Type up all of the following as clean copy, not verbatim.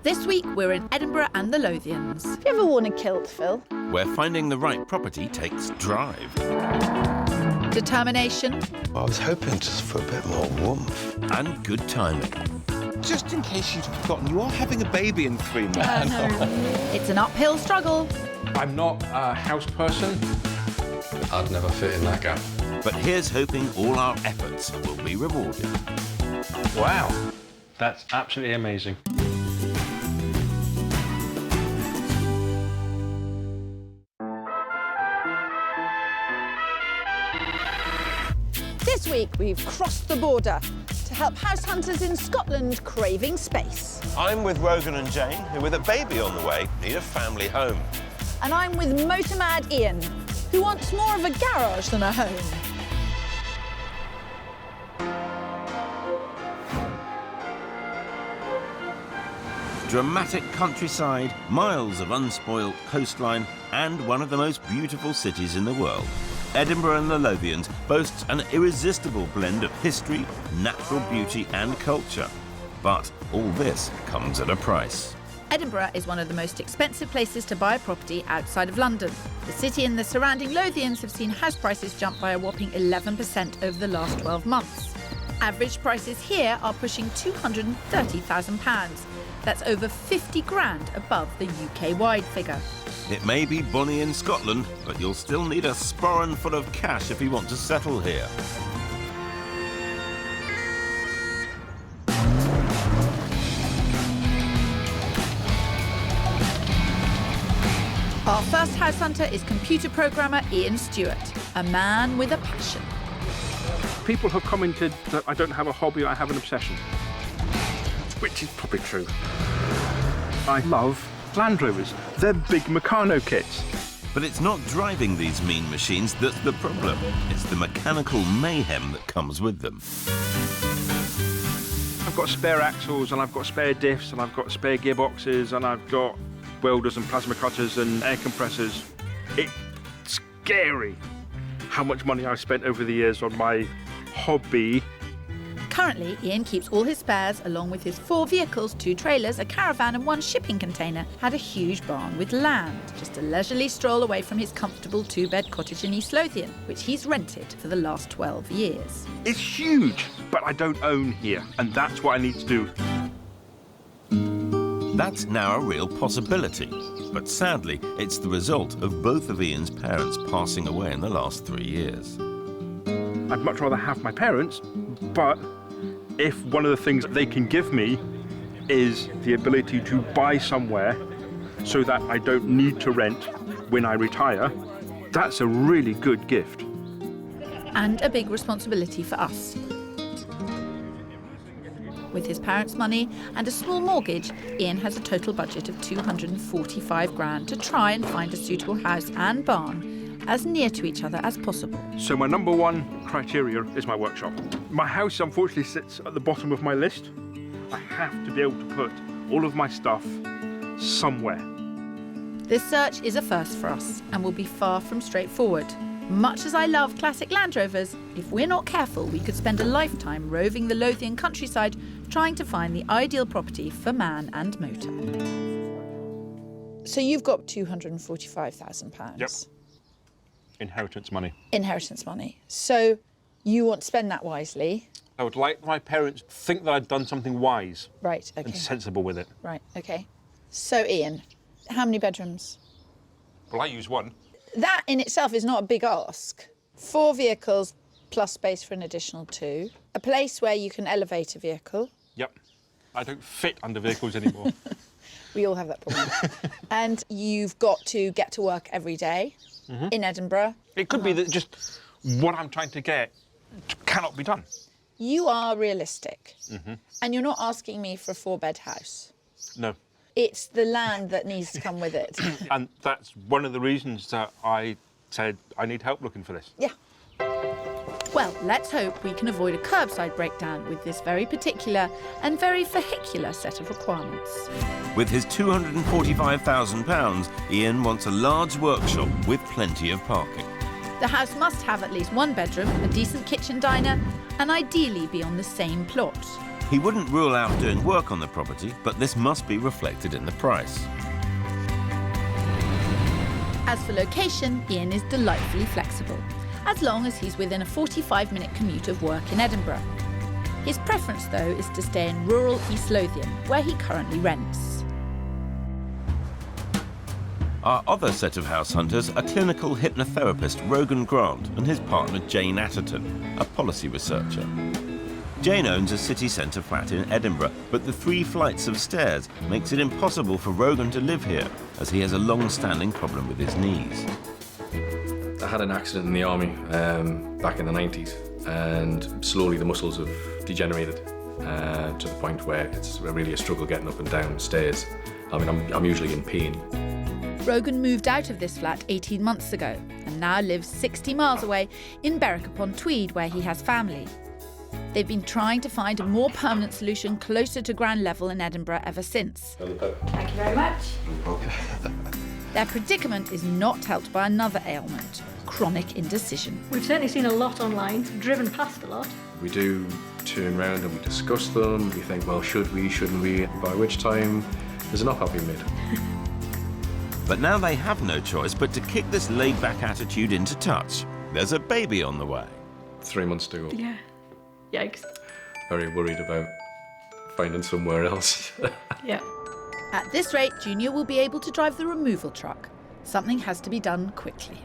This week, we're in Edinburgh and the Lothians. Have you ever worn a kilt, Phil? Where finding the right property takes drive. Determination. I was hoping just for a bit more warmth. And good timing. Just in case you'd forgotten, you are having a baby in 3 months. It's an uphill struggle. I'm not a house person. I'd never fit in that gap. But here's hoping all our efforts will be rewarded. Wow, that's absolutely amazing. This week, we've crossed the border to help house hunters in Scotland craving space. I'm with Rogan and Jane, who, with a baby on the way, need a family home. And I'm with motor mad Ian, who wants more of a garage than a home. Dramatic countryside, miles of unspoilt coastline, and one of the most beautiful cities in the world. Edinburgh and the Lothians boasts an irresistible blend of history, natural beauty and culture. But all this comes at a price. Edinburgh is one of the most expensive places to buy a property outside of London. The city and the surrounding Lothians have seen house prices jump by a whopping 11% over the last 12 months. Average prices here are pushing £230,000. That's over 50 grand above the UK-wide figure. It may be bonny in Scotland, but you'll still need a sporran full of cash if you want to settle here. Our first house hunter is computer programmer Ian Stewart, a man with a passion. People have commented that I don't have a hobby, I have an obsession. Which is probably true. I love Land Rovers. They're big Meccano kits. But it's not driving these mean machines that's the problem. It's the mechanical mayhem that comes with them. I've got spare axles, and I've got spare diffs, and I've got spare gearboxes, and I've got welders and plasma cutters and air compressors. It's scary how much money I've spent over the years on my hobby. Currently, Ian keeps all his spares, along with his 4 vehicles, 2 trailers, a caravan and 1 shipping container, at a huge barn with land, just a leisurely stroll away from his comfortable 2-bed cottage in East Lothian, which he's rented for the last 12 years. It's huge, but I don't own here, and that's what I need to do. That's now a real possibility. But sadly, it's the result of both of Ian's parents passing away in the last 3 years. I'd much rather have my parents, but if one of the things that they can give me is the ability to buy somewhere so that I don't need to rent when I retire, that's a really good gift. And a big responsibility for us. With his parents' money and a small mortgage, Ian has a total budget of 245 grand to try and find a suitable house and barn as near to each other as possible. So my number 1 criteria is my workshop. My house unfortunately sits at the bottom of my list. I have to be able to put all of my stuff somewhere. This search is a first for us and will be far from straightforward. Much as I love classic Land Rovers, if we're not careful, we could spend a lifetime roving the Lothian countryside trying to find the ideal property for man and motor. So you've got £245,000. Yep. Inheritance money. Inheritance money. So you want to spend that wisely. I would like my parents to think that I'd done something wise Right, okay. and sensible with it. Right, okay. So Ian, how many bedrooms? Well, I use 1. That in itself is not a big ask. 4 vehicles plus space for an additional 2. A place where you can elevate a vehicle. Yep. I don't fit under vehicles anymore. We all have that problem. And you've got to get to work every day in Edinburgh. It could be that just what I'm trying to get cannot be done. You are realistic. And you're not asking me for a 4-bed house. No. It's the land that needs to come with it. And that's one of the reasons that I said I need help looking for this. Yeah. Well, let's hope we can avoid a curbside breakdown with this very particular and very vehicular set of requirements. With his £245,000, Ian wants a large workshop with plenty of parking. The house must have at least 1 bedroom, a decent kitchen diner, and ideally be on the same plot. He wouldn't rule out doing work on the property, but this must be reflected in the price. As for location, Ian is delightfully flexible, as long as he's within a 45-minute commute of work in Edinburgh. His preference, though, is to stay in rural East Lothian, where he currently rents. Our other set of house hunters are clinical hypnotherapist Rogan Grant and his partner Jane Atherton, a policy researcher. Jane owns a city centre flat in Edinburgh, but the 3 flights of stairs makes it impossible for Rogan to live here, as he has a long-standing problem with his knees. I had an accident in the army back in the 90s, and slowly the muscles have degenerated to the point where it's really a struggle getting up and down stairs. I mean, I'm usually in pain. Rogan moved out of this flat 18 months ago and now lives 60 miles away in Berwick-upon-Tweed, where he has family. They've been trying to find a more permanent solution closer to ground level in Edinburgh ever since. Thank you very much. Their predicament is not helped by another ailment, chronic indecision. We've certainly seen a lot online, driven past a lot. We do turn around and we discuss them. We think, well, should we, shouldn't we? By which time there's an offer being made. But now they have no choice but to kick this laid-back attitude into touch. There's a baby on the way. 3 months to go. Yeah. Yikes. Very worried about finding somewhere else. Yeah. At this rate, Junior will be able to drive the removal truck. Something has to be done quickly.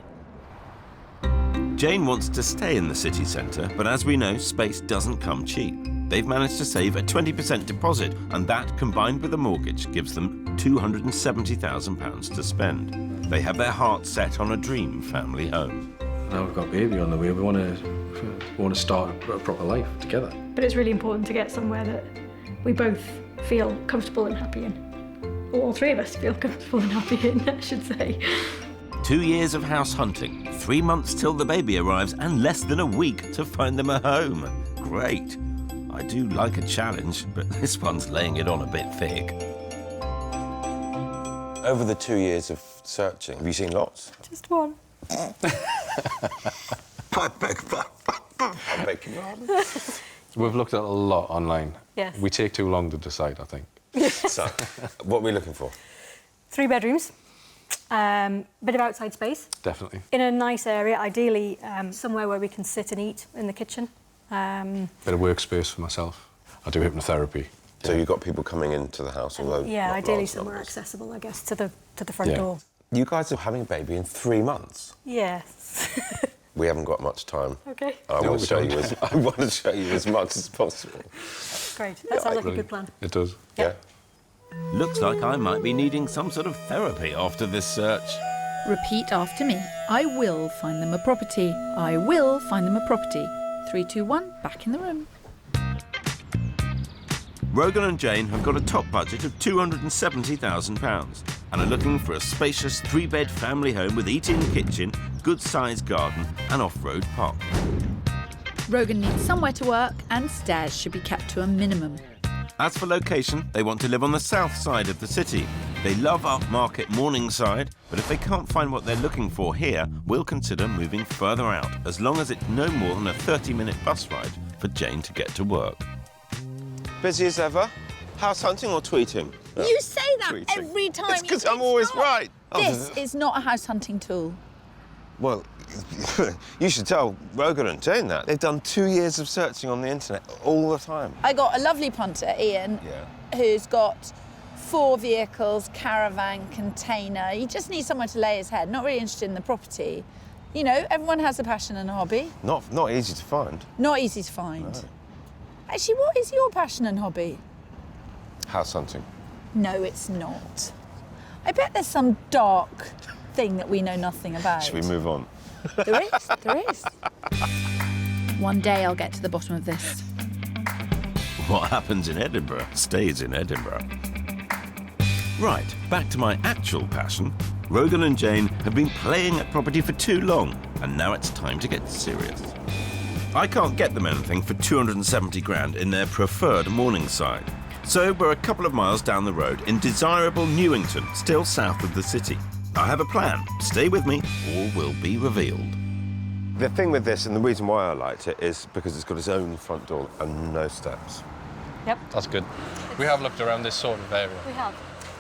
Jane wants to stay in the city centre, but as we know, space doesn't come cheap. They've managed to save a 20% deposit, and that, combined with a mortgage, gives them £270,000 to spend. They have their hearts set on a dream family home. Now we've got a baby on the way, we want to start a proper life together. But it's really important to get somewhere that we both feel comfortable and happy in. Or all 3 of us feel comfortable and happy in, I should say. 2 years of house hunting, 3 months till the baby arrives, and less than a week to find them a home. Great. I do like a challenge, but this one's laying it on a bit thick. Over the 2 years of searching, have you seen lots? Just one. I beg your pardon. We've looked at a lot online. Yes. We take too long to decide, I think. So, what are we looking for? 3 bedrooms, bit of outside space. Definitely. In a nice area, ideally somewhere where we can sit and eat in the kitchen. Bit of workspace for myself. I do hypnotherapy. So you've got people coming into the house, although... Yeah, not ideally large somewhere numbers. accessible, I guess, to the front Yeah. door. You guys are having a baby in 3 months. Yes. We haven't got much time. Okay. I No, want we to show don't. you as I want to show you as much as possible. Great. That sounds like a good plan. It does. Yeah. Looks like I might be needing some sort of therapy after this search. Repeat after me. I will find them a property. I will find them a property. 3, 2, 1, back in the room. Rogan and Jane have got a top budget of £270,000 and are looking for a spacious 3-bed family home with eat-in kitchen, good-sized garden and off-road parking. Rogan needs somewhere to work and stairs should be kept to a minimum. As for location, they want to live on the south side of the city. They love upmarket Morningside, but if they can't find what they're looking for here, we'll consider moving further out, as long as it's no more than a 30-minute bus ride for Jane to get to work. Busy as ever? House hunting or tweeting? You say that Tweeting. every time. It's because I'm always right. This is not a house hunting tool. Well, you should tell Rogan and Jane that. They've done 2 years of searching on the internet all the time. I got a lovely punter, Ian, who's got 4 vehicles, caravan, container. He just needs somewhere to lay his head, not really interested in the property. You know, everyone has a passion and a hobby. Not easy to find. Not easy to find. No. Actually, what is your passion and hobby? House hunting. No, it's not. I bet there's some dark thing that we know nothing about. Should we move on? There is. One day I'll get to the bottom of this. What happens in Edinburgh stays in Edinburgh. Right, back to my actual passion. Rogan and Jane have been playing at property for too long, and now it's time to get serious. I can't get them anything for 270 grand in their preferred Morningside. So we're a couple of miles down the road in desirable Newington, still south of the city. I have a plan. Stay with me, all will be revealed. The thing with this, and the reason why I liked it, is because it's got its own front door and no steps. Yep. That's good. We have looked around this sort of area. We have.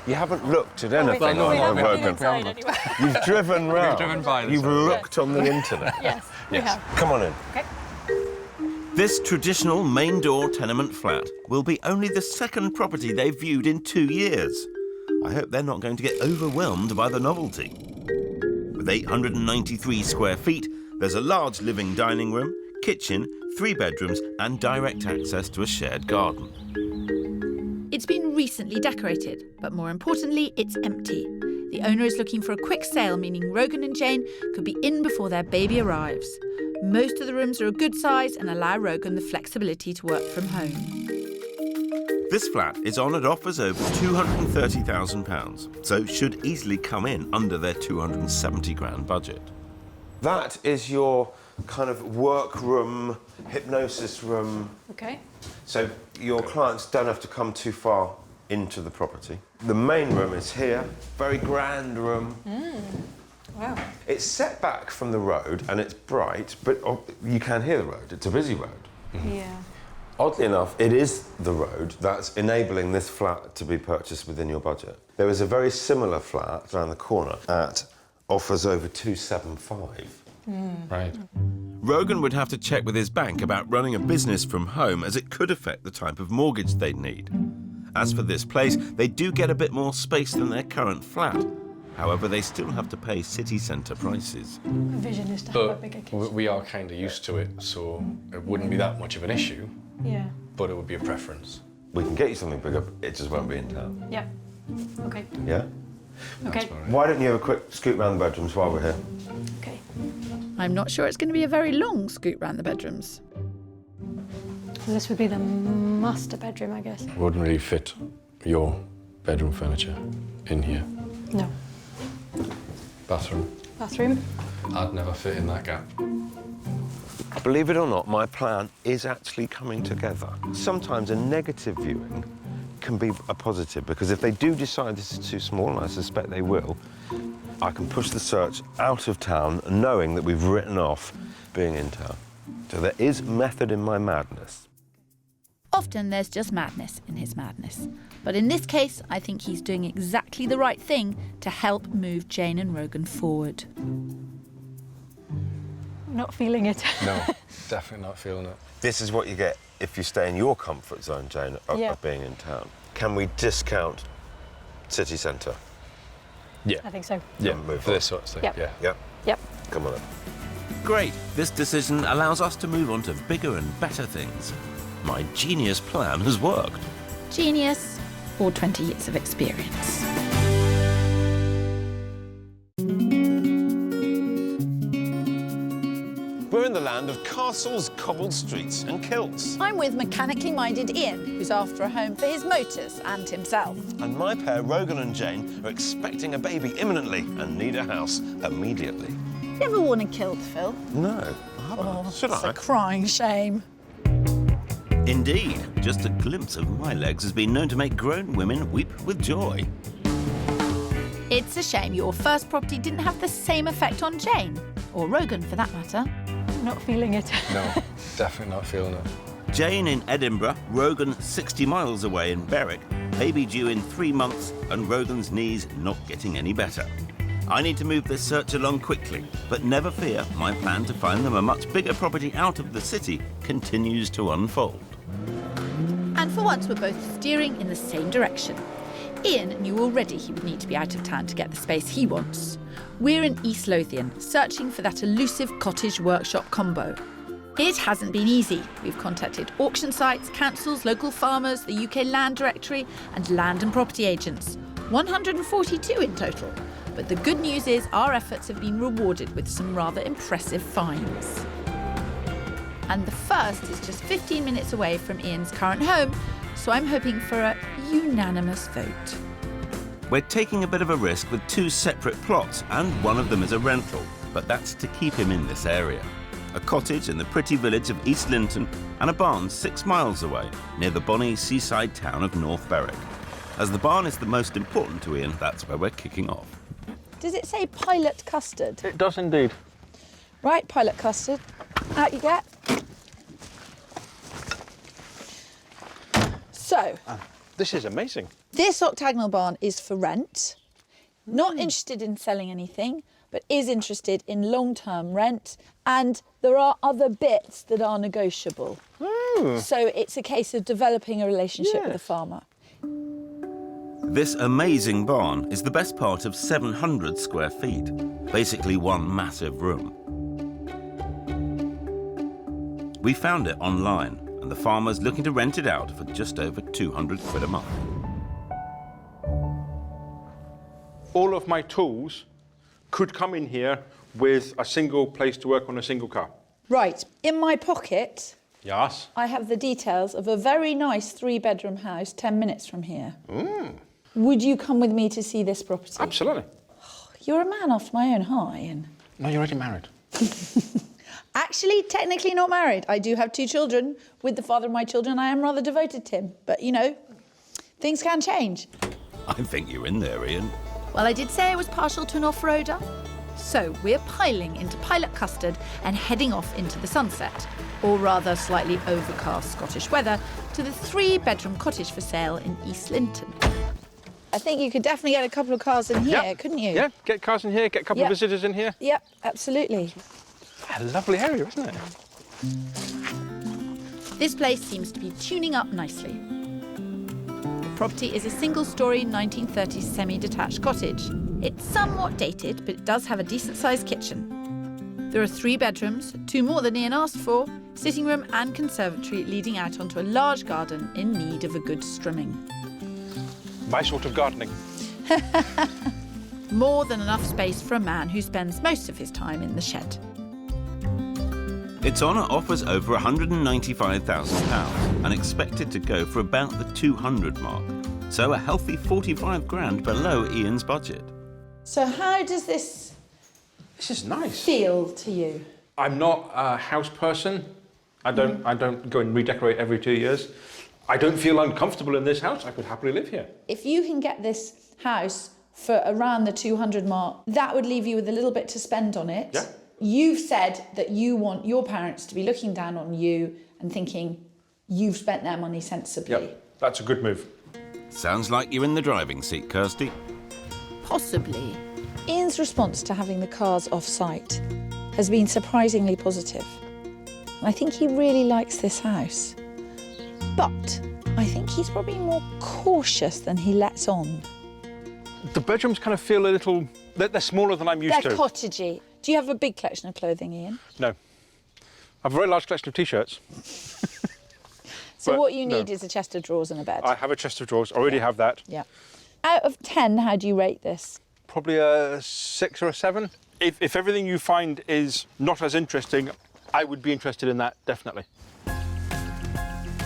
You haven't looked at anything no, on we haven't been Rogan. inside anyway. You've driven round. We've driven by this You've area. looked on the internet. Yes, we have. Come on in. Okay. This traditional main door tenement flat will be only the second property they've viewed in 2 years. I hope they're not going to get overwhelmed by the novelty. With 893 square feet, there's a large living dining room, kitchen, 3 bedrooms and direct access to a shared garden. It's been recently decorated, but more importantly, it's empty. The owner is looking for a quick sale, meaning Rogan and Jane could be in before their baby arrives. Most of the rooms are a good size and allow Rogan the flexibility to work from home. This flat is on at offers over £230,000, so should easily come in under their 270 grand budget. That is your kind of workroom, hypnosis room. Okay. So your clients don't have to come too far into the property. The main room is here, very grand room. Wow. It's set back from the road and it's bright, but you can hear the road. It's a busy road. Yeah. Oddly enough, it is the road that's enabling this flat to be purchased within your budget. There is a very similar flat around the corner at offers over 275. Right. Rogan would have to check with his bank about running a business from home, as it could affect the type of mortgage they'd need. As for this place, they do get a bit more space than their current flat. However, they still have to pay city centre prices. My vision is to have a But bigger kitchen. we are kind of used to it, so it wouldn't be that much of an issue, Yeah. but it would be a preference. We can get you something bigger, but it just won't be in town. Yeah. Okay. Yeah? Okay. Why don't you have a quick scoot round the bedrooms while we're here? Okay. I'm not sure it's going to be a very long scoot round the bedrooms. This would be the master bedroom, I guess. Wouldn't really fit your bedroom furniture in here. No. Bathroom. Bathroom. I'd never fit in that gap. Believe it or not, my plan is actually coming together. Sometimes a negative viewing can be a positive, because if they do decide this is too small, and I suspect they will, I can push the search out of town knowing that we've written off being in town. So there is method in my madness. Often there's just madness in his madness. But in this case, I think he's doing exactly the right thing to help move Jane and Rogan forward. Not feeling it. No, definitely not feeling it. This is what you get if you stay in your comfort zone, Jane, of being in town. Can we discount city centre? Yeah. I think so. Yeah, Move for on. this sort of thing, Yep. yeah. Yep. Yep. Come on then. Great, this decision allows us to move on to bigger and better things. My genius plan has worked. Genius or 20 years of experience. We're in the land of castles, cobbled streets and kilts. I'm with mechanically minded Ian, who's after a home for his motors and himself. And my pair, Rogan and Jane, are expecting a baby imminently and need a house immediately. You ever worn a kilt, Phil? No, I haven't. Should It's I? a crying shame. Indeed, just a glimpse of my legs has been known to make grown women weep with joy. It's a shame your first property didn't have the same effect on Jane, or Rogan for that matter. Not feeling it. No, definitely not feeling it. Jane in Edinburgh, Rogan 60 miles away in Berwick, baby due in 3 months, and Rogan's knees not getting any better. I need to move this search along quickly, but never fear, my plan to find them a much bigger property out of the city continues to unfold. And for once, we're both steering in the same direction. Ian knew already he would need to be out of town to get the space he wants. We're in East Lothian, searching for that elusive cottage workshop combo. It hasn't been easy. We've contacted auction sites, councils, local farmers, the UK Land Directory and land and property agents. 142 in total. But the good news is our efforts have been rewarded with some rather impressive finds. And the first is just 15 minutes away from Ian's current home, so I'm hoping for a unanimous vote. We're taking a bit of a risk with 2 separate plots, and one of them is a rental, but that's to keep him in this area. A cottage in the pretty village of East Lothian and a barn 6 miles away, near the bonny seaside town of North Berwick. As the barn is the most important to Ian, that's where we're kicking off. Does it say pilot custard? It does indeed. Right, pilot custard. Out you get. So, This is amazing. this octagonal barn is for rent. Not interested in selling anything, but is interested in long-term rent. And there are other bits that are negotiable. So it's a case of developing a relationship with the farmer. This amazing barn is the best part of 700 square feet, basically one massive room. We found it online, and the farmer's looking to rent it out for just over 200 quid a month. All of my tools could come in here with a single place to work on a single car. Right, in my pocket, Yes. I have the details of a very nice 3-bedroom house 10 minutes from here. Would you come with me to see this property? Absolutely. You're a man after my own heart, Ian. No, you're already married. Actually, technically not married. I do have 2 children. With the father of my children, I am rather devoted to him. But, you know, things can change. I think you're in there, Ian. Well, I did say I was partial to an off-roader. So we're piling into Pilot Custard and heading off into the sunset, or rather slightly overcast Scottish weather, to the 3-bedroom cottage for sale in East Lothian. I think you could definitely get a couple of cars in here, couldn't you? Yeah, get cars in here, get a couple of visitors in here. Yep, absolutely. A lovely area, isn't it? This place seems to be tuning up nicely. The property is a single-storey 1930s semi-detached cottage. It's somewhat dated, but it does have a decent-sized kitchen. There are 3 bedrooms, 2 more than Ian asked for, sitting room and conservatory leading out onto a large garden in need of a good strimming. My sort of gardening. More than enough space for a man who spends most of his time in the shed. Its owner offers over £195,000 and expected to go for about the 200 mark. So a healthy 45 grand below Ian's budget. So how does this This is nice. feel to you? I'm not a house person. I don't go and redecorate every 2 years. I don't feel uncomfortable in this house. I could happily live here. If you can get this house for around the 200 mark, that would leave you with a little bit to spend on it. Yeah. You've said that you want your parents to be looking down on you and thinking you've spent their money sensibly. Yep, that's a good move. Sounds like you're in the driving seat, Kirsty. Possibly. Ian's response to having the cars off-site has been surprisingly positive. And I think he really likes this house. But I think he's probably more cautious than he lets on. The bedrooms kind of feel a little... They're smaller than I'm used They're to. cottagey. Do you have a big collection of clothing, Ian? No. I have a very large collection of T-shirts. So But what you need no. is a chest of drawers and a bed. I have a chest of drawers. I already have that. Yeah. Out of 10, how do you rate this? Probably a 6 or a 7. If everything you find is not as interesting, I would be interested in that, definitely.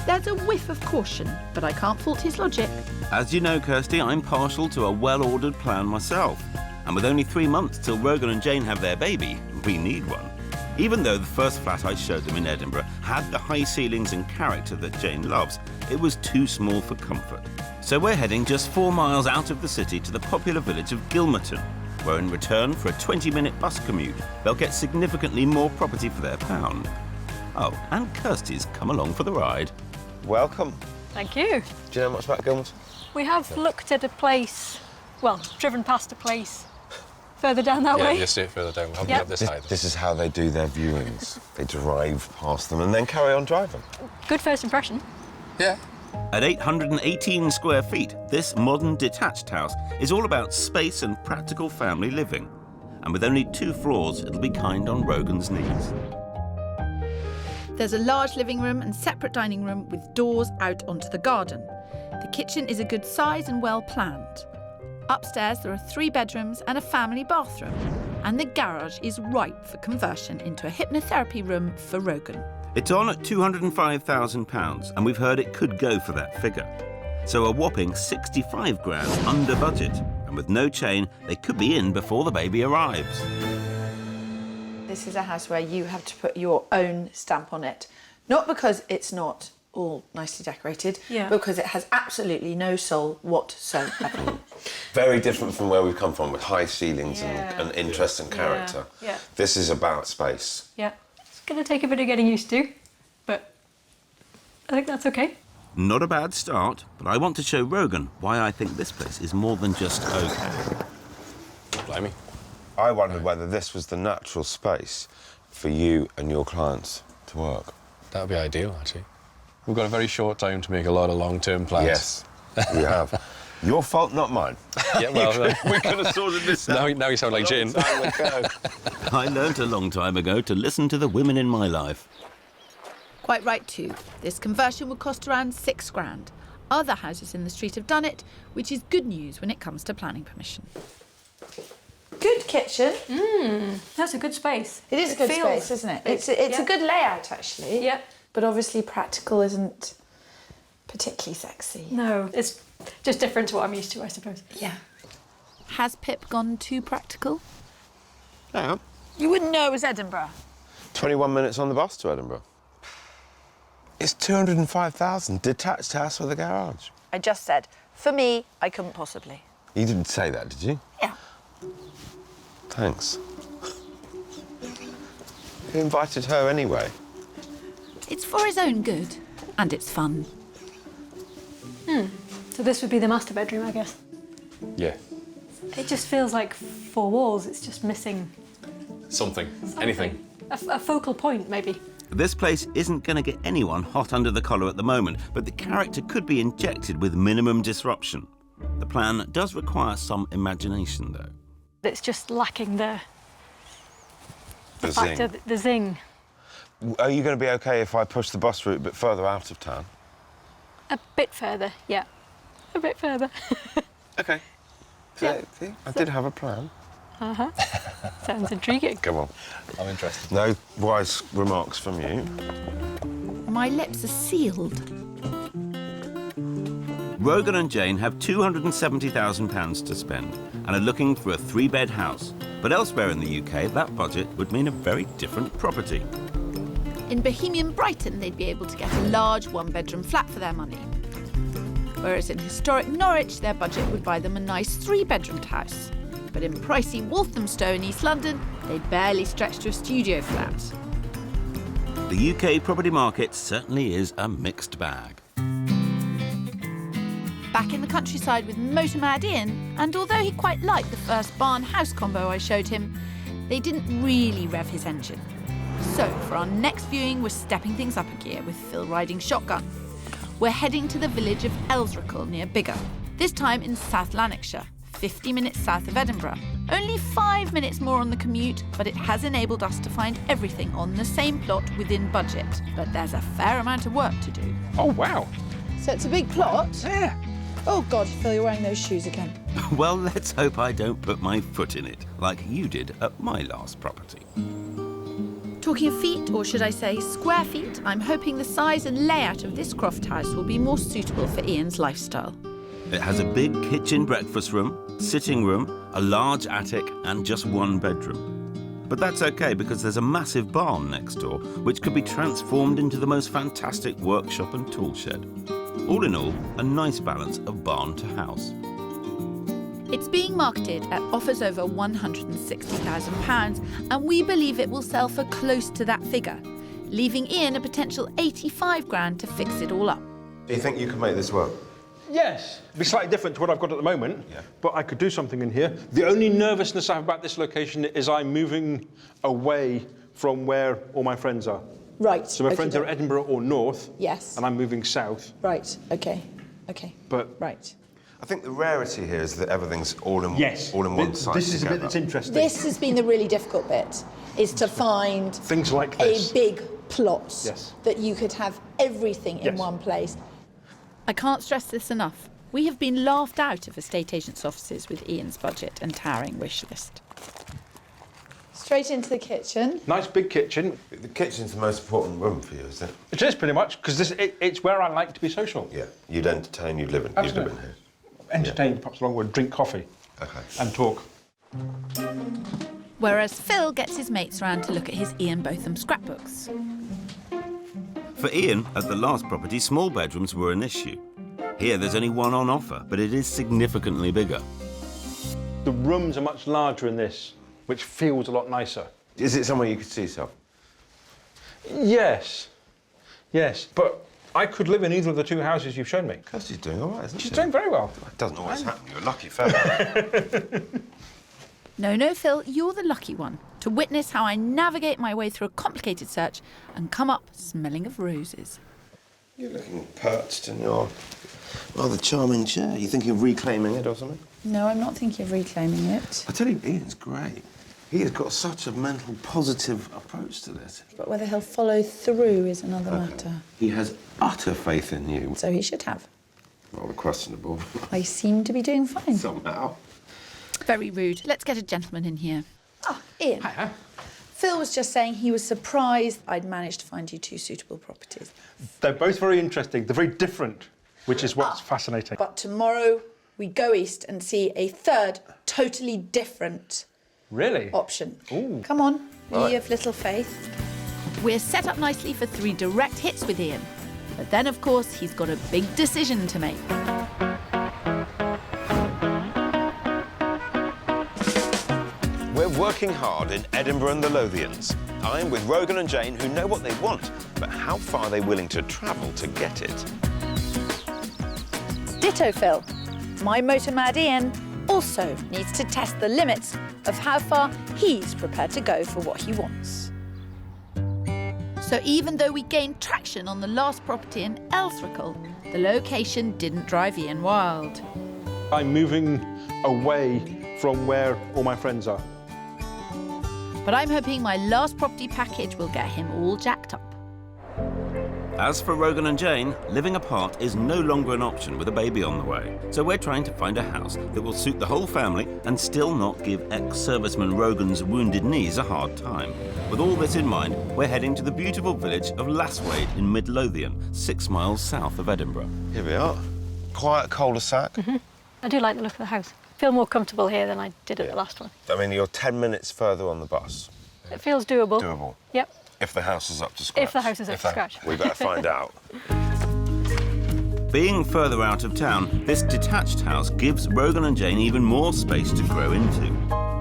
There's a whiff of caution, but I can't fault his logic. As you know, Kirsty, I'm partial to a well-ordered plan myself. And with only 3 months till Rogan and Jane have their baby, we need one. Even though the first flat I showed them in Edinburgh had the high ceilings and character that Jane loves, it was too small for comfort. So we're heading just 4 miles out of the city to the popular village of Gilmerton, where in return for a 20-minute bus commute, they'll get significantly more property for their pound. Oh, and Kirsty's come along for the ride. Welcome. Thank you. Do you know much about Gilmerton? We have looked at a place, well, driven past a place further down that way. Yeah, you see it further down. We'll help Yep. you up this side. This is how they do their viewings. They drive past them and then carry on driving. Good first impression. Yeah. At 818 square feet, this modern detached house is all about space and practical family living. And with only 2 floors, it'll be kind on Rogan's knees. There's a large living room and separate dining room with doors out onto the garden. The kitchen is a good size and well planned. Upstairs there are 3 bedrooms and a family bathroom. And the garage is ripe for conversion into a hypnotherapy room for Rogan. It's on at £205,000 and we've heard it could go for that figure. So a whopping 65 grand under budget. And with no chain, they could be in before the baby arrives. This is a house where you have to put your own stamp on it. Not because it's not all nicely decorated, Yeah. but because it has absolutely no soul whatsoever. Very different from where we've come from with high ceilings and interest and character. Yeah. This is about space. Yeah. It's going to take a bit of getting used to, but I think that's okay. Not a bad start, but I want to show Rogan why I think this place is more than just okay. Blimey. I wondered whether this was the natural space for you and your clients to work. That would be ideal, actually. We've got a very short time to make a lot of long-term plans. Yes, we have. Your fault, not mine. Yeah, well... we could have sorted this out. Now you sound like Jane. I learnt a long time ago to listen to the women in my life. Quite right too. This conversion would cost around £6,000. Other houses in the street have done it, which is good news when it comes to planning permission. Good kitchen. That's a good space. It is a good space, isn't it? It's a good layout, actually. Yeah. But obviously practical isn't particularly sexy. No, it's just different to what I'm used to, I suppose. Yeah. Has Pip gone too practical? Yeah. You wouldn't know it was Edinburgh. 21 minutes on the bus to Edinburgh. It's 205,000, detached house with a garage. I just said, for me, I couldn't possibly. You didn't say that, did you? Yeah. Thanks. Who invited her anyway? It's for his own good, and it's fun. So this would be the master bedroom, I guess. Yeah. It just feels like 4 walls. It's just missing Something. Anything. a focal point, maybe. This place isn't going to get anyone hot under the collar at the moment, but the character could be injected with minimum disruption. The plan does require some imagination, though. It's just lacking the The factor, zing. the zing. Are you going to be OK if I push the bus route a bit further out of town? A bit further, yeah. A bit further. OK. Yeah. See, I did have a plan. Sounds intriguing. Come on. I'm interested. No wise remarks from you. My lips are sealed. Rogan and Jane have £270,000 to spend and are looking for a 3-bed house. But elsewhere in the UK, that budget would mean a very different property. In Bohemian Brighton, they'd be able to get a large 1-bedroom flat for their money. Whereas in historic Norwich, their budget would buy them a nice 3-bedroomed house. But in pricey Walthamstow in East London, they'd barely stretch to a studio flat. The UK property market certainly is a mixed bag. Back in the countryside with Motor Mad Ian, and although he quite liked the first barn-house combo I showed him, they didn't really rev his engine. So, for our next viewing, we're stepping things up a gear with Phil riding shotgun. We're heading to the village of Elsrickle near Biggar, this time in South Lanarkshire, 50 minutes south of Edinburgh. Only 5 minutes more on the commute, but it has enabled us to find everything on the same plot within budget. But there's a fair amount of work to do. Oh, wow. So it's a big plot? Yeah. Oh, God, Phil, you're wearing those shoes again. Well, let's hope I don't put my foot in it, like you did at my last property. Talking of feet, or should I say square feet, I'm hoping the size and layout of this croft house will be more suitable for Ian's lifestyle. It has a big kitchen breakfast room, sitting room, a large attic and just 1 bedroom. But that's okay because there's a massive barn next door which could be transformed into the most fantastic workshop and tool shed. All in all, a nice balance of barn to house. It's being marketed at offers over £160,000 and we believe it will sell for close to that figure, leaving Ian a potential £85,000 to fix it all up. Do you think you can make this work? Yes. It'd be slightly different to what I've got at the moment, but I could do something in here. The only nervousness I have about this location is I'm moving away from where all my friends are. Right. So my friends are Edinburgh or north. Yes. And I'm moving south. Right, OK. OK. But Right. I think the rarity here is that everything's all in one site. This is a bit together. that's interesting. This has been the really difficult bit, is to find Things like a this. big plot Yes. that you could have everything in Yes. one place. I can't stress this enough. We have been laughed out of estate agents' offices with Ian's budget and towering wish list. Straight into the kitchen. Nice big kitchen. The kitchen's the most important room for you, isn't it? It is pretty much, because it's where I like to be social. Yeah. You'd entertain, you'd live in Absolutely. here. Entertain, perhaps along with drink coffee. OK. And talk. Whereas Phil gets his mates round to look at his Ian Botham scrapbooks. For Ian, at the last property, small bedrooms were an issue. Here there's only 1 on offer, but it is significantly bigger. The rooms are much larger in this, which feels a lot nicer. Is it somewhere you could see yourself? Yes. Yes. But I could live in either of the two houses you've shown me. Kirsty's doing all right, isn't she? She's doing very well. It doesn't always happen. You're a lucky fella. No, Phil, you're the lucky one to witness how I navigate my way through a complicated search and come up smelling of roses. You're looking perched in your rather charming chair. You thinking of reclaiming it or something? No, I'm not thinking of reclaiming it. I tell you, Ian's great. He has got such a mental, positive approach to this. But whether he'll follow through is another matter. He has utter faith in you. So he should have. Rather questionable. I seem to be doing fine. Somehow. Very rude. Let's get a gentleman in here. Ah, Ian. Hiya. Phil was just saying he was surprised I'd managed to find you two suitable properties. They're both very interesting. They're very different, which is what's fascinating. But tomorrow we go east and see a third, totally different Really? option. Ooh. Come on, Right. ye of little faith. We're set up nicely for 3 direct hits with Ian. But then, of course, he's got a big decision to make. We're working hard in Edinburgh and the Lothians. I'm with Rogan and Jane, who know what they want, but how far are they willing to travel to get it? Ditto, Phil. My motor mad Ian also needs to test the limits of how far he's prepared to go for what he wants. So even though we gained traction on the last property in Elsrickle, the location didn't drive Ian wild. I'm moving away from where all my friends are. But I'm hoping my last property package will get him all jacked up. As for Rogan and Jane, living apart is no longer an option with a baby on the way. So we're trying to find a house that will suit the whole family and still not give ex-serviceman Rogan's wounded knees a hard time. With all this in mind, we're heading to the beautiful village of Lasswade in Mid Lothian, 6 miles south of Edinburgh. Here we are. Quiet cul-de-sac. I do like the look of the house. I feel more comfortable here than I did at the last one. I mean, you're 10 minutes further on the bus. It feels doable. Doable. Yep. If the house is up to scratch. If the house is up to scratch. We better find out. Being further out of town, this detached house gives Rogan and Jane even more space to grow into.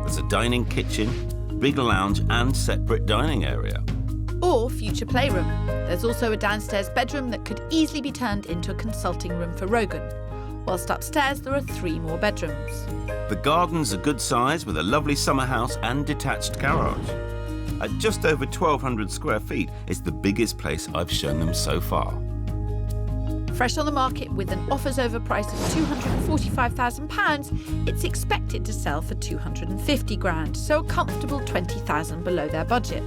There's a dining kitchen, big lounge and separate dining area. Or future playroom. There's also a downstairs bedroom that could easily be turned into a consulting room for Rogan. Whilst upstairs there are 3 more bedrooms. The garden's a good size with a lovely summer house and detached garage. At just over 1,200 square feet, it's the biggest place I've shown them so far. Fresh on the market with an offers over price of £245,000, it's expected to sell for 250 grand, so a comfortable 20,000 below their budget.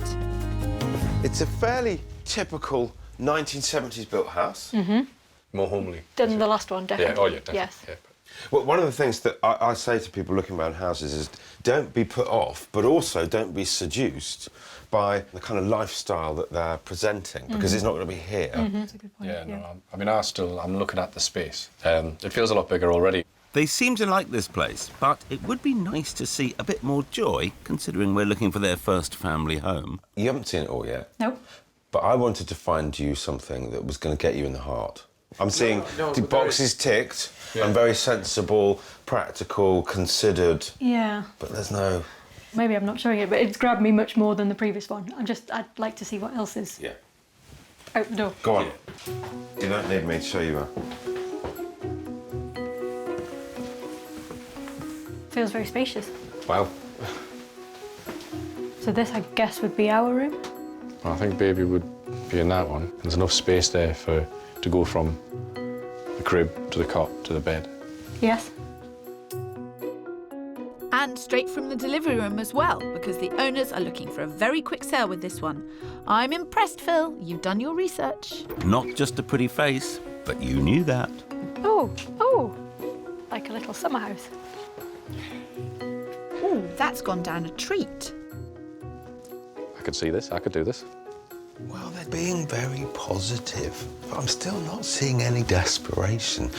It's a fairly typical 1970s built house. More homely. Than the last one, definitely. Yeah, oh yeah, definitely. Yes. Yeah. Well, one of the things that I say to people looking around houses is don't be put off, but also don't be seduced by the kind of lifestyle that they're presenting, because it's not going to be here. That's a good point. Yeah, no, I mean, I'm looking at the space. It feels a lot bigger already. They seem to like this place, but it would be nice to see a bit more joy, considering we're looking for their first family home. You haven't seen it all yet. Nope. But I wanted to find you something that was going to get you in the heart. I'm seeing the boxes ticked. Yeah. I'm very sensible, practical, considered, Yeah. but there's no... Maybe I'm not showing it, but it's grabbed me much more than the previous one. I'd like to see what else is Yeah. out the door. Go on. You don't need me to show you. Feels very spacious. Wow. So this, I guess, would be our room. I think baby would be in that one. There's enough space there to go from the crib to the cot to the bed. Yes. And straight from the delivery room as well, because the owners are looking for a very quick sale with this one. I'm impressed, Phil. You've done your research. Not just a pretty face, but you knew that. Oh, like a little summer house. Ooh, that's gone down a treat. I could see this. I could do this. Well, they're being very positive, but I'm still not seeing any desperation.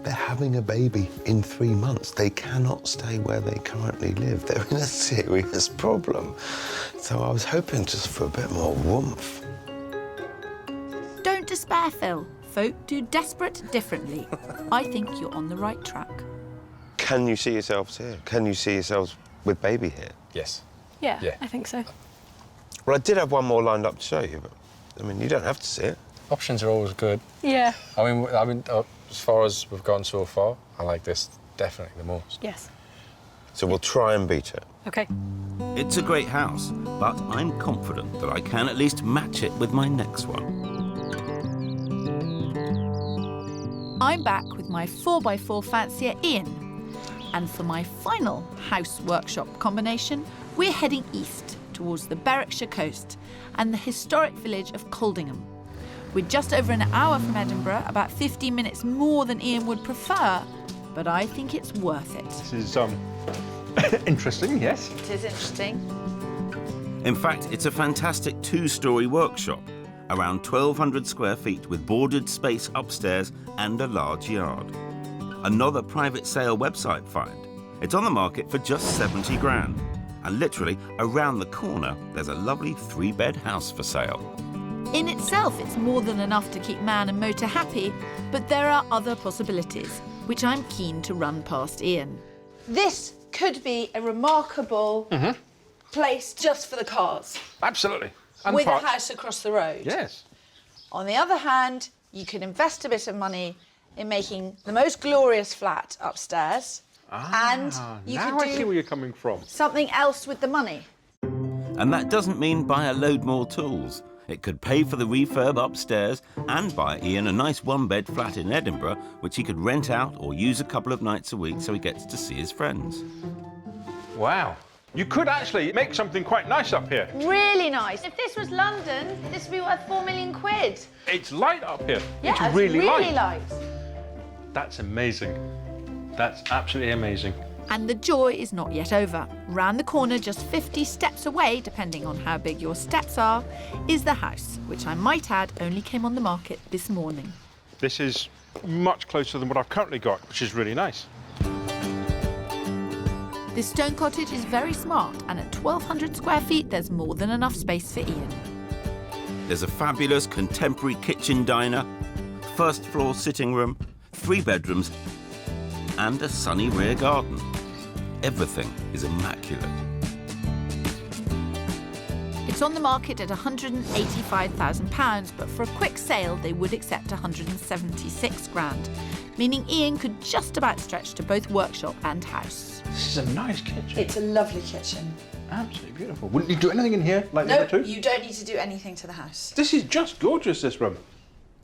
They're having a baby in 3 months. They cannot stay where they currently live. They're in a serious problem. So I was hoping just for a bit more warmth. Don't despair, Phil. Folk do desperate differently. I think you're on the right track. Can you see yourselves here? Can you see yourselves with baby here? Yes. Yeah, I think so. Well, I did have one more lined up to show you, but, I mean, you don't have to see it. Options are always good. Yeah. I mean, as far as we've gone so far, I like this definitely the most. Yes. So we'll try and beat it. Okay. It's a great house, but I'm confident that I can at least match it with my next one. I'm back with my 4x4 fancier Ian. And for my final house-workshop combination, we're heading east towards the Berwickshire coast and the historic village of Coldingham. We're just over an hour from Edinburgh, about 15 minutes more than Ian would prefer, but I think it's worth it. This is interesting, yes. It is interesting. In fact, it's a fantastic two-storey workshop, around 1,200 square feet with boarded space upstairs and a large yard. Another private sale website find. It's on the market for just 70 grand. And literally, around the corner, there's a lovely 3-bed house for sale. In itself, it's more than enough to keep man and motor happy, but there are other possibilities, which I'm keen to run past Ian. This could be a remarkable place just for the cars. Absolutely. And with parts. a house across the road. Yes. On the other hand, you could invest a bit of money in making the most glorious flat upstairs. And you now could I see do where you're coming from. something else with the money. And that doesn't mean buy a load more tools. It could pay for the refurb upstairs and buy Ian a nice 1-bed flat in Edinburgh, which he could rent out or use a couple of nights a week so he gets to see his friends. Wow. You could actually make something quite nice up here. Really nice. If this was London, this would be worth 4 million quid. It's light up here. Yeah, it's really light. light. That's amazing. That's absolutely amazing. And the joy is not yet over. Round the corner, just 50 steps away, depending on how big your steps are, is the house, which I might add only came on the market this morning. This is much closer than what I've currently got, which is really nice. This stone cottage is very smart, and at 1,200 square feet, there's more than enough space for Ian. There's a fabulous contemporary kitchen diner, first floor sitting room, 3 bedrooms, and a sunny rear garden. Everything is immaculate. It's on the market at £185,000, but for a quick sale, they would accept 176 grand, meaning Ian could just about stretch to both workshop and house. This is a nice kitchen. It's a lovely kitchen. Absolutely beautiful. Wouldn't you do anything in here like the No, other two? you don't need to do anything to the house. This is just gorgeous, this room.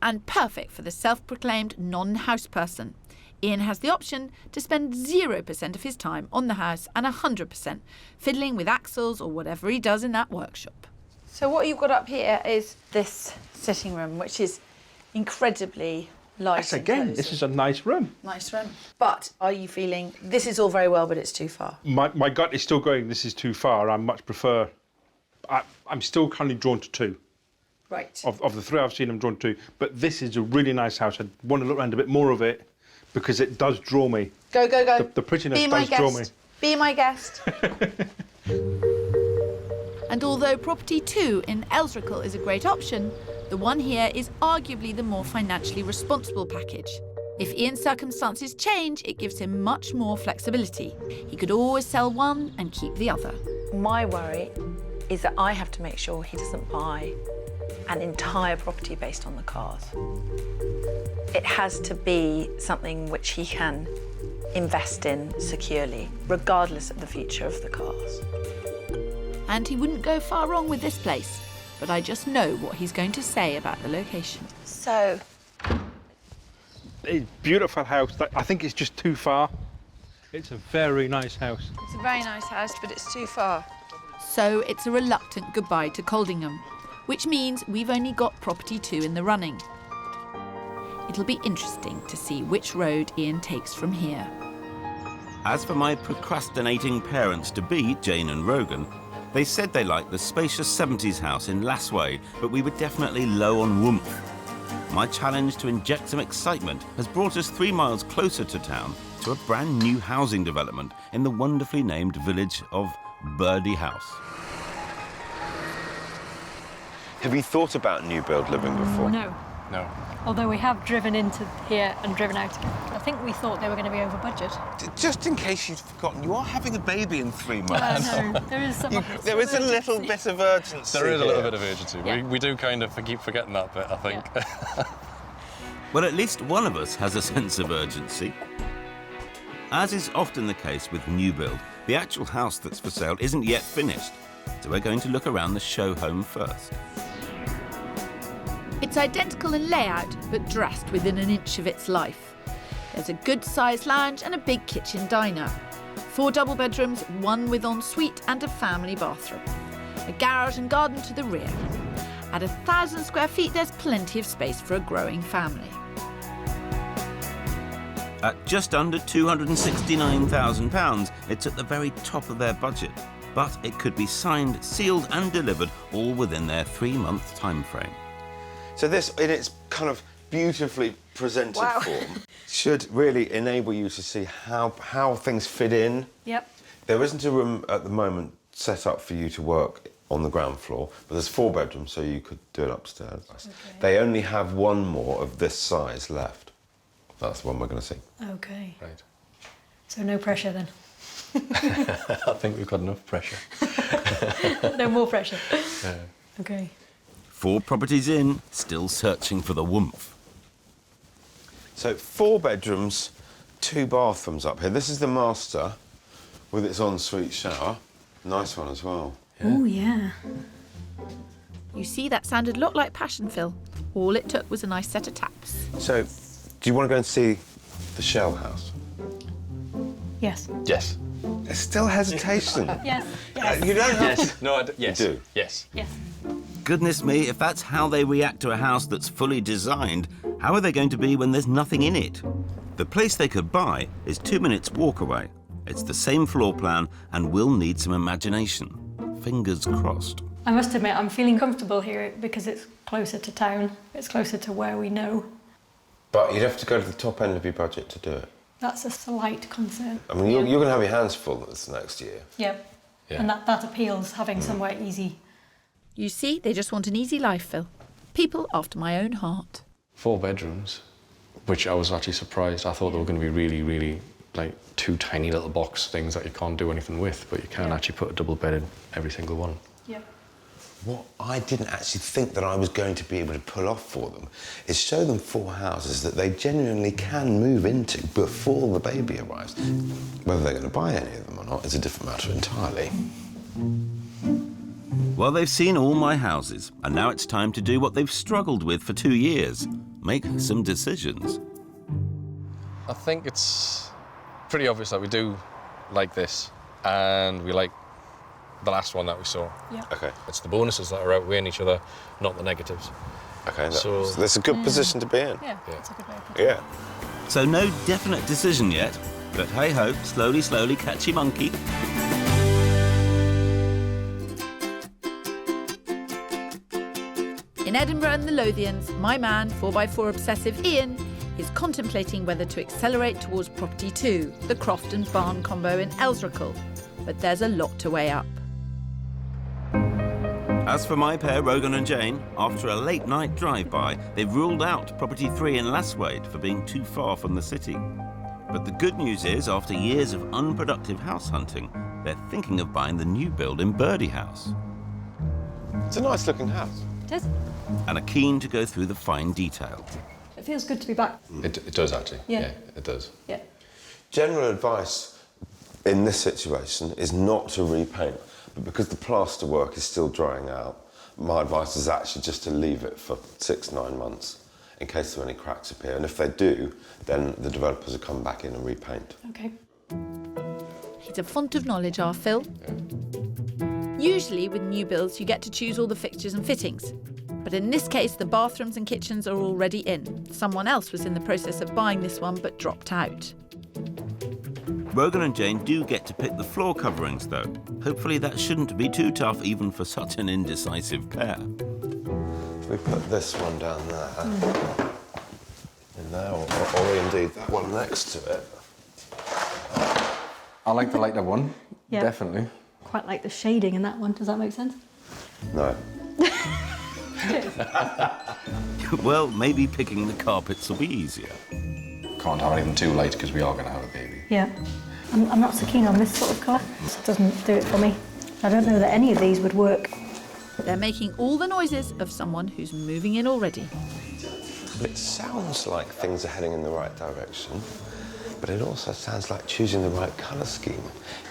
And perfect for the self-proclaimed non-house person. Ian has the option to spend 0% of his time on the house and 100% fiddling with axles or whatever he does in that workshop. So what you've got up here is this sitting room, which is incredibly light Yes, and again, cosy. this is a nice room. Nice room. But are you feeling, this is all very well, but it's too far? My gut is still going, this is too far. I much prefer... I'm still kind of drawn to 2. Right. Of the 3 I've seen, I'm drawn to 2. But this is a really nice house. I want to look around a bit more of it because it does draw me. Go, go, go. The prettiness Be my does draw me. guest. Be my guest. And although property 2 in Elsrickle is a great option, the one here is arguably the more financially responsible package. If Ian's circumstances change, it gives him much more flexibility. He could always sell one and keep the other. My worry is that I have to make sure he doesn't buy an entire property based on the cars. It has to be something which he can invest in securely, regardless of the future of the cars. And he wouldn't go far wrong with this place, but I just know what he's going to say about the location. So, It's a beautiful house. I think it's just too far. It's a very nice house. it's a very nice house, but it's too far. So it's a reluctant goodbye to Coldingham, which means we've only got property 2 in the running. It'll be interesting to see which road Ian takes from here. As for my procrastinating parents-to-be, Jane and Rogan, they said they liked the spacious 70s house in Lassway, but we were definitely low on oomph. My challenge to inject some excitement has brought us 3 miles closer to town to a brand new housing development in the wonderfully named village of Birdie House. Have you thought about new build living before? No. No. Although we have driven into here and driven out again. I think we thought they were going to be over budget. Just in case you've forgotten, you are having a baby in 3 months. No, there is some. There is a little bit of urgency. There is a here. little bit of urgency. Yeah. We do kind of keep forgetting that bit, I think. Yeah. Well, at least one of us has a sense of urgency. As is often the case with new build, the actual house that's for sale isn't yet finished, so we're going to look around the show home first. It's identical in layout, but dressed within an inch of its life. There's a good-sized lounge and a big kitchen diner. 4 double bedrooms, 1 with ensuite and a family bathroom. A garage and garden to the rear. At 1,000 square feet, there's plenty of space for a growing family. At just under £269,000, it's at the very top of their budget. But it could be signed, sealed and delivered all within their 3-month time frame. So this, in its kind of beautifully presented Wow. form, should really enable you to see how things fit in. Yep. There isn't a room at the moment set up for you to work on the ground floor, but there's 4 bedrooms, so you could do it upstairs. Okay. They only have 1 more of this size left. That's the one we're going to see. Okay. Right. So no pressure then. I think we've got enough pressure. No more pressure. Yeah. Okay. 4 properties in, still searching for the woomph. So 4 bedrooms, 2 bathrooms up here. This is the master with its ensuite shower. Nice one as well. Oh, yeah. You see, that sounded a lot like passion, Phil. All it took was a nice set of taps. So, do you want to go and see the shell house? Yes. Yes. There's still hesitation. Yes. Yes. You don't have Yes. No, yes. You do? Yes. Yes. Goodness me, if that's how they react to a house that's fully designed, how are they going to be when there's nothing in it? The place they could buy is 2 minutes walk away. It's the same floor plan and will need some imagination. Fingers crossed. I must admit, I'm feeling comfortable here because it's closer to town. It's closer to where we know. But you'd have to go to the top end of your budget to do it. That's a slight concern. I mean, you're going to have your hands full this next year. Yeah. Yeah. And that appeals, having somewhere easy. You see, they just want an easy life, Phil. People after my own heart. 4 bedrooms, which I was actually surprised. I thought they were going to be really, really like 2 tiny little box things that you can't do anything with, but you can actually put a double bed in every single one. Yeah. What I didn't actually think that I was going to be able to pull off for them is show them 4 houses that they genuinely can move into before the baby arrives. Whether they're going to buy any of them or not is a different matter entirely. Well, they've seen all my houses, and now it's time to do what they've struggled with for 2 years. Make some decisions. I think it's pretty obvious that we do like this, and we like the last one that we saw. Yeah. Okay. It's the bonuses that are outweighing each other, not the negatives. Okay, So- that's a good position to be in. Yeah, Yeah. that's a good way of putting it. Yeah. So no definite decision yet, but hey-ho, slowly, slowly, catchy monkey. In Edinburgh and the Lothians, my man, 4x4 obsessive Ian, is contemplating whether to accelerate towards property 2, the Croft and Barn combo in Elsrickle. But there's a lot to weigh up. As for my pair, Rogan and Jane, after a late-night drive-by, they've ruled out property 3 in Lasswade for being too far from the city. But the good news is, after years of unproductive house hunting, they're thinking of buying the new build in Birdie House It's a nice looking house. It is. and are keen to go through the fine detail. It feels good to be back. It does actually. Yeah. It does. Yeah. General advice in this situation is not to repaint, but because the plaster work is still drying out, my advice is actually just to leave it for 6-9 months in case there are any cracks appear. And if they do, then the developers will come back in and repaint. Okay. He's a font of knowledge, our Phil. Usually with new builds you get to choose all the fixtures and fittings. But in this case the bathrooms and kitchens are already in. Someone else was in the process of buying this one but dropped out. Rogan and Jane do get to pick the floor coverings though. Hopefully that shouldn't be too tough even for such an indecisive pair. If we put this one down there, in there, or indeed that one next to it. I like the lighter one. Yeah. Definitely. Quite like the shading in that one. Does that make sense? No. Well, maybe picking the carpets will be easier. Can't have anything too late because we are going to have a baby. Yeah. I'm not so keen on this sort of colour. It doesn't do it for me. I don't know that any of these would work. They're making all the noises of someone who's moving in already. It sounds like things are heading in the right direction, but it also sounds like choosing the right colour scheme.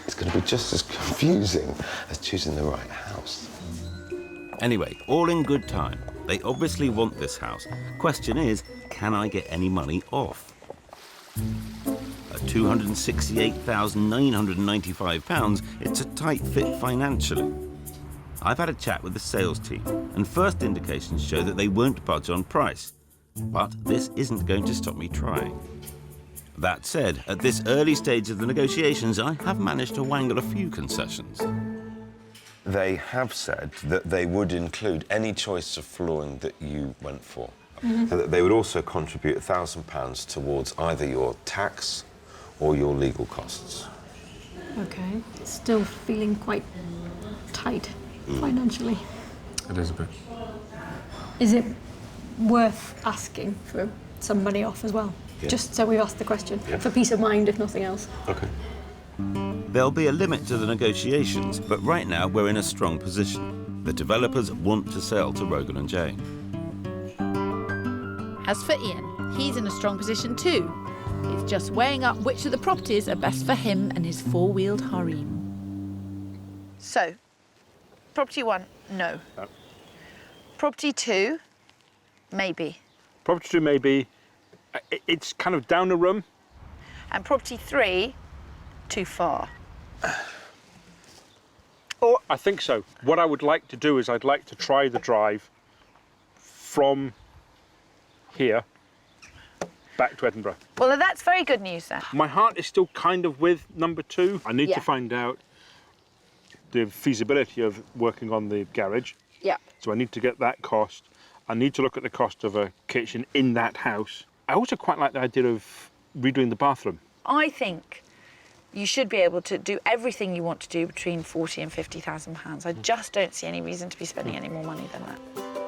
It's going to be just as confusing as choosing the right house. Anyway, all in good time. They obviously want this house. Question is, can I get any money off? At £268,995, it's a tight fit financially. I've had a chat with the sales team, and first indications show that they won't budge on price. But this isn't going to stop me trying. That said, at this early stage of the negotiations, I have managed to wangle a few concessions. They have said that they would include any choice of flooring that you went for. So that they would also contribute £1,000 towards either your tax or your legal costs. OK. Still feeling quite tight financially. It is a bit. Is it worth asking for some money off as well? Yeah. Just so we've asked the question, Yeah. for peace of mind, if nothing else. OK. There'll be a limit to the negotiations, but right now we're in a strong position. The developers want to sell to Rogan and Jane. As for Ian, he's in a strong position too. It's just weighing up which of the properties are best for him and his four-wheeled harem. So, property 1, no. Property 2, maybe. Property 2 maybe. It's kind of down the room. And property 3, too far. I think so. What I would like to do is I'd like to try the drive from here back to Edinburgh. Well, that's very good news then. My heart is still kind of with number 2. I need Yeah. to find out the feasibility of working on the garage. Yeah. So I need to get that cost. I need to look at the cost of a kitchen in that house. I also quite like the idea of redoing the bathroom. I think you should be able to do everything you want to do between £40,000 and £50,000. I just don't see any reason to be spending any more money than that.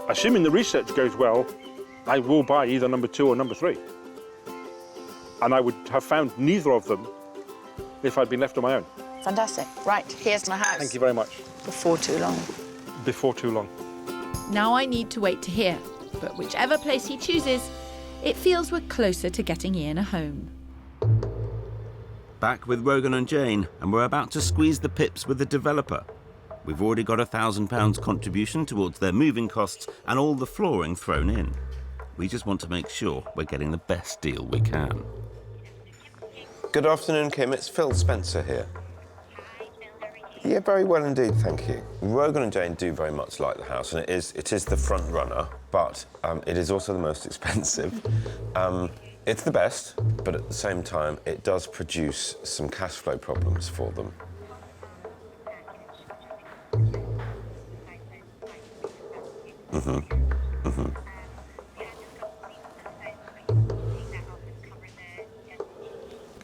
Assuming the research goes well, I will buy either number 2 or number 3. And I would have found neither of them if I'd been left on my own. Fantastic. Right, here's my house. Thank you very much. Before too long. Before too long. Now I need to wait to hear, but whichever place he chooses, it feels we're closer to getting Ian a home. Back with Rogan and Jane, and we're about to squeeze the pips with the developer. We've already got £1,000 contribution towards their moving costs and all the flooring thrown in. We just want to make sure we're getting the best deal we can. Good afternoon, Kim. It's Phil Spencer here. Yeah, very well indeed, thank you. Rogan and Jane do very much like the house, and it is the front runner, but it is also the most expensive. It's the best, but at the same time, it does produce some cash flow problems for them.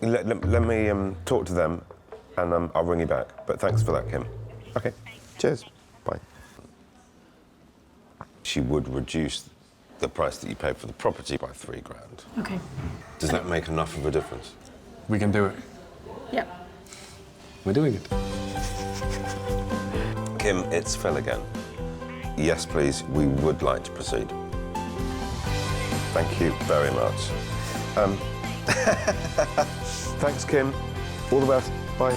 Let me talk to them, and I'll ring you back. But thanks for that, Kim. OK, cheers. Bye. She would reduce the price that you paid for the property by £3 grand. OK. Does that make enough of a difference? We can do it. Yep. We're doing it. Kim, it's Phil again. Yes, please, we would like to proceed. Thank you very much. Thanks, Kim. All the best. Bye.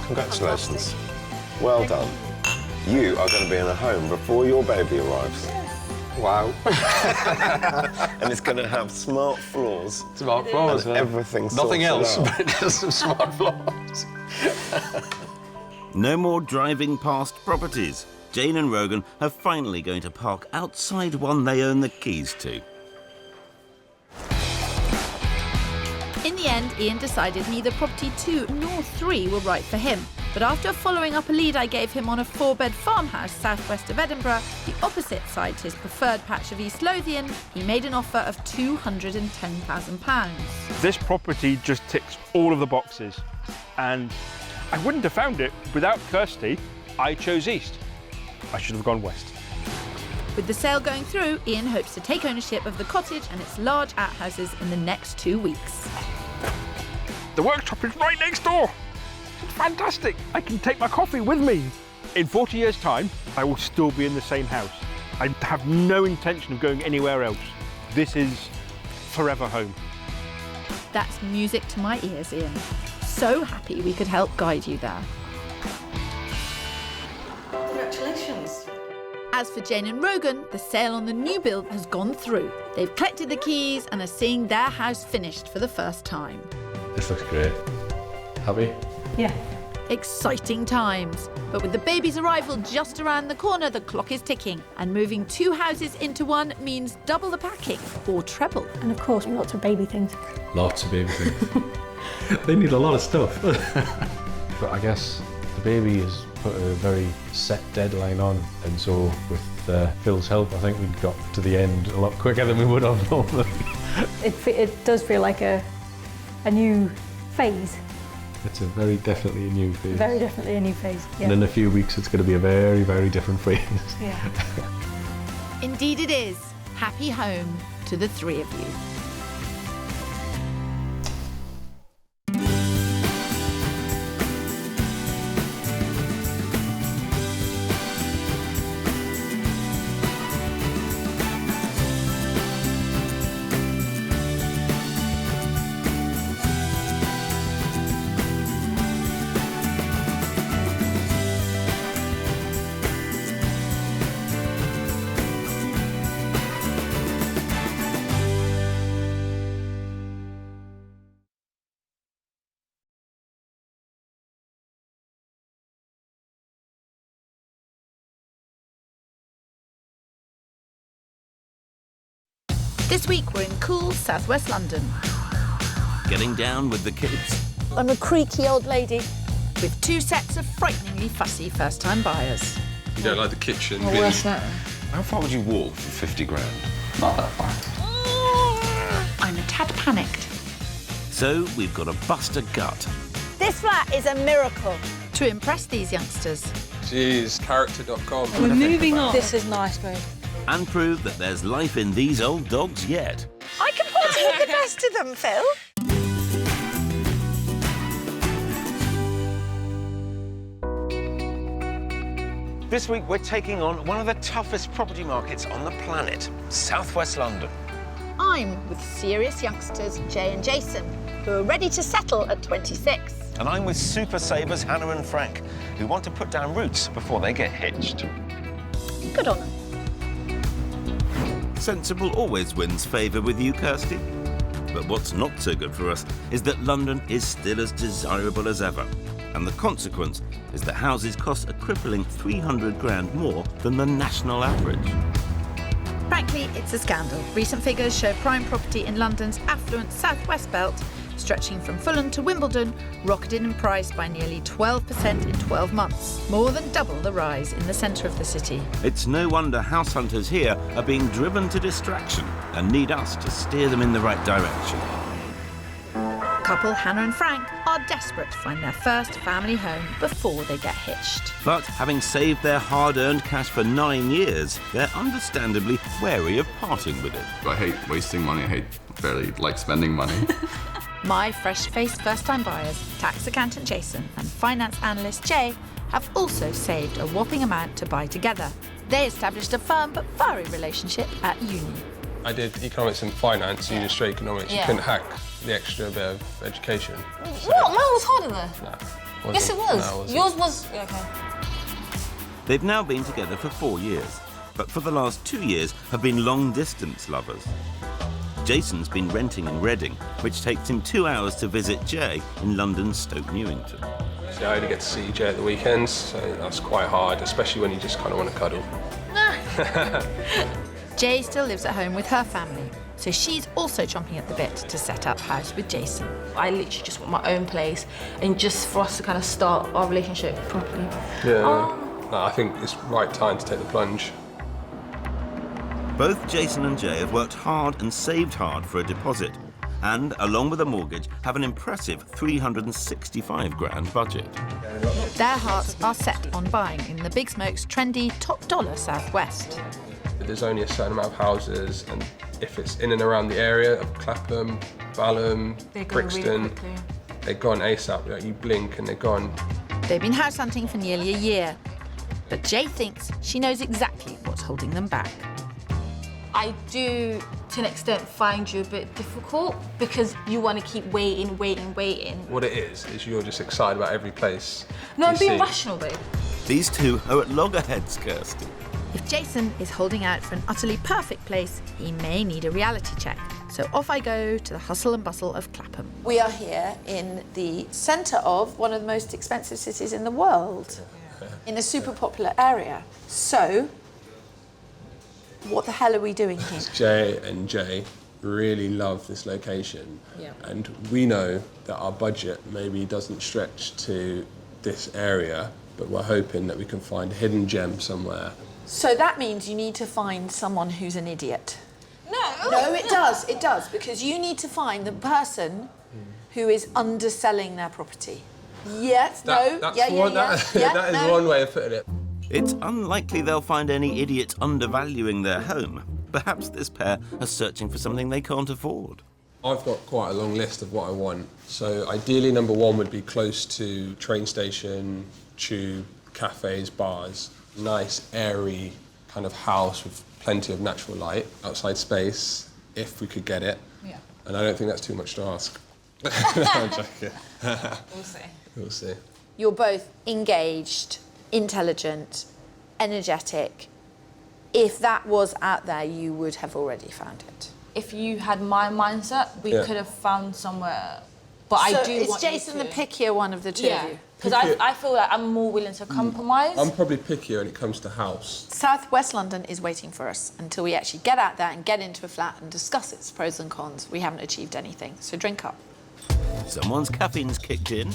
Congratulations. Well done. You are going to be in a home before your baby arrives. Wow. And it's going to have smart floors. Smart floors, and everything nothing else, sorted out. but just some smart floors. No more driving past properties. Jane and Rogan are finally going to park outside one they own the keys to. In the end, Ian decided neither property 2 nor 3 were right for him. But after following up a lead I gave him on a 4-bed farmhouse southwest of Edinburgh, the opposite side to his preferred patch of East Lothian, he made an offer of £210,000. This property just ticks all of the boxes. And I wouldn't have found it without Kirsty. I chose east. I should have gone west. With the sale going through, Ian hopes to take ownership of the cottage and its large outhouses in the next 2 weeks. The workshop is right next door. It's fantastic. I can take my coffee with me. In 40 years' time, I will still be in the same house. I have no intention of going anywhere else. This is forever home. That's music to my ears, Ian. So happy we could help guide you there. Congratulations. As for Jane and Rogan, the sale on the new build has gone through. They've collected the keys and are seeing their house finished for the first time. This looks great. Happy? Yeah. Exciting times. But with the baby's arrival just around the corner, the clock is ticking. And moving 2 houses into one means double the packing, or treble. And of course, lots of baby things. Lots of baby things. They need a lot of stuff. But I guess the baby has put a very set deadline on, and so with Phil's help, I think we got to the end a lot quicker than we would have normally. It does feel like a new phase. It's very definitely a new phase. Very definitely a new phase, yeah. And in a few weeks, it's going to be a very, very different phase. Yeah. Indeed it is. Happy home to the 3 of you. This week we're in cool southwest London. Getting down with the kids. I'm a creaky old lady. With 2 sets of frighteningly fussy first-time buyers. You don't like the kitchen? Well, worse than that. How far would you walk for 50 grand? Not that far. I'm a tad panicked. So we've got to bust a gut. This flat is a miracle. To impress these youngsters. Jeez, character.com. We're moving on. This is nice, babe. And prove that there's life in these old dogs yet. I can put the best of them, Phil. This week, we're taking on one of the toughest property markets on the planet, southwest London. I'm with serious youngsters, Jay and Jason, who are ready to settle at 26. And I'm with super savers Hannah and Frank, who want to put down roots before they get hitched. Good on them. Sensible always wins favour with you, Kirsty. But what's not so good for us is that London is still as desirable as ever. And the consequence is that houses cost a crippling 300 grand more than the national average. Frankly, it's a scandal. Recent figures show prime property in London's affluent southwest belt, stretching from Fulham to Wimbledon, rocketed in price by nearly 12% in 12 months, more than double the rise in the centre of the city. It's no wonder house hunters here are being driven to distraction and need us to steer them in the right direction. Couple Hannah and Frank are desperate to find their first family home before they get hitched. But having saved their hard-earned cash for 9 years, they're understandably wary of parting with it. I hate wasting money. I barely like spending money. My fresh-faced first-time buyers, tax accountant Jason and finance analyst Jay, have also saved a whopping amount to buy together. They established a firm but fiery relationship at uni. I did economics and finance, uni straight economics. You couldn't hack the extra bit of education. So. What? Mine was harder though. Nah, yes, it was. No, it yours was. Okay. They've now been together for 4 years, but for the last 2 years have been long-distance lovers. Jason's been renting in Reading, which takes him 2 hours to visit Jay in London's Stoke Newington. So I only get to see Jay at the weekends, so that's quite hard, especially when you just kind of want to cuddle. Jay still lives at home with her family, so she's also chomping at the bit to set up house with Jason. I literally just want my own place and just for us to kind of start our relationship properly. Yeah, no, I think it's right time to take the plunge. Both Jason and Jay have worked hard and saved hard for a deposit, and, along with a mortgage, have an impressive 365 grand budget. Their hearts are set on buying in the Big Smoke's trendy top dollar southwest. There's only a certain amount of houses, and if it's in and around the area of Clapham, Balham, Brixton, they're gone ASAP. Like, you blink and they're gone. They've been house hunting for nearly a year, but Jay thinks she knows exactly what's holding them back. I do, to an extent, find you a bit difficult because you want to keep waiting. What it is you're just excited about every place. No, I'm being rational, babe. These two are at loggerheads, Kirsty. If Jason is holding out for an utterly perfect place, he may need a reality check. So off I go to the hustle and bustle of Clapham. We are here in the centre of one of the most expensive cities in the world, in a super popular area. So, what the hell are we doing here? Jay and Jay really love this location, and we know that our budget maybe doesn't stretch to this area, but we're hoping that we can find a hidden gem somewhere. So that means you need to find someone who's an idiot. No. No, it does, because you need to find the person who is underselling their property. Yes, That is one way of putting it. It's unlikely they'll find any idiots undervaluing their home. Perhaps this pair are searching for something they can't afford. I've got quite a long list of what I want. So ideally, number one would be close to train station, tube, cafes, bars. Nice, airy kind of house with plenty of natural light, outside space, if we could get it. Yeah. And I don't think that's too much to ask. No, I'm joking. We'll see. We'll see. You're both engaged, intelligent, energetic. If that was out there, you would have already found it. If you had my mindset, we could have found somewhere. But I do want is Jason the pickier one of the two of you? Because I feel like I'm more willing to compromise. I'm probably pickier when it comes to house. South West London is waiting for us until we actually get out there and get into a flat and discuss its pros and cons. We haven't achieved anything, so drink up. Someone's caffeine's kicked in.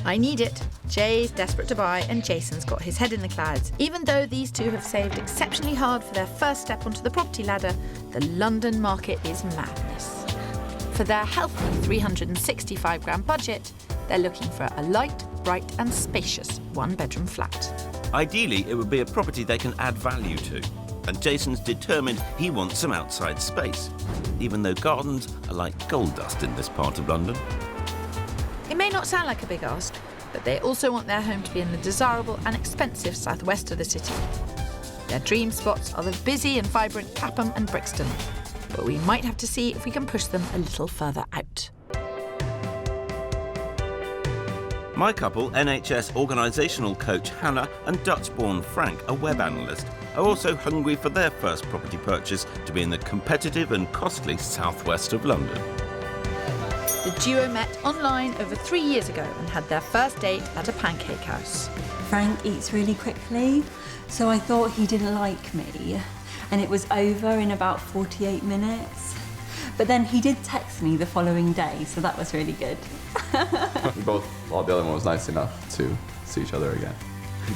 I need it. Jay's desperate to buy and Jason's got his head in the clouds. Even though these two have saved exceptionally hard for their first step onto the property ladder, the London market is madness. For their healthy 365 grand budget, they're looking for a light, bright and spacious one-bedroom flat. Ideally, it would be a property they can add value to. And Jason's determined he wants some outside space, even though gardens are like gold dust in this part of London. It may not sound like a big ask, but they also want their home to be in the desirable and expensive southwest of the city. Their dream spots are the busy and vibrant Clapham and Brixton, but we might have to see if we can push them a little further out. My couple, NHS organisational coach Hannah and Dutch-born Frank, a web analyst, are also hungry for their first property purchase to be in the competitive and costly southwest of London. The duo met online over 3 years ago and had their first date at a pancake house. Frank eats really quickly, so I thought he didn't like me, and it was over in about 48 minutes. But then he did text me the following day, so that was really good. We both thought the other one was nice enough to see each other again.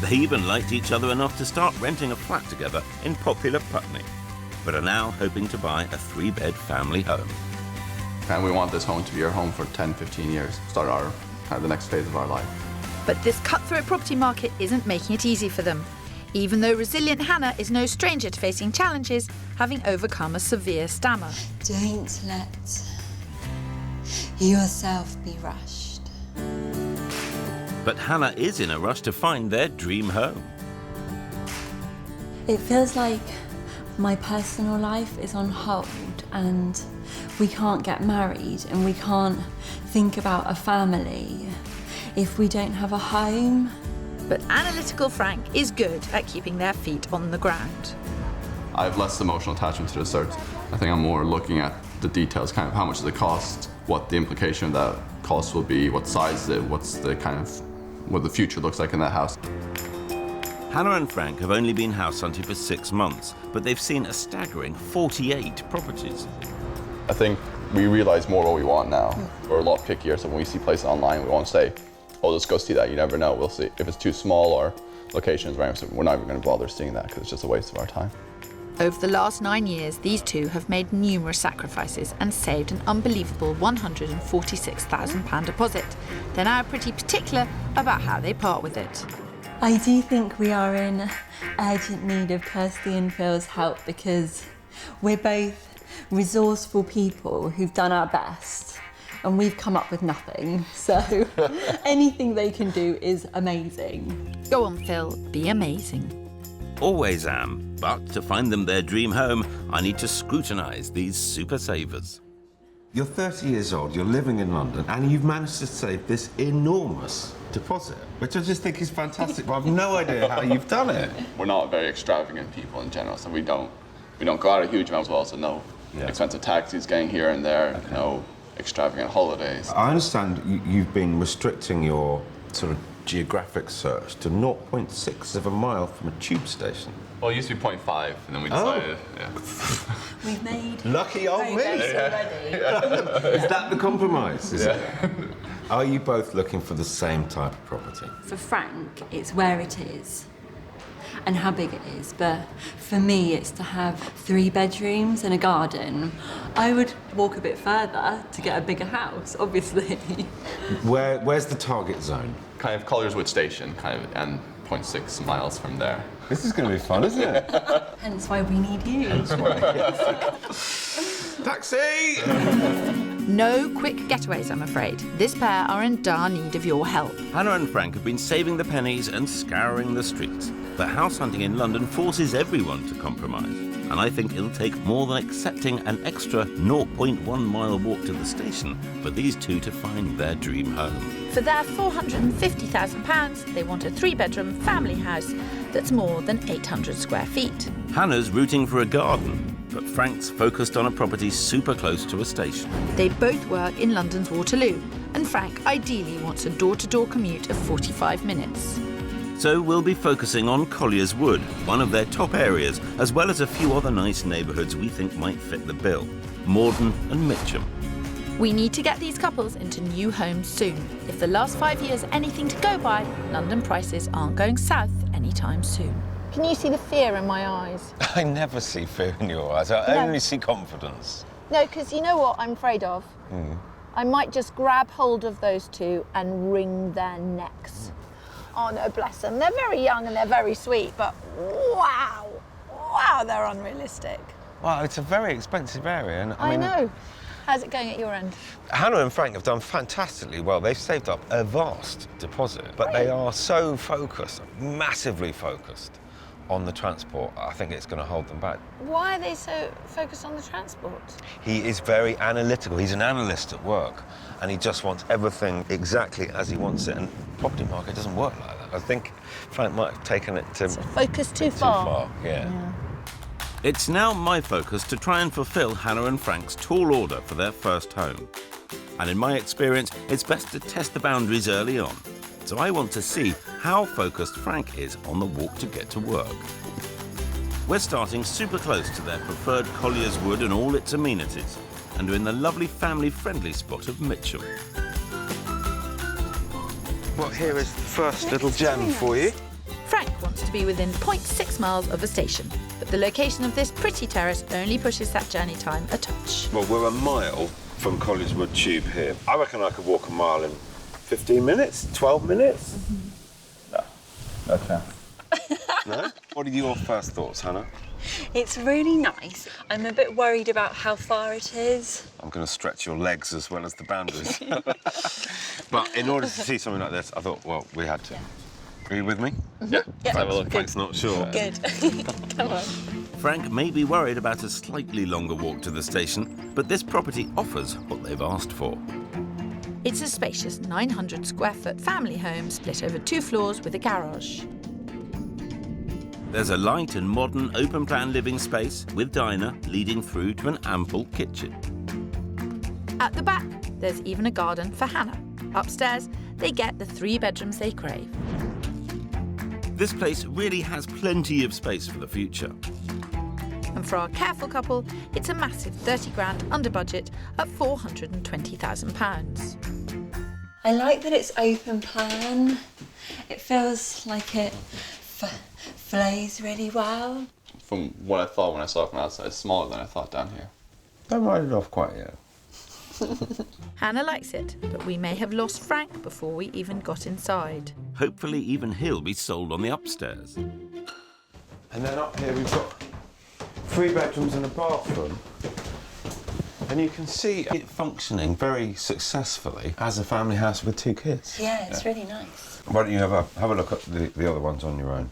They even liked each other enough to start renting a flat together in popular Putney, but are now hoping to buy a 3-bed family home. And we want this home to be our home for 10, 15 years, start our the next phase of our life. But this cutthroat property market isn't making it easy for them, even though resilient Hannah is no stranger to facing challenges, having overcome a severe stammer. Don't let yourself be rushed. But Hannah is in a rush to find their dream home. It feels like my personal life is on hold and we can't get married and we can't think about a family if we don't have a home. But analytical Frank is good at keeping their feet on the ground. I have less emotional attachment to the search. I think I'm more looking at the details, kind of how much does it cost, what the implication of that cost will be, what size is it, what's the kind of, what the future looks like in that house. Hannah and Frank have only been house hunting for 6 months, but they've seen a staggering 48 properties. I think we realize more what we want now. We're a lot pickier, so when we see places online, we won't say, oh, let's go see that. You never know, we'll see. If it's too small or locations, we're not even going to bother seeing that because it's just a waste of our time. Over the last 9 years, these two have made numerous sacrifices and saved an unbelievable £146,000 deposit. They're now pretty particular about how they part with it. I do think we are in urgent need of Kirsty and Phil's help because we're both resourceful people who've done our best and we've come up with nothing. So anything they can do is amazing. Go on, Phil, be amazing. Always am, but to find them their dream home, I need to scrutinise these super savers. You're 30 years old, you're living in London, and you've managed to save this enormous deposit, which I just think is fantastic, but I've no idea how you've done it. We're not very extravagant people in general, so we don't go out a huge amount as well, so no expensive taxis getting here and there, no extravagant holidays. I understand you've been restricting your sort of geographic search to 0.6 of a mile from a tube station. Well, it used to be 0.5, and then we decided, We've made Lucky old me! already. Is that the compromise? Is it? Are you both looking for the same type of property? For Frank, it's where it is and how big it is, but for me, it's to have 3 bedrooms and a garden. I would walk a bit further to get a bigger house, obviously. Where's the target zone? Kind of Collingswood Station, and 0.6 miles from there. This is going to be fun, isn't it? Hence why we need you. Taxi! No quick getaways, I'm afraid. This pair are in dire need of your help. Hannah and Frank have been saving the pennies and scouring the streets. But house hunting in London forces everyone to compromise. And I think it'll take more than accepting an extra 0.1 mile walk to the station for these two to find their dream home. For their £450,000, they want a 3-bedroom family house that's more than 800 square feet. Hannah's rooting for a garden, but Frank's focused on a property super close to a station. They both work in London's Waterloo, and Frank ideally wants a door-to-door commute of 45 minutes. So we'll be focusing on Collier's Wood, one of their top areas, as well as a few other nice neighbourhoods we think might fit the bill, Morden and Mitcham. We need to get these couples into new homes soon. If the last 5 years are anything to go by, London prices aren't going south anytime soon. Can you see the fear in my eyes? I never see fear in your eyes. I only see confidence. No, because you know what I'm afraid of? I might just grab hold of those two and wring their necks. Oh no, bless them. They're very young and they're very sweet, but wow, they're unrealistic. Well, it's a very expensive area. And I know. How's it going at your end? Hannah and Frank have done fantastically well. They've saved up a vast deposit, but they are so focused, massively focused on the transport. I think it's going to hold them back. Why are they so focused on the transport? He is very analytical. He's an analyst at work, and he just wants everything exactly as he wants it. And the property market doesn't work like that. I think Frank might have taken it to focus too far. Yeah. It's now my focus to try and fulfil Hannah and Frank's tall order for their first home. And in my experience, it's best to test the boundaries early on. So I want to see how focused Frank is on the walk to get to work. We're starting super close to their preferred Collier's Wood and all its amenities, and are in the lovely family-friendly spot of Mitcham. Well, here is the first little gem for you. Frank wants to be within 0.6 miles of a station, but the location of this pretty terrace only pushes that journey time a touch. Well, we're a mile from Collier's Wood Tube here. I reckon I could walk a mile in 15 minutes, 12 minutes? No. Okay. No? What are your first thoughts, Hannah? It's really nice. I'm a bit worried about how far it is. I'm going to stretch your legs as well as the boundaries. But in order to see something like this, I thought, well, we had to. Are you with me? Yeah. Yeah. Have a look. Frank's not sure. Good. Come on. Frank may be worried about a slightly longer walk to the station, but this property offers what they've asked for. It's a spacious 900 square foot family home split over 2 floors with a garage. There's a light and modern open-plan living space with diner leading through to an ample kitchen. At the back, there's even a garden for Hannah. Upstairs, they get the 3 bedrooms they crave. This place really has plenty of space for the future. And for our careful couple, it's a massive 30 grand under budget at £420,000. I like that it's open plan. It feels like it flows really well. From what I thought when I saw it from outside, it's smaller than I thought down here. Don't write it off quite yet. Hannah likes it, but we may have lost Frank before we even got inside. Hopefully even he'll be sold on the upstairs. And then up here we've got 3 bedrooms and a bathroom. And you can see it functioning very successfully as a family house with 2 kids. Yeah, it's really nice. Why don't you have a look at the other ones on your own?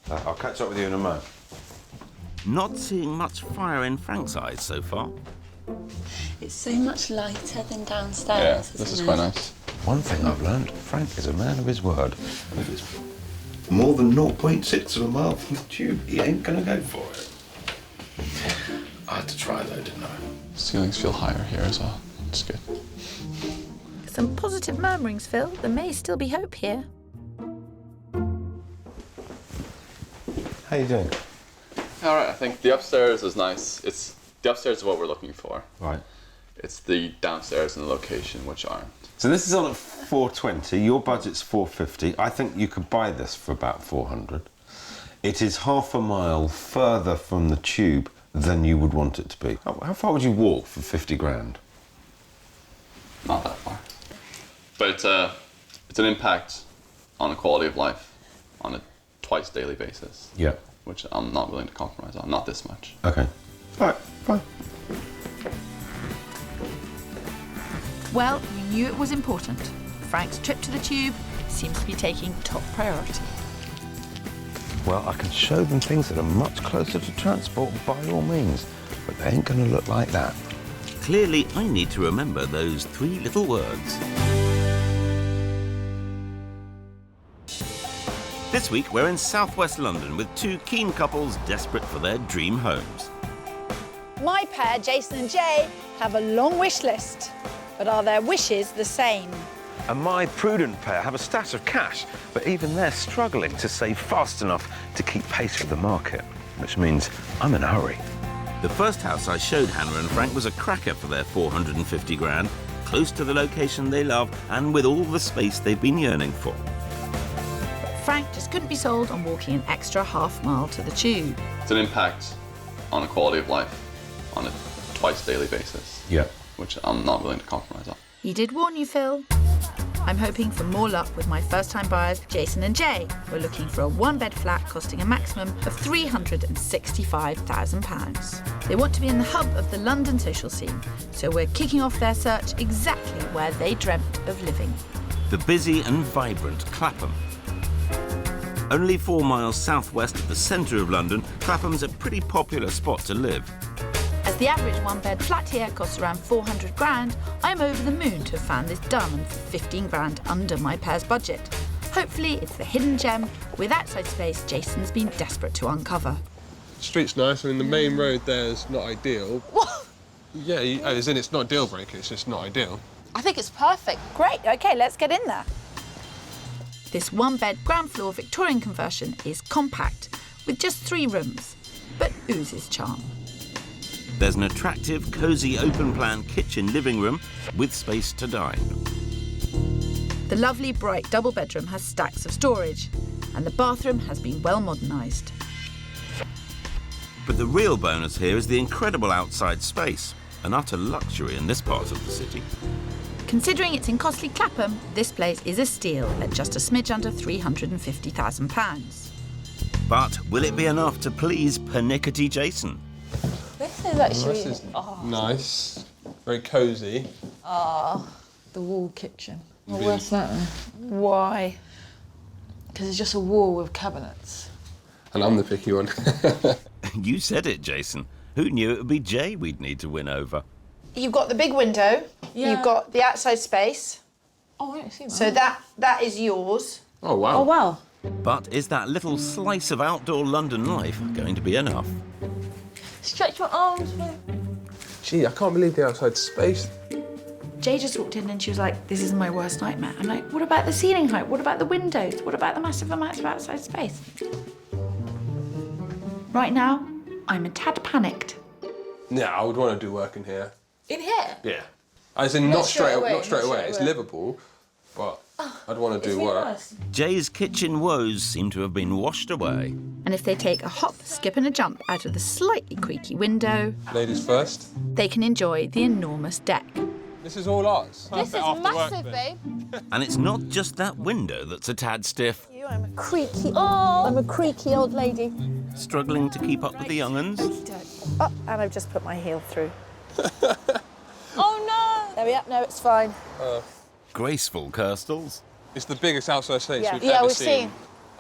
I'll catch up with you in a moment. Not seeing much fire in Frank's eyes so far. It's so much lighter than downstairs. Yeah, isn't this is it? quite nice. One thing I've learned, Frank is a man of his word. If it's more than 0.6 of a mile from the tube, he ain't gonna go for it. I had to try though, didn't I? Ceilings feel higher here as well. It's good. Some positive murmurings, Phil. There may still be hope here. How you doing? All right, I think the upstairs is nice. The upstairs is what we're looking for. Right. It's the downstairs and the location which aren't. So this is on at 420. Your budget's 450. I think you could buy this for about 400. It is half a mile further from the tube than you would want it to be. How far would you walk for 50 grand? Not that far. But it's an impact on a quality of life on a twice daily basis. Yeah. Which I'm not willing to compromise on. Not this much. Okay. All right, fine. Well, we knew it was important. Frank's trip to the tube seems to be taking top priority. Well, I can show them things that are much closer to transport by all means, but they ain't gonna look like that. Clearly, I need to remember those 3 little words. This week, we're in southwest London with 2 keen couples desperate for their dream homes. My pair, Jason and Jay, have a long wish list. But are their wishes the same? And my prudent pair have a stash of cash, but even they're struggling to save fast enough to keep pace with the market, which means I'm in a hurry. The first house I showed Hannah and Frank was a cracker for their 450 grand, close to the location they love and with all the space they've been yearning for. Frank just couldn't be sold on walking an extra half mile to the tube. It's an impact on a quality of life on a twice daily basis. Yeah. Which I'm not willing to compromise on. He did warn you, Phil. I'm hoping for more luck with my first-time buyers, Jason and Jay, who are looking for a 1-bed flat costing a maximum of £365,000. They want to be in the hub of the London social scene, so we're kicking off their search exactly where they dreamt of living. The busy and vibrant Clapham. Only 4 miles southwest of the centre of London, Clapham's a pretty popular spot to live. As the average 1-bed flat here costs around 400 grand, I'm over the moon to have found this done and for 15 grand under my pair's budget. Hopefully it's the hidden gem with outside space Jason's been desperate to uncover. The street's nice. I mean, the main road there is not ideal. What? Yeah, as in it's not a deal breaker, it's just not ideal. I think it's perfect. Great, okay, let's get in there. This 1-bed ground floor Victorian conversion is compact, with just 3 rooms, but oozes charm. There's an attractive, cosy, open-plan kitchen living room with space to dine. The lovely, bright double bedroom has stacks of storage, and the bathroom has been well modernised. But the real bonus here is the incredible outside space, an utter luxury in this part of the city. Considering it's in costly Clapham, this place is a steal at just a smidge under £350,000. But will it be enough to please pernickety Jason? This is actually... This is nice, very cosy. The wall kitchen. Well, Really? where's that then? Why? Because it's just a wall with cabinets. And I'm the picky one. You said it, Jason. Who knew it would be Jay we'd need to win over? You've got the big window. Yeah. You've got the outside space. Oh, I didn't see that. So that is yours. Oh, wow. Oh, wow. But is that little slice of outdoor London life going to be enough? Stretch your arms, man. Gee, I can't believe the outside space. Jay just walked in and she was like, this is my worst nightmare. I'm like, what about the ceiling height? What about the windows? What about the massive amounts of outside space? Right now, I'm a tad panicked. Yeah, I would want to do work in here. In here? Yeah. As in, Not not straight straight away, away. Not straight not away. straight It's away. Liverpool, but I'd want to do work. Jay's kitchen woes seem to have been washed away. And if they take a hop, skip and a jump out of the slightly creaky window, Ladies first. they can enjoy the enormous deck. This is all ours. This is massive, babe. And it's not just that window that's a tad stiff. I'm a creaky old lady. Struggling to keep up with the young'uns. Oh, and I've just put my heel through. Oh no! There we are. No, it's fine. Graceful Kirstles. It's the biggest outside space we've Yeah, ever we've seen. seen.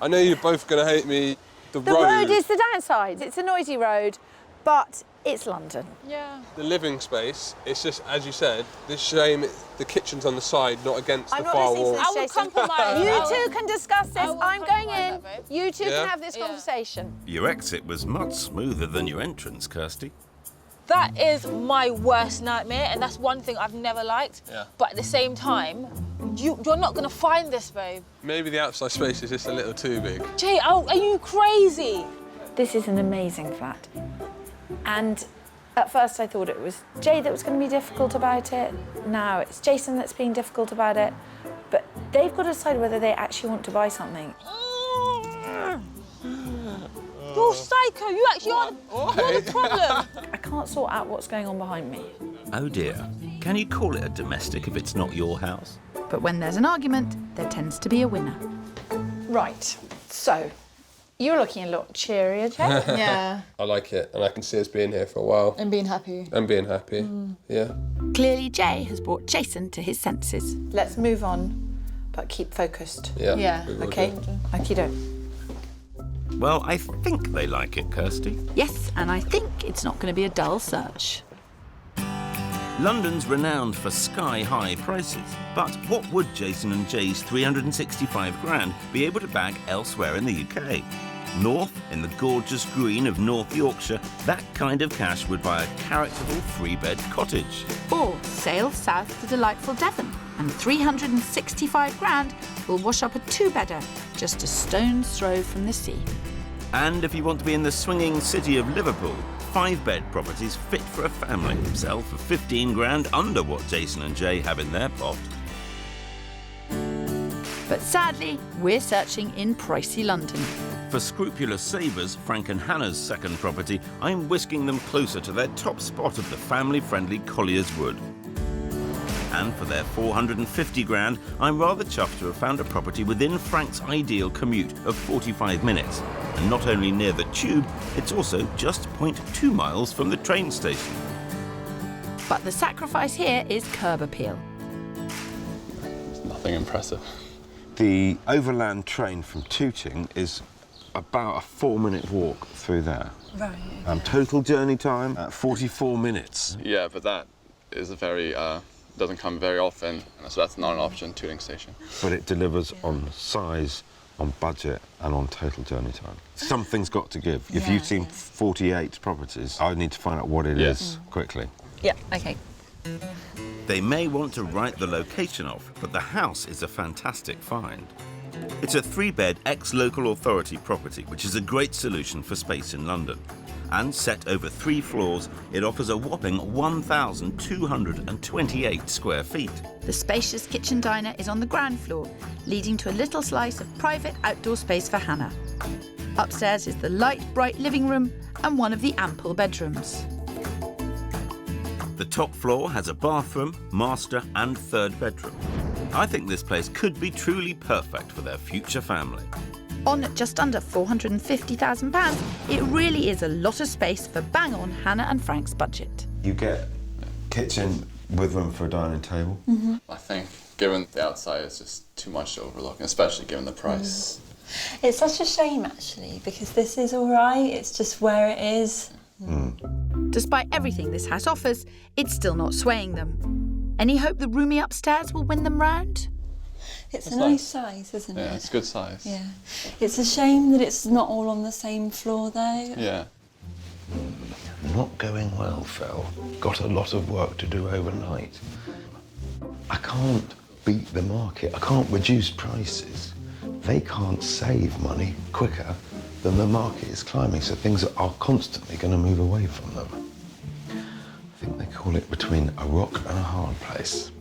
I know you're both going to hate me. The road is the downside. It's a noisy road, but it's London. Yeah. The living space, it's just, as you said, this shame the kitchen's on the side, not against the far wall. I will compromise. You two can discuss this. I'm going in. that, babe. You two Yeah? can have this conversation. Your exit was much smoother than your entrance, Kirsty. That is my worst nightmare, and that's one thing I've never liked. Yeah. But at the same time, you're not gonna find this, babe. Maybe the outside space is just a little too big. Jay, are you crazy? This is an amazing flat. And at first I thought it was Jay that was going to be difficult about it. Now it's Jason that's being difficult about it. But they've got to decide whether they actually want to buy something. You're psycho. You actually are you're the problem. I can't sort out what's going on behind me. Oh dear. Can you call it a domestic if it's not your house? But when there's an argument, there tends to be a winner. Right, so you're looking a lot cheerier, Jay. Yeah. I like it, and I can see us being here for a while. And being happy. And being happy, yeah. Clearly, Jay has brought Jason to his senses. Let's move on, but keep focused. Yeah. Yeah. we will Okay, do. okie-doke. Well, I think they like it, Kirsty. Yes, and I think it's not going to be a dull search. London's renowned for sky-high prices. But what would Jason and Jay's 365 grand be able to bag elsewhere in the UK? North, in the gorgeous green of North Yorkshire, that kind of cash would buy a characterful three-bed cottage. Or sail south to delightful Devon, and 365 grand will wash up a two-bedder just a stone's throw from the sea. And if you want to be in the swinging city of Liverpool, 5-bed properties fit for a family sell for 15 grand under what Jason and Jay have in their pot. But sadly, we're searching in pricey London. For scrupulous savers, Frank and Hannah's second property, I'm whisking them closer to their top spot of the family-friendly Collier's Wood. And for their 450 grand, I'm rather chuffed to have found a property within Frank's ideal commute of 45 minutes. And not only near the tube, it's also just 0.2 miles from the train station. But the sacrifice here is curb appeal. Nothing impressive. The overland train from Tooting is about a 4-minute walk through there. Right. Total journey time, 44 minutes. Yeah, but that is a very, doesn't come very often, so that's not an option, Tooting Station. But it delivers on size, on budget, and on total journey time. Something's got to give. If you've seen 48 properties, I need to find out what it is quickly. Yeah, okay. They may want to write the location off, but the house is a fantastic find. It's a 3-bed ex-local authority property, which is a great solution for space in London. And set over 3 floors, it offers a whopping 1,228 square feet. The spacious kitchen diner is on the ground floor, leading to a little slice of private outdoor space for Hannah. Upstairs is the light, bright living room and one of the ample bedrooms. The top floor has a bathroom, master and 3rd bedroom. I think this place could be truly perfect for their future family. On just under £450,000, it really is a lot of space for bang-on Hannah and Frank's budget. You get kitchen with room for a dining table. I think, given the outside, it's just too much to overlook, especially given the price. It's such a shame, actually, because this is all right. It's just where it is. Despite everything this house offers, it's still not swaying them. Any hope the roomy upstairs will win them round? It's a nice size, isn't it? Yeah, it's a good size. Yeah. It's a shame that it's not all on the same floor, though. Yeah. Not going well, Phil. Got a lot of work to do overnight. I can't beat the market. I can't reduce prices. They can't save money quicker than the market is climbing, so things are constantly going to move away from them. I think they call it between a rock and a hard place.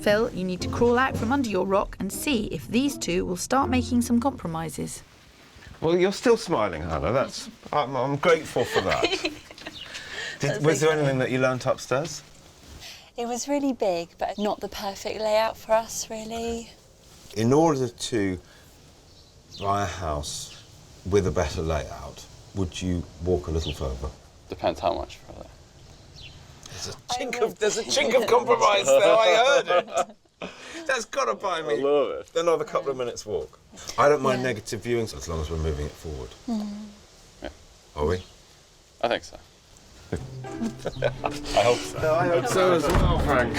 Phil, you need to crawl out from under your rock and see if these two will start making some compromises. Well, you're still smiling, Hannah. I'm grateful for that. Was there anything that you learnt upstairs? It was really big, but not the perfect layout for us, really. In order to buy a house with a better layout, would you walk a little further? Depends how much further. There's a chink of compromise there, I heard it. That's got to buy me. I love it. Another couple of minutes walk. I don't mind negative viewings as long as we're moving it forward. Yeah. Are we? I think so. I hope so. No, I hope so as well, Frank.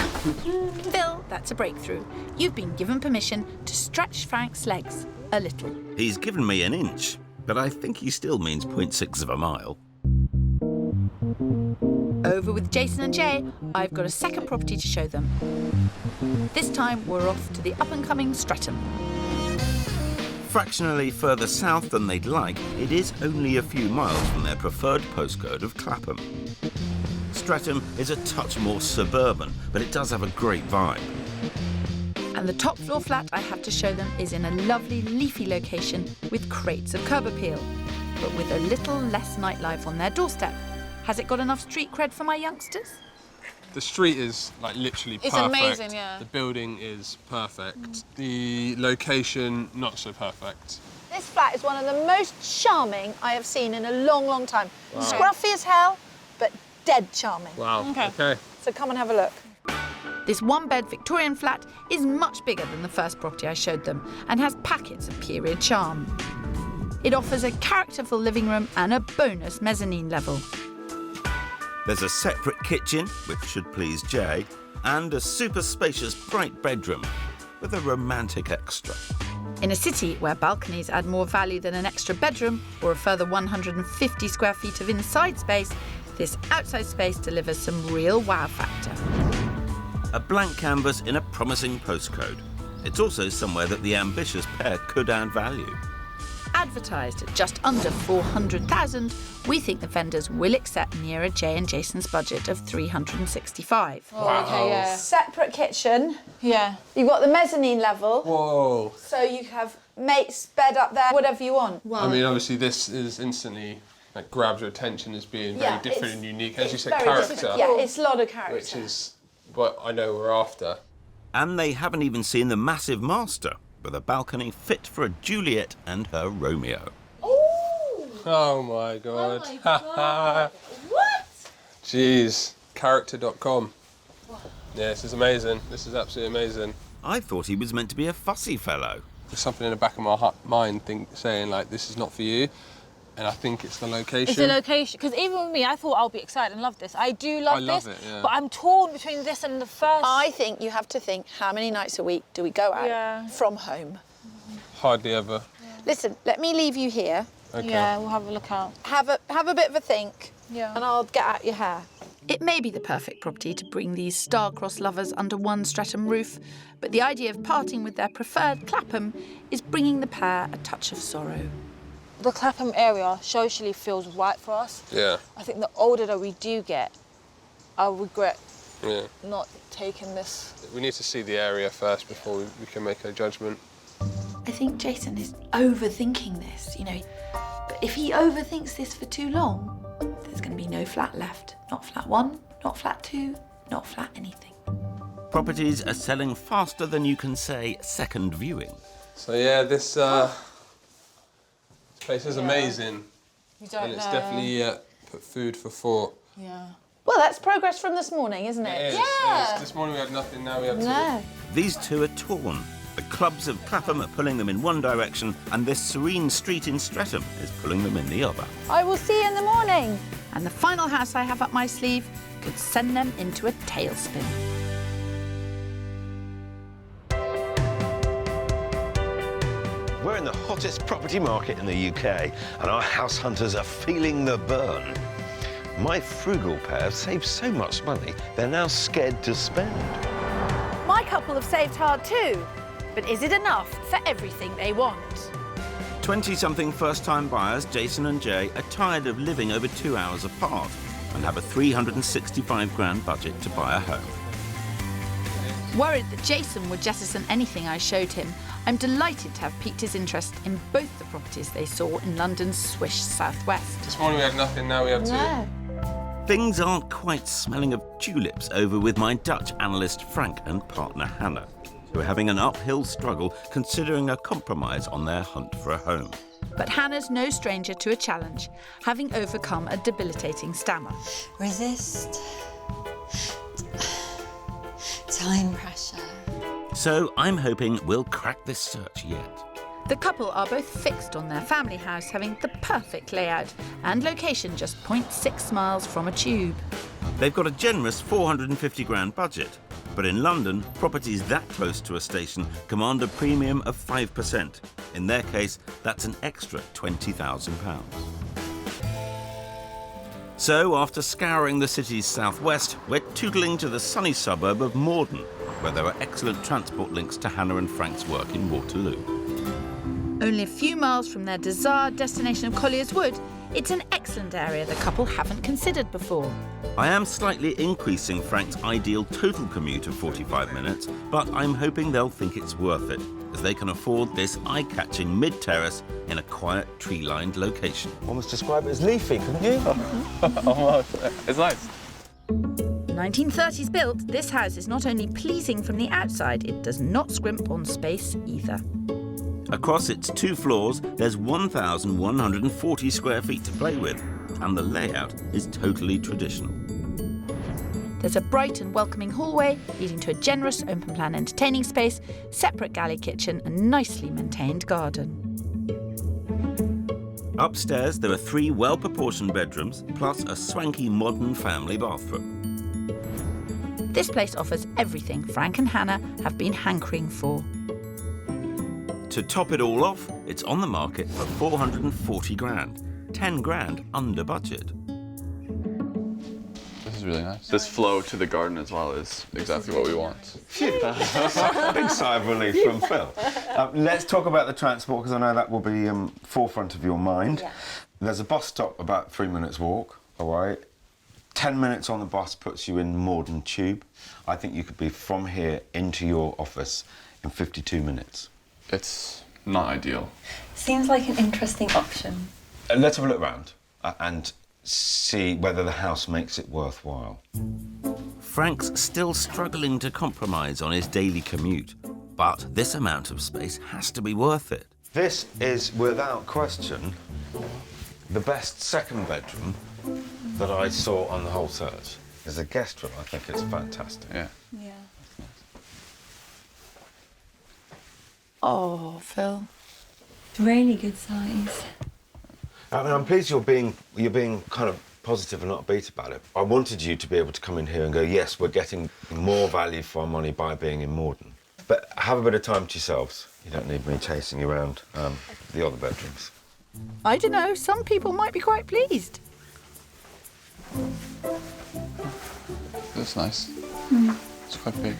Phil, that's a breakthrough. You've been given permission to stretch Frank's legs a little. He's given me an inch, but I think he still means 0.6 of a mile. Over with Jason and Jay, I've got a second property to show them. This time we're off to the up-and-coming Streatham. Fractionally further south than they'd like, it is only a few miles from their preferred postcode of Clapham. Streatham is a touch more suburban, but it does have a great vibe. And the top floor flat I have to show them is in a lovely leafy location with crates of curb appeal, but with a little less nightlife on their doorstep. Has it got enough street cred for my youngsters? The street is like literally perfect. It's amazing, yeah. The building is perfect. The location, not so perfect. This flat is one of the most charming I have seen in a long, long time. Wow. Scruffy as hell, but dead charming. Wow, okay. So come and have a look. This one-bed Victorian flat is much bigger than the first property I showed them and has packets of period charm. It offers a characterful living room and a bonus mezzanine level. There's a separate kitchen, which should please Jay, and a super spacious bright bedroom with a romantic extra. In a city where balconies add more value than an extra bedroom or a further 150 square feet of inside space, this outside space delivers some real wow factor. A blank canvas in a promising postcode. It's also somewhere that the ambitious pair could add value. Advertised at just under 400,000, we think the vendors will accept nearer Jay and Jason's budget of 365. Oh, okay, yeah. Separate kitchen. Yeah. You've got the mezzanine level. Whoa. So you have mates bed up there, whatever you want. I mean, obviously this is instantly like grabs your attention as being very different and unique. As you said, character. Different. Yeah, it's a lot of character. Which is what I know we're after. And they haven't even seen the massive master, with a balcony fit for a Juliet and her Romeo. Oh my god. Oh my god. What? Jeez. Character.com. Yeah, this is amazing. This is absolutely amazing. I thought he was meant to be a fussy fellow. There's something in the back of my mind saying like, this is not for you. And I think it's the location. It's the location, because even with me, I thought I'll be excited and love this. I do love this, it, yeah. but I'm torn between this and the first. I think you have to think, how many nights a week do we go out from home? Hardly ever. Yeah. Listen, let me leave you here. Okay. Yeah, we'll have a look out. Have a bit of a think, and I'll get out your hair. It may be the perfect property to bring these star-crossed lovers under one Streatham roof, but the idea of parting with their preferred Clapham is bringing the pair a touch of sorrow. The Clapham area socially feels right for us. Yeah. I think the older that we do get, I'll regret not taking this. We need to see the area first before we can make a judgment. I think Jason is overthinking this, you know. But if he overthinks this for too long, there's going to be no flat left. Not flat 1, not flat 2, not flat anything. Properties are selling faster than you can say second viewing. So yeah, this place is amazing. You don't and it's know. definitely put food for thought. Yeah. Well, that's progress from this morning, isn't it? It is, Yeah. it is. This morning we had nothing, now we have two. No. These two are torn. The clubs of Clapham are pulling them in one direction, and this serene street in Streatham is pulling them in the other. I will see you in the morning. And the final house I have up my sleeve could send them into a tailspin. We're in the hottest property market in the UK, and our house hunters are feeling the burn. My frugal pair have saved so much money, they're now scared to spend. My couple have saved hard too, but is it enough for everything they want? 20-something first-time buyers, Jason and Jay, are tired of living over 2 hours apart and have a 365 grand budget to buy a home. Worried that Jason would jettison anything I showed him, I'm delighted to have piqued his interest in both the properties they saw in London's swish southwest. This morning we had nothing, now we have two. Things aren't quite smelling of tulips over with my Dutch analyst Frank and partner Hannah, who are having an uphill struggle considering a compromise on their hunt for a home. But Hannah's no stranger to a challenge, having overcome a debilitating stammer. Resist. Time pressure. So I'm hoping we'll crack this search yet. The couple are both fixed on their family house having the perfect layout and location just 0.6 miles from a tube. They've got a generous 450 grand budget, but in London, properties that close to a station command a premium of 5%. In their case, that's an extra £20,000. So, after scouring the city's southwest, we're tootling to the sunny suburb of Morden, where there are excellent transport links to Hannah and Frank's work in Waterloo. Only a few miles from their desired destination of Collier's Wood, it's an excellent area the couple haven't considered before. I am slightly increasing Frank's ideal total commute of 45 minutes, but I'm hoping they'll think it's worth it, as they can afford this eye-catching mid-terrace in a quiet, tree-lined location. Almost describe it as leafy, couldn't you? Almost. It's nice. 1930s built, this house is not only pleasing from the outside, it does not scrimp on space either. Across its 2 floors, there's 1,140 square feet to play with, and the layout is totally traditional. There's a bright and welcoming hallway leading to a generous open-plan entertaining space, separate galley kitchen and nicely maintained garden. Upstairs, there are 3 well-proportioned bedrooms, plus a swanky modern family bathroom. This place offers everything Frank and Hannah have been hankering for. To top it all off, it's on the market for 440 grand, 10 grand under budget. This is really nice. This flow to the garden as well is exactly what we want. Phew. Big sigh of relief from Phil. Let's talk about the transport, because I know that will be forefront of your mind. Yeah. There's a bus stop about 3 minutes walk, all right? 10 minutes on the bus puts you in Morden Tube. I think you could be from here into your office in 52 minutes. It's not ideal. Seems like an interesting option. Let's have a look round and see whether the house makes it worthwhile. Frank's still struggling to compromise on his daily commute, but this amount of space has to be worth it. This is, without question, the best second bedroom that I saw on the whole search. As a guest room, I think it's fantastic. Yeah. Yeah. Oh, Phil. Really good size. I mean, I'm pleased you're being kind of positive and upbeat about it. I wanted you to be able to come in here and go, yes, we're getting more value for our money by being in Morden. But have a bit of time to yourselves. You don't need me chasing you around the other bedrooms. I don't know, some people might be quite pleased. That's nice. It's quite big.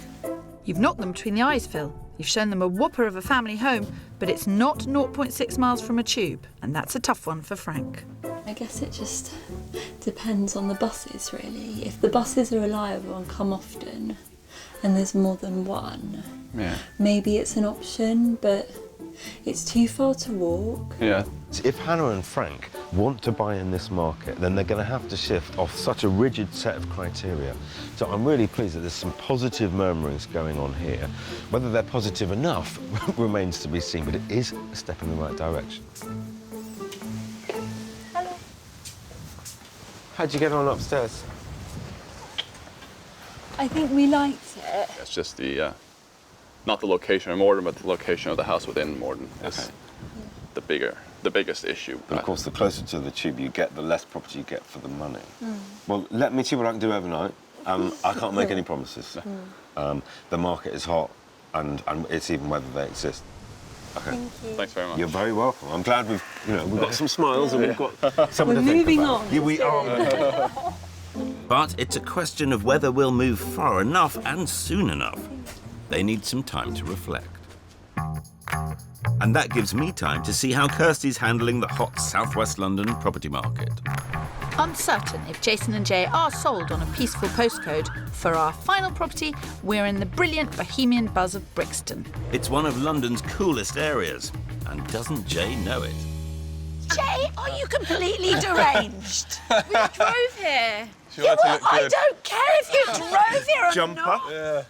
You've knocked them between the eyes, Phil. You've shown them a whopper of a family home, but it's not 0.6 miles from a tube, and that's a tough one for Frank. I guess it just depends on the buses, really. If the buses are reliable and come often, and there's more than one, maybe it's an option, but it's too far to walk. Yeah. If Hannah and Frank want to buy in this market, then they're going to have to shift off such a rigid set of criteria. So I'm really pleased that there's some positive murmurings going on here. Whether they're positive enough remains to be seen, but it is a step in the right direction. Hello. How'd you get on upstairs? I think we liked it. It's just the, not the location of Morden, but the location of the house within Morden is the biggest issue. But of course, the closer to the tube you get, the less property you get for the money. Well, let me see what I can do overnight. I can't make any promises. The market is hot, and it's even whether they exist. Okay. Thank you. Thanks very much. You're very welcome. I'm glad we've got some smiles and we've got something to think moving about. on. Yeah, we are. But it's a question of whether we'll move far enough and soon enough. They need some time to reflect. And that gives me time to see how Kirsty's handling the hot southwest London property market. Uncertain if Jason and Jay are sold on a peaceful postcode, for our final property, we're in the brilliant bohemian buzz of Brixton. It's one of London's coolest areas, and doesn't Jay know it? Jay, are you completely deranged? We drove here. I don't care if you drove here or Jumper. not. Yeah.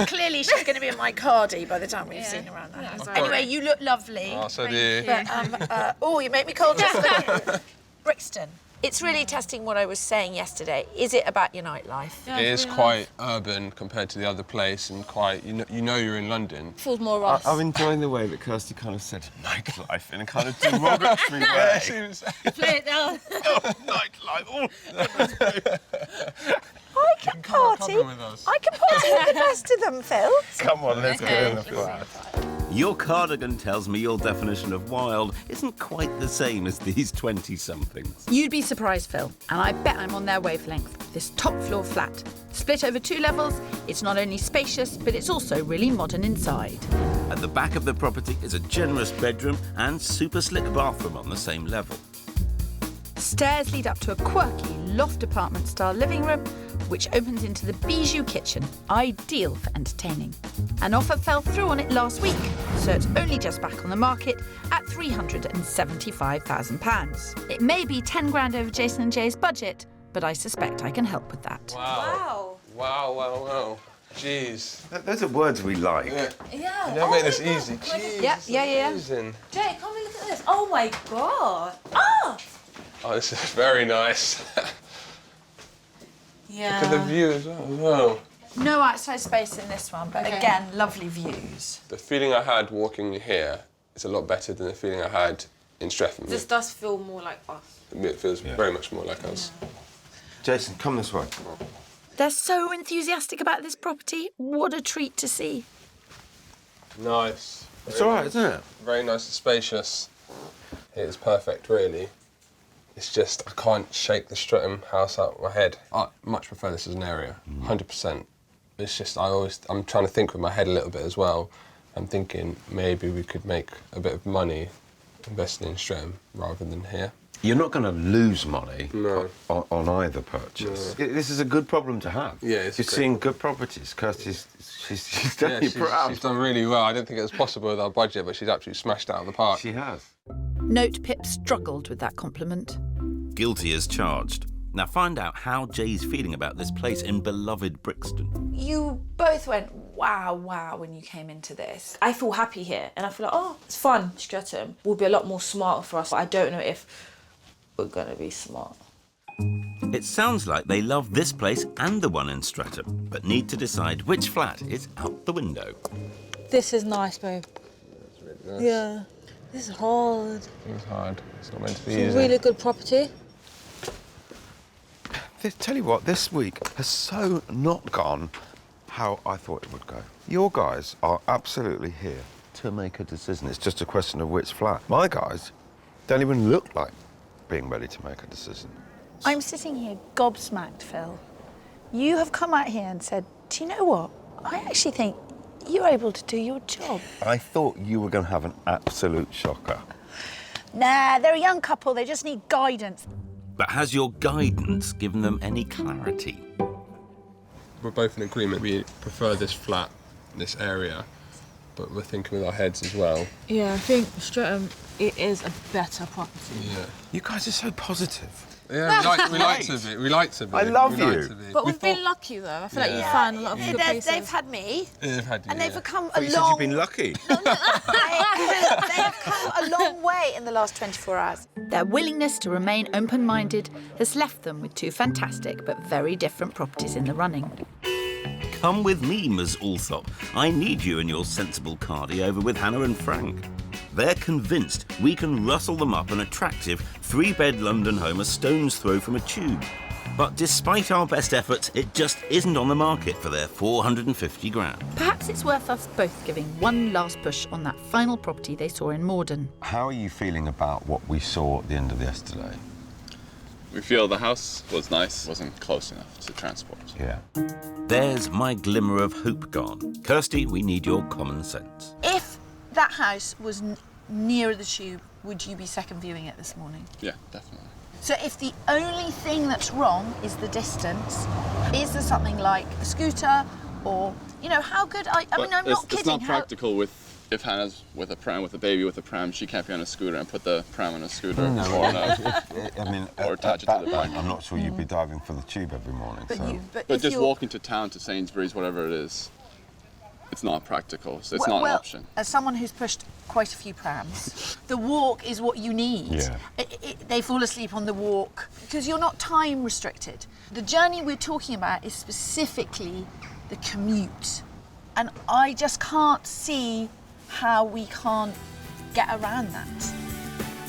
Clearly, she's going to be in my cardy by the time we've seen her around the house. Anyway, you look lovely. Oh, so do you. But, you make me cold just Brixton. It's really testing what I was saying yesterday. Is it about your nightlife? It is quite urban compared to the other place, and quite, you know you're in London. Feels more us. I'm enjoying the way that Kirsty kind of said nightlife in a kind of derogatory way. Play it down. Nightlife. I can party. I can party with the best of them, Phil. Come on, let's get in the flat. Your cardigan tells me your definition of wild isn't quite the same as these 20-somethings. You'd be surprised, Phil, and I bet I'm on their wavelength. This top-floor flat, split over 2 levels, it's not only spacious, but it's also really modern inside. At the back of the property is a generous bedroom and super slick bathroom on the same level. Stairs lead up to a quirky loft apartment-style living room, which opens into the bijou kitchen, ideal for entertaining. An offer fell through on it last week, so it's only just back on the market at £375,000. It may be 10 grand over Jason and Jay's budget, but I suspect I can help with that. Wow. Jeez. Those are words we like. Yeah. You don't make this easy. Jeez. Yeah. Amazing. Jay, come and look at this. Oh my god. Oh! Oh, this is very nice. Yeah. Look at the view as well. Wow. No outside space in this one, but again, lovely views. The feeling I had walking here is a lot better than the feeling I had in Streatham. This does feel more like us. It feels very much more like us. Jason, come this way. They're so enthusiastic about this property. What a treat to see. Nice. It's all right, isn't it? Very nice and spacious. It is perfect, really. It's just, I can't shake the Streatham house out of my head. I much prefer this as an area, 100%. It's just, I'm trying to think with my head a little bit as well. I'm thinking maybe we could make a bit of money investing in Streatham rather than here. You're not going to lose money on either purchase. No. This is a good problem to have. Yeah, it's You're seeing good properties. Kirsty's, she's definitely proud. She's done really well. I didn't think it was possible with our budget, but she's absolutely smashed it out of the park. She has. Note Pip struggled with that compliment. Guilty as charged. Now find out how Jay's feeling about this place in beloved Brixton. You both went, wow, when you came into this. I feel happy here, and I feel like, oh, it's fun. Streatham will be a lot more smarter for us, but I don't know if we're going to be smart. It sounds like they love this place and the one in Streatham, but need to decide which flat is out the window. This is nice, babe. It's really nice. Yeah. This is hard. It's hard. It's not meant to be It's easy. a really good property. Tell you what, this week has so not gone how I thought it would go. Your guys are absolutely here to make a decision. It's just a question of which flat. My guys don't even look like being ready to make a decision. I'm sitting here gobsmacked, Phil. You have come out here and said, do you know what? I actually think you're able to do your job. I thought you were going to have an absolute shocker. Nah, they're a young couple. They just need guidance. But has your guidance given them any clarity? We're both in agreement. We prefer this flat, this area, but we're thinking with our heads as well. Yeah, I think Streatham, it is a better property. Yeah. You guys are so positive. Yeah, we like to be. We like to be. I love we like you. to be. But we've been lucky, though. I feel like you found a lot of good places. They've had me. Yeah, they've had you, And they've come You said you've been lucky. They have come a long way in the last 24 hours. Their willingness to remain open-minded has left them with 2 fantastic but very different properties in the running. Come with me, Ms. Althop. I need you and your sensible cardy over with Hannah and Frank. They're convinced we can rustle them up an attractive 3-bed London home a stone's throw from a tube. But despite our best efforts, it just isn't on the market for their 450 grand. Perhaps it's worth us both giving one last push on that final property they saw in Morden. How are you feeling about what we saw at the end of yesterday? We feel the house was nice, wasn't close enough to transport. Yeah. There's my glimmer of hope gone. Kirsty, we need your common sense. If that house was nearer the tube, would you be second viewing it this morning? Yeah, definitely. So if the only thing that's wrong is the distance, is there something like a scooter or, you know, how good... I mean, I'm not kidding. It's not practical if Hannah's with a pram, with a baby with a pram, she can't be on a scooter and put the pram on a scooter or attach it to the back. I'm not sure you'd be diving for the tube every morning. But just walking to town, to Sainsbury's, whatever it is, it's not practical, so it's not an option. As someone who's pushed quite a few prams, the walk is what you need. Yeah. They fall asleep on the walk because you're not time restricted. The journey we're talking about is specifically the commute. And I just can't see how we can't get around that.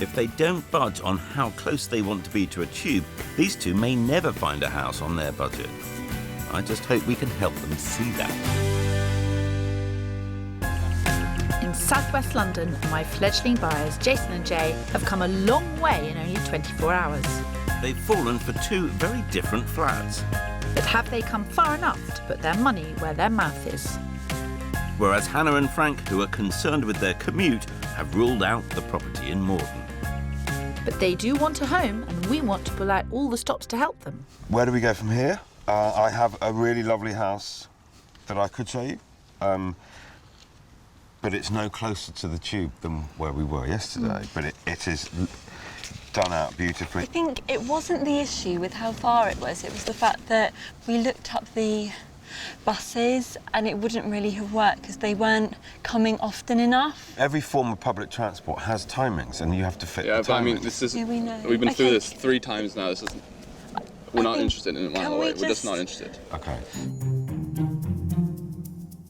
If they don't budge on how close they want to be to a tube, these two may never find a house on their budget. I just hope we can help them see that. In southwest London, my fledgling buyers, Jason and Jay, have come a long way in only 24 hours. They've fallen for two very different flats. But have they come far enough to put their money where their mouth is? Whereas Hannah and Frank, who are concerned with their commute, have ruled out the property in Morden. But they do want a home, and we want to pull out all the stops to help them. Where do we go from here? I have a really lovely house that I could show you. But it's no closer to the tube than where we were yesterday. But it is done out beautifully. I think it wasn't the issue with how far it was the fact that we looked up the buses and it wouldn't really have worked because they weren't coming often enough. Every form of public transport has timings and you have to fit the timings. But I mean, this is... Yeah, we know. We've been through this 3 times now. We're not interested in it, by the way. We're just not interested. OK.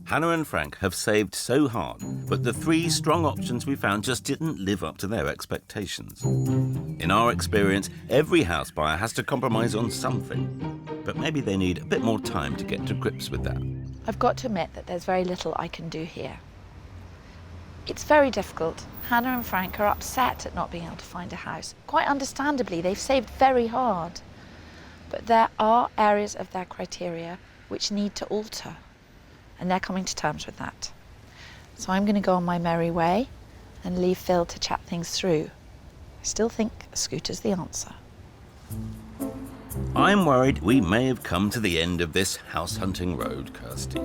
Hannah and Frank have saved so hard, but the 3 strong options we found just didn't live up to their expectations. In our experience, every house buyer has to compromise on something, but maybe they need a bit more time to get to grips with that. I've got to admit that there's very little I can do here. It's very difficult. Hannah and Frank are upset at not being able to find a house. Quite understandably, they've saved very hard. But there are areas of their criteria which need to alter. And they're coming to terms with that. So I'm going to go on my merry way and leave Phil to chat things through. I still think a scooter's the answer. I'm worried we may have come to the end of this house hunting road, Kirsty.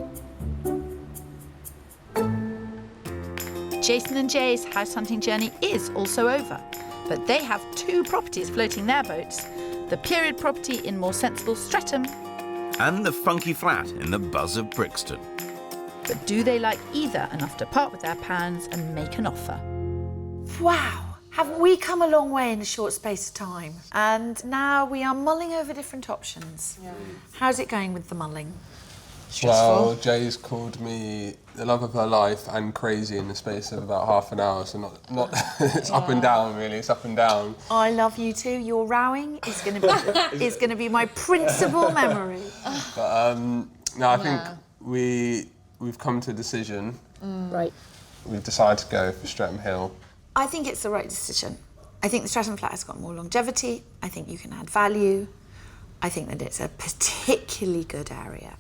Jason and Jay's house hunting journey is also over, but they have 2 properties floating their boats. The period property in more sensible Streatham and the funky flat in the buzz of Brixton. But do they like either enough to part with their pounds and make an offer? Wow, haven't we come a long way in a short space of time? And now we are mulling over different options. Yeah. How's it going with the mulling? Stressful? Well, Jay's called me the love of her life and crazy in the space of about half an hour, so not it's up and down really, it's up and down. I love you too. Your rowing is going to be my principal memory. But no, I think we've come to a decision. Right. We've decided to go for Streatham Hill. I think it's the right decision. I think the Streatham flat has got more longevity. I think you can add value. I think that it's a particularly good area.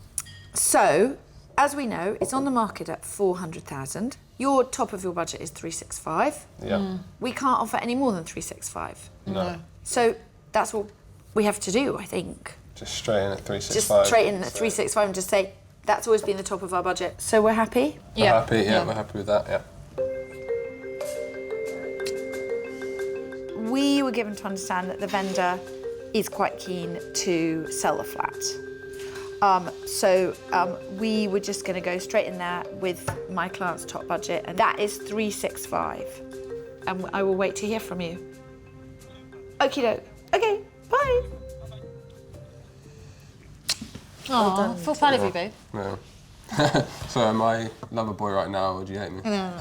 So, as we know, it's on the market at 400,000. Your top of your budget is 365. Yeah. We can't offer any more than 365. No. So that's what we have to do, I think. Just straight in at 365. Just straight in at 365 and just say, that's always been the top of our budget. So we're happy? We're happy, we're happy with that, yeah. We were given to understand that the vendor is quite keen to sell the flat. So we were just going to go straight in there with my client's top budget, and that is 365. And I will wait to hear from you. Okie doke. Okay, bye. Oh, feel proud of you, babe. Yeah. So am I lover boy right now, or do you hate me? No.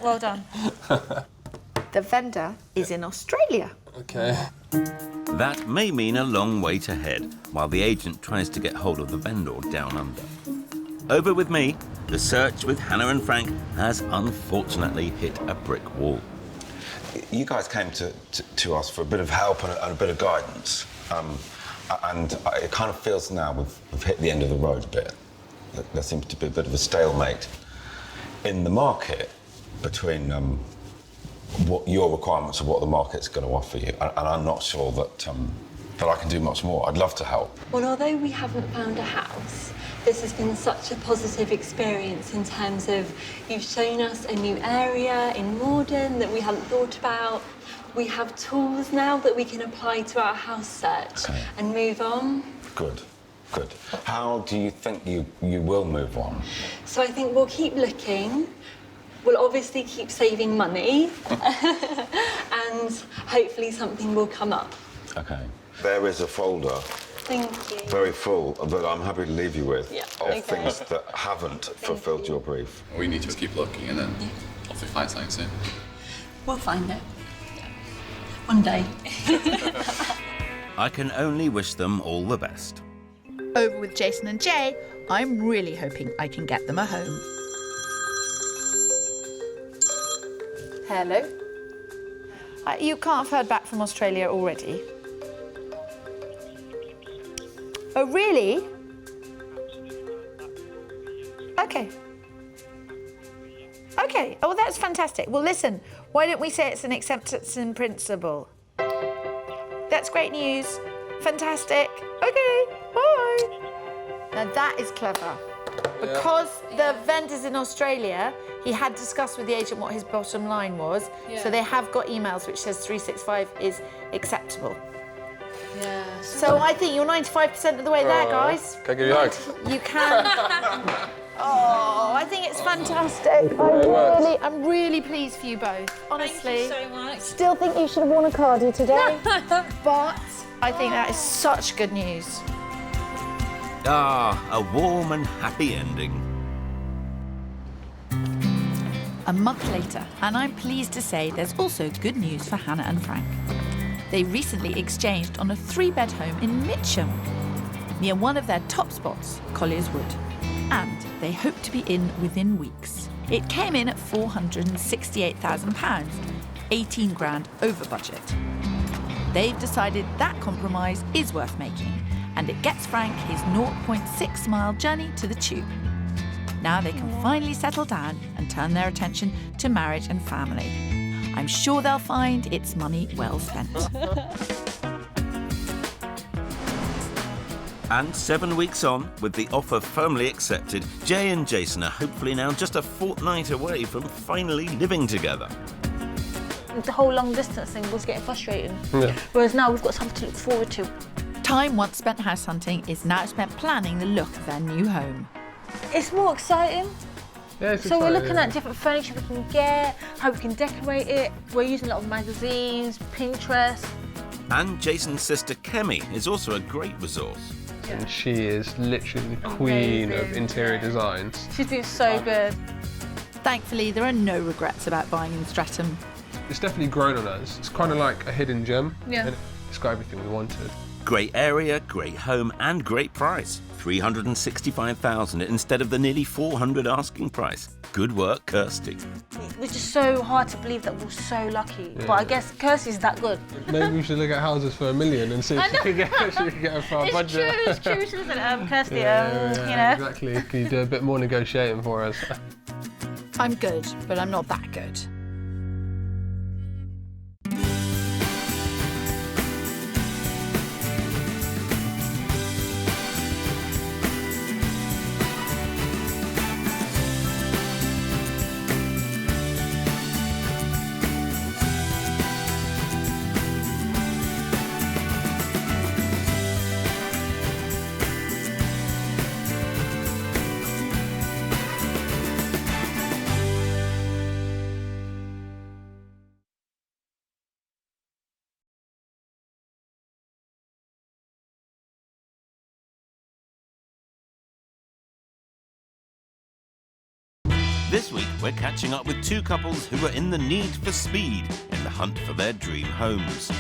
Well done. The vendor is in Australia. Okay. That may mean a long wait ahead, while the agent tries to get hold of the vendor down under. Over with me, the search with Hannah and Frank has unfortunately hit a brick wall. You guys came to us for a bit of help and a bit of guidance. And it kind of feels now we've hit the end of the road a bit. There seems to be a bit of a stalemate in the market between what your requirements of what the market's going to offer you, and I'm not sure that I can do much more. I'd love to help. Well, although we haven't found a house, this has been such a positive experience in terms of you've shown us a new area in Morden that we hadn't thought about. We have tools now that we can apply to our house search and move on. Good. How do you think you will move on? So I think we'll keep looking. We'll obviously keep saving money and hopefully something will come up. Okay. There is a folder, Thank you. very full, that I'm happy to leave you with, Okay. of things that haven't fulfilled your brief. We need to just keep looking and then hopefully find something soon. We'll find it. One day. I can only wish them all the best. Over with Jason and Jay, I'm really hoping I can get them a home. Hello? You can't have heard back from Australia already? Oh, really? Okay. Okay, oh, that's fantastic. Well, listen, why don't we say it's an acceptance in principle? That's great news. Fantastic. Okay, bye. Now that is clever. Because the vendors in Australia, he had discussed with the agent what his bottom line was, so they have got emails which says 365 is acceptable. Yeah. So I think you're 95% of the way there, guys. Can I give you a hug? You can. Oh, I think it's fantastic. I'm really pleased for you both, honestly. Thank you so much. Still think you should have worn a cardi today, but I think that is such good news. Ah, a warm and happy ending. A month later, and I'm pleased to say there's also good news for Hannah and Frank. They recently exchanged on a 3-bed home in Mitcham, near one of their top spots, Colliers Wood. And they hope to be in within weeks. It came in at £468,000, 18 grand over budget. They've decided that compromise is worth making, and it gets Frank his 0.6-mile journey to the tube. Now they can finally settle down and turn their attention to marriage and family. I'm sure they'll find it's money well spent. And 7 weeks on, with the offer firmly accepted, Jay and Jason are hopefully now just a fortnight away from finally living together. The whole long distance thing was getting frustrating. Yeah. Whereas now we've got something to look forward to. Time once spent house hunting is now spent planning the look of their new home. It's more exciting. Yeah, it's So we're exciting, looking at different furniture we can get, how we can decorate it. We're using a lot of magazines, Pinterest. And Jason's sister Kemi is also a great resource. And she is literally the queen of interior designs. She's been so good. Thankfully, there are no regrets about buying in Streatham. It's definitely grown on us. It's kind of like a hidden gem. Yeah. And it's got everything we wanted. Great area, great home, and great price. $365,000 instead of the nearly $400 asking price. Good work, Kirsty. It was just so hard to believe that we're so lucky. Yeah. But I guess Kirsty's that good. Maybe we should look at houses for $1 million and see if she can get it for our budget. It's true, isn't it, Kirsty? Yeah, you know. exactly. Can you do a bit more negotiating for us? I'm good, but I'm not that good. This week, we're catching up with two couples who are in the need for speed in the hunt for their dream homes.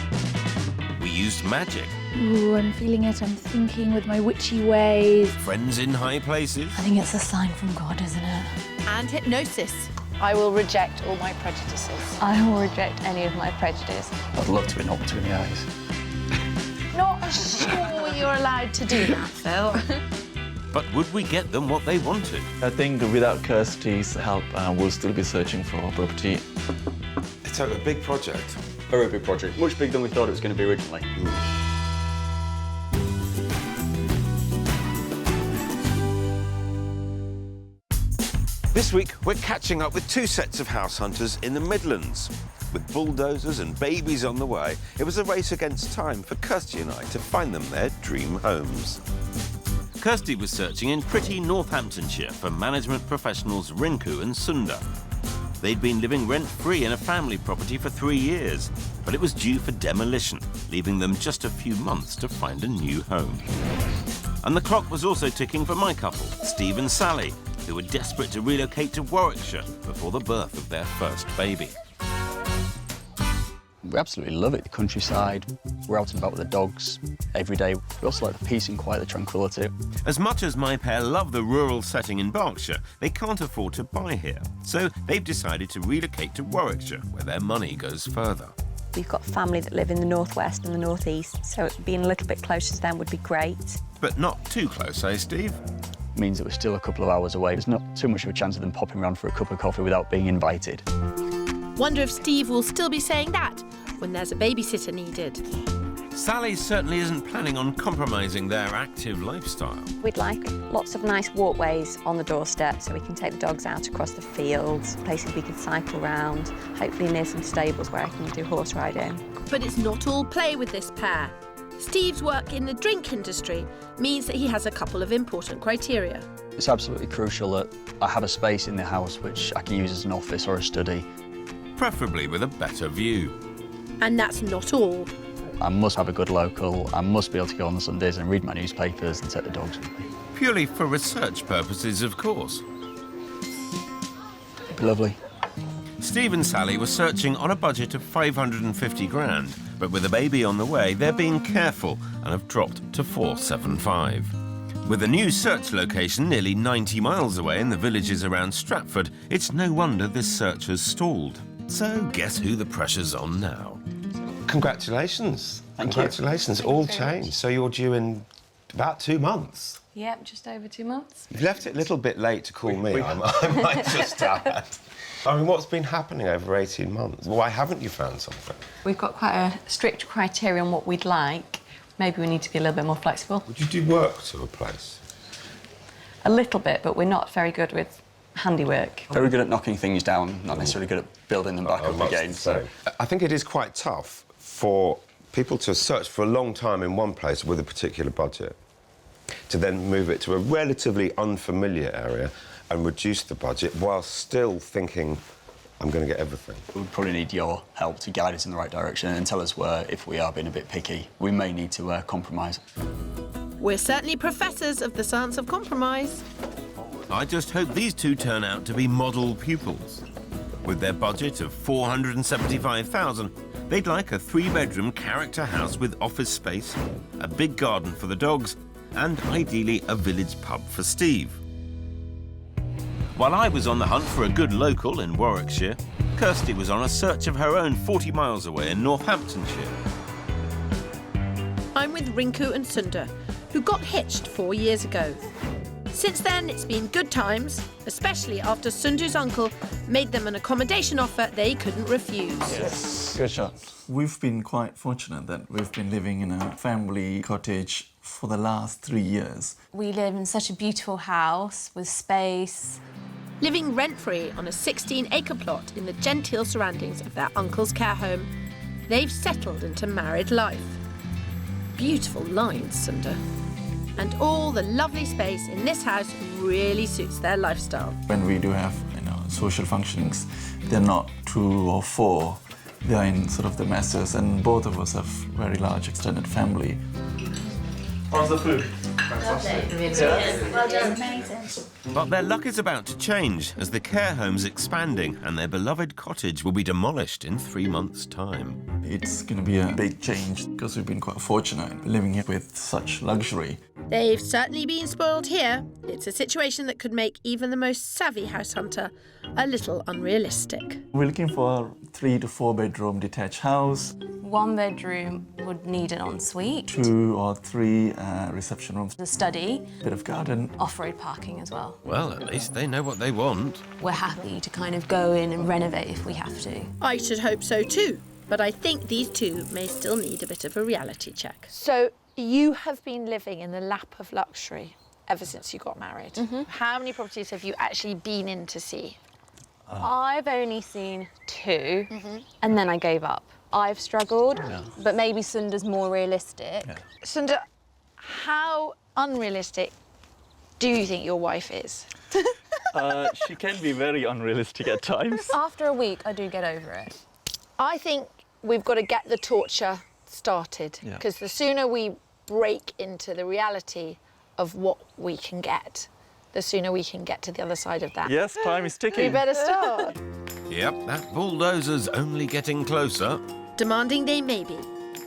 We used magic, Ooh, I'm feeling it. I'm thinking with my witchy ways. friends in high places, I think it's a sign from God, isn't it? And hypnosis. I will reject all my prejudices. I will reject any of my prejudice. I'd love to be knocked between the eyes. Not sure you're allowed to do that, Phil. but would we get them what they wanted? I think without Kirsty's help, we'll still be searching for a property. It's So a big project. Very big project, much bigger than we thought it was going to be originally. This week, we're catching up with two sets of house hunters in the Midlands. With bulldozers and babies on the way, it was a race against time for Kirsty and I to find them their dream homes. Kirsty was searching in pretty Northamptonshire for management professionals Rinku and Sundar. They'd been living rent-free in a family property for 3 years, but it was due for demolition, leaving them just a few months to find a new home. And the clock was also ticking for my couple, Steve and Sally, who were desperate to relocate to Warwickshire before the birth of their first baby. We absolutely love it, the countryside. We're out and about with the dogs every day. We also like the peace and quiet, the tranquility. As much as my pair love the rural setting in Berkshire, they can't afford to buy here. So they've decided to relocate to Warwickshire, where their money goes further. We've got family that live in the northwest and the northeast, so being a little bit closer to them would be great. But not too close, eh, Steve? Means that we're still a couple of hours away. There's not too much of a chance of them popping around for a cup of coffee without being invited. Wonder if Steve will still be saying that when there's a babysitter needed. Sally certainly isn't planning on compromising their active lifestyle. We'd like lots of nice walkways on the doorstep so we can take the dogs out across the fields, places we can cycle round, hopefully near some stables where I can do horse riding. But it's not all play with this pair. Steve's work in the drink industry means that he has a couple of important criteria. It's absolutely crucial that I have a space in the house which I can use as an office or a study. Preferably with a better view. And that's not all. I must have a good local, I must be able to go on the Sundays and read my newspapers and take the dogs with me. Purely for research purposes, of course. It'd be lovely. Steve and Sally were searching on a budget of 550 grand, but with a baby on the way, they're being careful and have dropped to 475. With a new search location nearly 90 miles away in the villages around Stratford, it's no wonder this search has stalled. So guess who the pressure's on now? Congratulations. Thank Congratulations. you. All changed. So you're due in about 2 months. Yep, just over 2 months. You've left it a little bit late to call me, I might just add. I mean, what's been happening over 18 months? Why haven't you found something? We've got quite a strict criteria on what we'd like. Maybe we need to be a little bit more flexible. Would you do work to a place? A little bit, but we're not very good with handiwork. Very good at knocking things down, not necessarily good at building them back up again. So I think it is quite tough for people to search for a long time in one place with a particular budget, to then move it to a relatively unfamiliar area and reduce the budget while still thinking, I'm going to get everything. we would probably need your help to guide us in the right direction and tell us where, if we are being a bit picky, we may need to compromise. We're certainly professors of the science of compromise. I just hope these two turn out to be model pupils. With their budget of 475,000, they'd like a 3-bedroom character house with office space, a big garden for the dogs, and ideally a village pub for Steve. While I was on the hunt for a good local in Warwickshire, Kirsty was on a search of her own 40 miles away in Northamptonshire. I'm with Rinku and Sundar, who got hitched 4 years ago. Since then, it's been good times, especially after Sundar's uncle made them an accommodation offer they couldn't refuse. Yes, good shot. We've been quite fortunate that we've been living in a family cottage for the last 3 years. We live in such a beautiful house with space. Living rent-free on a 16-acre plot in the genteel surroundings of their uncle's care home, they've settled into married life. Beautiful lines, Sundar. And all the lovely space in this house really suits their lifestyle. When we do have, social functionings, they're not 2 or 4. They're in sort of the masses, and both of us have very large extended family. How's the food? Well done. Amazing. But their luck is about to change as the care home's expanding and their beloved cottage will be demolished in 3 months' time. It's going to be a big change because we've been quite fortunate living here with such luxury. They've certainly been spoiled here. It's a situation that could make even the most savvy house hunter a little unrealistic. We're looking for a 3 to 4 bedroom detached house. 1 bedroom would need an ensuite. 2 or 3 reception rooms. The study. Bit of garden. Off-road parking as well. Well, at least they know what they want. We're happy to kind of go in and renovate if we have to. I should hope so too, but I think these two may still need a bit of a reality check. So you have been living in the lap of luxury ever since you got married. Mm-hmm. How many properties have you actually been in to see? I've only seen 2, and then I gave up. I've struggled, but maybe Sunda's more realistic. Sunda, how unrealistic do you think your wife is? She can be very unrealistic at times. After a week, I do get over it. I think we've got to get the torture started, because the sooner we break into the reality of what we can get, the sooner we can get to the other side of that. Yes, time is ticking. We better start. Yep, that bulldozer's only getting closer. Demanding they may be,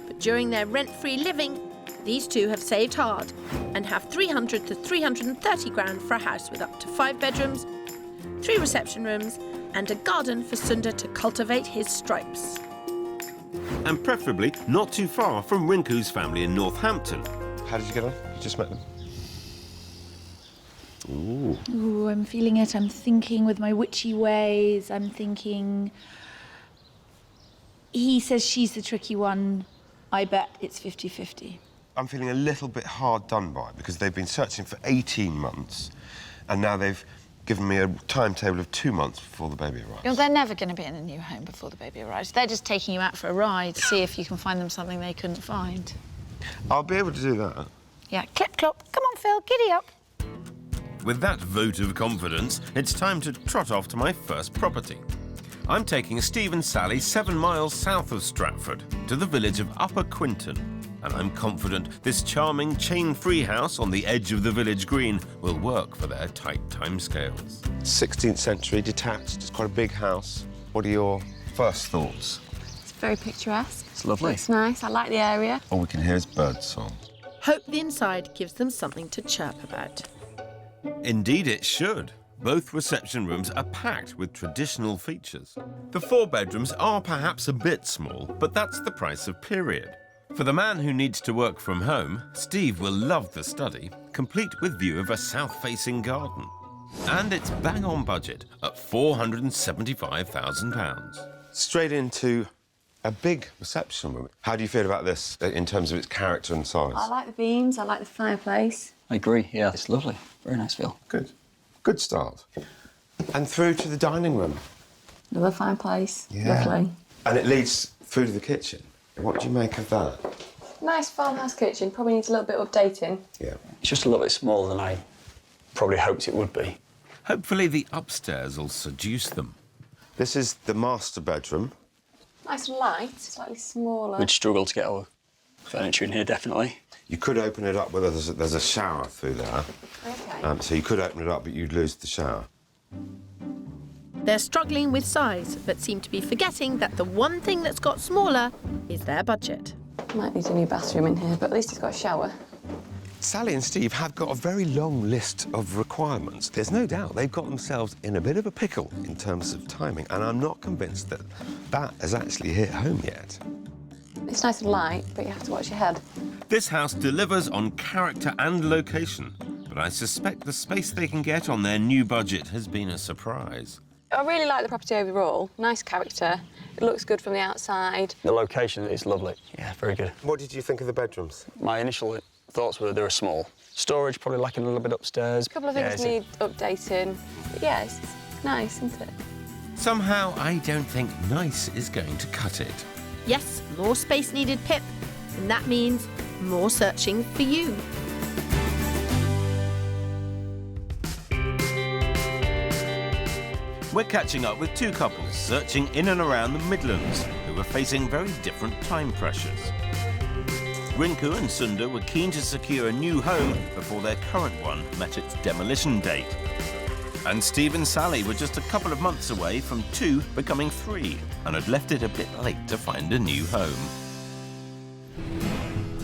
but during their rent-free living, these two have saved hard and have 300 to 330 grand for a house with up to 5 bedrooms, 3 reception rooms, and a garden for Sunda to cultivate his stripes. And preferably not too far from Rinku's family in Northampton. How did you get on? You just met them? Ooh. Ooh, I'm feeling it. I'm thinking with my witchy ways. I'm thinking... He says she's the tricky one. I bet it's 50-50. I'm feeling a little bit hard done by because they've been searching for 18 months and now they've given me a timetable of 2 months before the baby arrives. You know, they're never going to be in a new home before the baby arrives. They're just taking you out for a ride to see if you can find them something they couldn't find. I'll be able to do that. Yeah, clip clop. Come on, Phil, giddy up. With that vote of confidence, it's time to trot off to my first property. I'm taking Steve and Sally 7 miles south of Stratford to the village of Upper Quinton, and I'm confident this charming chain-free house on the edge of the village green will work for their tight timescales. 16th century, detached, it's quite a big house. What are your first thoughts? It's very picturesque. It's lovely. It's nice. I like the area. All we can hear is bird song. Hope the inside gives them something to chirp about. Indeed it should. Both reception rooms are packed with traditional features. The 4 bedrooms are perhaps a bit small, but that's the price of period. For the man who needs to work from home, Steve will love the study, complete with view of a south-facing garden. And it's bang on budget at £475,000. Straight into a big reception room. How do you feel about this in terms of its character and size? I like the beams. I like the fireplace. I agree, yeah. It's lovely. Very nice feel. Good. Good start. And through to the dining room. Another fireplace. Yeah. Lovely. And it leads through to the kitchen. What do you make of that? Nice farmhouse kitchen. Probably needs a little bit of updating. Yeah. It's just a little bit smaller than I probably hoped it would be. Hopefully the upstairs will seduce them. This is the master bedroom. Nice and light. Slightly smaller. We'd struggle to get our furniture in here, definitely. You could open it up, where there's a shower through there. Okay. So you could open it up, but you'd lose the shower. They're struggling with size, but seem to be forgetting that the one thing that's got smaller is their budget. Might need a new bathroom in here, but at least it's got a shower. Sally and Steve have got a very long list of requirements. There's no doubt they've got themselves in a bit of a pickle in terms of timing, and I'm not convinced that that has actually hit home yet. It's nice and light, but you have to watch your head. This house delivers on character and location, but I suspect the space they can get on their new budget has been a surprise. I really like the property overall. Nice character. It looks good from the outside. The location is lovely. Yeah, very good. What did you think of the bedrooms? My initial thoughts were they were small. Storage probably lacking a little bit upstairs. A couple of things need updating. But yeah, it's nice, isn't it? Somehow, I don't think nice is going to cut it. Yes, more space needed, Pip, and that means more searching for you. We're catching up with 2 couples searching in and around the Midlands who are facing very different time pressures. Rinku and Sunda were keen to secure a new home before their current one met its demolition date. And Steve and Sally were just a couple of months away from 2 becoming 3 and had left it a bit late to find a new home.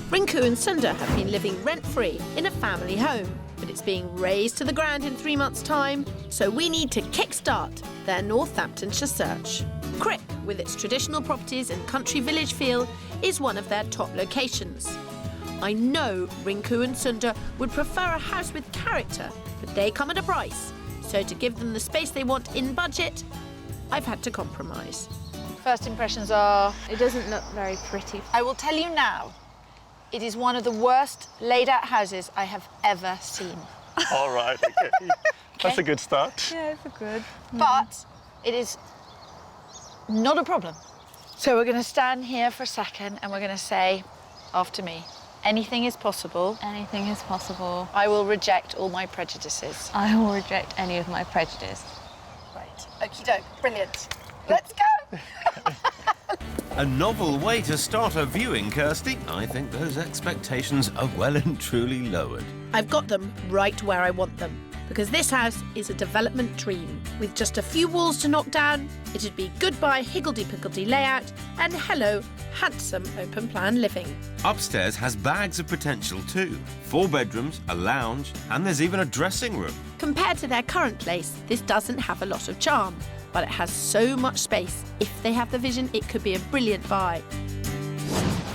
Rinku and Sunda have been living rent-free in a family home, but it's being razed to the ground in 3 months' time, so we need to kickstart their Northamptonshire search. Crick, with its traditional properties and country village feel, is one of their top locations. I know Rinku and Sunda would prefer a house with character, but they come at a price. So to give them the space they want in budget, I've had to compromise. First impressions are... It doesn't look very pretty. I will tell you now, it is one of the worst laid out houses I have ever seen. All right, okay. That's a good start. Yeah, it's a good. But it is not a problem. So we're going to stand here for a second and we're going to say, after me, anything is possible. Anything is possible. I will reject all my prejudices. I will reject any of my prejudice. Right, okie doke, brilliant. Let's go! A novel way to start a viewing, Kirsty. I think those expectations are well and truly lowered. I've got them right where I want them, because this house is a development dream. With just a few walls to knock down, it'd be goodbye higgledy-piggledy layout and hello, handsome open-plan living. Upstairs has bags of potential too. 4 bedrooms, a lounge, and there's even a dressing room. Compared to their current place, this doesn't have a lot of charm, but it has so much space. If they have the vision, it could be a brilliant buy.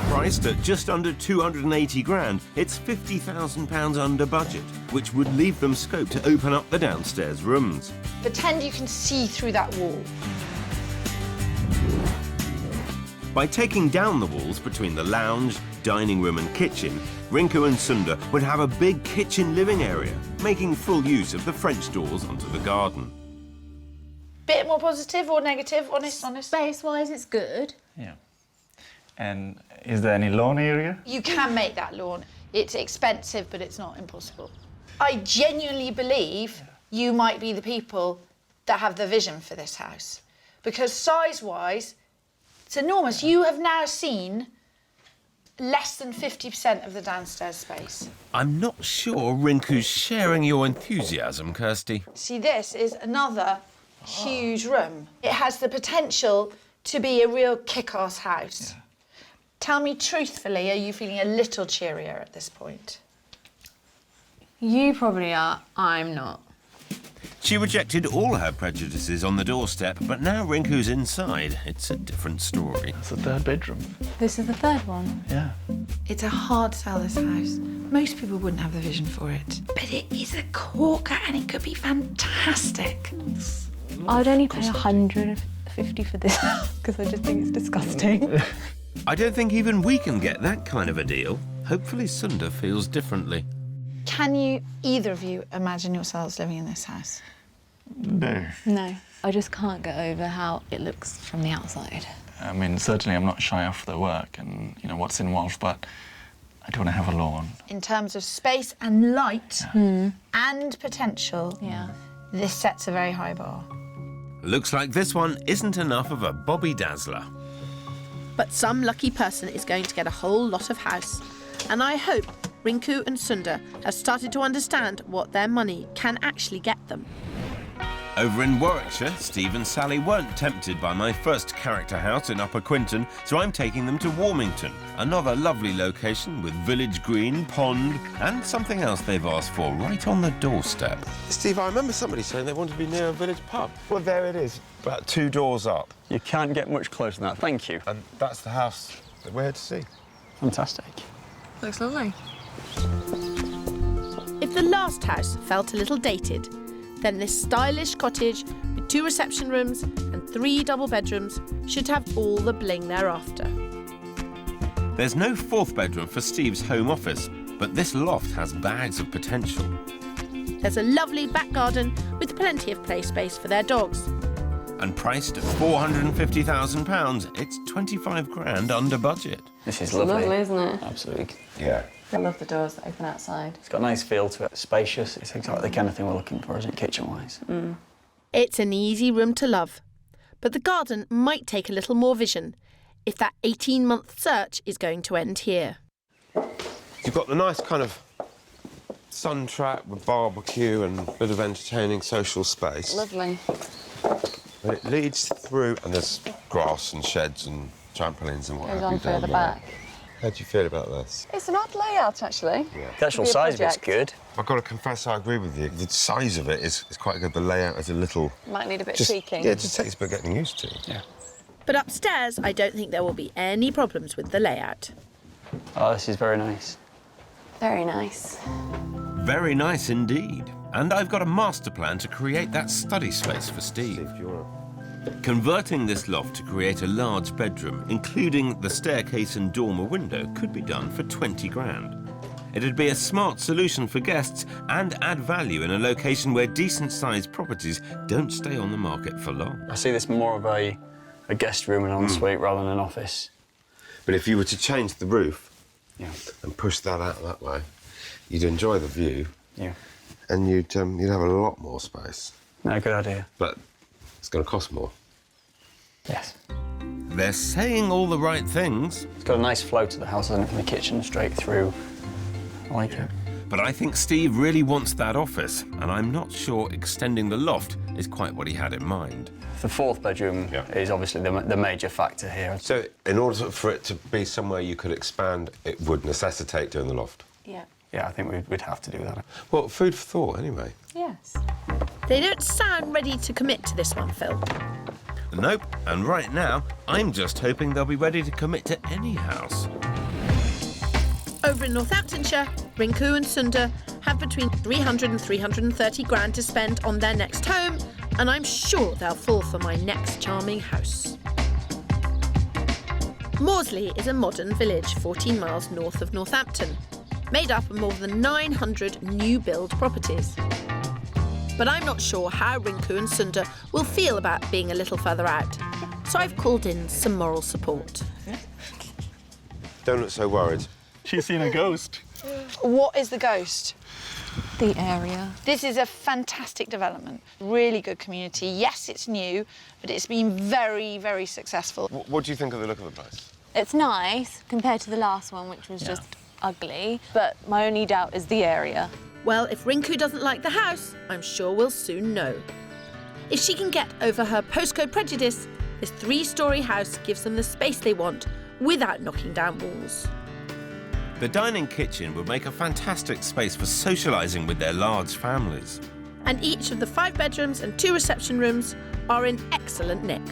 Priced at just under 280 grand, it's £50,000 under budget, which would leave them scope to open up the downstairs rooms. Pretend you can see through that wall. By taking down the walls between the lounge, dining room and kitchen, Rinku and Sunda would have a big kitchen living area, making full use of the French doors onto the garden. Bit more positive or negative? Honest? Space-wise, it's good. Yeah. And is there any lawn area? You can make that lawn. It's expensive, but it's not impossible. I genuinely believe you might be the people that have the vision for this house. Because size-wise, it's enormous. You have now seen less than 50% of the downstairs space. I'm not sure Rinku's sharing your enthusiasm, Kirsty. See, this is another huge room. It has the potential to be a real kick-ass house. Yeah. Tell me truthfully, are you feeling a little cheerier at this point? You probably are, I'm not. She rejected all her prejudices on the doorstep, but now Rinku's inside. It's a different story. It's the 3rd bedroom. This is the 3rd one. Yeah. It's a hard sell, this house. Most people wouldn't have the vision for it. But it is a corker and it could be fantastic. I'd only pay 150 for this because I just think it's disgusting. I don't think even we can get that kind of a deal. Hopefully Sunda feels differently. Can you, either of you, imagine yourselves living in this house? No. No. I just can't get over how it looks from the outside. I mean, certainly I'm not shy off the work and, you know, what's involved, but I do want to have a lawn. In terms of space and light and potential, this sets a very high bar. Looks like this one isn't enough of a Bobby Dazzler. But some lucky person is going to get a whole lot of house. And I hope Rinku and Sunda have started to understand what their money can actually get them. Over in Warwickshire, Steve and Sally weren't tempted by my first character house in Upper Quinton, so I'm taking them to Warmington, another lovely location with village green, pond, and something else they've asked for right on the doorstep. Steve, I remember somebody saying they wanted to be near a village pub. Well, there it is, about 2 doors up. You can't get much closer than that, thank you. And that's the house that we're here to see. Fantastic. Looks lovely. If the last house felt a little dated, then this stylish cottage with 2 reception rooms and 3 double bedrooms should have all the bling they're after. There's no 4th bedroom for Steve's home office, but this loft has bags of potential. There's a lovely back garden with plenty of play space for their dogs. And priced at £450,000, it's 25 grand under budget. This is lovely. Lovely, isn't it? Absolutely. Yeah. I love the doors that open outside. It's got a nice feel to it. Spacious. It's exactly the kind of thing we're looking for, isn't it, kitchen-wise? It's an easy room to love. But the garden might take a little more vision if that 18-month search is going to end here. You've got the nice kind of sun trap with barbecue and a bit of entertaining social space. Lovely. But it leads through, and there's grass and sheds and trampolines and what have you Goes on down further there. back. How do you feel about this? It's an odd layout, actually. Yeah. The actual Could be a size of it's project. good. I've got to confess, I agree with you. The size of it is quite good. The layout is a little... Might need a bit of just, tweaking. Yeah, it just takes a bit getting used to. Yeah. But upstairs, I don't think there will be any problems with the layout. Oh, this is very nice. Very nice. Very nice indeed. And I've got a master plan to create that study space for Steve. Converting this loft to create a large bedroom, including the staircase and dormer window, could be done for 20 grand. It'd be a smart solution for guests and add value in a location where decent-sized properties don't stay on the market for long. I see this more of a guest room and ensuite rather than an office. But if you were to change the roof and push that out that way, you'd enjoy the view. Yeah. And you'd have a lot more space. No, good idea. But it's going to cost more. Yes. They're saying all the right things. It's got a nice flow to the house, hasn't it, from the kitchen straight through. I like it. But I think Steve really wants that office, and I'm not sure extending the loft is quite what he had in mind. The fourth bedroom is obviously the major factor here. So in order for it to be somewhere you could expand, it would necessitate doing the loft? Yeah. Yeah, I think we'd have to do that. Well, food for thought, anyway. Yes. They don't sound ready to commit to this one, Phil. Nope, and right now, I'm just hoping they'll be ready to commit to any house. Over in Northamptonshire, Rinku and Sunda have between 300 and 330 grand to spend on their next home, and I'm sure they'll fall for my next charming house. Morsley is a modern village 14 miles north of Northampton, made up of more than 900 new-build properties. But I'm not sure how Rinku and Sunda will feel about being a little further out, so I've called in some moral support. Don't look so worried. She's seen a ghost. What is the ghost? The area. This is a fantastic development. Really good community. Yes, it's new, but it's been very, very successful. What do you think of the look of the place? It's nice compared to the last one, which was just ugly. But my only doubt is the area. Well, if Rinku doesn't like the house, I'm sure we'll soon know. If she can get over her postcode prejudice, this 3-storey house gives them the space they want without knocking down walls. The dining kitchen would make a fantastic space for socialising with their large families. And each of the 5 bedrooms and 2 reception rooms are in excellent nick.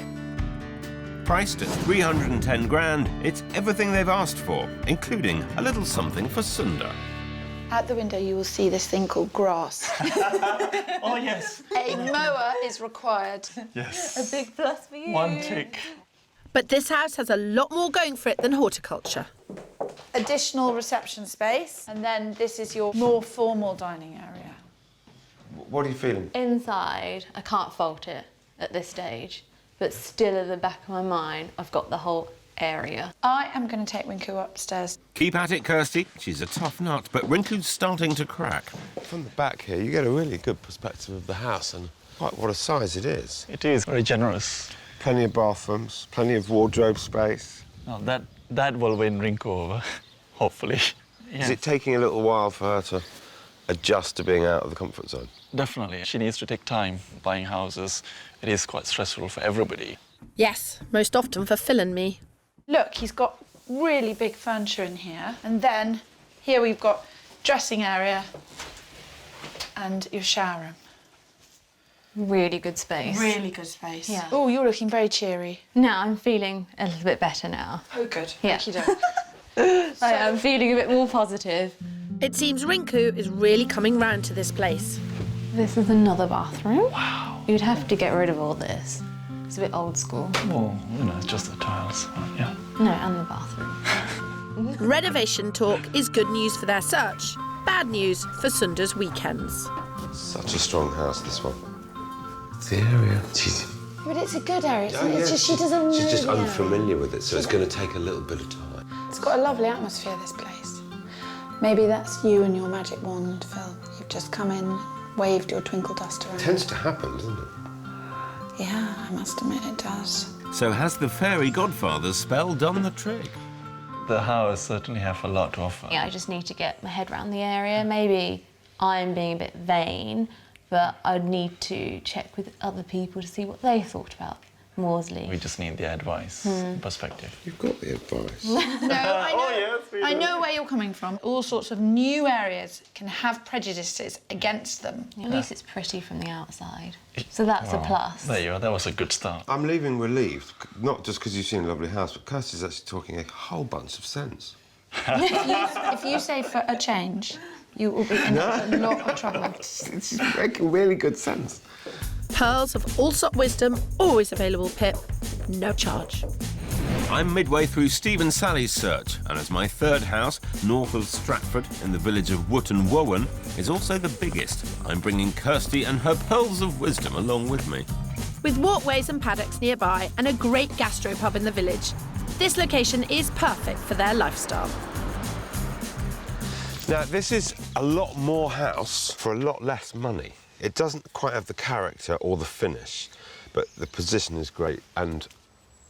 Priced at 310 grand, it's everything they've asked for, including a little something for Sunda. Out the window, you will see this thing called grass. Oh, yes. A mower is required. Yes. A big plus for you. One tick. But this house has a lot more going for it than horticulture. Additional reception space, and then this is your more formal dining area. What are you feeling? Inside, I can't fault it at this stage, but still at the back of my mind, I've got the whole area. I am going to take Rinku upstairs. Keep at it, Kirsty. She's a tough nut, but Rinku's starting to crack. From the back here, you get a really good perspective of the house and quite what a size it is. It is very generous. Plenty of bathrooms, plenty of wardrobe space. No, that will win Rinku over, hopefully. Yeah. Is it taking a little while for her to adjust to being out of the comfort zone? Definitely. She needs to take time buying houses. It is quite stressful for everybody. Yes, most often for Phil and me. Look, he's got really big furniture in here. And then here we've got dressing area and your shower room. Really good space. Really good space. Yeah. Oh, you're looking very cheery. No, I'm feeling a little bit better now. Oh, good. Yeah. I am feeling a bit more positive. It seems Rinku is really coming round to this place. This is another bathroom. Wow. You'd have to get rid of all this. It's a bit old school. Well, you know, it's just the tiles. Yeah. No, and the bathroom. Renovation talk is good news for their search, bad news for Sunda's weekends. Such a strong house, this one. The area. But it's a good area. Oh, It's yeah. just she doesn't know She's just the area. unfamiliar with it, so it's going to take a little bit of time. It's got a lovely atmosphere, this place. Maybe that's you and your magic wand, Phil. You've just come in, waved your twinkle dust around. It tends to happen, doesn't it? Yeah, I must admit it does. So has the fairy godfather's spell done the trick? The house certainly have a lot to offer. Yeah, I just need to get my head around the area. Maybe I'm being a bit vain, but I'd need to check with other people to see what they thought about Morsley. We just need the advice, perspective. You've got the advice. No, I I know where you're coming from. All sorts of new areas can have prejudices against them. At least it's pretty from the outside. So that's a plus. There you are, that was a good start. I'm leaving relieved, not just because you've seen a lovely house, but Kirsty's actually talking a whole bunch of sense. If you say for a change, you will be in a lot of trouble. It's making really good sense. Pearls of Allsop wisdom, always available, Pip. No charge. I'm midway through Steve and Sally's search, and as my third house, north of Stratford, in the village of Wootton Wowan, is also the biggest, I'm bringing Kirsty and her pearls of wisdom along with me. With walkways and paddocks nearby and a great gastropub in the village, this location is perfect for their lifestyle. Now, this is a lot more house for a lot less money. It doesn't quite have the character or the finish, but the position is great and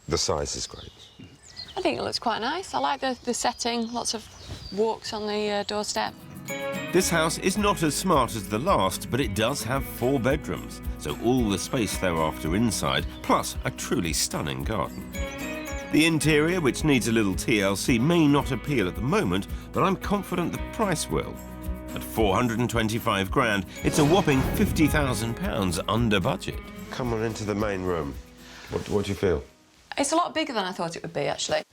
the size is great. I think it looks quite nice. I like the setting, lots of walks on the doorstep. This house is not as smart as the last, but it does have 4 bedrooms, so all the space thereafter inside, plus a truly stunning garden. The interior, which needs a little TLC, may not appeal at the moment, but I'm confident the price will. At 425 grand, it's a whopping £50,000 under budget. Come on into the main room. What do you feel? It's a lot bigger than I thought it would be, actually.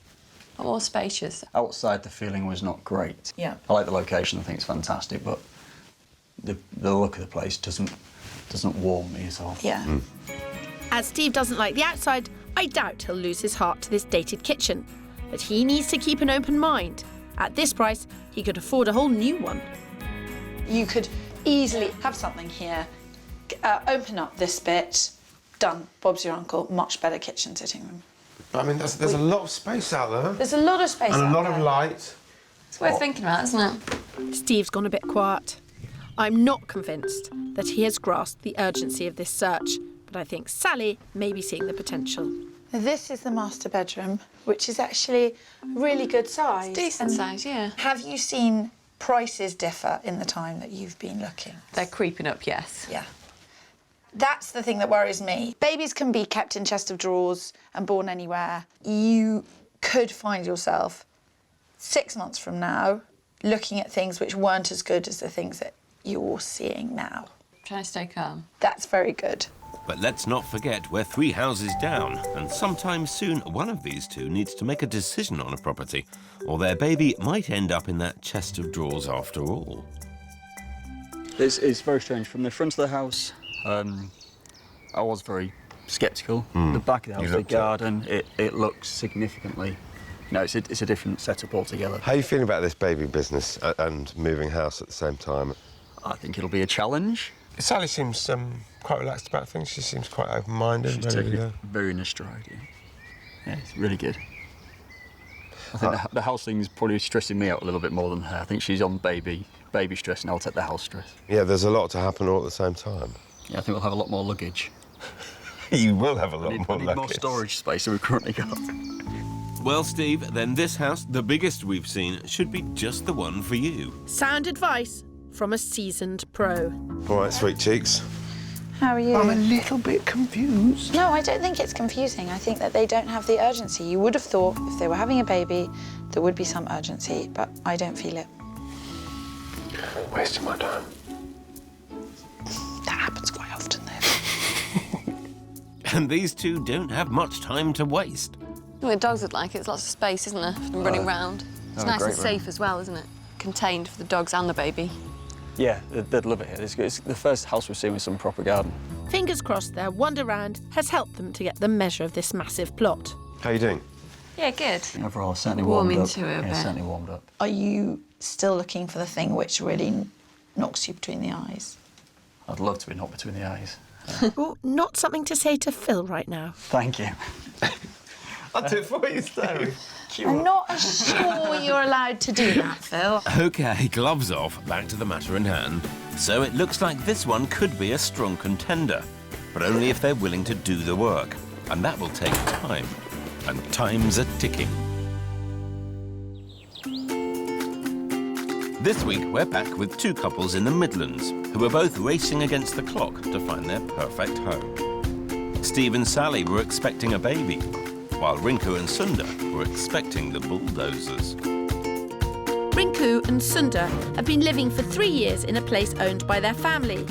A lot more spacious. Outside, the feeling was not great. Yeah. I like the location, I think it's fantastic, but the look of the place doesn't warm me at all. Yeah. As Steve doesn't like the outside, I doubt he'll lose his heart to this dated kitchen. But he needs to keep an open mind. At this price, he could afford a whole new one. You could easily have something here, open up this bit, done. Bob's your uncle, much better kitchen sitting room. I mean, there's a lot of space out there. There's a lot of space and out a lot there. of light. It's worth thinking about, isn't it? Steve's gone a bit quiet. I'm not convinced that he has grasped the urgency of this search, but I think Sally may be seeing the potential. This is the master bedroom, which is actually really good size. It's decent size, yeah. Have you seen prices differ in the time that you've been looking? They're creeping up, yes. Yeah. That's the thing that worries me. Babies can be kept in chest of drawers and born anywhere. You could find yourself 6 months from now looking at things which weren't as good as the things that you're seeing now. Trying to stay calm. That's very good. But let's not forget we're 3 houses down, and sometime soon one of these 2 needs to make a decision on a property, or their baby might end up in that chest of drawers after all. It's very strange. From the front of the house, I was very sceptical. The back of the house, the garden, it looks significantly... No, it's a different setup altogether. How are you feeling about this baby business and moving house at the same time? I think it'll be a challenge. Sally seems quite relaxed about things. She seems quite open-minded. She's taking it very in her stride, yeah. Yeah, it's really good. I think the house thing's probably stressing me out a little bit more than her. I think she's on baby stress and I'll take the house stress. Yeah, there's a lot to happen all at the same time. Yeah, I think we'll have a lot more luggage. You will have a lot more I need more luggage. storage space than we've currently got. Well, Steve, then this house, the biggest we've seen, should be just the one for you. Sound advice from a seasoned pro. All right, sweet cheeks. How are you? I'm a little bit confused. No, I don't think it's confusing. I think that they don't have the urgency. You would have thought if they were having a baby, there would be some urgency, but I don't feel it. Wasting my time. That happens quite often, though. And these 2 don't have much time to waste. Well, the dogs would like it. There's lots of space, isn't there, for them running round. It's nice and safe as well, isn't it? Contained for the dogs and the baby. Yeah, they'd love it here. It's the first house we've seen with some proper garden. Fingers crossed their wander round has helped them to get the measure of this massive plot. How are you doing? Yeah, good. Overall, certainly warmed up. Into it a bit. Certainly warmed up. Are you still looking for the thing which really knocks you between the eyes? I'd love to be knocked between the eyes. Well, not something to say to Phil right now. Thank you. I'll do it for you, Stary. I'm not sure you're allowed to do that, Phil. OK, gloves off, back to the matter in hand. So it looks like this one could be a strong contender, but only if they're willing to do the work. And that will take time. And time's a-ticking. This week, we're back with 2 couples in the Midlands who are both racing against the clock to find their perfect home. Steve and Sally were expecting a baby, while Rinku and Sunda were expecting the bulldozers. Rinku and Sundar have been living for 3 years in a place owned by their family,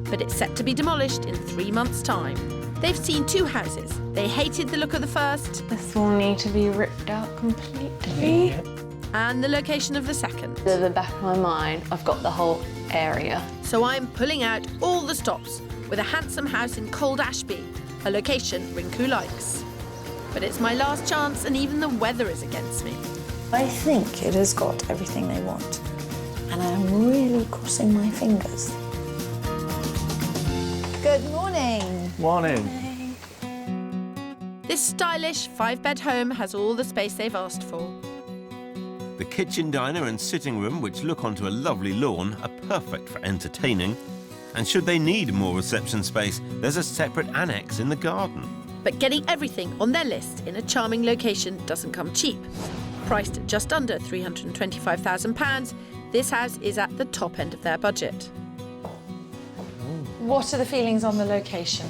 but it's set to be demolished in 3 months' time. They've seen 2 houses. They hated the look of the first. This will need to be ripped out completely. And the location of the second. At the back of my mind, I've got the whole area. So I'm pulling out all the stops with a handsome house in Cold Ashby, a location Rinku likes. But it's my last chance and even the weather is against me. I think it has got everything they want. And I'm really crossing my fingers. Good morning. Morning. This stylish 5-bed home has all the space they've asked for. The kitchen diner and sitting room, which look onto a lovely lawn, are perfect for entertaining. And should they need more reception space, there's a separate annex in the garden. But getting everything on their list in a charming location doesn't come cheap. Priced at just under £325,000, this house is at the top end of their budget. What are the feelings on the location?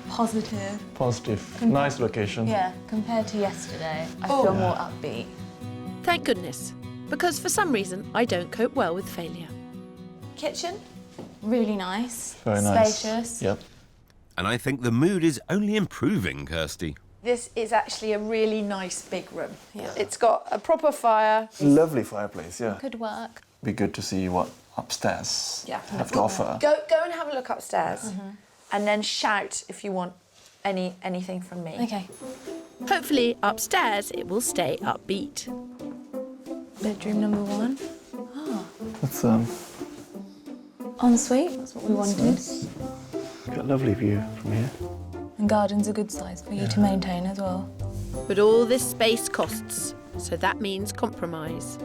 Positive. Positive. Nice location. Yeah, compared to yesterday, I feel more upbeat. Thank goodness, because for some reason I don't cope well with failure. Kitchen? Really nice. Very nice. Spacious. Yep. And I think the mood is only improving, Kirsty. This is actually a really nice big room. Yeah. It's got a proper fire. Lovely fireplace, yeah. Could work. Be good to see what upstairs have to offer. Go and have a look upstairs and then shout if you want anything from me. Okay. Hopefully upstairs it will stay upbeat. Bedroom number 1. It's Ensuite, that's what we wanted. nice. Got a lovely view from here. And garden's a good size for you to maintain as well. But all this space costs, so that means compromise.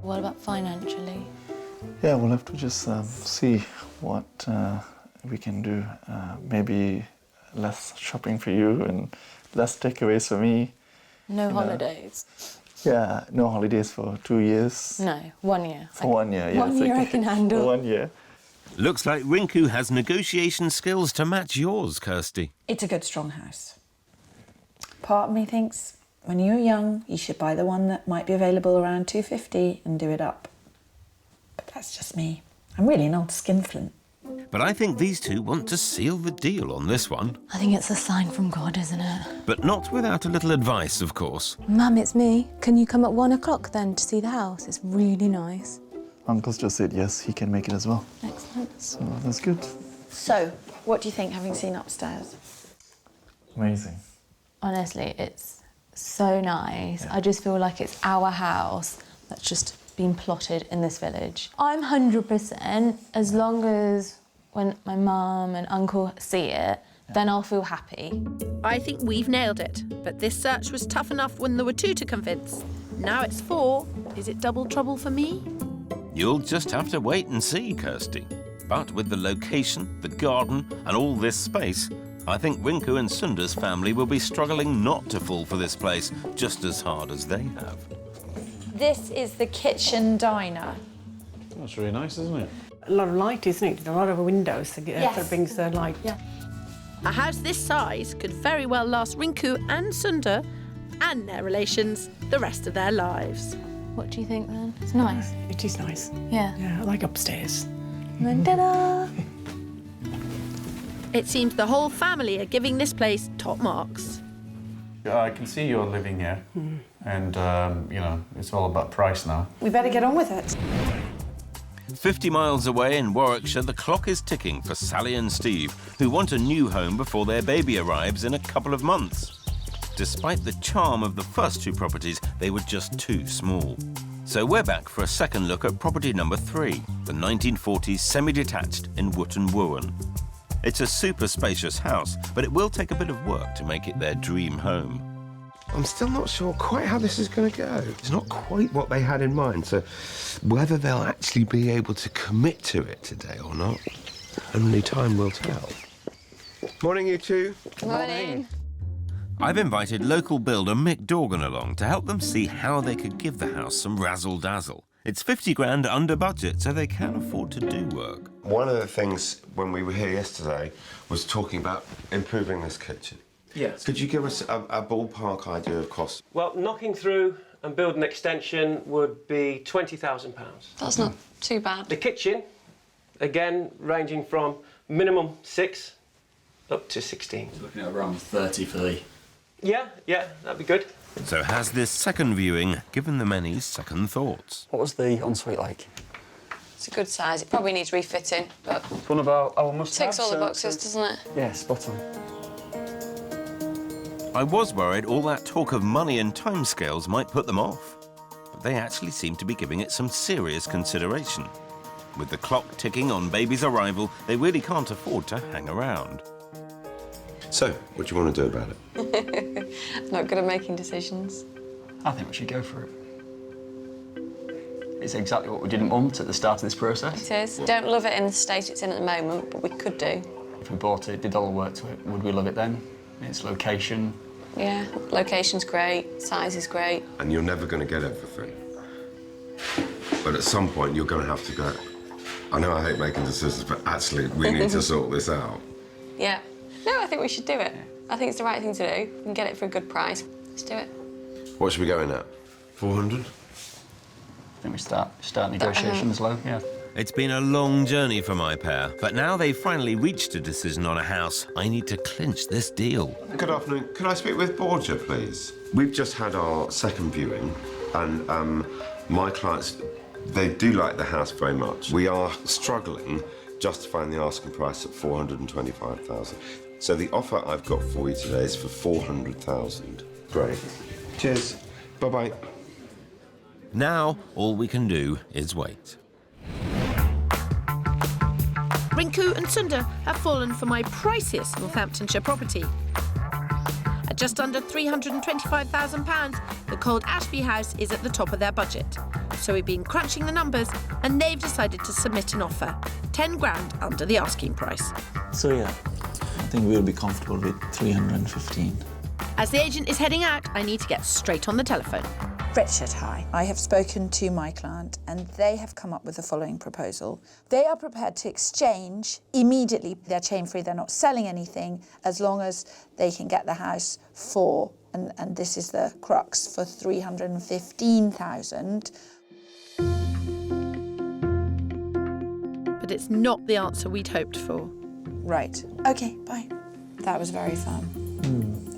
What about financially? Yeah, we'll have to just see what we can do. Maybe less shopping for you and less takeaways for me. No holidays? Yeah, no holidays for 2 years. No, 1 year. For 1 year, yeah. 1 year I can handle. 1 year. Looks like Rinku has negotiation skills to match yours, Kirsty. It's a good, strong house. Part of me thinks when you're young, you should buy the one that might be available around 250 and do it up. But that's just me. I'm really an old skinflint. But I think these two want to seal the deal on this one. I think it's a sign from God, isn't it? But not without a little advice, of course. Mum, it's me. Can you come at 1 o'clock then to see the house? It's really nice. Uncle's just said yes, he can make it as well. Excellent. So that's good. So, what do you think, having seen upstairs? Amazing. Honestly, it's so nice. I just feel like it's our house that's just been plotted in this village. I'm 100% as long as when my mum and uncle see it, then I'll feel happy. I think we've nailed it, but this search was tough enough when there were 2 to convince. Now it's 4. Is it double trouble for me? You'll just have to wait and see, Kirsty. But with the location, the garden and all this space, I think Rinku and Sundar's family will be struggling not to fall for this place just as hard as they have. This is the kitchen diner. That's really nice, isn't it? A lot of light, isn't it? A lot of windows that brings the light. Yeah. A house this size could very well last Rinku and Sundar and their relations the rest of their lives. What do you think then? It's nice. It is nice. Yeah. Yeah, I like upstairs. Ta-da! It seems the whole family are giving this place top marks. I can see you're living here, and, you know, it's all about price now. We better get on with it. 50 miles away in Warwickshire, the clock is ticking for Sally and Steve, who want a new home before their baby arrives in a couple of months. Despite the charm of the first 2 properties, they were just too small. So we're back for a second look at property number 3, the 1940s semi-detached in Wootton Wowan. It's a super spacious house, but it will take a bit of work to make it their dream home. I'm still not sure quite how this is going to go. It's not quite what they had in mind, so whether they'll actually be able to commit to it today or not, only time will tell. Morning, you two. Morning. I've invited local builder Mick Dorgan along to help them see how they could give the house some razzle-dazzle. It's 50 grand under budget, so they can afford to do work. One of the things when we were here yesterday was talking about improving this kitchen. Yes. Could you give us a ballpark idea of cost? Well, knocking through and build an extension would be £20,000. That's not too bad. The kitchen, again, ranging from minimum 6 up to 16. Looking at around 30 for the... Yeah, that'd be good. So has this second viewing given them any second thoughts? What was the ensuite like? It's a good size. It probably needs refitting, but It's one of our must-haves. ticks all the boxes, doesn't it? Yeah, spot on. I was worried all that talk of money and timescales might put them off, but they actually seem to be giving it some serious consideration. With the clock ticking on baby's arrival, they really can't afford to hang around. So, what do you want to do about it? Not good at making decisions. I think we should go for it. It's exactly what we didn't want at the start of this process. It is. Don't love it in the state it's in at the moment, but we could do. If we bought it, did all the work to it, would we love it then? Its location. Yeah, location's great, size is great. And you're never going to get everything. But at some point, you're going to have to go, I know I hate making decisions, but actually, we need to sort this out. Yeah. No, I think we should do it. I think it's the right thing to do. We can get it for a good price. Let's do it. What should we go in at? 400? I think we start negotiations low, yeah. It's been a long journey for my pair, but now they've finally reached a decision on a house, I need to clinch this deal. Good afternoon. Could I speak with Borja, please? We've just had our second viewing, and my clients, they do like the house very much. We are struggling justifying the asking price at $425,000. So the offer I've got for you today is for $400,000. Great. Cheers. Bye-bye. Now, all we can do is wait. Rinku and Sunda have fallen for my priciest Northamptonshire property. At just under £325,000, the Cold Ashby house is at the top of their budget. So we've been crunching the numbers and they've decided to submit an offer, 10 grand under the asking price. So yeah, I think we'll be comfortable with 315. As the agent is heading out, I need to get straight on the telephone. Richard, hi. I have spoken to my client and they have come up with the following proposal. They are prepared to exchange immediately. They're chain-free, they're not selling anything, as long as they can get the house for, and this is the crux, for 315,000. But it's not the answer we'd hoped for. Right. OK, bye. That was very fun.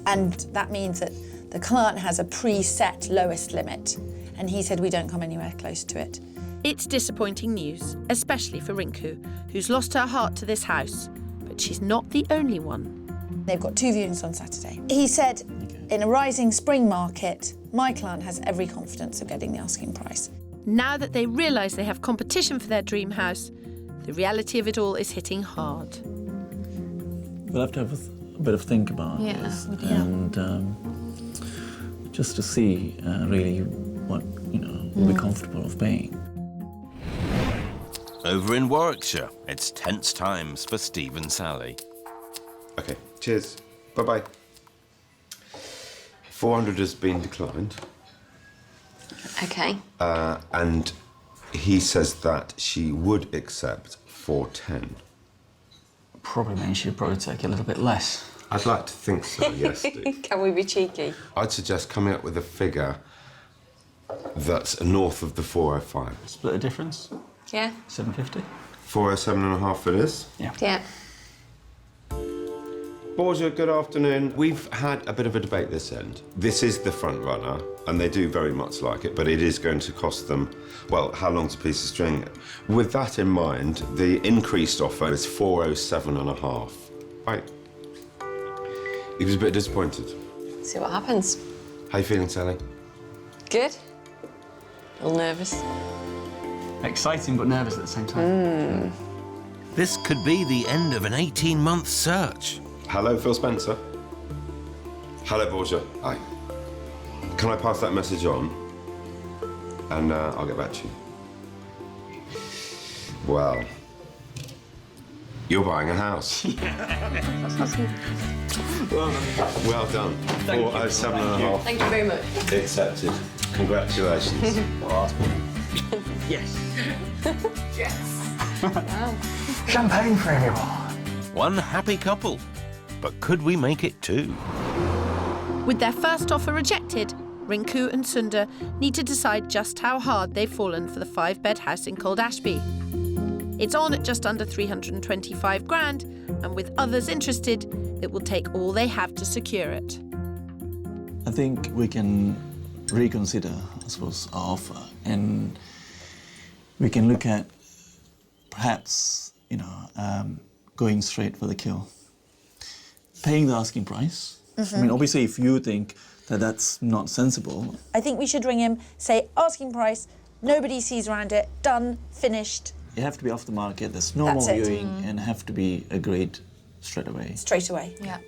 And that means that the client has a preset lowest limit, and he said we don't come anywhere close to it. It's disappointing news, especially for Rinku, who's lost her heart to this house. But she's not the only one. They've got 2 viewings on Saturday. He said, in a rising spring market, my client has every confidence of getting the asking price. Now that they realise they have competition for their dream house, the reality of it all is hitting hard. We'll have to have a bit of think about this, and just to see really what we'll be comfortable of paying. Over in Warwickshire, it's tense times for Steve and Sally. OK, cheers. Bye-bye. 400 has been declined. OK. And he says that she would accept 410. Probably means she'd probably take a little bit less. I'd like to think so, yes, Steve. Can we be cheeky? I'd suggest coming up with a figure that's north of the 405. Split the difference? Yeah. 750? 407.5 it is? Yeah. Yeah. Borja, good afternoon. We've had a bit of a debate this end. This is the front runner, and they do very much like it, but it is going to cost them, well, how long's a piece of string? With that in mind, the increased offer is 407.5. Right. He was a bit disappointed. See what happens. How you feeling, Sally? Good. A little nervous. Exciting but nervous at the same time. This could be the end of an 18-month search. Hello, Phil Spencer. Hello, Borja. Hi. Can I pass that message on? And I'll get back to you. Well, you're buying a house. Well done. 407.5. Thank you very much. Accepted. Congratulations. Yes. Yes. Wow. Champagne for everyone. One happy couple. But could we make it 2? With their first offer rejected, Rinku and Sundar need to decide just how hard they've fallen for the 5-bed house in Cold Ashby. It's on at just under 325 grand, and with others interested, it will take all they have to secure it. I think we can reconsider, I suppose, our offer, and we can look at perhaps, going straight for the kill. Paying the asking price. I mean, obviously, if you think that that's not sensible. I think we should ring him, say, asking price, nobody sees around it, done, finished. You have to be off the market, there's no more viewing, and have to be agreed straight away. Straight away. Yeah.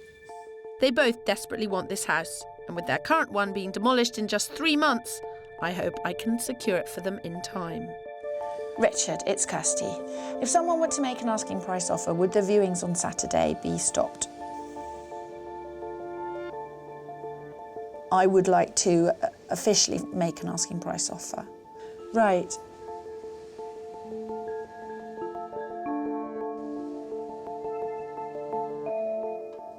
They both desperately want this house, and with their current one being demolished in just 3 months, I hope I can secure it for them in time. Richard, it's Kirsty. If someone were to make an asking price offer, would the viewings on Saturday be stopped? I would like to officially make an asking price offer. Right.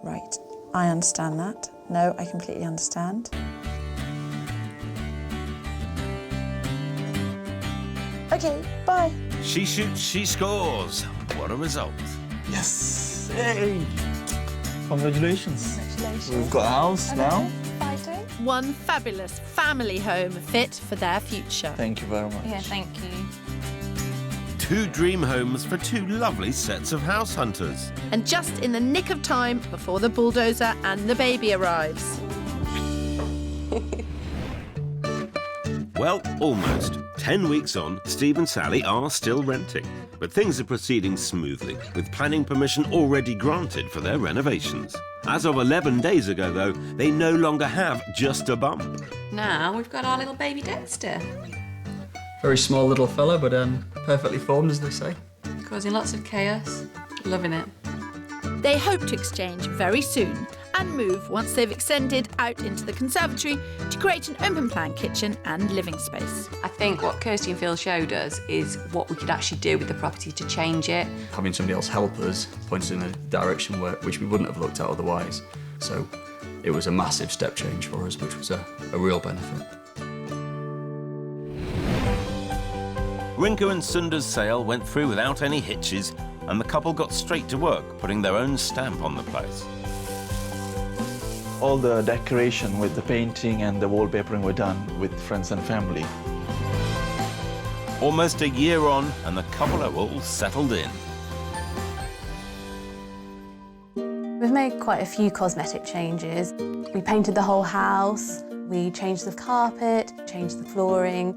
Right, I understand that. No, I completely understand. Okay, bye. She shoots, she scores. What a result. Yes. Hey. Congratulations. Congratulations. We've got a house now. One fabulous family home fit for their future. Thank you very much. Yeah, thank you. 2 dream homes for 2 lovely sets of house hunters. And just in the nick of time before the bulldozer and the baby arrives. Well, almost. 10 weeks on, Steve and Sally are still renting. But things are proceeding smoothly, with planning permission already granted for their renovations. As of 11 days ago, though, they no longer have just a bump. Now we've got our little baby Dexter. Very small little fella, but perfectly formed, as they say. Causing lots of chaos. Loving it. They hope to exchange very soon and move once they've extended out into the conservatory to create an open-plan kitchen and living space. I think what Kirsty and Phil showed us is what we could actually do with the property to change it. Having somebody else help us points in a direction which we wouldn't have looked at otherwise. So it was a massive step change for us, which was a real benefit. Rinku and Sundar's sale went through without any hitches, and the couple got straight to work, putting their own stamp on the place. All the decoration with the painting and the wallpapering were done with friends and family. Almost a year on, and the couple are all settled in. We've made quite a few cosmetic changes. We painted the whole house, we changed the carpet, changed the flooring.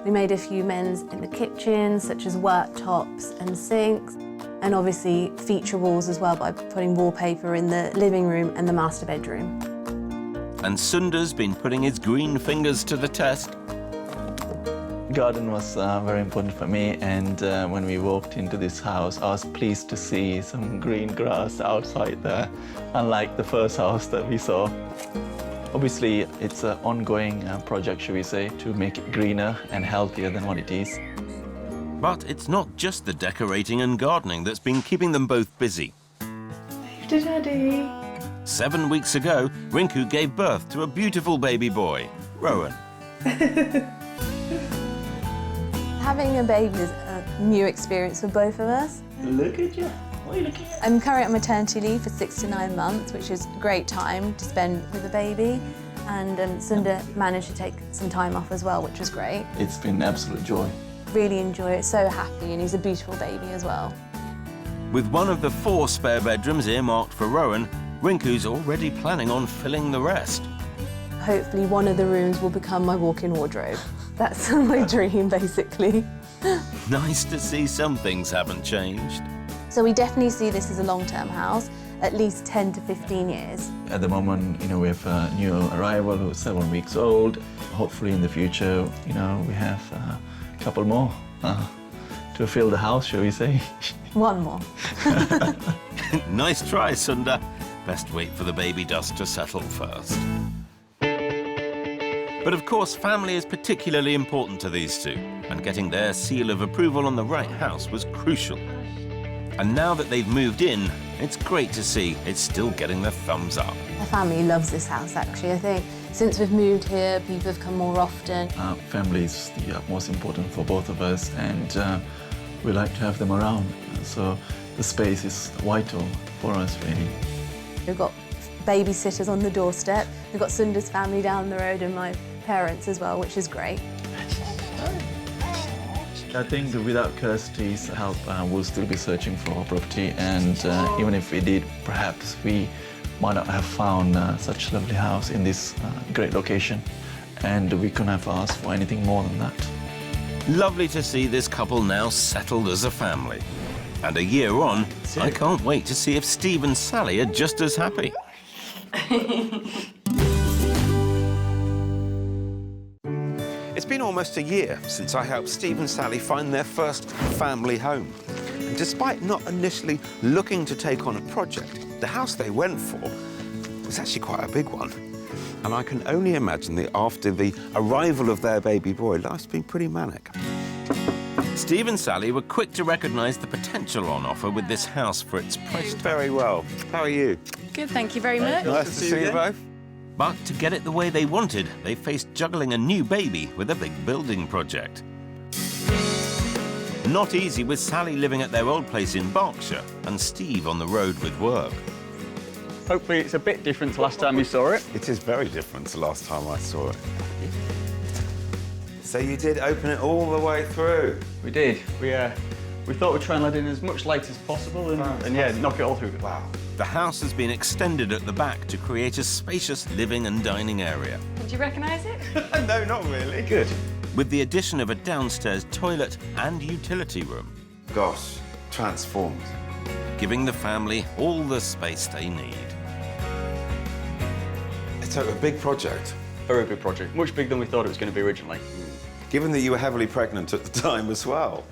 We made a few amends in the kitchen, such as worktops and sinks, and obviously feature walls as well by putting wallpaper in the living room and the master bedroom. And Sundar's been putting his green fingers to the test. Garden was very important for me, and when we walked into this house, I was pleased to see some green grass outside there, unlike the first house that we saw. Obviously, it's an ongoing project, should we say, to make it greener and healthier than what it is. But it's not just the decorating and gardening that's been keeping them both busy. Daddy. 7 weeks ago, Rinku gave birth to a beautiful baby boy, Rowan. Having a baby is a new experience for both of us. Look at you. What are you looking at? I'm currently on maternity leave for 6 to 9 months, which is a great time to spend with a baby. And Sundar managed to take some time off as well, which was great. It's been an absolute joy. Really enjoy it, so happy, and he's a beautiful baby as well. With one of the 4 spare bedrooms earmarked for Rowan, Rinku's already planning on filling the rest. Hopefully one of the rooms will become my walk-in wardrobe. That's my dream, basically. Nice to see some things haven't changed. So we definitely see this as a long-term house, at least 10 to 15 years. At the moment, we have a new arrival who's 7 weeks old. Hopefully in the future, we have a couple more to fill the house, shall we say. One more. Nice try, Sundar. Best wait for the baby dust to settle first. But of course, family is particularly important to these two, and getting their seal of approval on the right house was crucial. And now that they've moved in, it's great to see it's still getting the thumbs up. The family loves this house, actually. I think Since we've moved here, people have come more often. Family is the most important for both of us, and we like to have them around. So the space is vital for us, really. We've got babysitters on the doorstep. We've got Sunda's family down the road and my parents as well, which is great. I think that without Kirsty's help, we'll still be searching for a property, and even if we did, perhaps we might not have found such a lovely house in this great location, and we couldn't have asked for anything more than that. Lovely to see this couple now settled as a family. And a year on, I can't wait to see if Steve and Sally are just as happy. It's been almost a year since I helped Steve and Sally find their first family home. And despite not initially looking to take on a project, the house they went for was actually quite a big one. And I can only imagine that after the arrival of their baby boy, life's been pretty manic. Steve and Sally were quick to recognise the potential on offer with this house for its price. Very well. How are you? Good, thank you very much. Nice to see you both. But to get it the way they wanted, they faced juggling a new baby with a big building project. Not easy with Sally living at their old place in Berkshire and Steve on the road with work. Hopefully it's a bit different to last time you saw it. It is very different to last time I saw it. So you did open it all the way through? We did. We thought we'd try and let in as much light as possible and yeah, knock it all through. Wow. The house has been extended at the back to create a spacious living and dining area. Did you recognise it? No, not really. Good. With the addition of a downstairs toilet and utility room. Gosh, transformed. Giving the family all the space they need. It's a big project. Very big project. Much bigger than we thought it was going to be originally. Given that you were heavily pregnant at the time as well.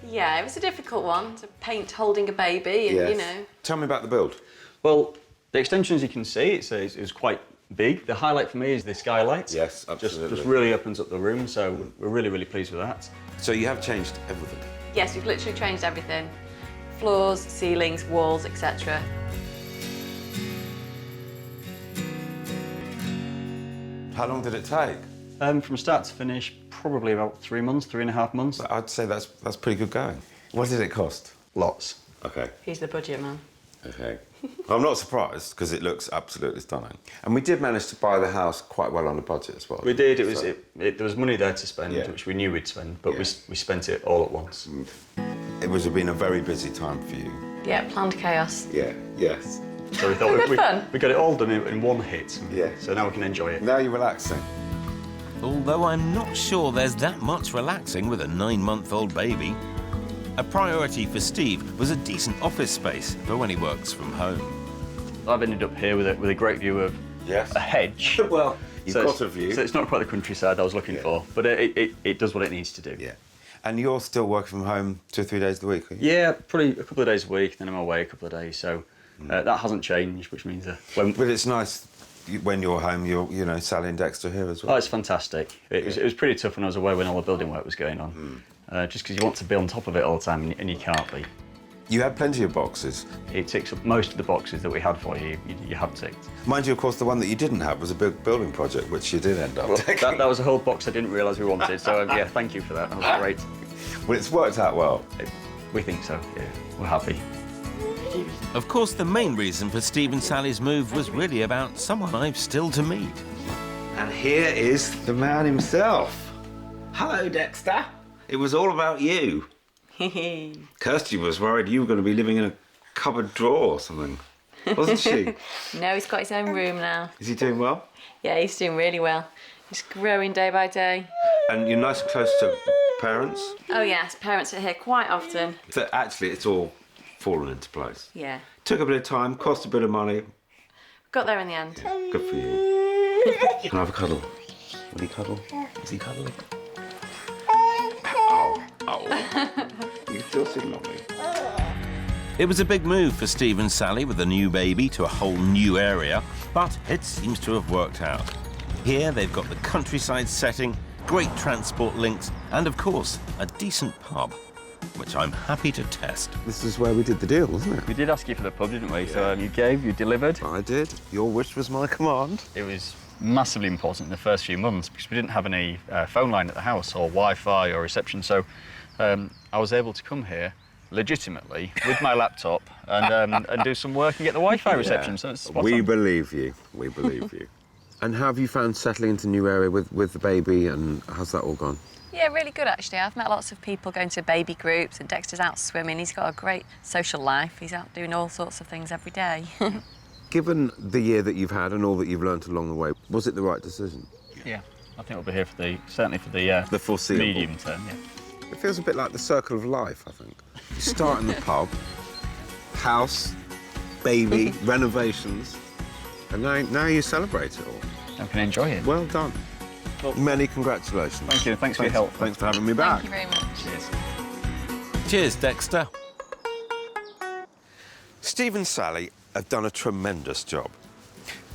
Yeah, it was a difficult one to paint holding a baby and, you know. Tell me about the build. Well, the extension, as you can see, it's quite big. The highlight for me is the skylight. Yes, absolutely. Just really opens up the room, so we're really, really pleased with that. So you have changed everything? Yes, we've literally changed everything. Floors, ceilings, walls, etc. How long did it take? From start to finish, probably about 3 months, 3.5 months. I'd say that's pretty good going. What did it cost? Lots. Okay. He's the budget man. Okay. I'm not surprised, because it looks absolutely stunning. And we did manage to buy the house quite well on a budget as well. We did. There was money there to spend, which we knew we'd spend, but we spent it all at once. It was been a very busy time for you. Yeah, planned chaos. Yeah, yes. So we thought we got it all done in one hit. Yeah. So now we can enjoy it. Now you're relaxing. Although I'm not sure there's that much relaxing with a 9-month-old baby. A priority for Steve was a decent office space for when he works from home. I've ended up here with a great view of a hedge. Well, you've got a view. So it's not quite the countryside I was looking for, but it does what it needs to do. Yeah. And you're still working from home 2 or 3 days a week, are you? Yeah, probably a couple of days a week, then I'm away a couple of days, so that hasn't changed, which means But it's nice when you're home, you know, Sally and Dexter here as well. Oh, it's fantastic. It was pretty tough when I was away when all the building work was going on. Just because you want to be on top of it all the time and you can't be. You had plenty of boxes. It ticks up most of the boxes that we had for you. You have ticked. Mind you, of course, the one that you didn't have was a big building project, which you did end up taking. That was a whole box I didn't realise we wanted, so yeah, thank you for that. That was great. Well, it's worked out well. We think so, yeah. We're happy. Of course, the main reason for Steve and Sally's move was really about someone I've still to meet. And here is the man himself. Hello, Dexter. It was all about you. Kirsty was worried you were going to be living in a cupboard drawer or something, wasn't she? No, he's got his own room now. Is he doing well? Yeah, he's doing really well. He's growing day by day. And you're nice and close to parents? Oh yes, parents are here quite often. So actually, it's all fallen into place. Yeah. Took a bit of time, cost a bit of money. Got there in the end. Good for you. Can I have a cuddle? Will he cuddle? Is he cuddling? Oh. You still seem lovely. It was a big move for Steve and Sally with a new baby to a whole new area, but it seems to have worked out. Here they've got the countryside setting, great transport links, and of course, a decent pub, which I'm happy to test. This is where we did the deal, wasn't it? We did ask you for the pub, didn't we? Yeah. So you gave, you delivered. I did. Your wish was my command. It was massively important in the first few months because we didn't have any phone line at the house or Wi-Fi or reception. So I was able to come here legitimately with my laptop and do some work and get the Wi-Fi reception. So it's spot We on. believe you. We believe you. And how have you found settling into a new area with the baby, and how's that all gone? Yeah, really good actually. I've met lots of people going to baby groups, and Dexter's out swimming. He's got a great social life. He's out doing all sorts of things every day. Given the year that you've had and all that you've learnt along the way, was it the right decision? Yeah, I think we'll be here for certainly for the foreseeable medium term. Yeah. It feels a bit like the circle of life, I think. You start in the pub, house, baby, renovations, and now you celebrate it all. I can enjoy it. Well done. Well, many congratulations. Thank you. Thanks for your help. Thanks for having me back. Thank you very much. Cheers. Cheers, Dexter. Steve and Sally have done a tremendous job.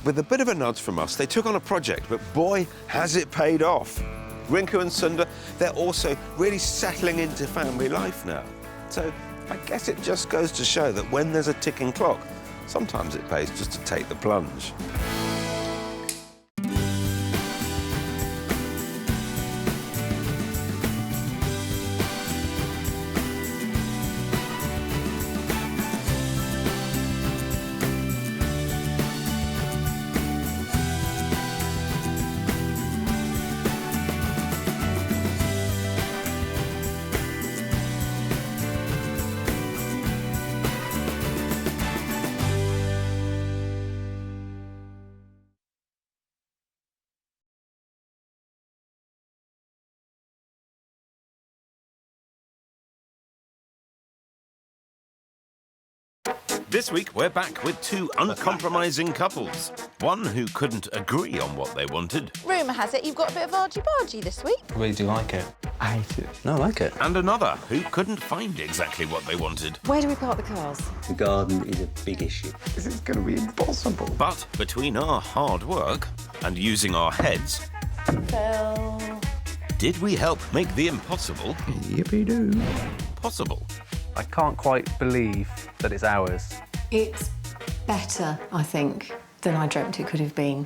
With a bit of a nudge from us, they took on a project, but boy, has it paid off. Rinku and Sunda, they're also really settling into family life now. So I guess it just goes to show that when there's a ticking clock, sometimes it pays just to take the plunge. This week, we're back with two uncompromising couples. One who couldn't agree on what they wanted. Rumour has it you've got a bit of argy-bargy this week. I really do like it. I hate it. No, I like it. And another who couldn't find exactly what they wanted. Where do we park the cars? The garden is a big issue. This is going to be impossible. But between our hard work and using our heads, did we help make the impossible Yippee-doo. possible? I can't quite believe that it's ours. It's better, I think, than I dreamt it could have been.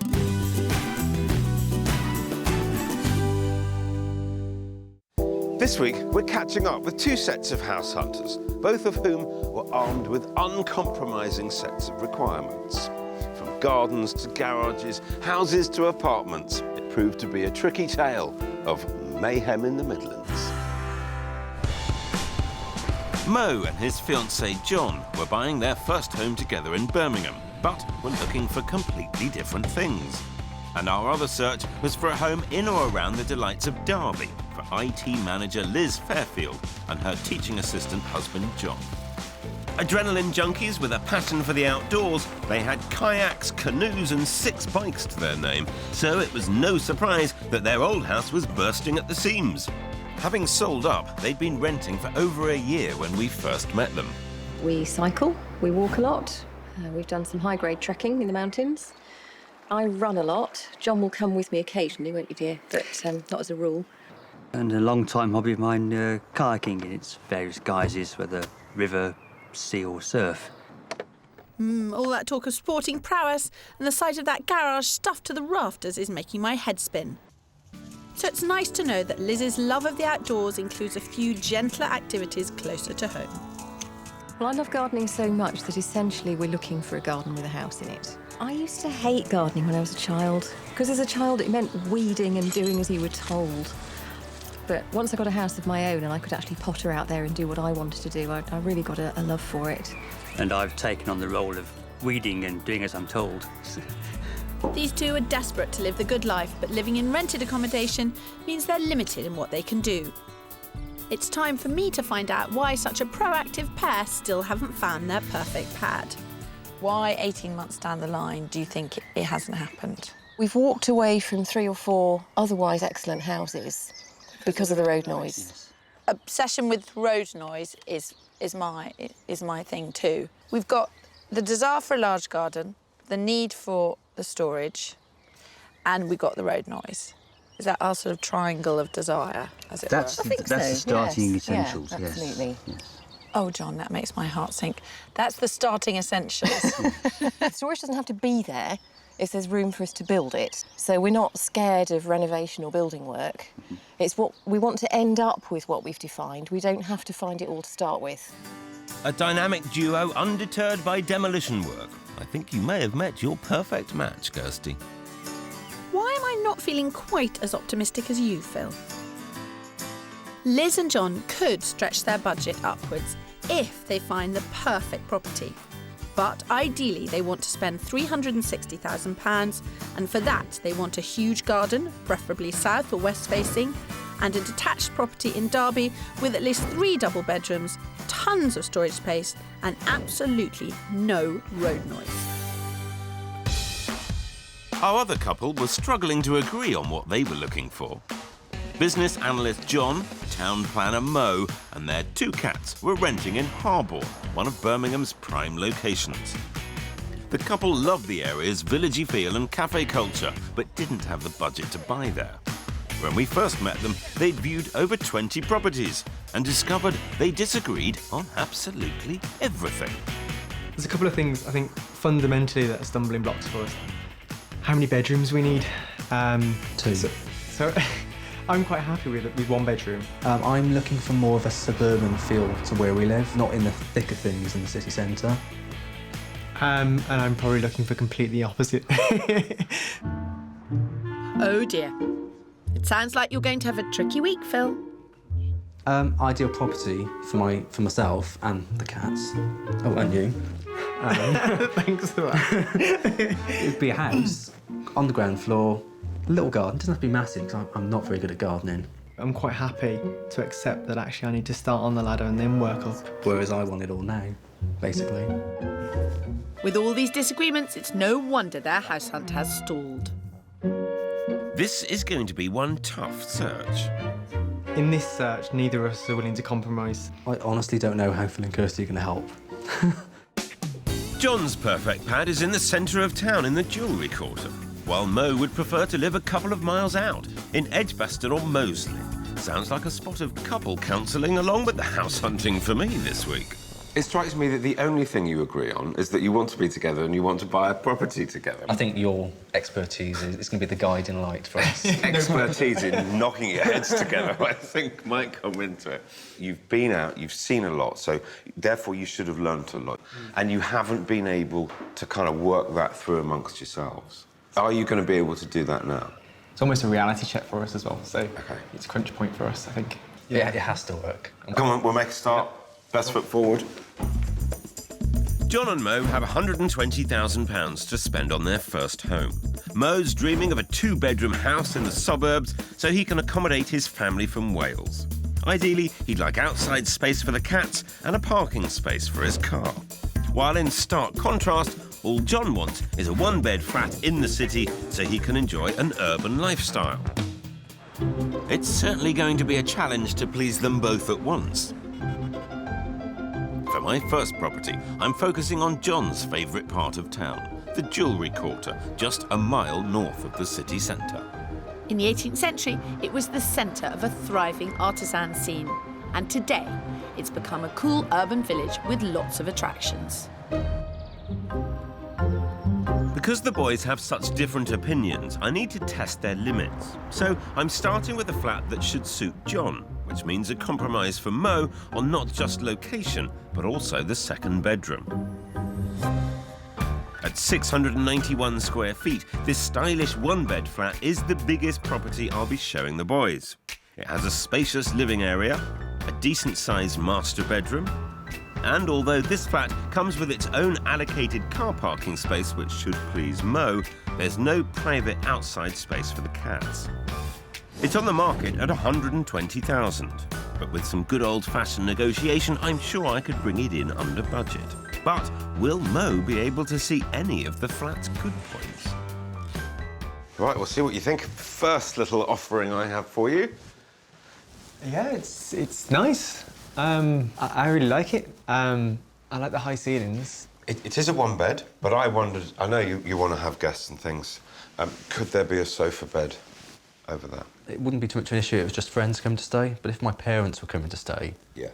This week, we're catching up with two sets of house hunters, both of whom were armed with uncompromising sets of requirements. From gardens to garages, houses to apartments, it proved to be a tricky tale of mayhem in the Midlands. Mo and his fiancé John were buying their first home together in Birmingham, but were looking for completely different things. And our other search was for a home in or around the delights of Derby for IT manager Liz Fairfield and her teaching assistant husband John. Adrenaline junkies with a passion for the outdoors, they had kayaks, canoes and 6 bikes to their name, so it was no surprise that their old house was bursting at the seams. Having sold up, they'd been renting for over a year when we first met them. We cycle, we walk a lot. We've done some high-grade trekking in the mountains. I run a lot. John will come with me occasionally, won't you, dear? But not as a rule. And a long-time hobby of mine, kayaking in its various guises, whether river, sea or surf. All that talk of sporting prowess and the sight of that garage stuffed to the rafters is making my head spin. So it's nice to know that Liz's love of the outdoors includes a few gentler activities closer to home. Well, I love gardening so much that essentially we're looking for a garden with a house in it. I used to hate gardening when I was a child, because as a child it meant weeding and doing as you were told. But once I got a house of my own and I could actually potter out there and do what I wanted to do, I really got a love for it. And I've taken on the role of weeding and doing as I'm told. These two are desperate to live the good life, but living in rented accommodation means they're limited in what they can do. It's time for me to find out why such a proactive pair still haven't found their perfect pad. Why 18 months down the line do you think it hasn't happened? We've walked away from 3 or 4 otherwise excellent houses because of the road noise. Obsession with road noise is my thing too. We've got the desire for a large garden, the need for the storage, and we got the road noise. Is that our sort of triangle of desire, as it were? That's the starting essentials, yeah, absolutely. Yes. Oh, John, that makes my heart sink. That's the starting essentials. The storage doesn't have to be there. if there's room for us to build it. So we're not scared of renovation or building work. It's what we want to end up with what we've defined. We don't have to find it all to start with. A dynamic duo undeterred by demolition work. I think you may have met your perfect match, Kirsty. Why am I not feeling quite as optimistic as you, Phil? Liz and John could stretch their budget upwards if they find the perfect property. But ideally, they want to spend £360,000, and for that, they want a huge garden, preferably south or west facing, and a detached property in Derby with at least 3 double bedrooms, tons of storage space, and absolutely no road noise. Our other couple was struggling to agree on what they were looking for. Business analyst John, town planner Mo, and their 2 cats were renting in Harbour, one of Birmingham's prime locations. The couple loved the area's villagey feel and cafe culture, but didn't have the budget to buy there. When we first met them, they'd viewed over 20 properties and discovered they disagreed on absolutely everything. There's a couple of things, I think, fundamentally that are stumbling blocks for us. How many bedrooms we need? 2. So I'm quite happy with 1 bedroom. I'm looking for more of a suburban feel to where we live, not in the thick of things in the city centre. And I'm probably looking for completely opposite. Oh dear. It sounds like you're going to have a tricky week, Phil. Ideal property for myself and the cats. Oh, and you. Thanks for that. It'd be a house on the ground floor, a little garden. It doesn't have to be massive because I'm not very good at gardening. I'm quite happy to accept that actually I need to start on the ladder and then work up. Whereas I want it all now, basically. With all these disagreements, it's no wonder their house hunt has stalled. This is going to be one tough search. In this search, neither of us are willing to compromise. I honestly don't know how Phil and Kirsty are going to help. John's perfect pad is in the centre of town in the jewellery quarter, while Mo would prefer to live a couple of miles out, in Edgbaston or Moseley. Sounds like a spot of couple counselling along with the house hunting for me this week. It strikes me that the only thing you agree on is that you want to be together and you want to buy a property together. I think your expertise is going to be the guiding light for us. Expertise in knocking your heads together, I think, might come into it. You've been out, you've seen a lot, so therefore you should have learnt a lot. And you haven't been able to kind of work that through amongst yourselves. Are you going to be able to do that now? It's almost a reality check for us as well, so it's a crunch point for us, I think. Yeah, it has to work. Come on, we'll make a start. Best foot forward. John and Mo have £120,000 to spend on their first home. Mo's dreaming of a 2-bedroom house in the suburbs so he can accommodate his family from Wales. Ideally, he'd like outside space for the cats and a parking space for his car. While in stark contrast, all John wants is a 1-bed flat in the city so he can enjoy an urban lifestyle. It's certainly going to be a challenge to please them both at once. For my first property, I'm focusing on John's favourite part of town, the jewellery quarter, just a mile north of the city centre. In the 18th century, it was the centre of a thriving artisan scene. And today, it's become a cool urban village with lots of attractions. Because the boys have such different opinions, I need to test their limits. So I'm starting with a flat that should suit John, which means a compromise for Mo on not just location, but also the 2nd bedroom. At 691 square feet, this stylish 1-bed flat is the biggest property I'll be showing the boys. It has a spacious living area, a decent-sized master bedroom, and although this flat comes with its own allocated car parking space, which should please Mo, there's no private outside space for the cats. It's on the market at £120,000, but with some good old-fashioned negotiation, I'm sure I could bring it in under budget. But will Mo be able to see any of the flat's good points? Right, we'll see what you think. First little offering I have for you. Yeah, it's nice. I really like it. I like the high ceilings. It is a 1-bed, but I wondered, I know you want to have guests and things. Could there be a sofa bed over there? It wouldn't be too much of an issue if it was just friends coming to stay, but if my parents were coming to stay, yeah,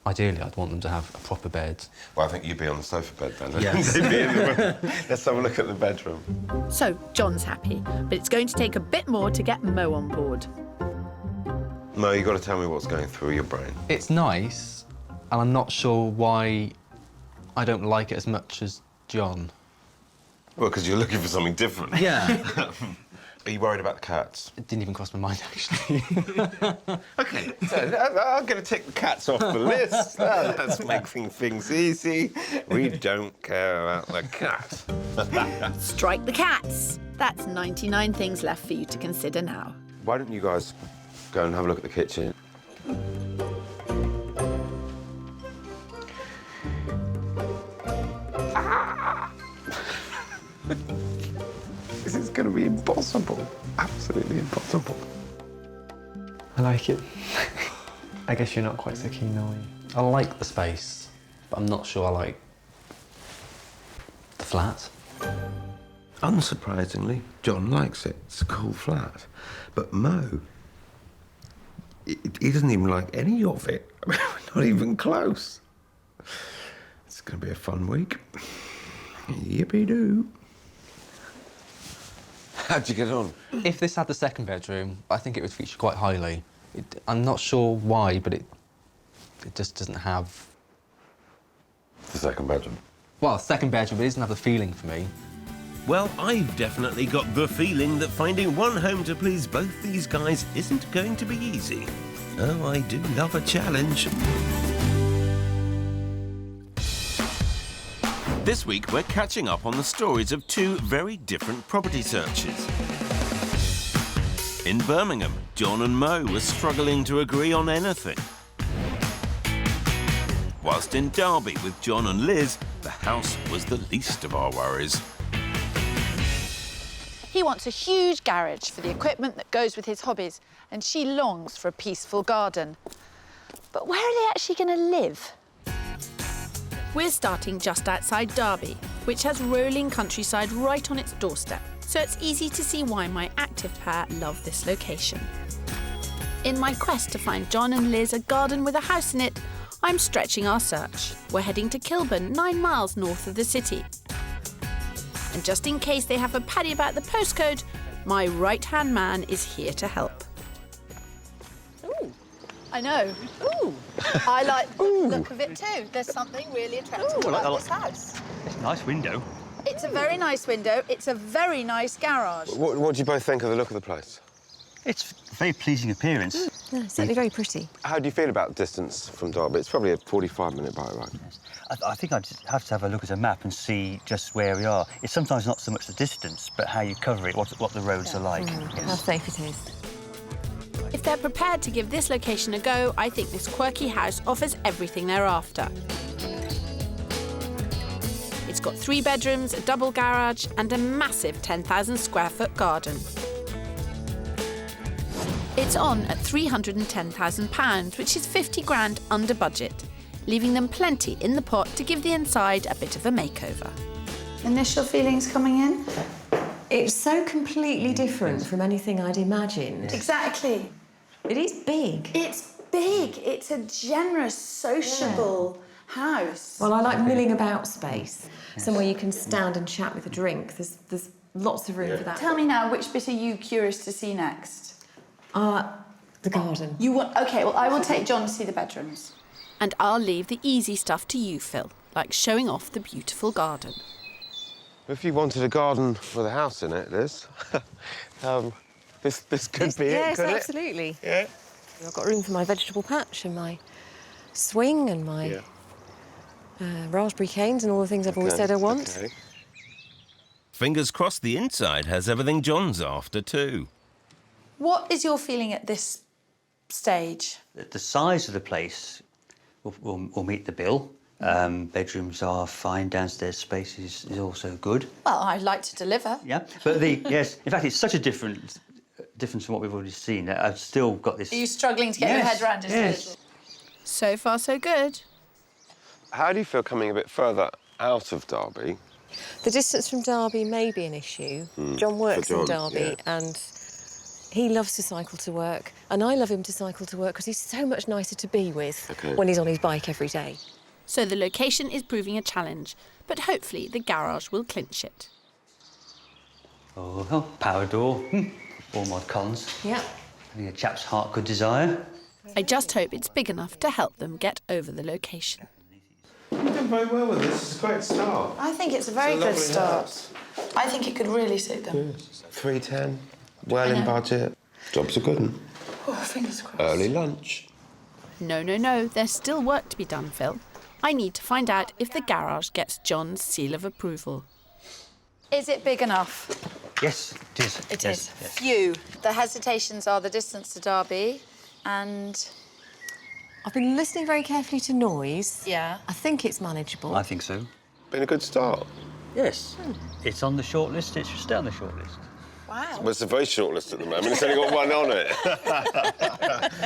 Ideally, I'd want them to have a proper bed. Well, I think you'd be on the sofa bed then. Yes. They'd be in the room. Let's have a look at the bedroom. So, John's happy, but it's going to take a bit more to get Mo on board. Mo, you've got to tell me what's going through your brain. It's nice, and I'm not sure why I don't like it as much as John. Well, because you're looking for something different. Yeah. Are you worried about the cats? It didn't even cross my mind, actually. OK, so I'm going to take the cats off the list. That's making things easy. We don't care about the cat. Strike the cats. That's 99 things left for you to consider now. Why don't you guys go and have a look at the kitchen? This is going to be impossible. Absolutely impossible. I like it. I guess you're not quite so keen, are you? I like the space, but I'm not sure I like the flat. Unsurprisingly, John likes it. It's a cool flat. But Mo, he doesn't even like any of it. Not even close. It's going to be a fun week. Yippee-doo. How'd you get on? If this had the second bedroom, I think it would feature quite highly. I'm not sure why, but it just doesn't have... The second bedroom? Well, second bedroom, but it doesn't have the feeling for me. Well, I've definitely got the feeling that finding one home to please both these guys isn't going to be easy. Oh, I do love a challenge. This week, we're catching up on the stories of two very different property searches. In Birmingham, John and Mo were struggling to agree on anything. Whilst in Derby with John and Liz, the house was the least of our worries. He wants a huge garage for the equipment that goes with his hobbies, and she longs for a peaceful garden. But where are they actually going to live? We're starting just outside Derby, which has rolling countryside right on its doorstep, so it's easy to see why my active pair love this location. In my quest to find John and Liz a garden with a house in it, I'm stretching our search. We're heading to Kilburn, 9 miles north of the city. And just in case they have a paddy about the postcode, my right-hand man is here to help. Ooh, I know. Ooh, I like the look of it too. There's something really attractive about this house. It's a nice window. It's a very nice window. It's a very nice garage. What do you both think of the look of the place? It's a very pleasing appearance. Yeah, it's certainly very pretty. How do you feel about distance from Derby? It's probably a 45-minute bike ride. Yes. I think I'd just have to have a look at a map and see just where we are. It's sometimes not so much the distance, but how you cover it, what the roads are like. How safe it is. If they're prepared to give this location a go, I think this quirky house offers everything they're after. It's got 3 bedrooms, a double garage, and a massive 10,000 square foot garden. It's on at £310,000, which is 50 grand under budget, leaving them plenty in the pot to give the inside a bit of a makeover. Initial feelings coming in? It's so completely different from anything I'd imagined. Exactly. It is big. It's big. It's a generous, sociable house. Well, I like milling about space. Somewhere you can stand and chat with a drink. There's lots of room for that. Tell me now, which bit are you curious to see next? The garden. You want? OK, well, I will take John to see the bedrooms. And I'll leave the easy stuff to you, Phil, like showing off the beautiful garden. If you wanted a garden with a house in it, Liz, this could be it, couldn't it? Yes, absolutely. Yeah. I've got room for my vegetable patch and my swing and my raspberry canes and all the things I've always said I want. Okay. Fingers crossed the inside has everything John's after too. What is your feeling at this stage? The size of the place will meet the bill. Bedrooms are fine, downstairs space is also good. Well, I'd like to deliver. Yeah, but yes, in fact, it's such a difference from what we've already seen that I've still got this... Are you struggling to get your head around it? Yes. So far, so good. How do you feel coming a bit further out of Derby? The distance from Derby may be an issue. John works in Derby and He loves to cycle to work, and I love him to cycle to work because he's so much nicer to be with when he's on his bike every day. So the location is proving a challenge, but hopefully the garage will clinch it. Oh, power door. All mod cons. Yeah. I think a chap's heart could desire. I just hope it's big enough to help them get over the location. You've done very well with this. It's a great start. I think it's a very good start. I think it could really suit them. 310, well in budget. Job's a good one. Oh, fingers crossed. Early lunch. No, there's still work to be done, Phil. I need to find out if the garage gets John's seal of approval. Is it big enough? Yes, it is. It Yes, is. yes. Phew. The hesitations are the distance to Derby and... I've been listening very carefully to noise. Yeah. I think it's manageable. I think so. Been a good start. Yes. It's on the short list. It should stay on the short list. Wow. Well, it's a very short list at the moment. It's only got one on it.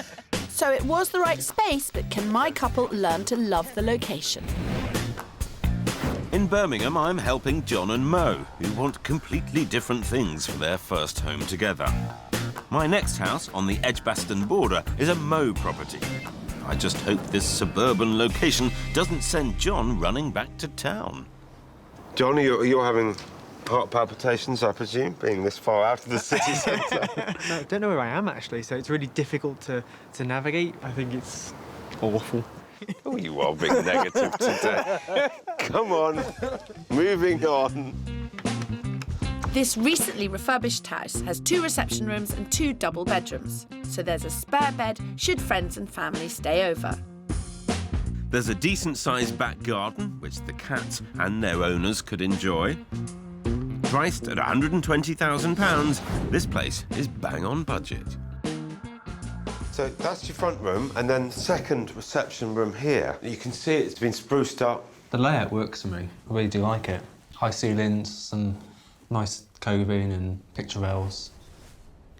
So it was the right space, but can my couple learn to love the location? In Birmingham, I'm helping John and Mo, who want completely different things for their first home together. My next house on the Edgbaston border is a Mo property. I just hope this suburban location doesn't send John running back to town. John, you're having heart palpitations, I presume, being this far out of the city centre? No, I don't know where I am, actually, so it's really difficult to navigate. I think it's awful. Oh, you are being negative today. Come on, moving on. This recently refurbished house has 2 reception rooms and 2 double bedrooms, so there's a spare bed should friends and family stay over. There's a decent-sized back garden, which the cats and their owners could enjoy. Priced at £120,000, this place is bang on budget. So that's your front room, and then the second reception room here. You can see it's been spruced up. The layout works for me. I really do like it. High ceilings, some nice coving and picture rails.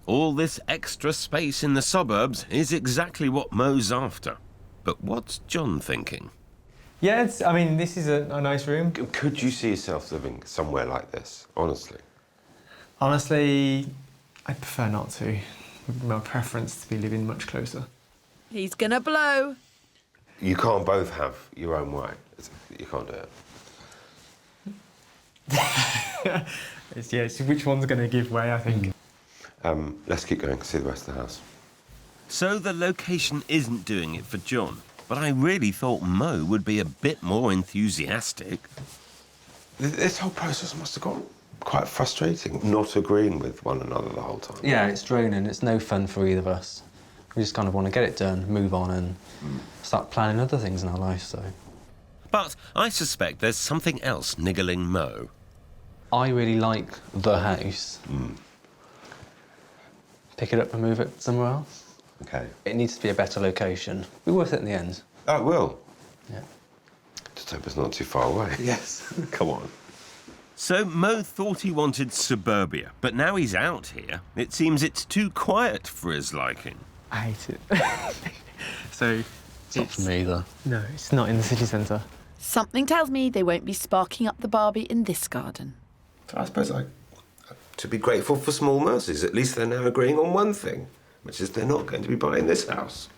All this extra space in the suburbs is exactly what Mo's after. But what's John thinking? Yeah, I mean, this is a nice room. Could you see yourself living somewhere like this, honestly? Honestly, I prefer not to. My preference to be living much closer. He's gonna blow. You can't both have your own way. You can't do it. It's which one's going to give way, I think. Let's keep going, see the rest of the house. So the location isn't doing it for John, but I really thought Mo would be a bit more enthusiastic. This whole process must have got quite frustrating, not agreeing with one another the whole time. Yeah, it's draining. It's no fun for either of us. We just kind of want to get it done, move on and start planning other things in our life, so... But I suspect there's something else niggling Mo. I really like the house. Pick it up and move it somewhere else. OK. It needs to be a better location. It'll be worth it in the end. Oh, it will? Yeah. Just hope it's not too far away. Yes. Come on. So Mo thought he wanted suburbia, but now he's out here, it seems it's too quiet for his liking. I hate it. So... It's not for me either. No, it's not in the city centre. Something tells me they won't be sparking up the Barbie in this garden. So I suppose to be grateful for small mercies. At least they're now agreeing on one thing, which is they're not going to be buying this house.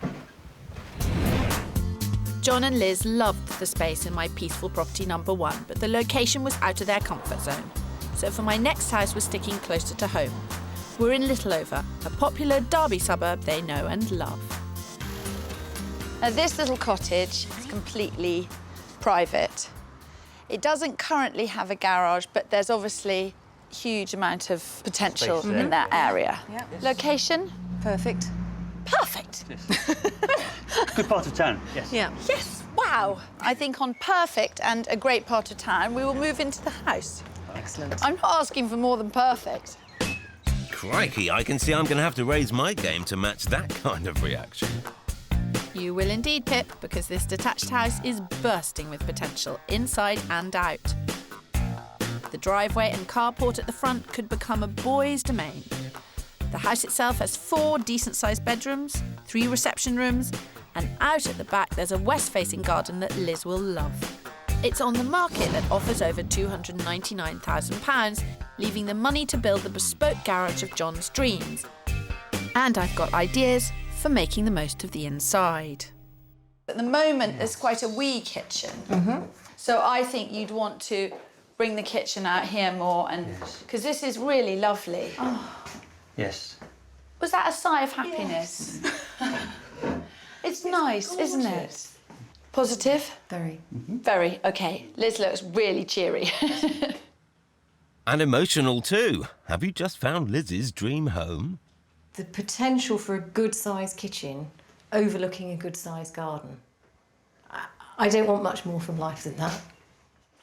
John and Liz loved the space in my peaceful property number 1, but the location was out of their comfort zone. So for my next house, we're sticking closer to home. We're in Littleover, a popular Derby suburb they know and love. Now, this little cottage is completely private. It doesn't currently have a garage, but there's obviously a huge amount of potential Space there. in that area. Yep. Location? Perfect. Perfect. Good part of town, yes. Yeah. Yes, wow. I think on perfect and a great part of town, we will move into the house. Excellent. I'm not asking for more than perfect. Crikey, I can see I'm going to have to raise my game to match that kind of reaction. You will indeed, Pip, because this detached house is bursting with potential, inside and out. The driveway and carport at the front could become a boy's domain. The house itself has 4 decent-sized bedrooms, 3 reception rooms, and out at the back there's a west-facing garden that Liz will love. It's on the market at offers over £299,000, leaving the money to build the bespoke garage of John's dreams. And I've got ideas for making the most of the inside. At the moment, there's quite a wee kitchen. So I think you'd want to bring the kitchen out here more, and because this is really lovely. Yes. Was that a sigh of happiness? It's nice, isn't it? Positive? Very. Very. OK. Liz looks really cheery. And emotional too. Have you just found Liz's dream home? The potential for a good-sized kitchen overlooking a good-sized garden. I don't want much more from life than that.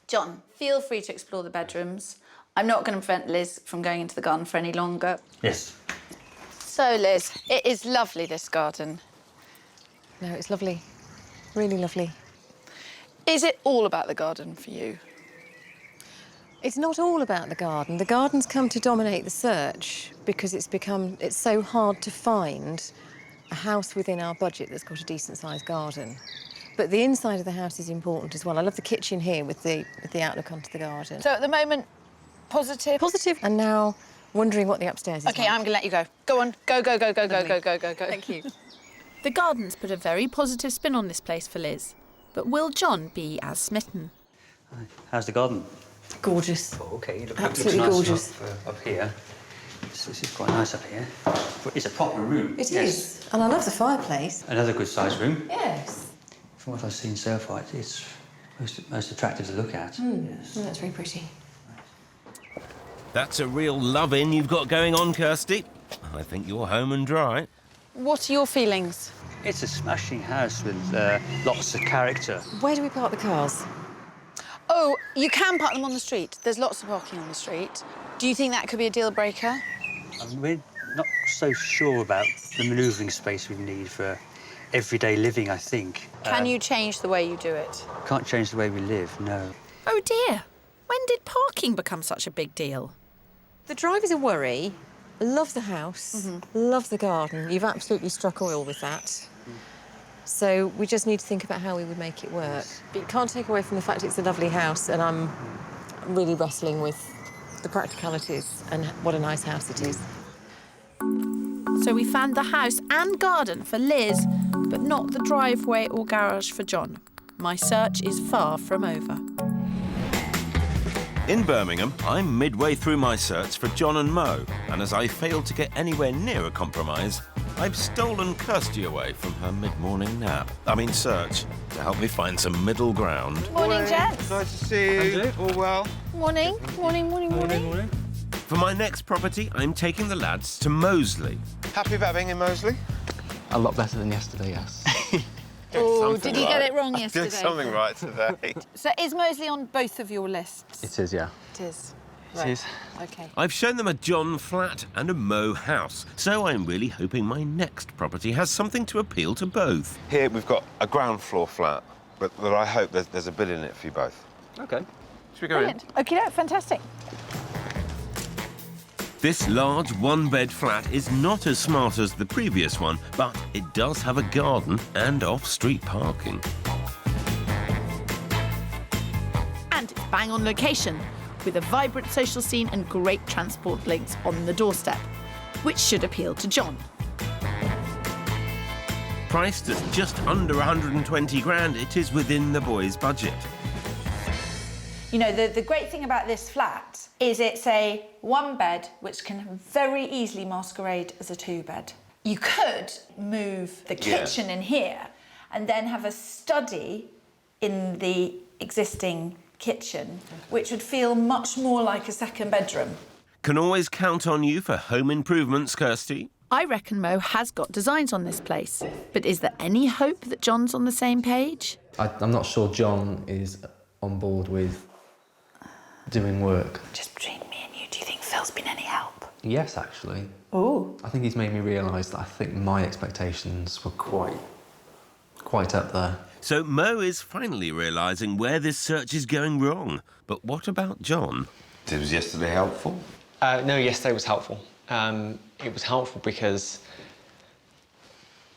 John, feel free to explore the bedrooms. I'm not going to prevent Liz from going into the garden for any longer. Yes. So, Liz, it is lovely, this garden. No, it's lovely. Really lovely. Is it all about the garden for you? It's not all about the garden. The garden's come to dominate the search because it's so hard to find a house within our budget that's got a decent-sized garden. But the inside of the house is important as well. I love the kitchen here with the outlook onto the garden. So at the moment, positive? Positive. And now wondering what the upstairs is OK, like. I'm going to let you go. Go on. Go, go, go, go, go, go, go, go, go. Thank you. The garden's put a very positive spin on this place for Liz. But will John be as smitten? How's the garden? Gorgeous. Oh, OK, Absolutely looks nice gorgeous. up here. This is quite nice up here. It's a proper room. It is. And I love the fireplace. Another good-sized room. Yes. From what I've seen so far, it's most attractive to look at. Yes. Oh, that's very pretty. That's a real love-in you've got going on, Kirsty. I think you're home and dry. What are your feelings? It's a smashing house with lots of character. Where do we park the cars? Oh, you can park them on the street. There's lots of parking on the street. Do you think that could be a deal breaker? We're not so sure about the manoeuvring space we need for everyday living, I think. Can you change the way you do it? Can't change the way we live, no. Oh dear, when did parking become such a big deal? The drive is a worry. Love the house, love the garden. You've absolutely struck oil with that. So we just need to think about how we would make it work. But you can't take away from the fact it's a lovely house, and I'm really wrestling with the practicalities and what a nice house it is. So we found the house and garden for Liz, but not the driveway or garage for John. My search is far from over. In Birmingham, I'm midway through my search for John and Mo, and as I fail to get anywhere near a compromise, I've stolen Kirsty away from her mid-morning nap. Search, to help me find some middle ground. Morning, gents. Nice to see you. All well? Morning. Morning. For my next property, I'm taking the lads to Moseley. Happy about being in Moseley? A lot better than yesterday, yes. Oh, did you get it wrong yesterday? Doing something right today. So is Moseley on both of your lists? It is, yeah. It is. It is. OK. I've shown them a John flat and a Mo house, so I'm really hoping my next property has something to appeal to both. Here we've got a ground floor flat, but I hope there's a bit in it for you both. OK. Should we go in? OK, fantastic. This large one-bed flat is not as smart as the previous one, but it does have a garden and off-street parking. And it's bang on location, with a vibrant social scene and great transport links on the doorstep, which should appeal to John. Priced at just under 120 grand, it is within the boys' budget. You know, the great thing about this flat is it's a one bed which can very easily masquerade as a two bed. You could move the kitchen in here and then have a study in the existing kitchen, which would feel much more like a second bedroom. Can always count on you for home improvements, Kirsty. I reckon Mo has got designs on this place, but is there any hope that John's on the same page? I'm not sure John is on board with doing work. Just between me and you, do you think Phil's been any help? Yes, actually. Oh. I think he's made me realise that I think my expectations were quite up there. So Mo is finally realising where this search is going wrong. But what about John? Was yesterday helpful? No, yesterday was helpful. It was helpful because,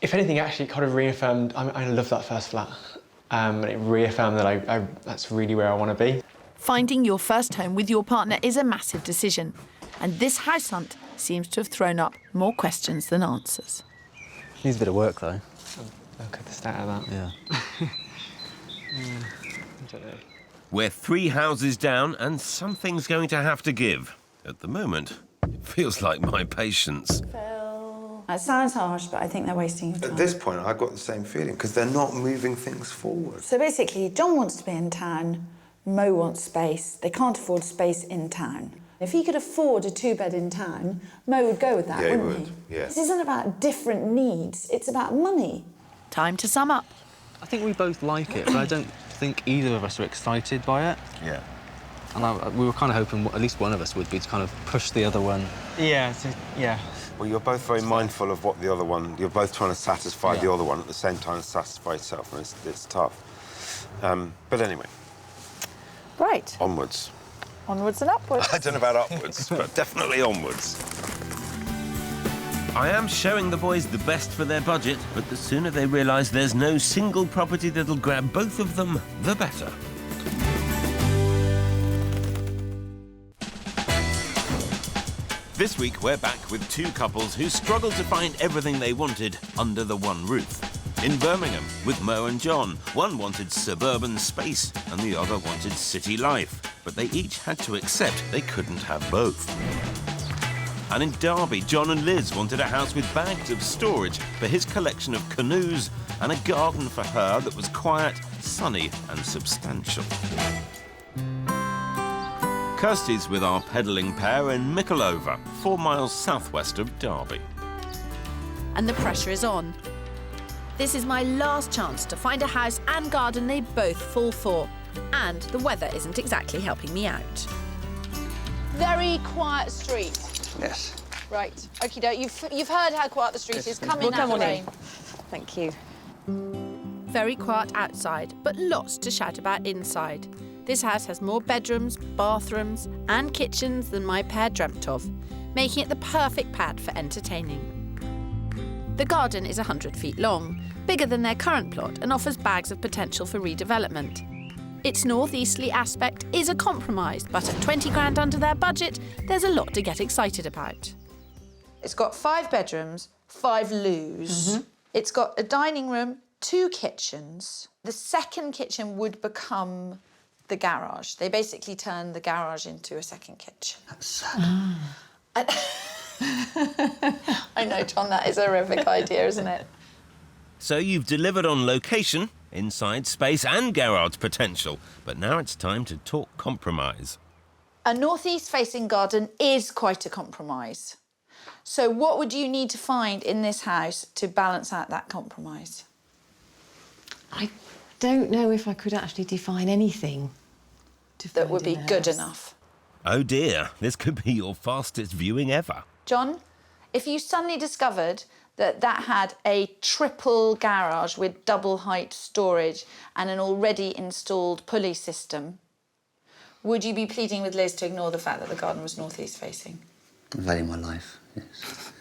if anything, actually kind of reaffirmed, I love that first flat. And it reaffirmed that that's really where I want to be. Finding your first home with your partner is a massive decision, and this house hunt seems to have thrown up more questions than answers. Needs a bit of work, though. Look at the stat of that. Yeah. I don't know. We're 3 houses down and something's going to have to give. At the moment, it feels like my patience. It sounds harsh, but I think they're wasting your time. At this point, I've got the same feeling, because they're not moving things forward. So basically, John wants to be in town, Mo wants space. They can't afford space in town. If he could afford a 2-bed in town, Mo would go with that, Yeah, wouldn't he would. Yeah. This isn't about different needs, it's about money. Time to sum up. I think we both like it, but I don't think either of us are excited by it. Yeah. And we were kind of hoping at least one of us would be to kind of push the other one. Yeah, yeah. Well, you're both very mindful of what the other one... You're both trying to satisfy the other one at the same time as satisfy yourself, and it's tough. But anyway. Right. Onwards. Onwards and upwards. I don't know about upwards, but definitely onwards. I am showing the boys the best for their budget, but the sooner they realise there's no single property that'll grab both of them, the better. This week, we're back with 2 couples who struggled to find everything they wanted under the one roof. In Birmingham, with Mo and John, one wanted suburban space and the other wanted city life, but they each had to accept they couldn't have both. And in Derby, John and Liz wanted a house with bags of storage for his collection of canoes and a garden for her that was quiet, sunny and substantial. Kirsty's with our pedalling pair in Makeover, 4 miles southwest of Derby. And the pressure is on. This is my last chance to find a house and garden they both fall for. And the weather isn't exactly helping me out. Very quiet street. Yes. Right. Okie doke. You've heard how quiet the street is. Come in out the rain. Thank you. Very quiet outside, but lots to shout about inside. This house has more bedrooms, bathrooms and kitchens than my pair dreamt of, making it the perfect pad for entertaining. The garden is 100 feet long, bigger than their current plot, and offers bags of potential for redevelopment. Its northeasterly aspect is a compromise, but at 20 grand under their budget, there's a lot to get excited about. It's got 5 bedrooms, 5 loos. It's got a dining room, 2 kitchens. The second kitchen would become the garage. They basically turned the garage into a second kitchen. That's sad. I know, John, that is a horrific idea, isn't it? So you've delivered on location, inside space and garage potential, but now it's time to talk compromise. A northeast-facing garden is quite a compromise. So what would you need to find in this house to balance out that compromise? I don't know if I could actually define anything that would be good enough. Oh dear, this could be your fastest viewing ever. John, if you suddenly discovered that that had a triple garage with double height storage and an already installed pulley system, would you be pleading with Liz to ignore the fact that the garden was northeast facing? Value my life, yes.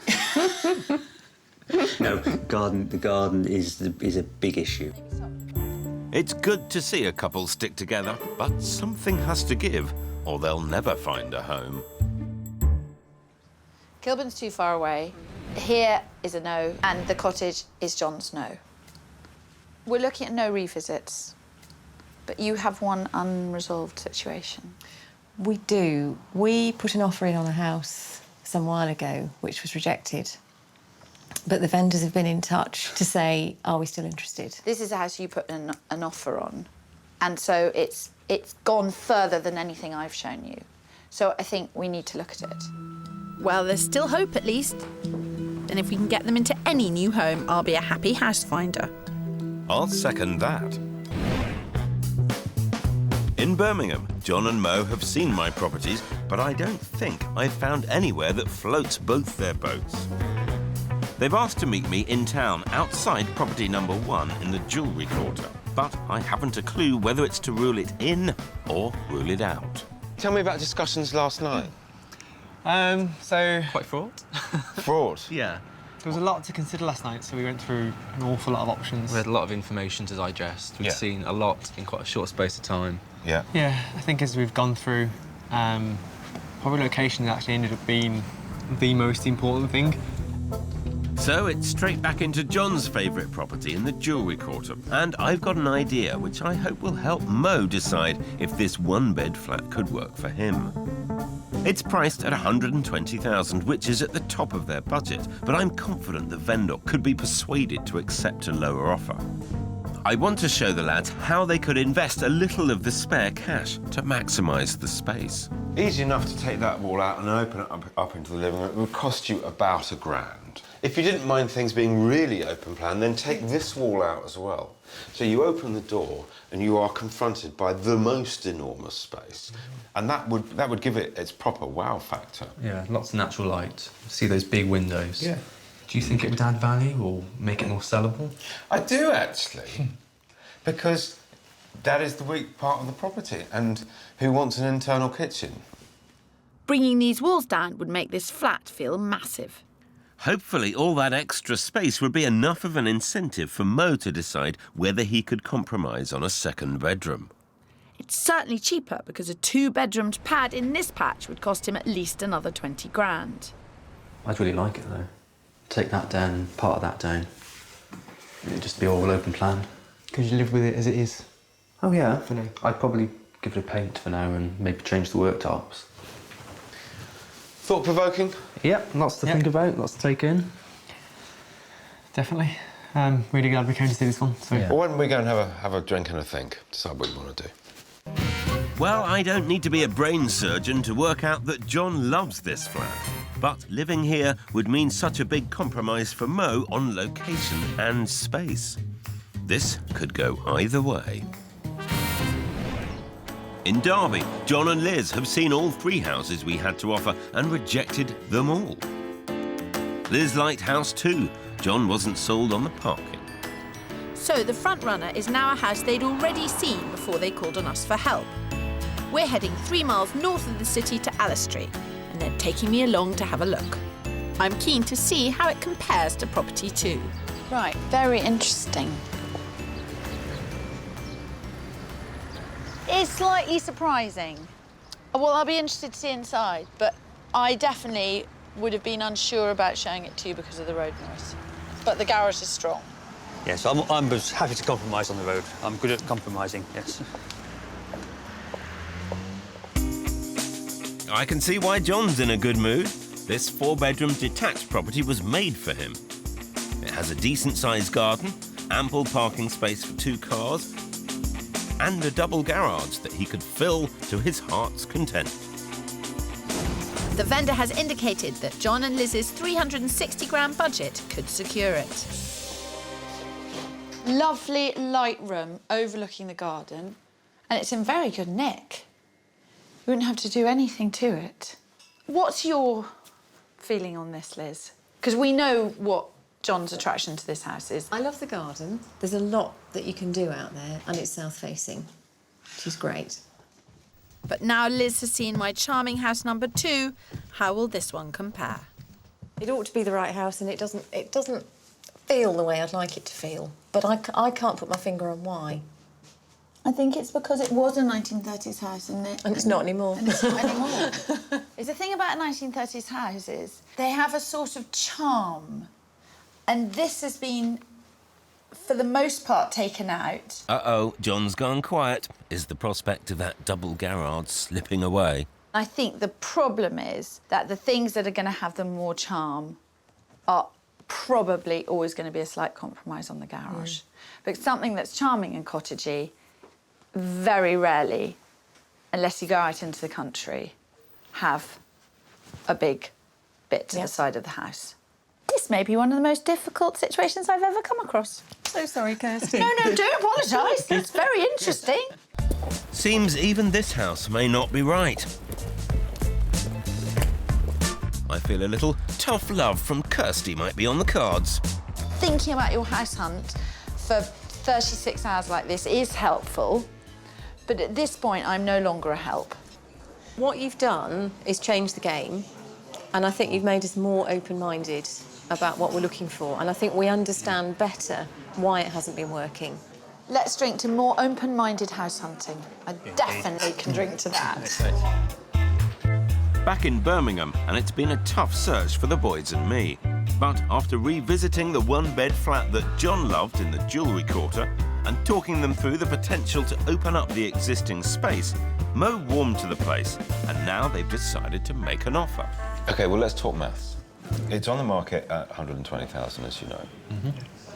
No, the garden is a big issue. It's good to see a couple stick together, but something has to give, or they'll never find a home. Kilburn's too far away. Here is a no, and the cottage is John's no. We're looking at no revisits, but you have one unresolved situation. We do. We put an offer in on a house some while ago, which was rejected. But the vendors have been in touch to say, are we still interested? This is a house you put an offer on, and so it's gone further than anything I've shown you. So I think we need to look at it. Well, there's still hope at least. And if we can get them into any new home, I'll be a happy house finder. I'll second that. In Birmingham, John and Mo have seen my properties, but I don't think I've found anywhere that floats both their boats. They've asked to meet me in town, outside property number 1 in the jewellery quarter, but I haven't a clue whether it's to rule it in or rule it out. Tell me about discussions last night. So... Quite fraught. Fraught? Yeah. There was a lot to consider last night, so we went through an awful lot of options. We had a lot of information to digest. We'd seen a lot in quite a short space of time. Yeah. Yeah, I think as we've gone through, probably location actually ended up being the most important thing. So it's straight back into John's favourite property in the jewellery quarter. And I've got an idea which I hope will help Mo decide if this one-bed flat could work for him. It's priced at $120,000, which is at the top of their budget, but I'm confident the vendor could be persuaded to accept a lower offer. I want to show the lads how they could invest a little of the spare cash to maximise the space. Easy enough to take that wall out and open it up into the living room. It would cost you about £1,000. If you didn't mind things being really open plan, then take this wall out as well. So you open the door and you are confronted by the most enormous space. And that would give it its proper wow factor. Yeah, lots of natural light. See those big windows? Yeah. Do you think it would add value or make it more sellable? I do, actually. Because that is the weak part of the property. And who wants an internal kitchen? Bringing these walls down would make this flat feel massive. Hopefully all that extra space would be enough of an incentive for Mo to decide whether he could compromise on a second bedroom. It's certainly cheaper because a 2-bedroomed pad in this patch would cost him at least another 20 grand. I'd really like it though. Take that down, part of that down. It'd just be all open plan. Could you live with it as it is? Oh yeah, for now. I'd probably give it a paint for now and maybe change the worktops. Thought-provoking? Yep, lots to think about, lots to take in. Definitely. Really glad we came to see this one. So. Yeah. Well, why don't we go and have a drink and a think, decide what you want to do. Well, I don't need to be a brain surgeon to work out that John loves this flat. But living here would mean such a big compromise for Mo on location and space. This could go either way. In Derby, John and Liz have seen all 3 houses we had to offer and rejected them all. Liz liked house 2. John wasn't sold on the parking. So the front runner is now a house they'd already seen before they called on us for help. We're heading 3 miles north of the city to Alistry, and they're taking me along to have a look. I'm keen to see how it compares to property 2. Right, very interesting. It's slightly surprising. Well, I'll be interested to see inside, but I definitely would have been unsure about showing it to you because of the road noise. But the garage is strong. Yes, I'm happy to compromise on the road. I'm good at compromising, yes. I can see why John's in a good mood. This 4-bedroom detached property was made for him. It has a decent-sized garden, ample parking space for 2 cars, and a double garage that he could fill to his heart's content. The vendor has indicated that John and Liz's 360 grand budget could secure it. Lovely light room overlooking the garden, and it's in very good nick. We wouldn't have to do anything to it. What's your feeling on this, Liz? Because we know what John's attraction to this house is. I love the garden. There's a lot that you can do out there, and it's south-facing, which is great. But now Liz has seen my charming house number 2, how will this one compare? It ought to be the right house, and it doesn't feel the way I'd like it to feel. But I can't put my finger on why. I think it's because it was a 1930s house, and it's not anymore. And it's not anymore. It's the thing about 1930s houses, they have a sort of charm. And this has been, for the most part, taken out. Uh-oh, John's gone quiet. Is the prospect of that double garage slipping away? I think the problem is that the things that are going to have the more charm are probably always going to be a slight compromise on the garage. But something that's charming and cottagey, very rarely, unless you go out into the country, have a big bit to the side of the house. This may be one of the most difficult situations I've ever come across. So sorry, Kirsty. No, don't apologise. That's very interesting. Seems even this house may not be right. I feel a little tough love from Kirsty might be on the cards. Thinking about your house hunt for 36 hours like this is helpful, but at this point, I'm no longer a help. What you've done is change the game, and I think you've made us more open-minded about what we're looking for, and I think we understand better why it hasn't been working. Let's drink to more open-minded house hunting. I definitely can drink to that. back in Birmingham, and it's been a tough search for the boys and me. But after revisiting the one-bed flat that John loved in the Jewellery Quarter and talking them through the potential to open up the existing space, Mo warmed to the place, and now they've decided to make an offer. OK, well, let's talk maths. It's on the market at 120,000, as you know.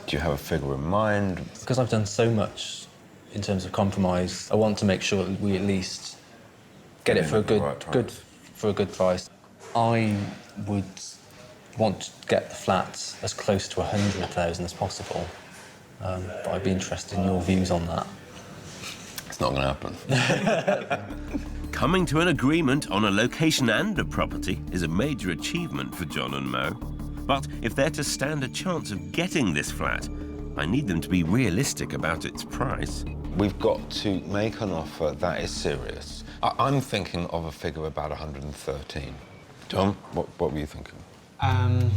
Do you have a figure in mind? Because I've done so much in terms of compromise, I want to make sure that we at least get it for a good price. I would want to get the flat as close to 100,000 as possible, but I'd be interested in your views on that. It's not going to happen. Coming to an agreement on a location and a property is a major achievement for John and Mo. But if they're to stand a chance of getting this flat, I need them to be realistic about its price. We've got to make an offer that is serious. I'm thinking of a figure about 113. John, what were you thinking? I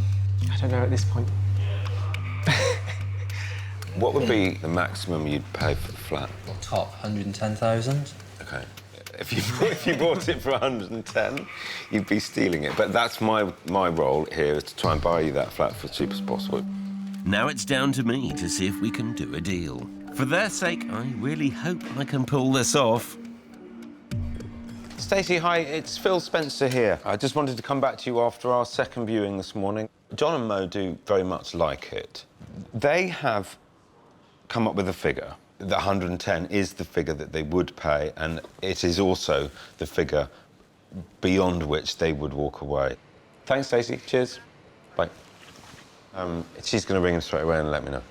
don't know at this point. What would be the maximum you'd pay for the flat? Top 110,000. OK. If you bought it for 110, you'd be stealing it. But that's my role here, is to try and buy you that flat for as cheap as possible. Now it's down to me to see if we can do a deal. For their sake, I really hope I can pull this off. Stacey, hi, it's Phil Spencer here. I just wanted to come back to you after our second viewing this morning. John and Mo do very much like it. They have come up with a figure. The 110 is the figure that they would pay, and it is also the figure beyond which they would walk away. Thanks, Stacey. Cheers. Bye. She's going to ring him straight away and let me know.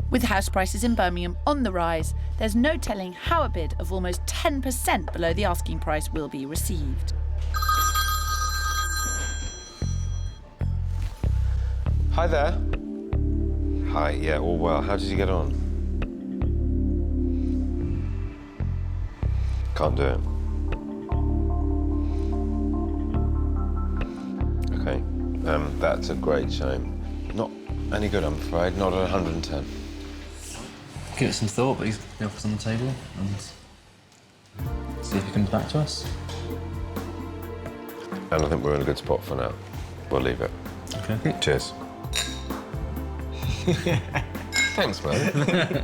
With house prices in Birmingham on the rise, there's no telling how a bid of almost 10% below the asking price will be received. Hi there. Hi, yeah, all well. How did you get on? Can't do it. OK, that's a great shame. Not any good, I'm afraid. Not at 110. Give it some thought, but he's the offer's on the table, and see if he comes back to us. And I think we're in a good spot for now. We'll leave it. OK. Cheers. Thanks, man.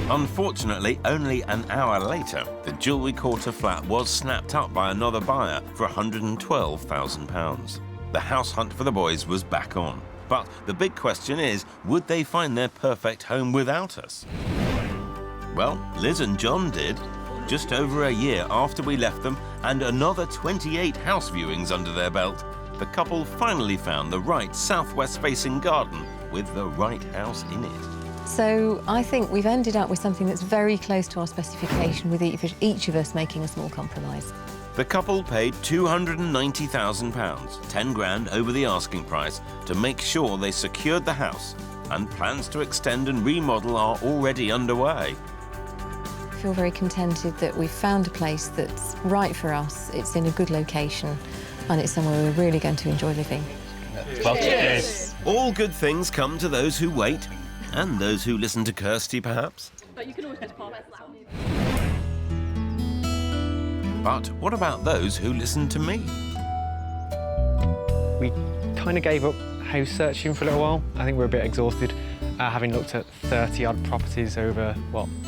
Unfortunately, only an hour later, the Jewellery Quarter flat was snapped up by another buyer for £112,000. The house hunt for the boys was back on. But the big question is, would they find their perfect home without us? Well, Liz and John did. Just over a year after we left them, and another 28 house viewings under their belt, the couple finally found the right southwest-facing garden with the right house in it. So I think we've ended up with something that's very close to our specification, with each of us making a small compromise. The couple paid £290,000, 10 grand over the asking price, to make sure they secured the house, and plans to extend and remodel are already underway. I feel very contented that we've found a place that's right for us, it's in a good location, and it's somewhere we're really going to enjoy living. Well, cheers. All good things come to those who wait, and those who listen to Kirsty, perhaps. But you can always go to Park. But what about those who listen to me? We kind of gave up house searching for a little while. I think we're a bit exhausted, having looked at 30-odd properties over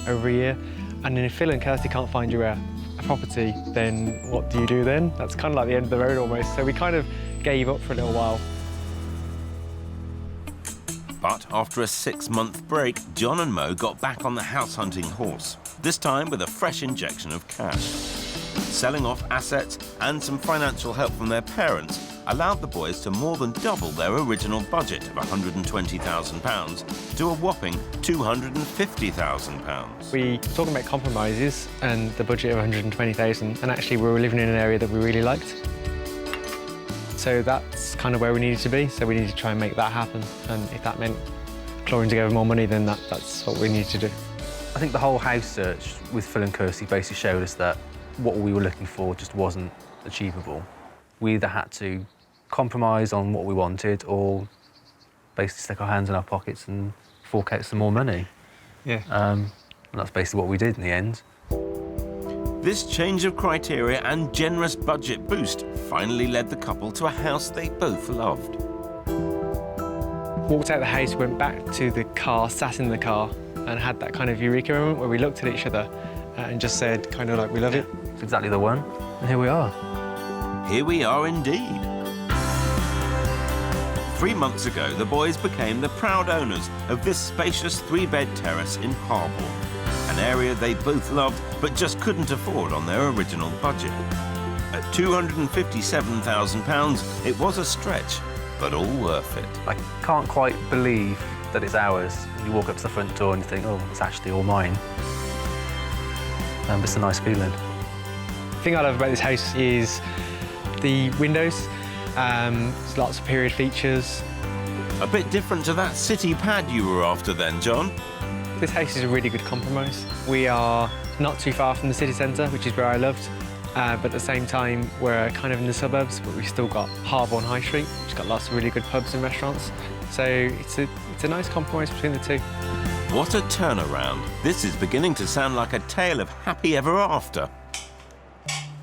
a year. And then if Phil and Kirsty can't find you a property, then what do you do then? That's kind of like the end of the road almost. So we kind of gave up for a little while. But after a 6-month break, John and Mo got back on the house hunting horse, this time with a fresh injection of cash. Selling off assets and some financial help from their parents allowed the boys to more than double their original budget of £120,000 to a whopping £250,000. We were talking about compromises and the budget of 120,000, and actually we were living in an area that we really liked. So that's kind of where we needed to be, so we needed to try and make that happen. And if that meant clawing together more money, then that's what we needed to do. I think the whole house search with Phil and Kirsty basically showed us that what we were looking for just wasn't achievable. We either had to compromise on what we wanted or basically stick our hands in our pockets and fork out some more money. Yeah. And that's basically what we did in the end. This change of criteria and generous budget boost finally led the couple to a house they both loved. Walked out the house, went back to the car, sat in the car, and had that kind of eureka moment where we looked at each other and just said, kind of like, we love it. It's exactly the one, and here we are. Here we are indeed. 3 months ago, the boys became the proud owners of this spacious 3-bed terrace in Harbour, an area they both loved but just couldn't afford on their original budget. At £257,000, it was a stretch, but all worth it. I can't quite believe that it's ours. You walk up to the front door and you think, oh, it's actually all mine. It's a nice feeling. The thing I love about this house is the windows. There's lots of period features. A bit different to that city pad you were after then, John. This house is a really good compromise. We are not too far from the city centre, which is where I loved, but at the same time we're kind of in the suburbs, but we've still got Harbour High Street, which has got lots of really good pubs and restaurants. So it's a nice compromise between the two. What a turnaround. This is beginning to sound like a tale of happy ever after.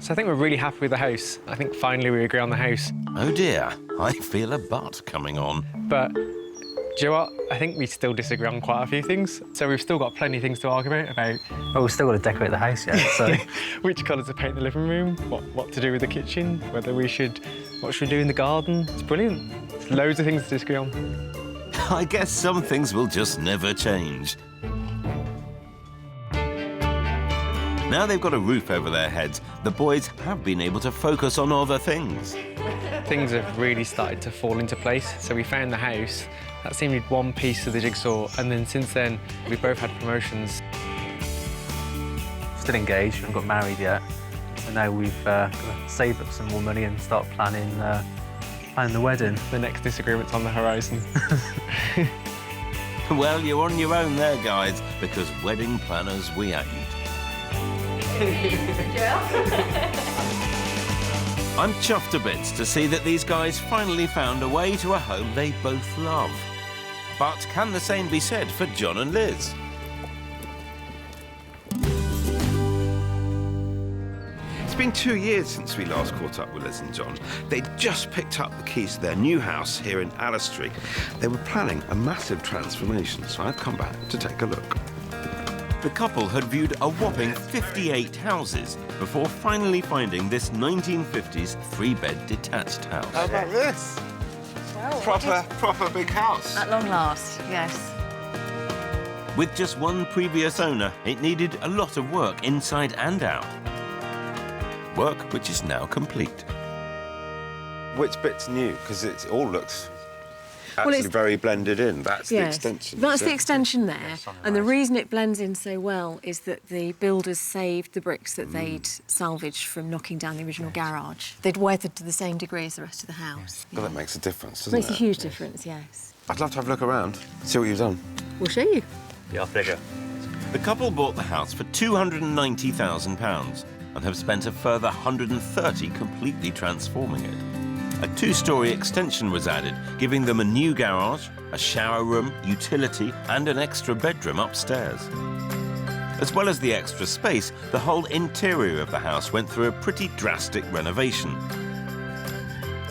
So I think we're really happy with the house. I think finally we agree on the house. Oh dear, I feel a but coming on. But do you know what? I think we still disagree on quite a few things. So we've still got plenty of things to argue about. Well, we've still got to decorate the house yet, so... Which colour to paint the living room, what to do with the kitchen, what should we do in the garden. It's brilliant. There's loads of things to disagree on. I guess some things will just never change. Now they've got a roof over their heads, the boys have been able to focus on other things. Things have really started to fall into place. So we found the house. That seemed one piece of the jigsaw, and then since then, we've both had promotions. Still engaged, we haven't got married yet. So now we've got to save up some more money and start planning the wedding. The next disagreement's on the horizon. Well, you're on your own there, guys, because wedding planners we ain't. I'm chuffed to bits to see that these guys finally found a way to a home they both love. But can the same be said for John and Liz? It's been 2 years since we last caught up with Liz and John. They'd just picked up the keys to their new house here in Allestree. They were planning a massive transformation, so I've come back to take a look. The couple had viewed a whopping 58 houses before finally finding this 1950s 3-bed detached house. How about this? Well, Proper big house. At long last, yes. With just one previous owner, it needed a lot of work inside and out. Work which is now complete. Which bit's new? Because it all looks actually very blended in. That's the extension. That's the extension there. And the reason it blends in so well is that the builders saved the bricks that they'd salvaged from knocking down the original garage. They'd weathered to the same degree as the rest of the house. Well, that makes a difference, doesn't Makes a huge difference, yes. I'd love to have a look around, see what you've done. We'll show you. Yeah, off they go. The couple bought the house for £290,000 and have spent a further £130 completely transforming it. A 2-storey extension was added, giving them a new garage, a shower room, utility, and an extra bedroom upstairs. As well as the extra space, the whole interior of the house went through a pretty drastic renovation,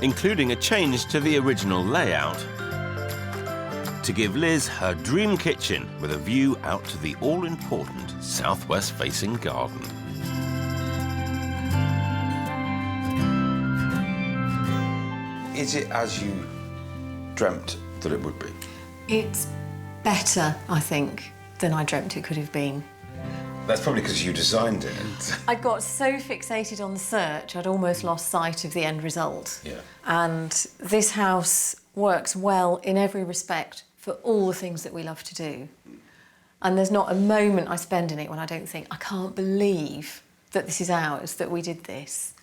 including a change to the original layout to give Liz her dream kitchen with a view out to the all-important southwest-facing garden. Is it as you dreamt that it would be? It's better, I think, than I dreamt it could have been. That's probably because you designed it. I got so fixated on the search, I'd almost lost sight of the end result. Yeah. And this house works well in every respect for all the things that we love to do. And there's not a moment I spend in it when I don't think, I can't believe that this is ours, that we did this.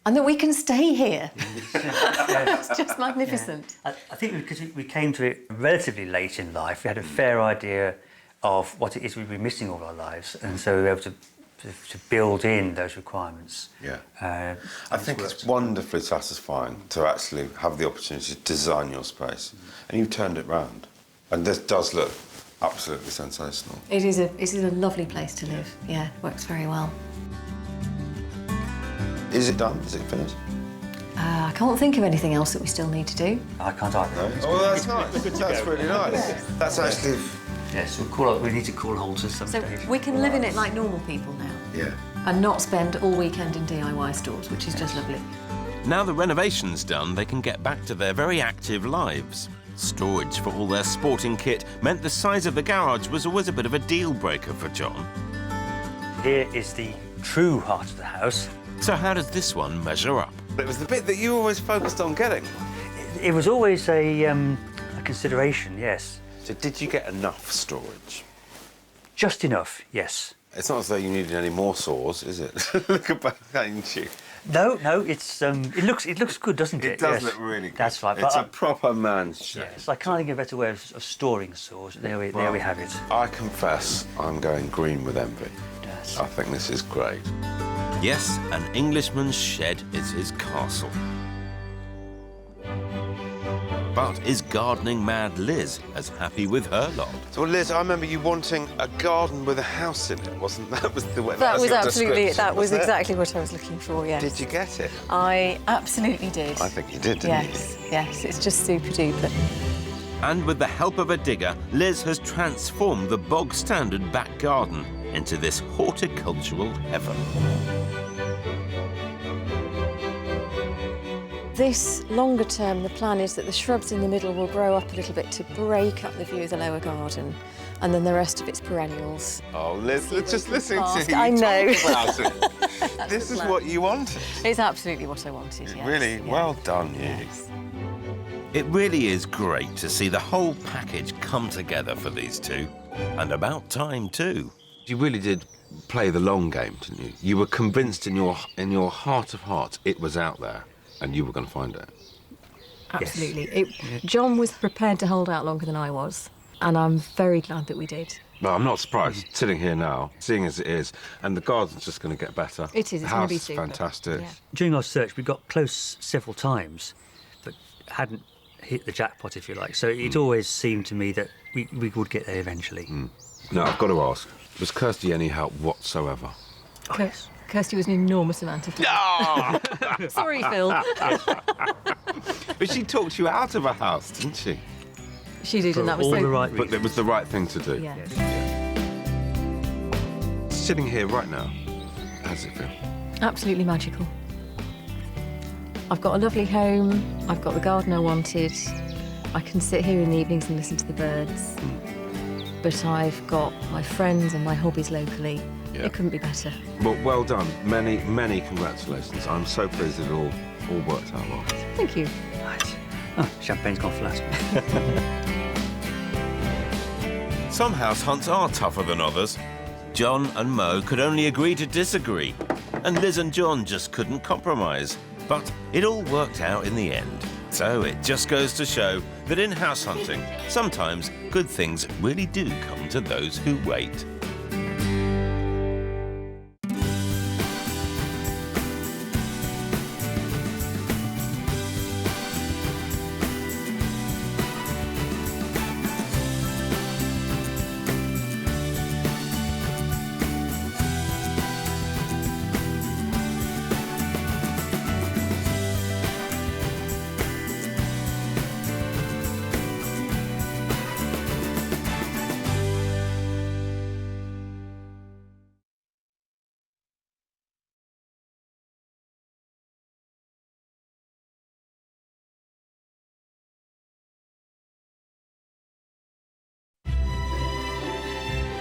And that we can stay here. It's just magnificent. Yeah. I think because we came to it relatively late in life, we had a fair idea of what it is we've been missing all our lives, and so we were able to build in those requirements. Yeah. I think it's wonderfully satisfying to actually have the opportunity to design your space, and you've turned it round. And this does look absolutely sensational. It is a lovely place to live. Yeah, works very well. Is it done? Is it finished? I can't think of anything else that we still need to do. I can't either. Oh, that's nice. That's really nice. That's actually... Yes, we need to call halts at some So stage. we can live in it like normal people now. Yeah. And not spend all weekend in DIY stores, which is just lovely. Now the renovation's done, they can get back to their very active lives. Storage for all their sporting kit meant the size of the garage was always a bit of a deal breaker for John. Here is the true heart of the house. So how does this one measure up? It was the bit that you always focused on getting. It was always a consideration, yes. So did you get enough storage? Just enough, yes. It's not as though you needed any more saws, is it? Look about that, ain't you? No, it's it looks good, doesn't it? It does Yes. look really good. That's right. It's but a proper man's shed. Yes, I can't think of a better way of storing saws. There we have it. I confess, I'm going green with envy. Yes. I think this is great. Yes, an Englishman's shed is his castle. But is gardening mad Liz as happy with her lot? So, Liz, I remember you wanting a garden with a house in it, wasn't that? Was the way That was your absolutely, description, that was wasn't it? exactly what I was looking for, yes. Did you get it? I absolutely did. I think you did, didn't Yes, it's just super duper. And with the help of a digger, Liz has transformed the bog-standard back garden into this horticultural heaven. This longer term, the plan is that the shrubs in the middle will grow up a little bit to break up the view of the lower garden, and then the rest of it's perennials. Oh, Liz, just listening to you I know. talk about it. This is what you wanted. It's absolutely what I wanted, yes. Really, well done, you. Yes. It really is great to see the whole package come together for these two. And about time, too. You really did play the long game, didn't you? You were convinced in your heart of hearts it was out there and you were going to find it. Absolutely. John was prepared to hold out longer than I was, and I'm very glad that we did. Well, I'm not surprised, sitting here now, seeing as it is, and the garden's just going to get better. It is, The it's going to be house is super. fantastic. Yeah. During our search, we got close several times, but hadn't hit the jackpot, if you like. So it always seemed to me that we would get there eventually. Now, I've got to ask, was Kirsty any help whatsoever? Kirsty was an enormous amount of help. Sorry, Phil. But she talked you out of a house, didn't she? She did, and that was so... But it was the right thing to do. Yeah. Sitting here right now, how does it feel? Absolutely magical. I've got a lovely home, I've got the garden I wanted, I can sit here in the evenings and listen to the birds, but I've got my friends and my hobbies locally. Yeah. It couldn't be better. Well done. Many, many congratulations. I'm so pleased it all worked out well. Thank you. Right. Oh, champagne's gone flat. Some house hunts are tougher than others. John and Mo could only agree to disagree, and Liz and John just couldn't compromise. But it all worked out in the end. So it just goes to show that in house hunting, sometimes good things really do come to those who wait.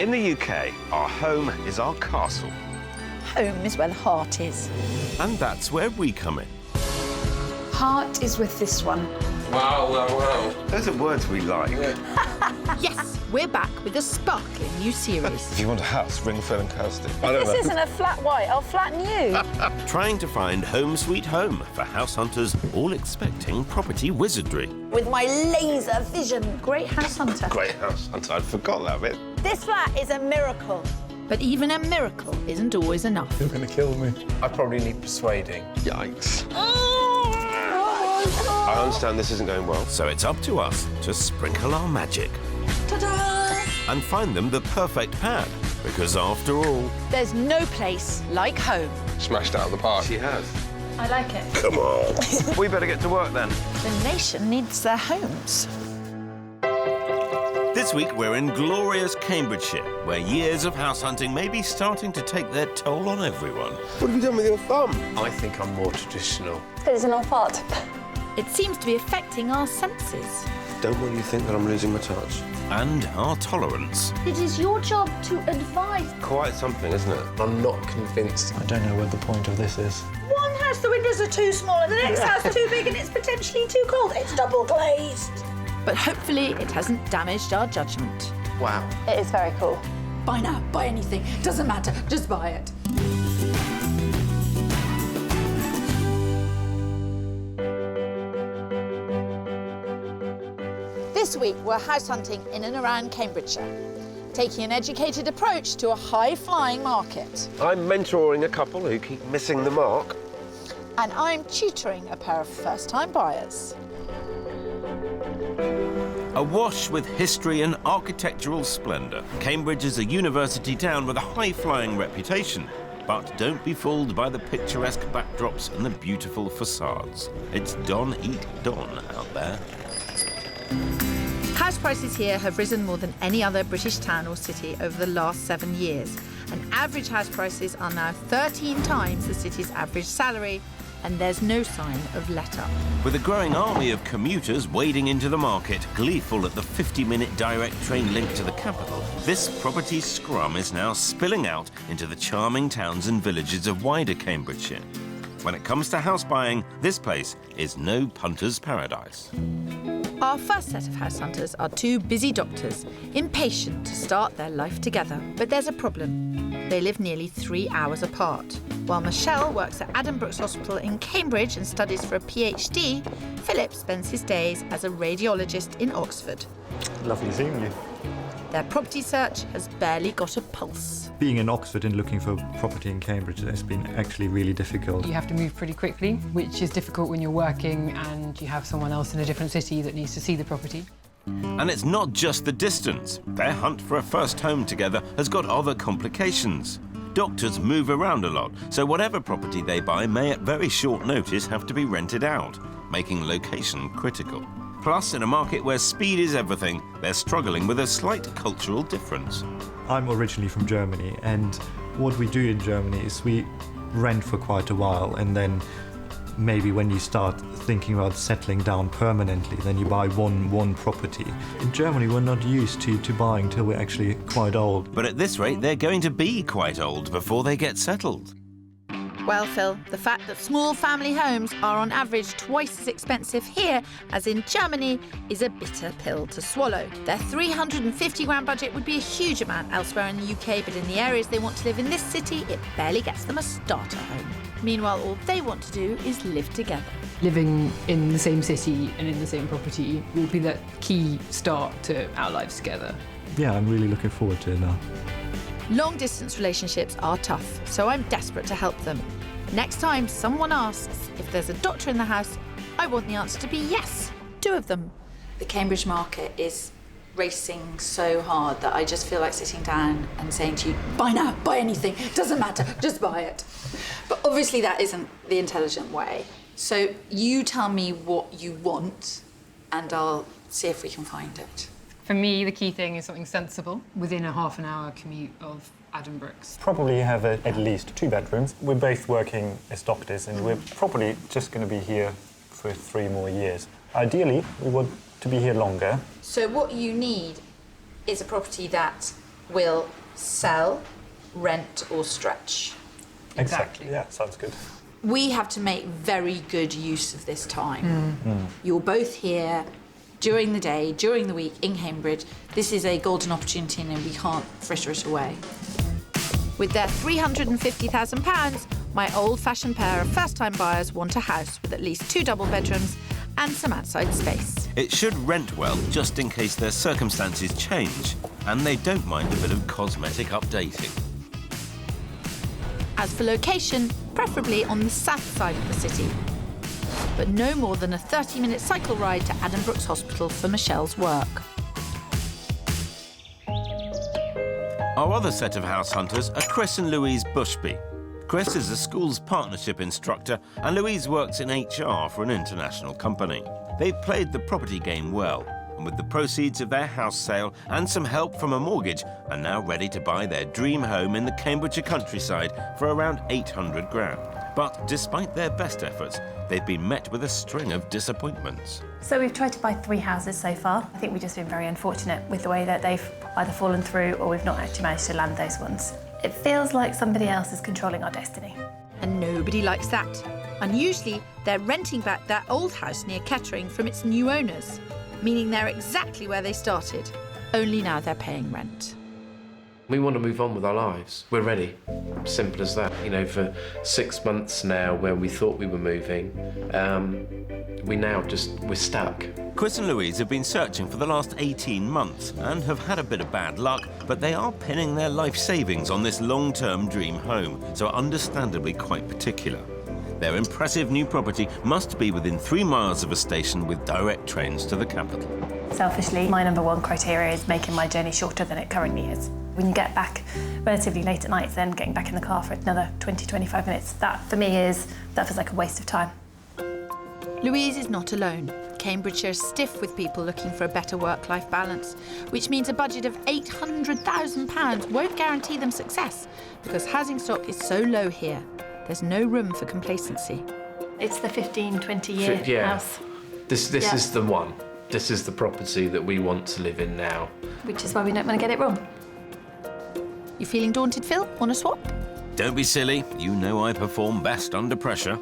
In the UK, our home is our castle. Home is where the heart is. And that's where we come in. Heart is with this one. Wow. Those are words we like. Yes, we're back with a sparkling new series. If you want a house, ring Phil and Kirsty. This isn't a flat white, I'll flatten you. Trying to find home sweet home for house hunters all expecting property wizardry. With my laser vision. Great house hunter. Great house hunter. I forgot that bit. This flat is a miracle. But even a miracle isn't always enough. You're going to kill me. I probably need persuading. Yikes. I understand this isn't going well. So it's up to us to sprinkle our magic. Ta-da! And find them the perfect pad. Because after all... There's no place like home. Smashed out of the park. She has. I like it. Come on. We better get to work then. The nation needs their homes. This week we're in glorious Cambridgeshire, where years of house hunting may be starting to take their toll on everyone. What have you done with your thumb? I think I'm more traditional. It's an old part. It seems to be affecting our senses. Don't want you to think that I'm losing my touch. And our tolerance. It is your job to advise. Quite something, isn't it? I'm not convinced. I don't know what the point of this is. One house, the windows are too small, and the next house too big, and it's potentially too cold. It's double glazed. But hopefully it hasn't damaged our judgment. Wow. It is very cool. Buy now, buy anything. Doesn't matter, just buy it. This week, we're house hunting in and around Cambridgeshire, taking an educated approach to a high-flying market. I'm mentoring a couple who keep missing the mark. And I'm tutoring a pair of first-time buyers. Awash with history and architectural splendour, Cambridge is a university town with a high-flying reputation. But don't be fooled by the picturesque backdrops and the beautiful facades. It's Don Eat Don out there. House prices here have risen more than any other British town or city over the last 7 years, and average house prices are now 13 times the city's average salary, and there's no sign of let-up. With a growing army of commuters wading into the market, gleeful at the 50-minute direct train link to the capital, this property scrum is now spilling out into the charming towns and villages of wider Cambridgeshire. When it comes to house buying, this place is no punter's paradise. Our first set of house hunters are two busy doctors, impatient to start their life together. But there's a problem. They live nearly 3 hours apart. While Michelle works at Edinburgh Hospital in Cambridge and studies for a PhD, Philip spends his days as a radiologist in Oxford. Lovely seeing you. Their property search has barely got a pulse. Being in Oxford and looking for property in Cambridge has been actually really difficult. You have to move pretty quickly, which is difficult when you're working and you have someone else in a different city that needs to see the property. And it's not just the distance. Their hunt for a first home together has got other complications. Doctors move around a lot, so whatever property they buy may at very short notice have to be rented out, making location critical. Plus, in a market where speed is everything, they're struggling with a slight cultural difference. I'm originally from Germany, and what we do in Germany is we rent for quite a while, and then maybe when you start thinking about settling down permanently, then you buy one property. In Germany, we're not used to buying till we're actually quite old. But at this rate, they're going to be quite old before they get settled. Well, Phil, the fact that small family homes are on average twice as expensive here as in Germany is a bitter pill to swallow. Their £350 budget would be a huge amount elsewhere in the UK, but in the areas they want to live in this city, it barely gets them a starter home. Meanwhile, all they want to do is live together. Living in the same city and in the same property will be the key start to our lives together. Yeah, I'm really looking forward to it now. Long-distance relationships are tough, so I'm desperate to help them. Next time someone asks if there's a doctor in the house, I want the answer to be yes, 2 of them. The Cambridge market is racing so hard that I just feel like sitting down and saying to you, buy now, buy anything, doesn't matter, just buy it. But obviously that isn't the intelligent way. So you tell me what you want and I'll see if we can find it. For me, the key thing is something sensible within a half an hour commute of Edinburgh's. Probably have at least 2 bedrooms. We're both working as doctors, and we're probably just going to be here for 3 more years. Ideally, we want to be here longer. So what you need is a property that will sell, rent or stretch. Exactly. Yeah, sounds good. We have to make very good use of this time. You're both here during the day, during the week in Cambridge. This is a golden opportunity and we can't fritter it away. With their £350,000, my old-fashioned pair of first-time buyers want a house with at least 2 double bedrooms and some outside space. It should rent well just in case their circumstances change, and they don't mind a bit of cosmetic updating. As for location, preferably on the south side of the city, but no more than a 30-minute cycle ride to Edinburgh Hospital for Michelle's work. Our other set of house hunters are Chris and Louise Bushby. Chris is a schools partnership instructor and Louise works in HR for an international company. They've played the property game well, and with the proceeds of their house sale and some help from a mortgage, are now ready to buy their dream home in the Cambridgeshire countryside for around 800 grand. But despite their best efforts, they've been met with a string of disappointments. So we've tried to buy 3 houses so far. I think we've just been very unfortunate with the way that they've either fallen through or we've not actually managed to land those ones. It feels like somebody else is controlling our destiny. And nobody likes that. Unusually, they're renting back their old house near Kettering from its new owners, meaning they're exactly where they started, only now they're paying rent. We want to move on with our lives. We're ready. Simple as that. You know, for 6 months now where we thought we were moving, we're stuck. Chris and Louise have been searching for the last 18 months and have had a bit of bad luck, but they are pinning their life savings on this long-term dream home, so are understandably quite particular. Their impressive new property must be within 3 miles of a station with direct trains to the capital. Selfishly, my #1 criteria is making my journey shorter than it currently is. We can get back relatively late at night, then getting back in the car for another 20-25 minutes. That, for me, that feels like a waste of time. Louise is not alone. Cambridgeshire is stiff with people looking for a better work-life balance, which means a budget of £800,000 won't guarantee them success, because housing stock is so low here. There's no room for complacency. It's the 15-20-year house. This is the one. This is the property that we want to live in now. Which is why we don't want to get it wrong. You feeling daunted, Phil? Want to swap? Don't be silly. You know I perform best under pressure.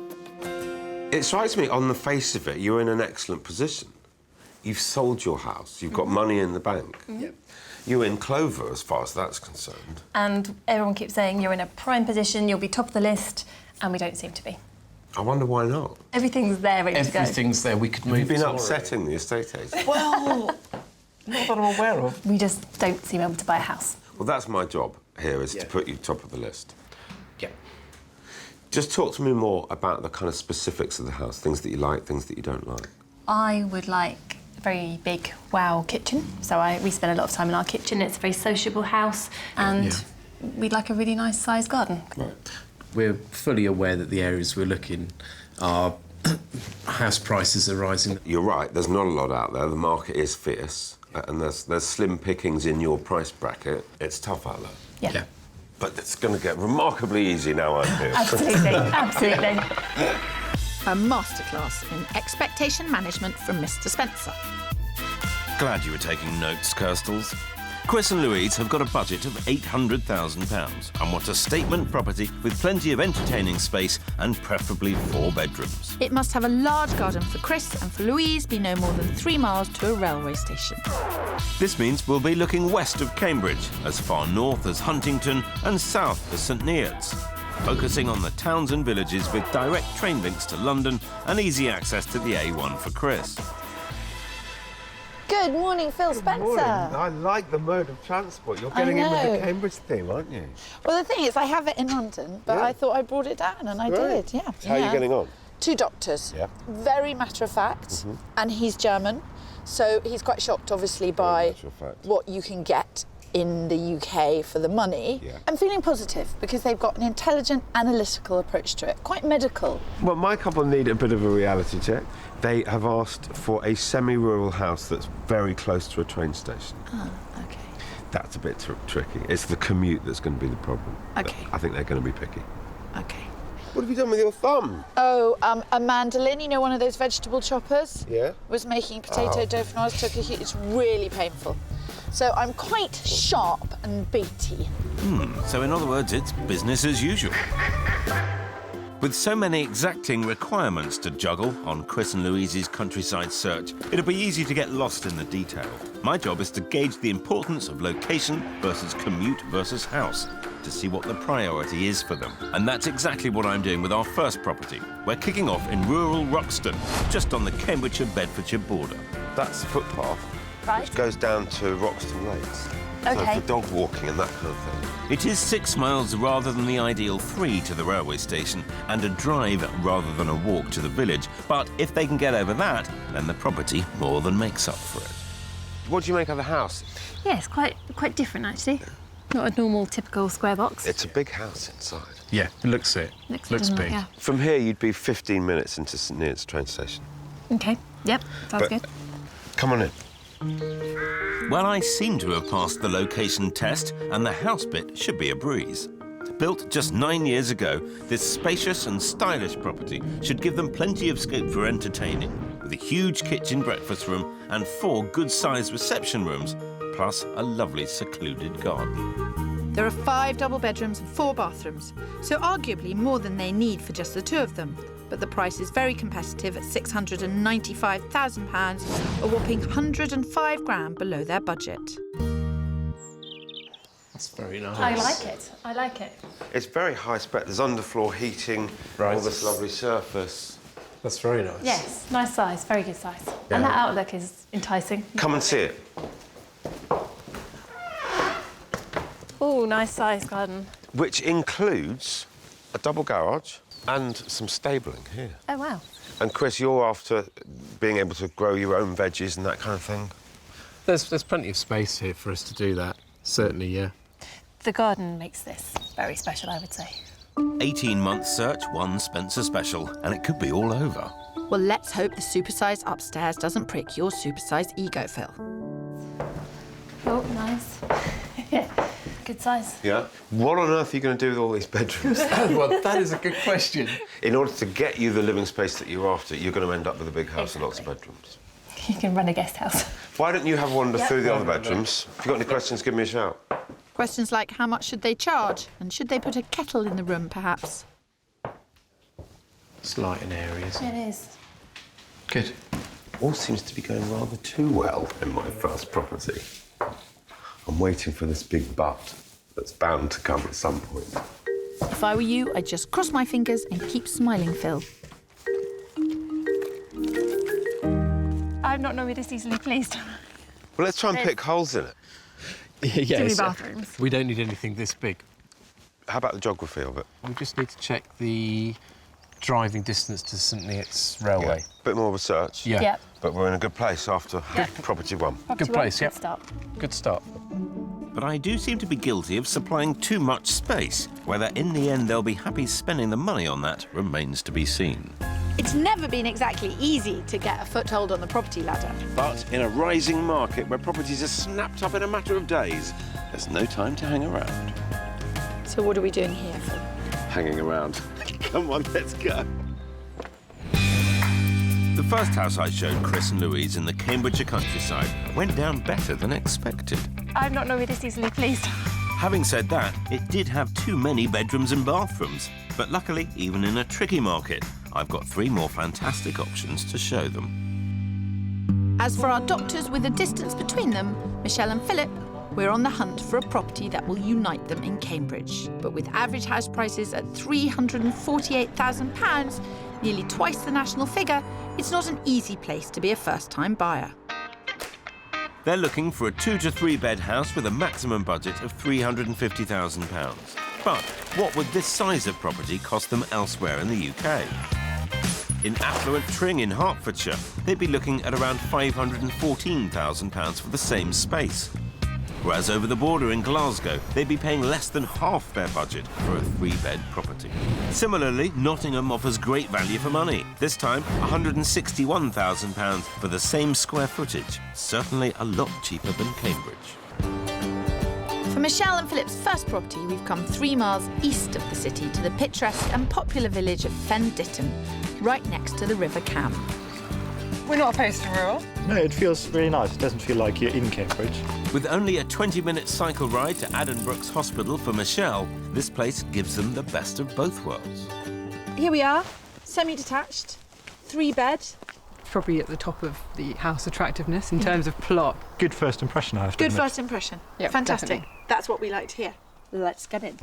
It strikes me, on the face of it, you're in an excellent position. You've sold your house. You've got money in the bank. Yep. You're in clover, as far as that's concerned. And everyone keeps saying you're in a prime position, you'll be top of the list, and we don't seem to be. I wonder why not. Everything's there, ready to go. Everything's there. We could move. You've been upsetting the estate agent. Well, not that I'm aware of. We just don't seem able to buy a house. Well, that's my job here, is to put you top of the list. Yeah. Just talk to me more about the kind of specifics of the house, things that you like, things that you don't like. I would like a very big, wow kitchen. So we spend a lot of time in our kitchen. It's a very sociable house, and we'd like a really nice sized garden. Right. We're fully aware that the areas we're looking are house prices are rising. You're right, there's not a lot out there. The market is fierce, and there's slim pickings in your price bracket. It's tough out there. Yeah. But it's going to get remarkably easy now, I'm here. Absolutely, absolutely. A masterclass in expectation management from Mr. Spencer. Glad you were taking notes, Kirstles. Chris and Louise have got a budget of £800,000 and want a statement property with plenty of entertaining space and preferably 4 bedrooms. It must have a large garden for Chris and for Louise be no more than 3 miles to a railway station. This means we'll be looking west of Cambridge, as far north as Huntington and south as St Neots, focusing on the towns and villages with direct train links to London and easy access to the A1 for Chris. Good morning, Phil Spencer. Morning. I like the mode of transport. You're getting in with the Cambridge theme, aren't you? Well, the thing is, I have it in London, but I thought I brought it down, and I did, yeah. So how are you getting on? 2 doctors. Yeah. Very matter of fact, and he's German, so he's quite shocked, obviously, by what you can get in the UK for the money. Yeah. I'm feeling positive because they've got an intelligent, analytical approach to it, quite medical. Well, my couple need a bit of a reality check. They have asked for a semi-rural house that's very close to a train station. Oh, okay. That's a bit tricky. It's the commute that's going to be the problem. Okay. I think they're going to be picky. Okay. What have you done with your thumb? Oh, a mandolin, you know, one of those vegetable choppers? Yeah. Was making potato dauphinoise, it's really painful. So I'm quite sharp and beaty. So in other words, it's business as usual. With so many exacting requirements to juggle on Chris and Louise's countryside search, it'll be easy to get lost in the detail. My job is to gauge the importance of location versus commute versus house, to see what the priority is for them. And that's exactly what I'm doing with our first property. We're kicking off in rural Roxton, just on the Cambridgeshire-Bedfordshire border. That's the footpath, which goes down to Roxton Lakes. Okay. So for dog walking and that kind of thing. It is 6 miles rather than the ideal 3 to the railway station, and a drive rather than a walk to the village. But if they can get over that, then the property more than makes up for it. What do you make of the house? Yeah, it's quite different, actually. Not a normal, typical square box. It's a big house inside. Yeah, it looks it. Looks big. Yeah. From here, you'd be 15 minutes into St Neots train station. Okay. Yep. Sounds But- good. Come on in. Well, I seem to have passed the location test, and the house bit should be a breeze. Built just 9 years ago, this spacious and stylish property should give them plenty of scope for entertaining, with a huge kitchen breakfast room and 4 good-sized reception rooms, plus a lovely secluded garden. There are 5 double bedrooms and 4 bathrooms, so arguably more than they need for just the 2 of them. But the price is very competitive at £695,000, a whopping 105 grand below their budget. That's very nice. I like it. I like it. It's very high spec. There's underfloor heating, all this lovely surface. That's very nice. Yes, nice size, very good size. Yeah. And that outlook is enticing. Come and see it. Oh, nice size garden. Which includes a double garage and some stabling here. Oh, wow. And Chris, you're after being able to grow your own veggies and that kind of thing? There's plenty of space here for us to do that. Certainly, yeah. The garden makes this very special, I would say. 18-month search, one Spencer special, and it could be all over. Well, let's hope the supersized upstairs doesn't prick your supersized ego, Phil. Oh, nice. Yeah, good size. Yeah. What on earth are you going to do with all these bedrooms? Well, that is a good question. In order to get you the living space that you're after, you're going to end up with a big house and lots of bedrooms. You can run a guest house. Why don't you have a wander Yep. through the other bedrooms? If you've got any questions, give me a shout. Questions like how much should they charge? And should they put a kettle in the room, perhaps? It's light in areas. It is. Good. All seems to be going rather too well in my first property. I'm waiting for this big but that's bound to come at some point. If I were you, I'd just cross my fingers and keep smiling, Phil. I'm not normally this easily pleased. Well, let's try and pick holes in it. Yeah, Too many so bathrooms. we don't need anything this big. How about the geography of it? We just need to check the driving distance to St Neots Railway. Bit more research. Yeah. Yep. But we're in a good place after property 1. Good place, yeah. Good start. Good start. But I do seem to be guilty of supplying too much space. Whether in the end they'll be happy spending the money on that remains to be seen. It's never been exactly easy to get a foothold on the property ladder. But in a rising market where properties are snapped up in a matter of days, there's no time to hang around. So what are we doing here, Phil? Hanging around. Come on, let's go. The first house I showed Chris and Louise in the Cambridgeshire countryside went down better than expected. I'm not normally this easily pleased. Having said that, it did have too many bedrooms and bathrooms. But luckily, even in a tricky market, I've got 3 more fantastic options to show them. As for our doctors with a distance between them, Michelle and Philip, we're on the hunt for a property that will unite them in Cambridge. But with average house prices at £348,000, nearly twice the national figure, it's not an easy place to be a first-time buyer. They're looking for a 2 to 3 bed house with a maximum budget of £350,000. But what would this size of property cost them elsewhere in the UK? In affluent Tring in Hertfordshire, they'd be looking at around £514,000 for the same space. Whereas over the border in Glasgow, they'd be paying less than half their budget for a 3-bed property. Similarly, Nottingham offers great value for money. This time, £161,000 for the same square footage. Certainly a lot cheaper than Cambridge. For Michelle and Philip's first property, we've come 3 miles east of the city to the picturesque and popular village of Fen Ditton, right next to the River Cam. We're not opposed to rural. No, it feels really nice. It doesn't feel like you're in Cambridge. With only a 20-minute cycle ride to Edinburgh's hospital for Michelle, this place gives them the best of both worlds. Here we are, semi-detached, 3-bed. Probably at the top of the house attractiveness in terms of plot. Good first impression, I have to Good admit. first impression. Yep, Fantastic. definitely. That's what we like to hear. Let's get in.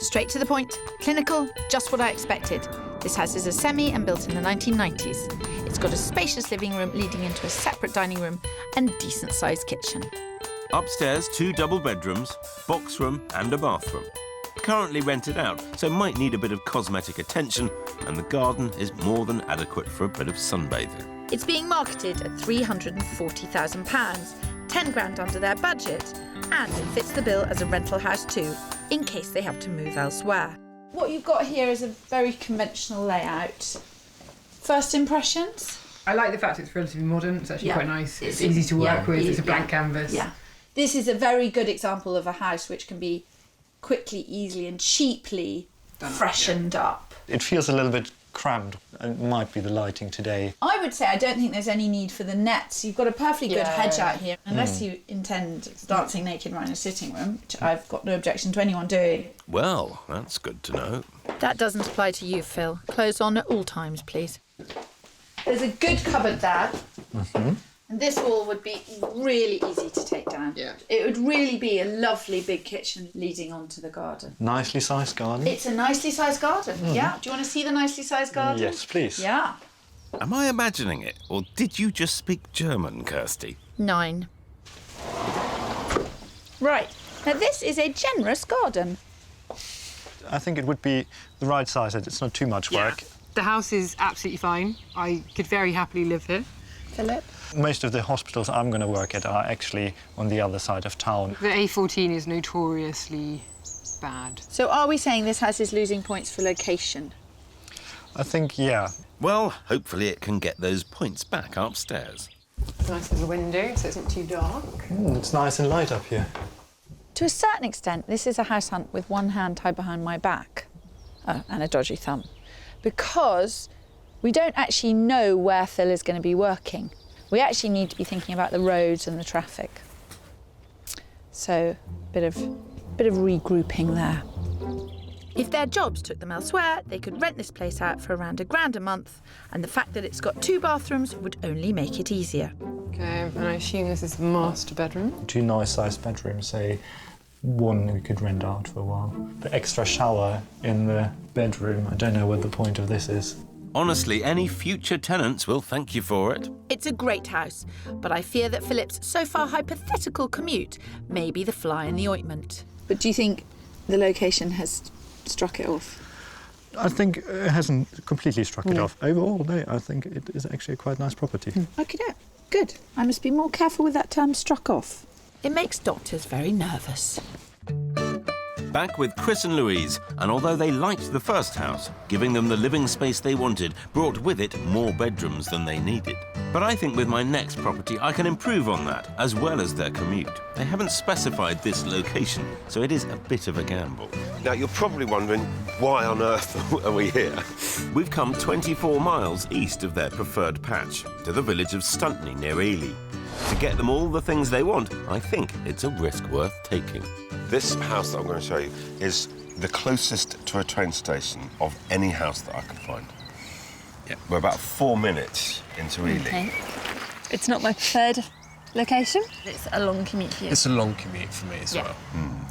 Straight to the point, clinical, just what I expected. This house is a semi and built in the 1990s. It's got a spacious living room leading into a separate dining room and decent-sized kitchen. Upstairs, 2 double bedrooms, box room and a bathroom. Currently rented out, so might need a bit of cosmetic attention, and the garden is more than adequate for a bit of sunbathing. It's being marketed at £340,000, 10 grand under their budget, and it fits the bill as a rental house too. in case they have to move elsewhere. What you've got here is a very conventional layout. First impressions? I like the fact it's relatively modern. It's actually Yeah. quite nice. It's easy to work with. It's a blank canvas. Yeah. This is a very good example of a house which can be quickly, easily and cheaply freshened up. It feels a little bit crammed. It might be the lighting today. I would say I don't think there's any need for the nets. You've got a perfectly good hedge out here, unless you intend dancing naked around a sitting room, which I've got no objection to anyone doing. Well, that's good to know. That doesn't apply to you, Phil. Clothes on at all times, please. There's a good cupboard there, Mm-hmm. and this wall would be really easy to take down. Yeah. It would really be a lovely big kitchen leading onto the garden. Nicely sized garden. It's a nicely sized garden, yeah? Do you want to see the nicely sized garden? Yes, please. Yeah. Am I imagining it, or did you just speak German, Kirsty? 9. Right. Now this is a generous garden. I think it would be the right size. It's not too much work. The house is absolutely fine. I could very happily live here. Philip? Most of the hospitals I'm going to work at are actually on the other side of town. The A14 is notoriously bad. So are we saying this house is losing points for location? I think, yeah. Well, hopefully it can get those points back upstairs. Nice little window, so it's not too dark. It's nice and light up here. To a certain extent, this is a house hunt with one hand tied behind my back and a dodgy thumb, because we don't actually know where Phil is going to be working. We actually need to be thinking about the roads and the traffic. So, bit of regrouping there. If their jobs took them elsewhere, they could rent this place out for around £1,000 a month, and the fact that it's got 2 bathrooms would only make it easier. Okay, and I assume this is the master bedroom. 2 nice sized bedrooms, say one we could rent out for a while. The extra shower in the bedroom, I don't know what the point of this is. Honestly, any future tenants will thank you for it. It's a great house, but I fear that Philip's so far hypothetical commute may be the fly in the ointment. But do you think the location has struck it off? I think it hasn't completely struck it off. Overall, no, I think it is actually a quite nice property. Okay, good. I must be more careful with that term struck off. It makes doctors very nervous. Back with Chris and Louise, and although they liked the first house, giving them the living space they wanted brought with it more bedrooms than they needed. But I think with my next property I can improve on that, as well as their commute. They haven't specified this location, so it is a bit of a gamble. Now, you're probably wondering, why on earth are we here? We've come 24 miles east of their preferred patch, to the village of Stuntney near Ely. To get them all the things they want, I think it's a risk worth taking. This house that I'm going to show you is the closest to a train station of any house that I could find. Yeah, we're about 4 minutes into Ely. Okay. It's not my preferred location. It's a long commute for you. It's a long commute for me as well.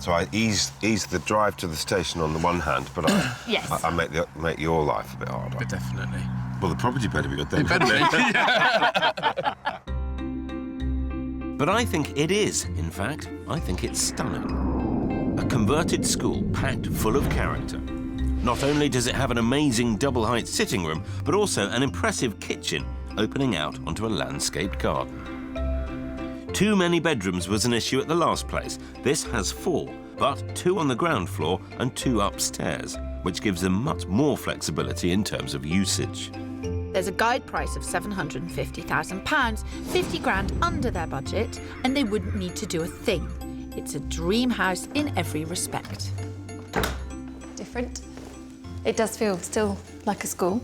So I ease the drive to the station on the one hand, but Yes. I make your life a bit harder. But definitely. Well, the property better be good then. It better be. But I think it is, in fact. I think it's stunning. A converted school packed full of character. Not only does it have an amazing double-height sitting room, but also an impressive kitchen opening out onto a landscaped garden. Too many bedrooms was an issue at the last place. This has 4, but 2 on the ground floor and 2 upstairs, which gives them much more flexibility in terms of usage. There's a guide price of £750,000, 50 grand under their budget, and they wouldn't need to do a thing. It's a dream house in every respect. Different. It does feel still like a school.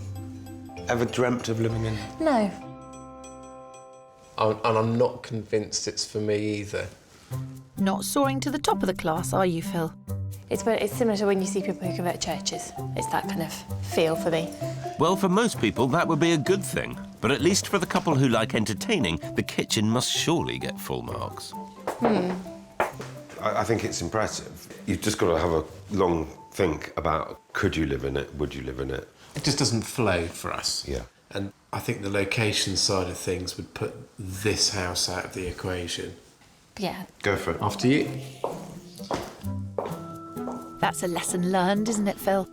Ever dreamt of living in? No. And I'm not convinced it's for me either. Not soaring to the top of the class, are you, Phil? It's similar to when you see people who convert churches. It's that kind of feel for me. Well, for most people, that would be a good thing. But at least for the couple who like entertaining, the kitchen must surely get full marks. I think it's impressive. You've just got to have a long think about, could you live in it, would you live in it? It just doesn't flow for us. Yeah. And I think the location side of things would put this house out of the equation. Yeah. Go for it. After you. That's a lesson learned, isn't it, Phil?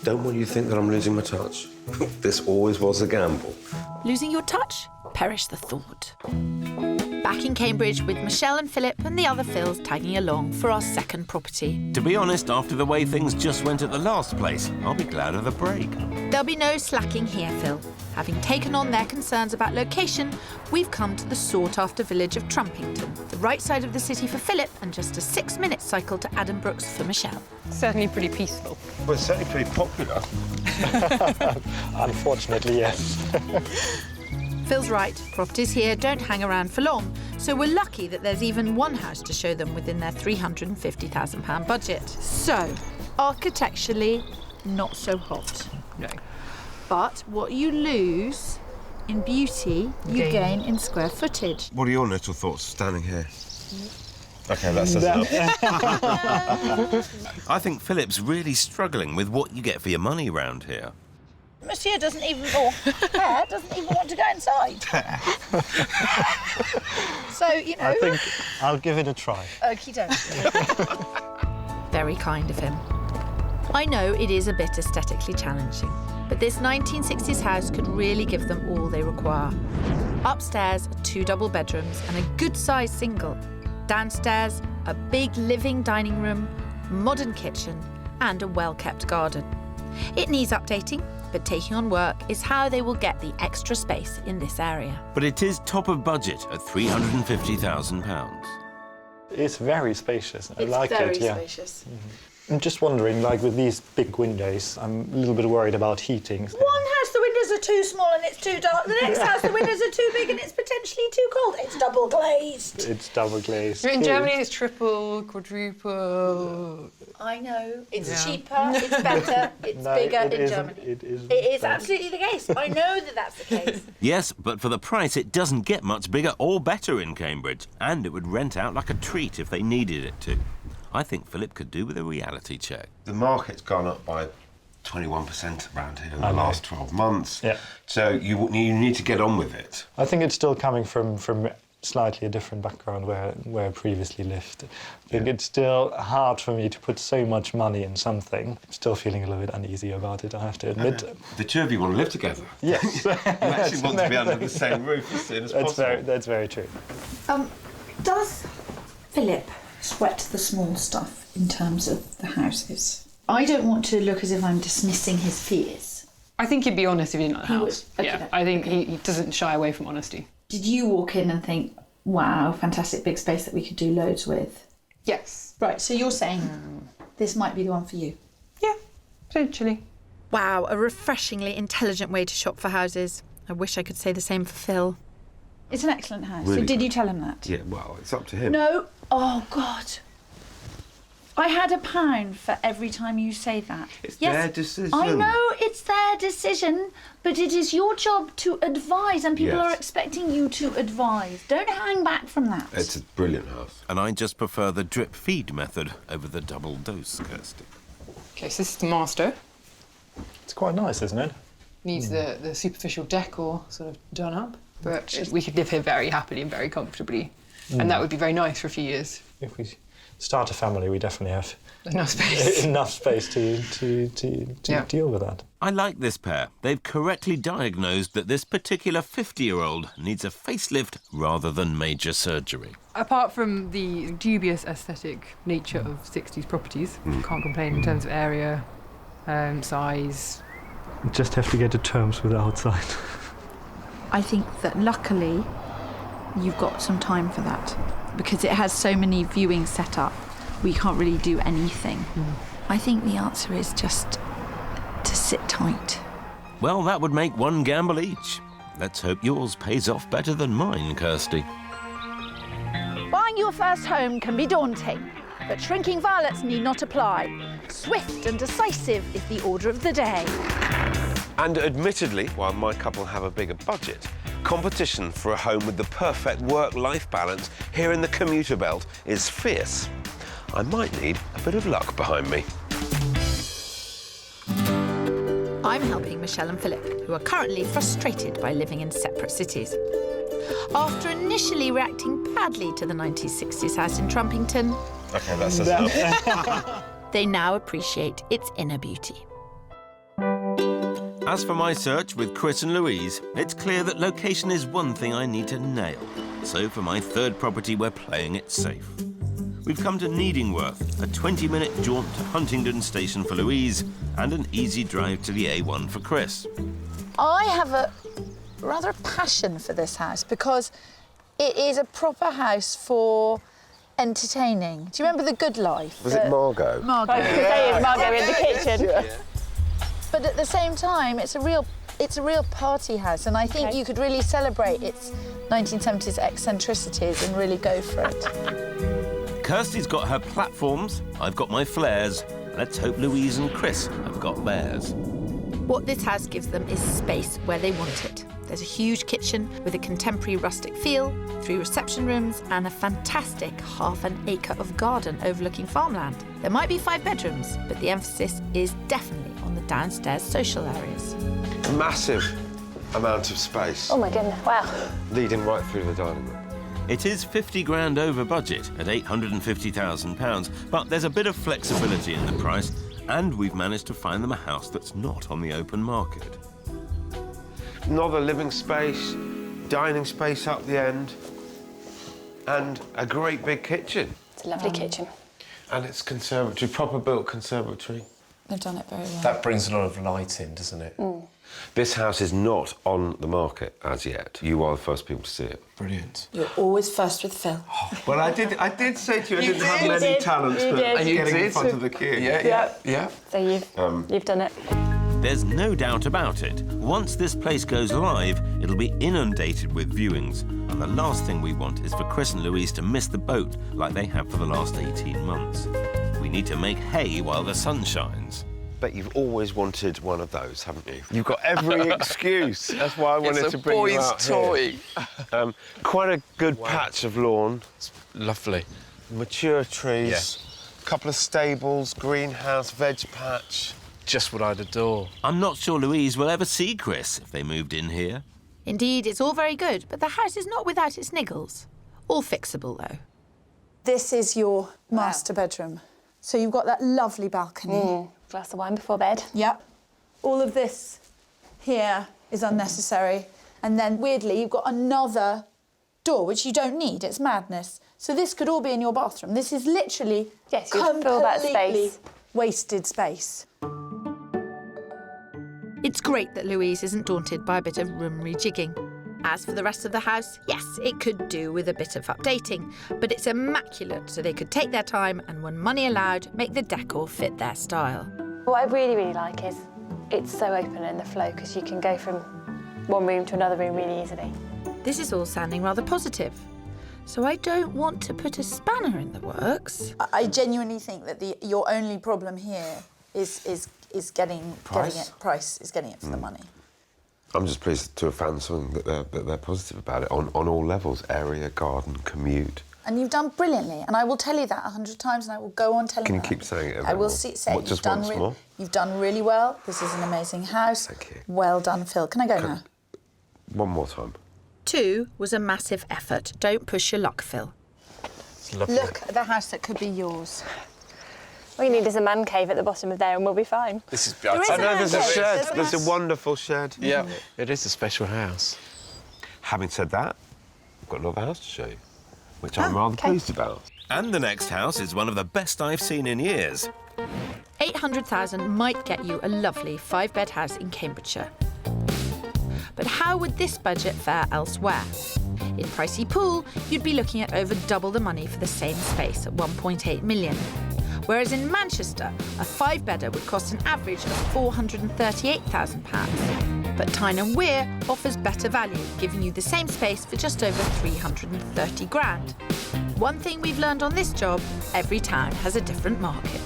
Don't want you to think that I'm losing my touch. This always was a gamble. Losing your touch? Perish the thought. Back in Cambridge with Michelle and Philip and the other Phils tagging along for our second property. To be honest, after the way things just went at the last place, I'll be glad of the break. There'll be no slacking here, Phil. Having taken on their concerns about location, we've come to the sought-after village of Trumpington, the right side of the city for Philip and just a 6-minute cycle to Edinburgh for Michelle. Certainly pretty peaceful. Well, it's certainly pretty popular. Unfortunately, yes. Phil's right, properties here don't hang around for long, so we're lucky that there's even one house to show them within their £350,000 budget. So, architecturally, not so hot. No. But what you lose in beauty, you gain in square footage. What are your little thoughts standing here? OK, that says enough. I think Philip's really struggling with what you get for your money round here. Monsieur doesn't even want to go inside. So, you know... I think I'll give it a try. Okie dokie. Very kind of him. I know it is a bit aesthetically challenging, but this 1960s house could really give them all they require. Upstairs are 2 double bedrooms and a good-sized single. Downstairs, a big living dining room, modern kitchen and a well-kept garden. It needs updating, but taking on work is how they will get the extra space in this area. But it is top of budget at £350,000. It's very spacious. I like it, yeah. Very spacious. I'm just wondering, like with these big windows, I'm a little bit worried about heating. One house, the windows are too small and it's too dark. The next house, the windows are too big and it's potentially too cold. It's double glazed. It's double glazed. In Germany, it's triple, quadruple. I know. It's cheaper, it's better, it's bigger in Germany. It is absolutely the case. I know that that's the case. Yes, but for the price, it doesn't get much bigger or better in Cambridge, and it would rent out like a treat if they needed it to. I think Philip could do with a reality check. The market's gone up by 21% around here in the last 12 months. Yeah. So you need to get on with it. I think it's still coming from slightly a different background where I previously lived. I think it's still hard for me to put so much money in something. I'm still feeling a little bit uneasy about it, I have to admit. The two of you want to live together. Yes. You actually want to be under the same roof as soon as possible. That's very true. Does Philip sweat the small stuff in terms of the houses? I don't want to look as if I'm dismissing his fears. I think he'd be honest if he didn't like the house. Okay, Yeah, I think he doesn't shy away from honesty. Did you walk in and think, wow, fantastic big space that we could do loads with? Yes. Right, so you're saying this might be the one for you? Yeah, potentially. Wow, a refreshingly intelligent way to shop for houses. I wish I could say the same for Phil. It's an excellent house. Really So did good. you tell him that? Yeah, well, it's up to him. No. Oh, God. I had £1 for every time you say that. It's their decision. I know it's their decision, but it is your job to advise, and people are expecting you to advise. Don't hang back from that. It's a brilliant house. And I just prefer the drip feed method over the double dose, Kirsty. Okay, so this is the master. It's quite nice, isn't it? Needs the superficial decor sort of done up, but we could live here very happily and very comfortably, and that would be very nice for a few years. If we start a family, we definitely have enough space. enough space to deal with that. I like this pair. They've correctly diagnosed that this particular 50-year-old needs a facelift rather than major surgery. Apart from the dubious aesthetic nature of 60s properties, can't complain in terms of area, size. Just have to get to terms with the outside. I think that luckily you've got some time for that, because it has so many viewings set up, we can't really do anything. I think the answer is just to sit tight. Well, that would make one gamble each. Let's hope yours pays off better than mine, Kirsty. Buying your first home can be daunting, but shrinking violets need not apply. Swift and decisive is the order of the day. And admittedly, while my couple have a bigger budget, competition for a home with the perfect work-life balance here in the commuter belt is fierce. I might need a bit of luck behind me. I'm helping Michelle and Philip, who are currently frustrated by living in separate cities. After initially reacting badly to the 1960s house in Trumpington, OK, that's enough. they now appreciate its inner beauty. As for my search with Chris and Louise, it's clear that location is one thing I need to nail. So for my third property, we're playing it safe. We've come to Needingworth, a 20-minute jaunt to Huntingdon Station for Louise, and an easy drive to the A1 for Chris. I have a rather a passion for this house because it is a proper house for entertaining. Do you remember The Good Life? Was it Margot? Margot. I was going to say, Margot in the kitchen. Yeah. But at the same time, it's a real party house, and I think you could really celebrate its 1970s eccentricities and really go for it. Kirsty's got her platforms, I've got my flares. Let's hope Louise and Chris have got theirs. What this house gives them is space where they want it. There's a huge kitchen with a contemporary rustic feel, 3 reception rooms and a fantastic ½ an acre of garden overlooking farmland. There might be 5 bedrooms, but the emphasis is definitely on the downstairs social areas. Massive amount of space. Oh my goodness, wow. Leading right through the dining room. It is 50 grand over budget at £850,000, but there's a bit of flexibility in the price, and we've managed to find them a house that's not on the open market. Another living space, dining space up the end, and a great big kitchen. It's a lovely kitchen. And it's conservatory, proper built conservatory. They've done it very well. That brings a lot of light in, doesn't it? This house is not on the market as yet. You are the first people to see it. Brilliant. You're always first with Phil. Well, I did say to you I You didn't have did. many You did. talents You for did. getting in front of the queue. Yeah. So you've done it. There's no doubt about it. Once this place goes live, it'll be inundated with viewings. And the last thing we want is for Chris and Louise to miss the boat like they have for the last 18 months. We need to make hay while the sun shines. But you've always wanted one of those, haven't you? You've got every excuse. That's why I wanted to bring you out toy. Here. Quite a good patch of lawn. It's lovely. Mature trees. Yes. A couple of stables, greenhouse, veg patch. Just what I'd adore. I'm not sure Louise will ever see Chris if they moved in here. Indeed, it's all very good, but the house is not without its niggles. All fixable, though. This is your master bedroom. So you've got that lovely balcony. Glass of wine before bed. Yep. All of this here is unnecessary. And then, weirdly, you've got another door, which you don't need. It's madness. So this could all be in your bathroom. This is literally Yes, you can fill that completely space. wasted space. It's great that Louise isn't daunted by a bit of room rejigging. As for the rest of the house, yes, it could do with a bit of updating, but it's immaculate, so they could take their time and, when money allowed, make the decor fit their style. What I really, really like is it's so open in the flow because you can go from one room to another room really easily. This is all sounding rather positive, so I don't want to put a spanner in the works. I genuinely think that your only problem here is getting it for the money. I'm just pleased to have found something that they're positive about it on all levels. Area, garden, commute. And you've done brilliantly, and I will tell you that 100 times, and I will go on telling Can you you keep saying it? I will say What, just once more? You've done really well. This is an amazing house. Thank you. Well done, Phil. Can I go now? One more time. 2 was a massive effort. Don't push your luck, Phil. It's lovely. Look at the house that could be yours. All you need is a man cave at the bottom of there and we'll be fine. This is. There is I know there's a cave. shed. There's a wonderful shed. Yeah, it is a special house. Having said that, I've got another house to show you, which I'm rather pleased about. And the next house is one of the best I've seen in years. 800,000 might get you a lovely 5-bed house in Cambridgeshire. But how would this budget fare elsewhere? In Pricey Pool, you'd be looking at over double the money for the same space at 1.8 million. Whereas in Manchester, a 5-bedder would cost an average of £438,000. But Tyne & Wear offers better value, giving you the same space for just over 330 grand. One thing we've learned on this job, every town has a different market.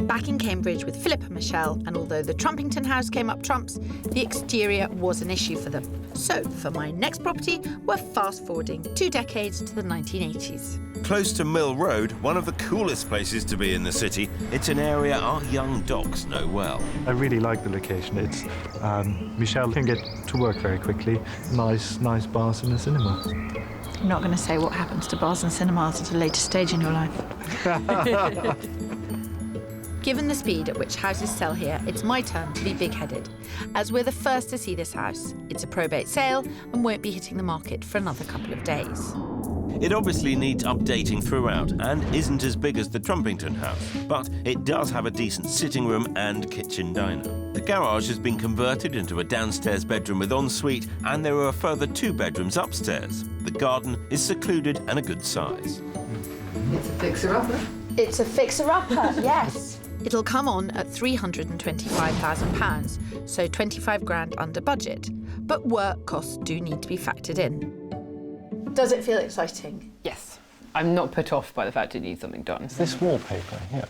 Back in Cambridge with Philip and Michelle, and although the Trumpington house came up trumps, the exterior was an issue for them. So, for my next property, we're fast-forwarding 2 decades to the 1980s. Close to Mill Road, one of the coolest places to be in the city, it's an area our young docs know well. I really like the location. It's Michelle can get to work very quickly. Nice bars and a cinema. I'm not going to say what happens to bars and cinemas at a later stage in your life. Given the speed at which houses sell here, it's my turn to be big-headed, as we're the first to see this house. It's a probate sale and won't be hitting the market for another couple of days. It obviously needs updating throughout and isn't as big as the Trumpington house, but it does have a decent sitting room and kitchen diner. The garage has been converted into a downstairs bedroom with ensuite, and there are a further 2 bedrooms upstairs. The garden is secluded and a good size. It's a fixer-upper. It's a fixer-upper, yes. It'll come on at £325,000, so 25 grand under budget. But work costs do need to be factored in. Does it feel exciting? Yes. I'm not put off by the fact it needs something done. This wallpaper here.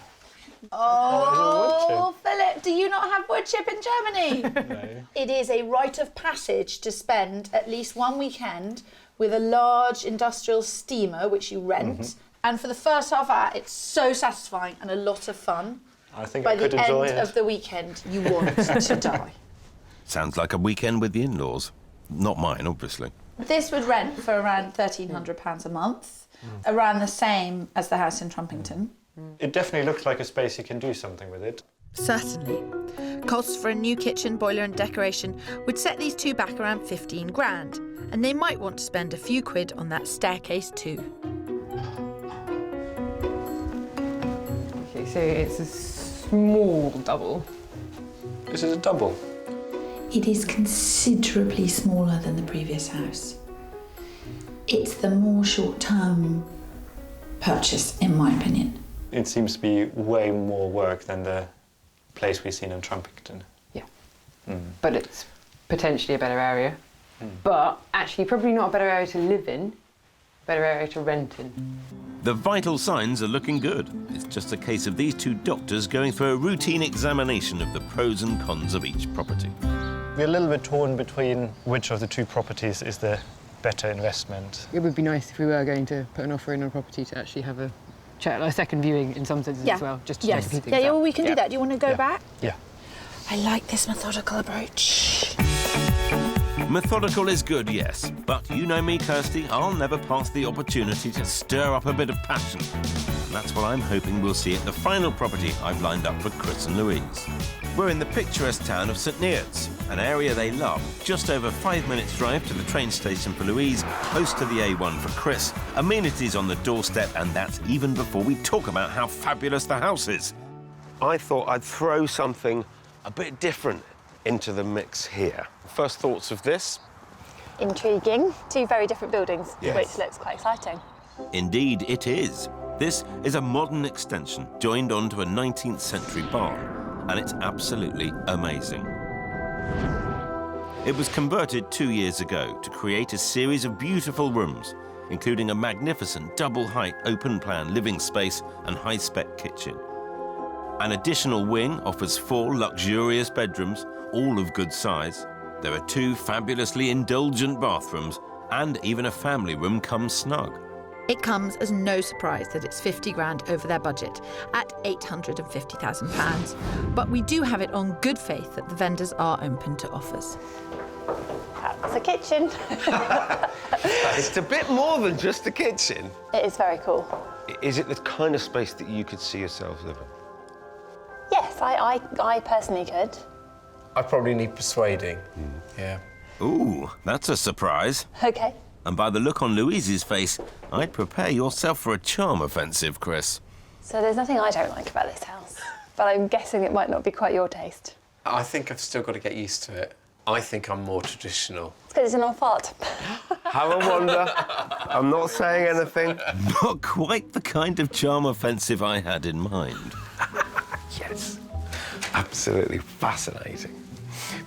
Oh, Philip, do you not have wood chip in Germany? No. It is a rite of passage to spend at least one weekend with a large industrial steamer, which you rent. And for the first half hour, it's so satisfying and a lot of fun. I think By I could the enjoy end it. of the weekend, you want to die. Sounds like a weekend with the in-laws. Not mine, obviously. This would rent for around £1,300 a month, around the same as the house in Trumpington. It definitely looks like a space you can do something with it. Certainly. Costs for a new kitchen, boiler and decoration would set these 2 back around 15 grand, and they might want to spend a few quid on that staircase too. Okay, so it's a small double. This is a double. It is considerably smaller than the previous house. It's the more short-term purchase, in my opinion. It seems to be way more work than the place we've seen in Trumpington. Yeah. But it's potentially a better area. But actually probably not a better area to live in, better area to rent in. The vital signs are looking good. It's just a case of these 2 doctors going through a routine examination of the pros and cons of each property. We're a little bit torn between which of the 2 properties is the better investment. It would be nice if we were going to put an offer in on a property to actually have a chat, like a second viewing in some senses as well, just to check a few things out. Well, we can do that. Do you want to go back? Yeah. I like this methodical approach. Methodical is good, yes, but you know me, Kirsty, I'll never pass the opportunity to stir up a bit of passion. And that's what I'm hoping we'll see at the final property I've lined up for Chris and Louise. We're in the picturesque town of St Neots, an area they love, just over 5 minutes drive to the train station for Louise, close to the A1 for Chris, amenities on the doorstep, and that's even before we talk about how fabulous the house is. I thought I'd throw something a bit different into the mix here. First thoughts of this? Intriguing. 2 very different buildings, Yes. which looks quite exciting. Indeed, it is. This is a modern extension joined onto a 19th century barn, and it's absolutely amazing. It was converted 2 years ago to create a series of beautiful rooms, including a magnificent double-height open-plan living space and high-spec kitchen. An additional wing offers 4 luxurious bedrooms, all of good size. There are 2 fabulously indulgent bathrooms, and even a family room comes snug. It comes as no surprise that it's 50 grand over their budget at £850,000. But we do have it on good faith that the vendors are open to offers. That's a kitchen. It's a bit more than just a kitchen. It is very cool. Is it the kind of space that you could see yourself living? Yes, I personally could. I probably need persuading. Yeah. Ooh, that's a surprise. Okay. And by the look on Louise's face, I'd prepare yourself for a charm offensive, Chris. So there's nothing I don't like about this house, but I'm guessing it might not be quite your taste. I think I've still got to get used to it. I think I'm more traditional. It's because it's an old fart. Have a wander. I'm not saying anything. Not quite the kind of charm offensive I had in mind. Yes. Absolutely fascinating.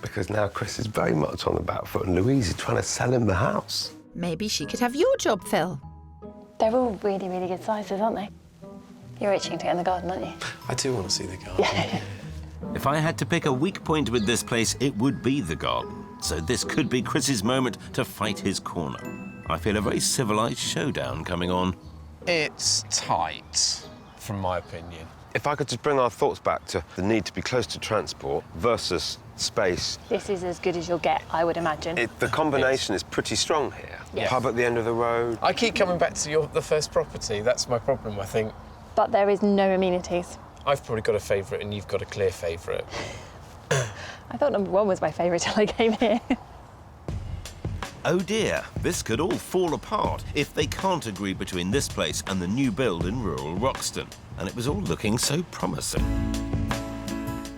Because now Chris is very much on the back foot and Louise is trying to sell him the house. Maybe she could have your job, Phil. They're all really, really good sizes, aren't they? You're itching to get in the garden, aren't you? I do want to see the garden. Yeah. If I had to pick a weak point with this place, it would be the garden. So this could be Chris's moment to fight his corner. I feel a very civilised showdown coming on. It's tight, from my opinion. If I could just bring our thoughts back to the need to be close to transport versus space. This is as good as you'll get, I would imagine. The combination is pretty strong here. Yes. Pub at the end of the road. I keep coming back to the first property. That's my problem, I think. But there is no amenities. I've probably got a favourite and you've got a clear favourite. I thought number 1 was my favourite till I came here. Oh dear, this could all fall apart if they can't agree between this place and the new build in rural Roxton. And it was all looking so promising.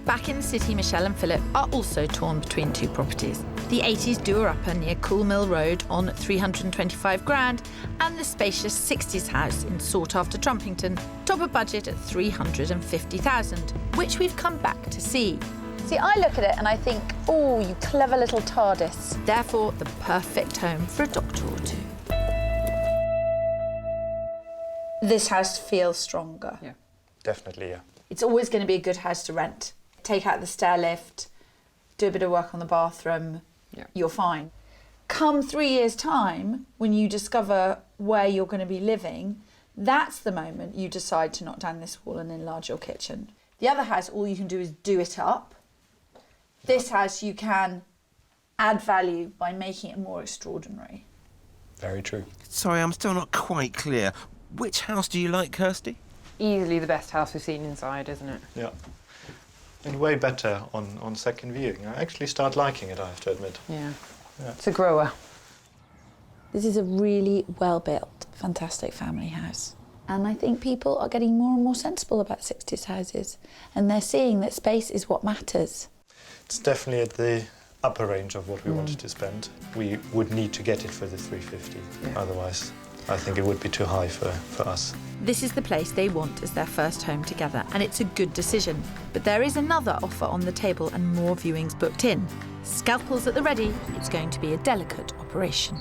Back in the city, Michelle and Philip are also torn between two properties. The 80s doer-upper near Cool Mill Road on 325 grand and the spacious 60s house in sought-after Trumpington, top of budget at 350,000, which we've come back to see. See, I look at it and I think, oh, you clever little TARDIS. Therefore, the perfect home for a doctor or two. This house feels stronger. Yeah, definitely, yeah. It's always going to be a good house to rent. Take out the stair lift, do a bit of work on the bathroom, you're fine. Come 3 years' time, when you discover where you're going to be living, that's the moment you decide to knock down this wall and enlarge your kitchen. The other house, all you can do is do it up. This house, you can add value by making it more extraordinary. Very true. Sorry, I'm still not quite clear. Which house do you like, Kirsty? Easily the best house we've seen inside, isn't it? Yeah. And way better on second viewing. I actually start liking it, I have to admit. Yeah. It's a grower. This is a really well-built, fantastic family house. And I think people are getting more and more sensible about 60s houses. And they're seeing that space is what matters. It's definitely at the upper range of what we wanted to spend. We would need to get it for the 350. Otherwise, I think it would be too high for us. This is the place they want as their first home together, and it's a good decision. But there is another offer on the table and more viewings booked in. Scalpels at the ready, it's going to be a delicate operation.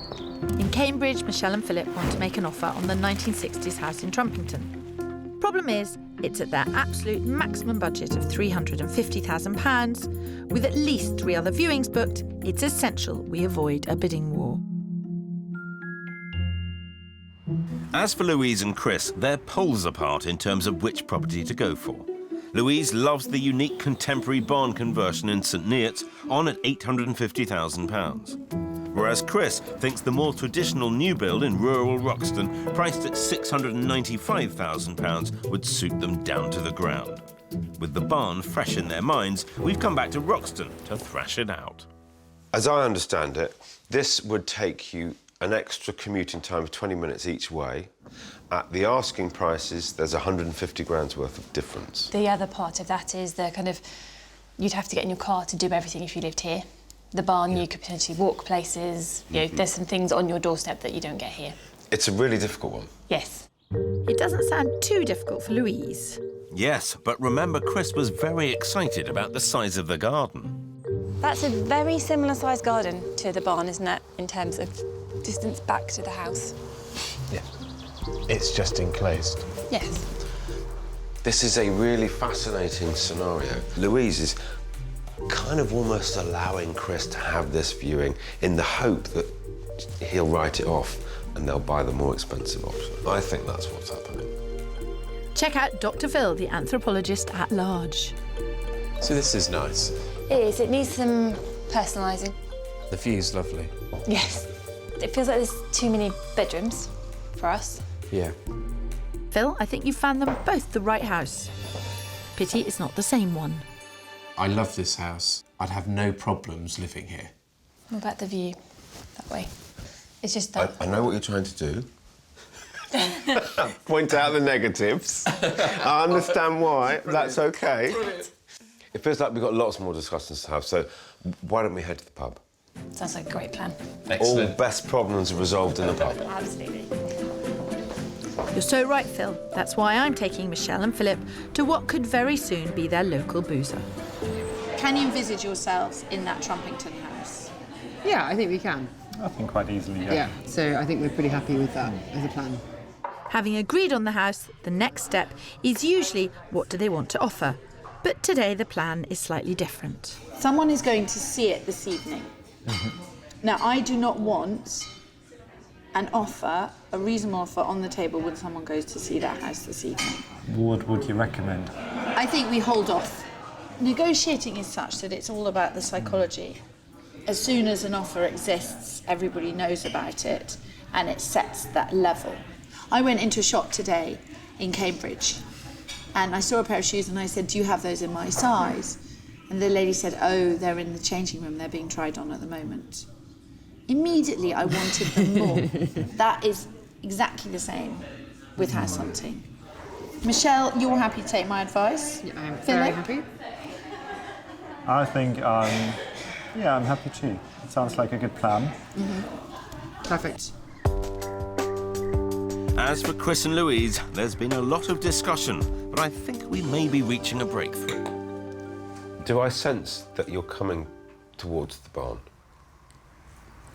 In Cambridge, Michelle and Philip want to make an offer on the 1960s house in Trumpington. Problem is, it's at their absolute maximum budget of £350,000. With at least 3 other viewings booked, it's essential we avoid a bidding war. As for Louise and Chris, they're poles apart in terms of which property to go for. Louise loves the unique contemporary barn conversion in St Neots on at £850,000. Whereas Chris thinks the more traditional new build in rural Roxton, priced at £695,000, would suit them down to the ground. With the barn fresh in their minds, we've come back to Roxton to thrash it out. As I understand it, this would take you an extra commuting time of 20 minutes each way. At the asking prices, there's 150 grand's worth of difference. The other part of that is the kind of, you'd have to get in your car to do everything if you lived here. The barn, you could potentially walk places. You know, there's some things on your doorstep that you don't get here. It's a really difficult one. Yes. It doesn't sound too difficult for Louise. Yes, but remember Chris was very excited about the size of the garden. That's a very similar sized garden to the barn, isn't it, in terms of distance back to the house? Yeah. It's just enclosed. Yes. This is a really fascinating scenario. Louise is kind of almost allowing Chris to have this viewing in the hope that he'll write it off and they'll buy the more expensive option. I think that's what's happening. Check out Dr. Phil, the anthropologist at large. So this is nice. It is. It needs some personalising. The view's lovely. Yes. It feels like there's too many bedrooms for us. Yeah. Phil, I think you found them both the right house. Pity it's not the same one. I love this house. I'd have no problems living here. What about the view? That way. It's just that... I know what you're trying to do. Point out the negatives. I understand why. That's OK. Brilliant. It feels like we've got lots more discussions to have, so why don't we head to the pub? Sounds like a great plan. Excellent. All best problems are resolved in the pub. Absolutely. You're so right, Phil. That's why I'm taking Michelle and Philip to what could very soon be their local boozer. Can you envisage yourselves in that Trumpington house? Yeah, I think we can. I think quite easily, yeah. Yeah, so I think we're pretty happy with that as a plan. Having agreed on the house, the next step is usually what do they want to offer. But today the plan is slightly different. Someone is going to see it this evening. Now, I do not want an offer, a reasonable offer on the table when someone goes to see that house this evening. What would you recommend? I think we hold off. Negotiating is such that it's all about the psychology. As soon as an offer exists, everybody knows about it, and it sets that level. I went into a shop today in Cambridge, And I saw a pair of shoes and I said, do you have those in my size? And the lady said, oh, they're in the changing room, they're being tried on at the moment. Immediately I wanted them more. That is exactly the same with house hunting. Michelle, you're happy to take my advice? Yeah, I'm Philip? very happy. I think, yeah, I'm happy too. It sounds like a good plan. Perfect. As for Chris and Louise, there's been a lot of discussion, but I think we may be reaching a breakthrough. Do I sense that you're coming towards the barn?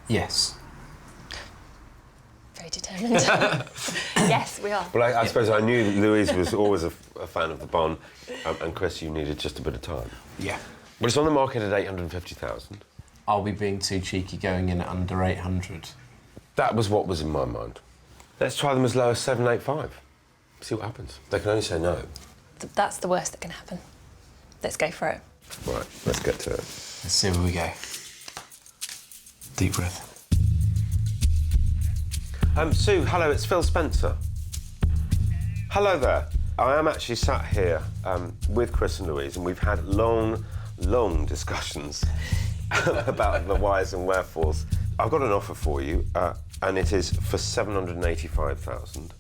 Yes. Very determined. Yes, we are. Well, I suppose I knew Louise was always a fan of the barn, and Chris, you needed just a bit of time. Yeah. Well, it's on the market at 850,000. Are we being too cheeky going in at under 800? That was what was in my mind. Let's try them as low as 785. See what happens. They can only say no. That's the worst that can happen. Let's go for it. Right, let's get to it. Let's see where we go. Deep breath. Sue, hello, it's Phil Spencer. Hello there. I am actually sat here with Chris and Louise, and we've had long discussions about the whys and wherefores. I've got an offer for you, and it is for 785,000.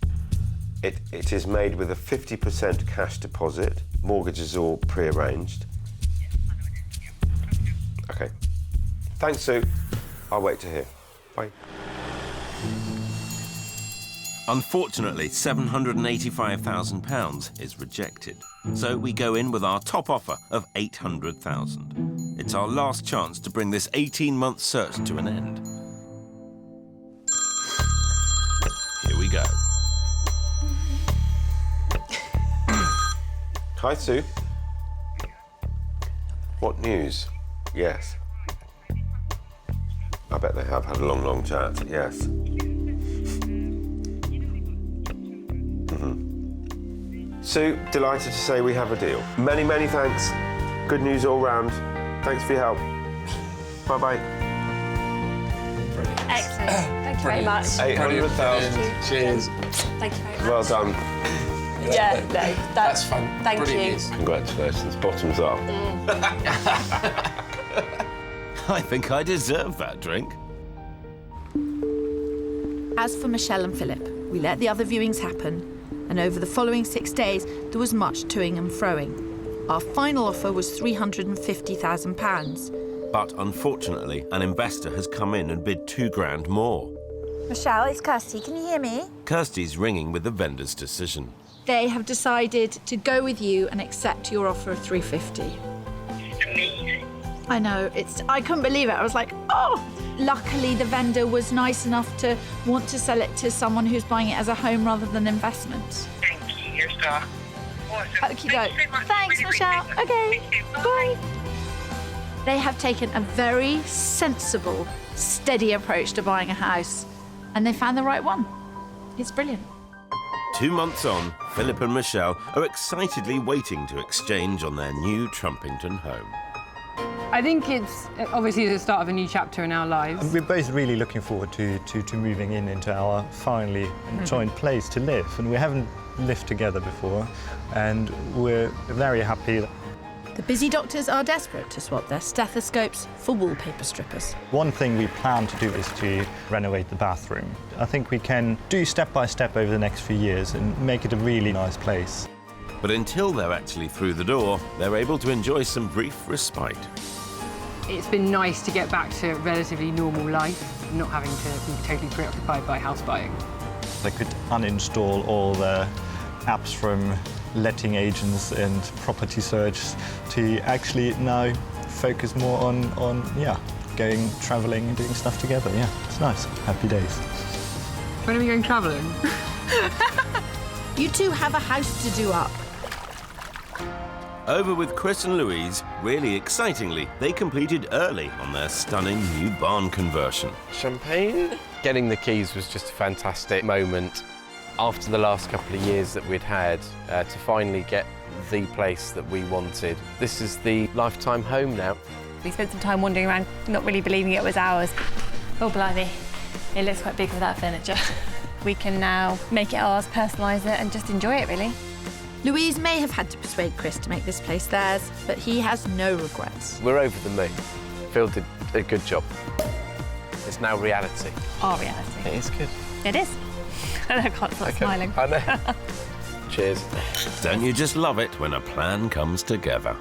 It is made with a 50% cash deposit. Mortgage is all pre-arranged. OK. Thanks, Sue. I'll wait to hear. Bye. Unfortunately, £785,000 is rejected. So we go in with our top offer of £800,000. It's our last chance to bring this 18-month search to an end. Here we go. Hi, Sue. What news? Yes. I bet they have had a long chat, yes. Sue, delighted to say we have a deal. Many thanks. Good news all round. Thanks for your help. Bye-bye. Excellent. Thank you very much. 800,000. Cheers. Thank you very much. Well done. Yeah, no, That's fun. Thank Brilliant you. news. Congratulations. Bottoms up. I think I deserve that drink. As for Michelle and Philip, we let the other viewings happen, and over the following 6 days, there was much toing and froing. Our final offer was £350,000. But unfortunately, an investor has come in and bid £2,000 more. Michelle, it's Kirsty. Can you hear me? Kirsty's ringing with the vendor's decision. They have decided to go with you and accept your offer of £350,000. Amazing. I know, I couldn't believe it. I was like, oh! Luckily, the vendor was nice enough to want to sell it to someone who's buying it as a home rather than investment. Thank you, you're a star. Awesome. Okie doke. Thanks, Really Michelle. appreciate that. Okay, Thank you. bye. They have taken a very sensible, steady approach to buying a house, and they found the right one. It's brilliant. 2 months on, Philip and Michelle are excitedly waiting to exchange on their new Trumpington home. I think it's obviously the start of a new chapter in our lives. We're both really looking forward to moving into our finally joint place to live. And we haven't lived together before, and we're very happy. The busy doctors are desperate to swap their stethoscopes for wallpaper strippers. One thing we plan to do is to renovate the bathroom. I think we can do step by step over the next few years and make it a really nice place. But until they're actually through the door, they're able to enjoy some brief respite. It's been nice to get back to relatively normal life, not having to be totally preoccupied by house buying. They could uninstall all the apps from letting agents and property search to actually now focus more on going travelling and doing stuff together. Yeah, it's nice. Happy days. When are we going travelling? You two have a house to do up. Over with Chris and Louise, really excitingly, they completed early on their stunning new barn conversion. Champagne? Getting the keys was just a fantastic moment. After the last couple of years that we'd had, to finally get the place that we wanted. This is the lifetime home now. We spent some time wandering around, not really believing it was ours. Oh, blimey, it looks quite big with that furniture. We can now make it ours, personalise it and just enjoy it, really. Louise may have had to persuade Chris to make this place theirs, but he has no regrets. We're over the moon. Phil did a good job. It's now reality. Our reality. It is good. It is. I can't stop smiling. I know. Cheers. Don't you just love it when a plan comes together?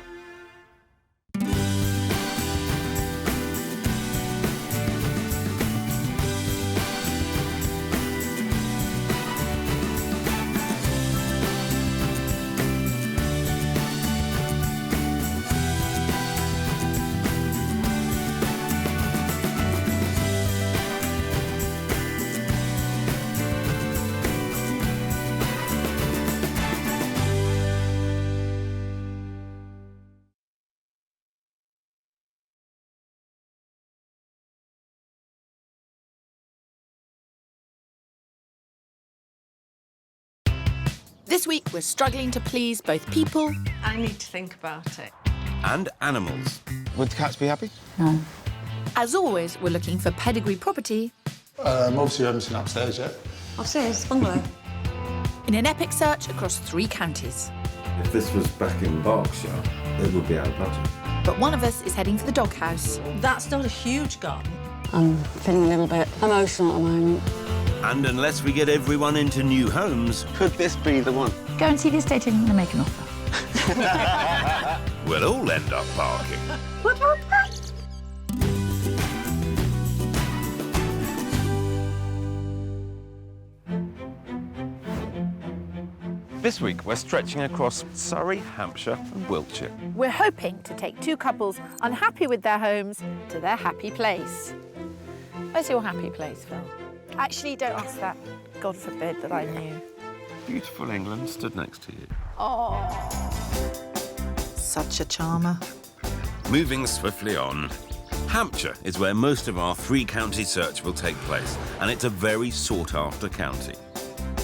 This week, we're struggling to please both people... I need to think about it. And animals. Would the cats be happy? No. As always, we're looking for pedigree property... Obviously, we haven't seen upstairs yet. Upstairs, bungalow. ...in an epic search across 3 counties. If this was back in Berkshire, it would be out of budget. But one of us is heading for the doghouse. That's not a huge garden. I'm feeling a little bit emotional at the moment. And unless we get everyone into new homes... Could this be the one? Go and see the estate agent and make an offer. we'll all end up barking. What about that? This week, we're stretching across Surrey, Hampshire and Wiltshire. We're hoping to take 2 couples unhappy with their homes to their happy place. Where's your happy place, Phil? Actually, don't ask that. God forbid that I knew. Beautiful England stood next to you. Oh, such a charmer. Moving swiftly on. Hampshire is where most of our 3-county search will take place, and it's a very sought-after county.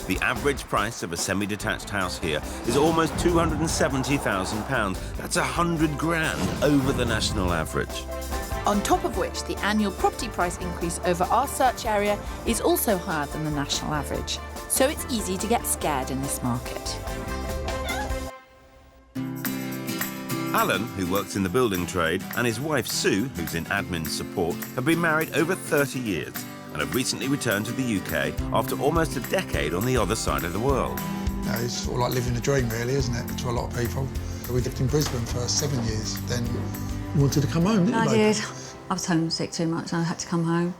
The average price of a semi-detached house here is almost £270,000. That's 100 grand over the national average. On top of which, the annual property price increase over our search area is also higher than the national average. So it's easy to get scared in this market. Alan, who works in the building trade, and his wife Sue, who's in admin support, have been married over 30 years and have recently returned to the UK after almost a decade on the other side of the world. You know, it's sort of like living a dream, really, isn't it, to a lot of people. We lived in Brisbane for 7 years, then wanted to come home, didn't you, I babe? did. I was homesick too much and I had to come home.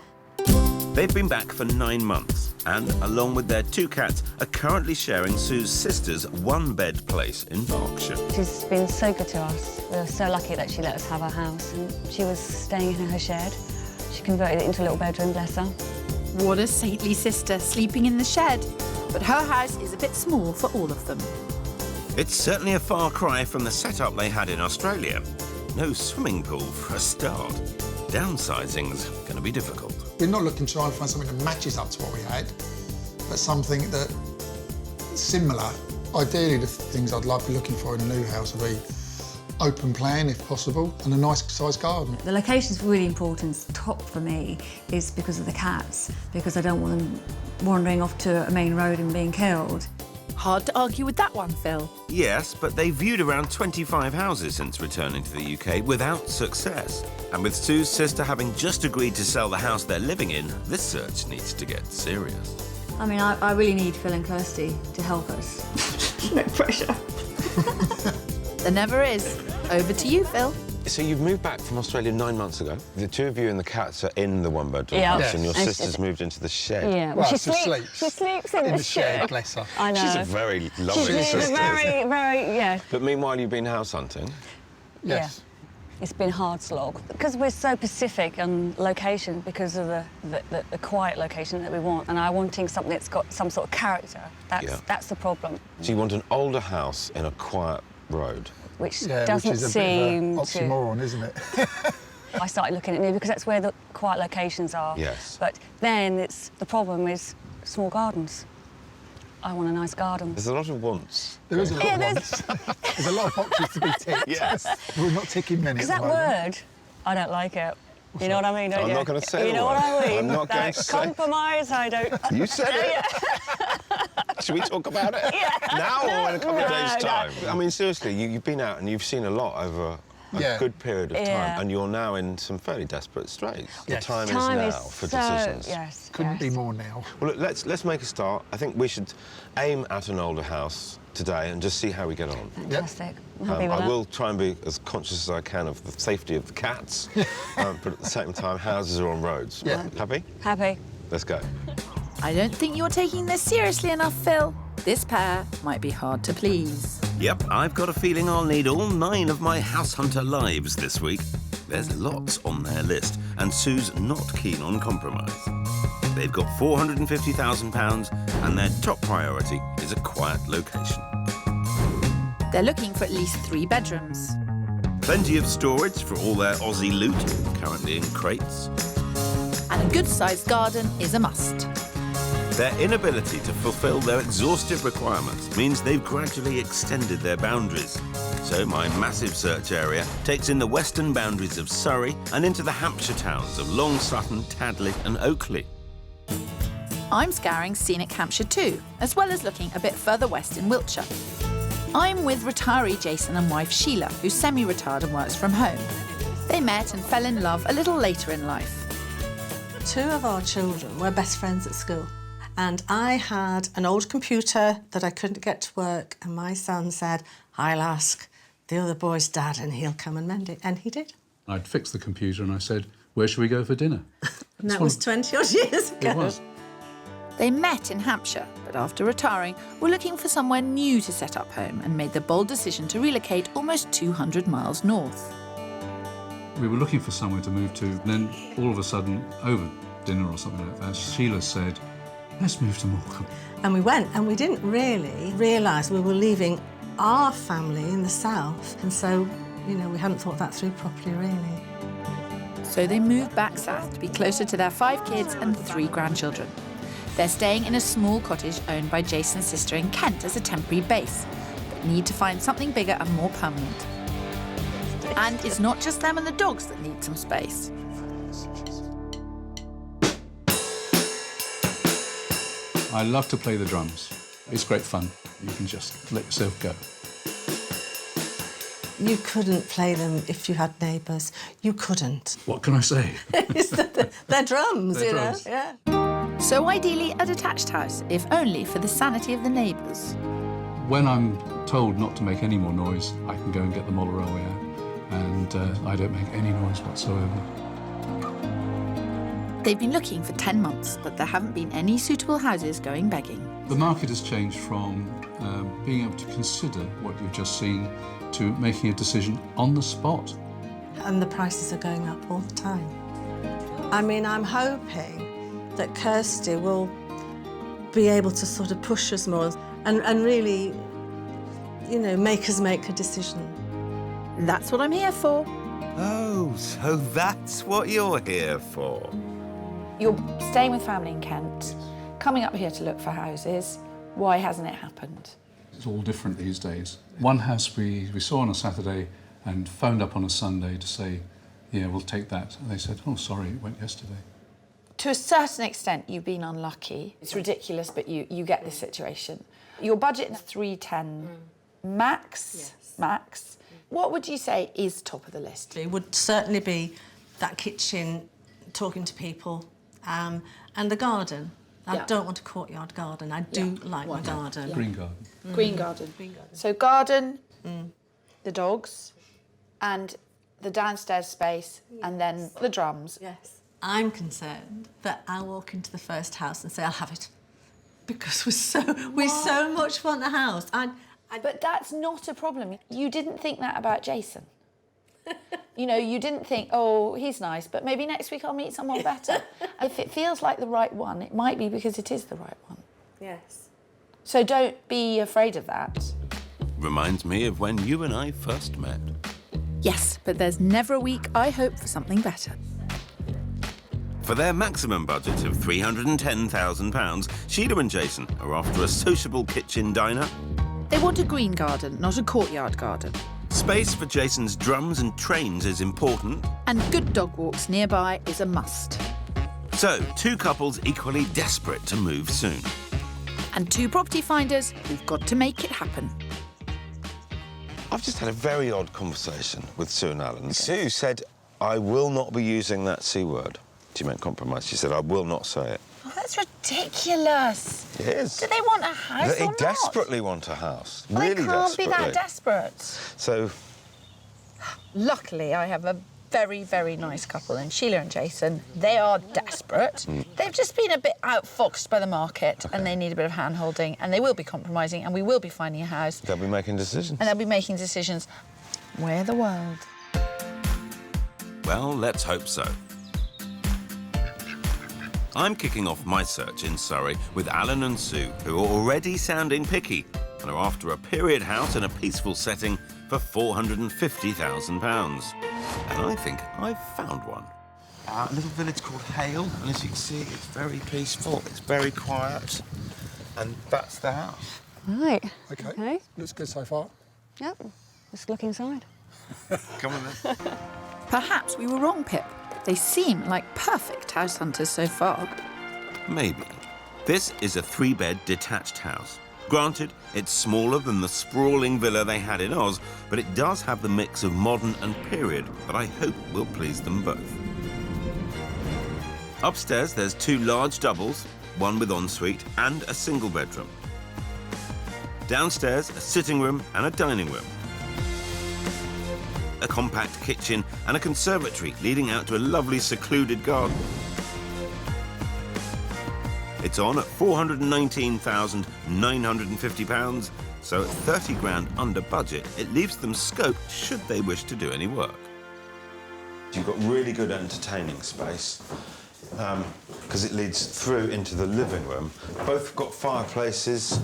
They've been back for 9 months and, along with their 2 cats, are currently sharing Sue's sister's 1-bed place in Berkshire. She's been so good to us. We were so lucky that she let us have her house and she was staying in her shed. She converted it into a little bedroom, bless her. What a saintly sister, sleeping in the shed. But her house is a bit small for all of them. It's certainly a far cry from the setup they had in Australia. No swimming pool for a start. Downsizing's going to be difficult. We're not looking to try and find something that matches up to what we had, but something that's similar. Ideally, the things I'd like to be looking for in a new house would be open plan, if possible, and a nice-sized garden. The location's really important. Top for me is because of the cats, because I don't want them wandering off to a main road and being killed. Hard to argue with that one, Phil. Yes, but they viewed around 25 houses since returning to the UK without success. And with Sue's sister having just agreed to sell the house they're living in, this search needs to get serious. I mean, I really need Phil and Kirsty to help us. No pressure. There never is. Over to you, Phil. So you've moved back from Australia 9 months ago. The 2 of you and the cats are in the 1-bedroom Yeah. house, Yes. and your And sister's moved into the shed. Yeah, Well, she she sleeps in the shed. bless her. I know. She's a very lovely She's sister. very, yeah. But meanwhile, you've been house hunting. Yes. Yeah. It's been hard slog. Because we're so specific on location because of the quiet location that we want, and I wanting something that's got some sort of character. That's the problem. So you want an older house in a quiet road. Which Yeah, doesn't which is a seem bit of an oxymoron, isn't it? I started looking at new because that's where the quiet locations are. Yes. But then the problem is small gardens. I want a nice garden. There's a lot of wants. There is a lot of wants. There's a lot of boxes to be ticked. Yes. We're not ticking many. Because at that the moment. word, I don't like it. You know what I mean, don't I'm you? not going to say You a know word. what I mean? I'm not going That to say. compromise, I don't... You said it. Should we talk about it now or in a couple of days' time? I mean, seriously, you've been out and you've seen a lot over a good period of time, and you're now in some fairly desperate straits. Yes. The time is now for decisions. Yes. Couldn't be more now. Well, look, let's make a start. I think we should aim at an older house today and just see how we get on. Fantastic. I'm happy with I that. will try and be as conscious as I can of the safety of the cats, but at the same time, houses are on roads. Yeah. Happy? Happy. Let's go. I don't think you're taking this seriously enough, Phil. This pair might be hard to please. Yep, I've got a feeling I'll need all 9 of my house hunter lives this week. There's lots on their list, and Sue's not keen on compromise. They've got £450,000, and their top priority is a quiet location. They're looking for at least 3 bedrooms. Plenty of storage for all their Aussie loot, currently in crates. And a good-sized garden is a must. Their inability to fulfil their exhaustive requirements means they've gradually extended their boundaries. So my massive search area takes in the western boundaries of Surrey and into the Hampshire towns of Long Sutton, Tadley and Oakley. I'm scouring scenic Hampshire too, as well as looking a bit further west in Wiltshire. I'm with retiree Jason and wife Sheila, who's semi-retired and works from home. They met and fell in love a little later in life. 2 of our children were best friends at school, and I had an old computer that I couldn't get to work, and my son said, I'll ask the other boy's dad and he'll come and mend it, and he did. I'd fixed the computer and I said, where should we go for dinner? And that was 20-odd years ago. It was. They met in Hampshire, but after retiring, were looking for somewhere new to set up home and made the bold decision to relocate almost 200 miles north. We were looking for somewhere to move to, and then all of a sudden, over dinner or something like that, Sheila said, let's move to Morecambe. And we went, and we didn't really realise we were leaving our family in the south, and so, you know, we hadn't thought that through properly, really. So they moved back south to be closer to their 5 kids and 3 grandchildren. They're staying in a small cottage owned by Jason's sister in Kent as a temporary base, but need to find something bigger and more permanent. And it's not just them and the dogs that need some space. I love to play the drums. It's great fun. You can just let yourself go. You couldn't play them if you had neighbours. You couldn't. What can I say? They're drums, They're you drums. know? Yeah. So ideally a detached house, if only for the sanity of the neighbours. When I'm told not to make any more noise, I can go and get the molar railway out, and I don't make any noise whatsoever. They've been looking for 10 months, but there haven't been any suitable houses going begging. The market has changed from being able to consider what you've just seen to making a decision on the spot. And the prices are going up all the time. I mean, I'm hoping that Kirsty will be able to sort of push us more and really, you know, make us make a decision. That's what I'm here for. Oh, so that's what you're here for. You're staying with family in Kent, coming up here to look for houses. Why hasn't it happened? It's all different these days. One house we saw on a Saturday and phoned up on a Sunday to say, yeah, we'll take that. And they said, oh, sorry, it went yesterday. To a certain extent, you've been unlucky. It's ridiculous, but you get this situation. Your budget is 310 max. Yes. Max. What would you say is top of the list? It would certainly be that kitchen, talking to people, and the garden. I don't want a courtyard garden. I do like my garden. Yeah. Green garden. Green garden. So garden, the dogs, and the downstairs space, and then the drums. Yes. I'm concerned that I'll walk into the first house and say, I'll have it. Because we so much want the house. But that's not a problem. You didn't think that about Jason. You know, you didn't think, oh, he's nice, but maybe next week I'll meet someone better. If it feels like the right one, it might be because it is the right one. Yes. So don't be afraid of that. Reminds me of when you and I first met. Yes, but there's never a week I hope for something better. For their maximum budget of £310,000, Sheila and Jason are after a sociable kitchen diner. They want a green garden, not a courtyard garden. Space for Jason's drums and trains is important. And good dog walks nearby is a must. So, 2 couples equally desperate to move soon. and 2 property finders who've got to make it happen. I've just had a very odd conversation with Sue and Alan. Sue said, I will not be using that C word. She meant compromise. She said, I will not say it. Oh, that's ridiculous. It is. Do they want a house They or not? desperately want a house. Well, Really they can't desperately. be that desperate. So, Luckily, I have a very, very nice couple in Sheila and Jason. They are desperate. They've just been a bit outfoxed by the market and they need a bit of hand-holding and they will be compromising and we will be finding a house. they'll be making decisions. And they'll be making decisions. We're the world. Well, let's hope so. I'm kicking off my search in Surrey with Alan and Sue, who are already sounding picky and are after a period house in a peaceful setting for £450,000. And I think I've found one. A little village called Hale, and as you can see, it's very peaceful, it's very quiet, and that's the house. Right. Okay. Looks good so far. Yep. Let's look inside. Come on then. Perhaps we were wrong, Pip. They seem like perfect house hunters so far. Maybe. This is a 3-bed detached house. Granted, it's smaller than the sprawling villa they had in Oz, but it does have the mix of modern and period that I hope will please them both. Upstairs, there's 2 large doubles, one with ensuite and a single bedroom. Downstairs, a sitting room and a dining room. A compact kitchen and a conservatory leading out to a lovely secluded garden. It's on at £419,950, so at 30 grand under budget, it leaves them scope should they wish to do any work. You've got really good entertaining space, because it leads through into the living room. Both got fireplaces,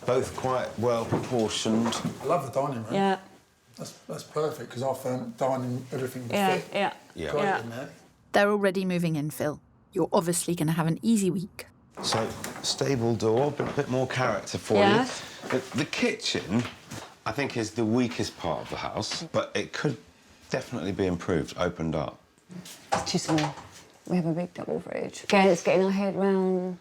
both quite well proportioned. I love the dining room. Yeah. That's perfect, because I found dining, everything would Yeah, fit. yeah. Great in there. They're already moving in, Phil. You're obviously going to have an easy week. So, stable door, but a bit more character for Yes. you. The kitchen, I think, is the weakest part of the house, but it could definitely be improved, opened up. It's too small. We have a big double fridge. Again, it's getting our head round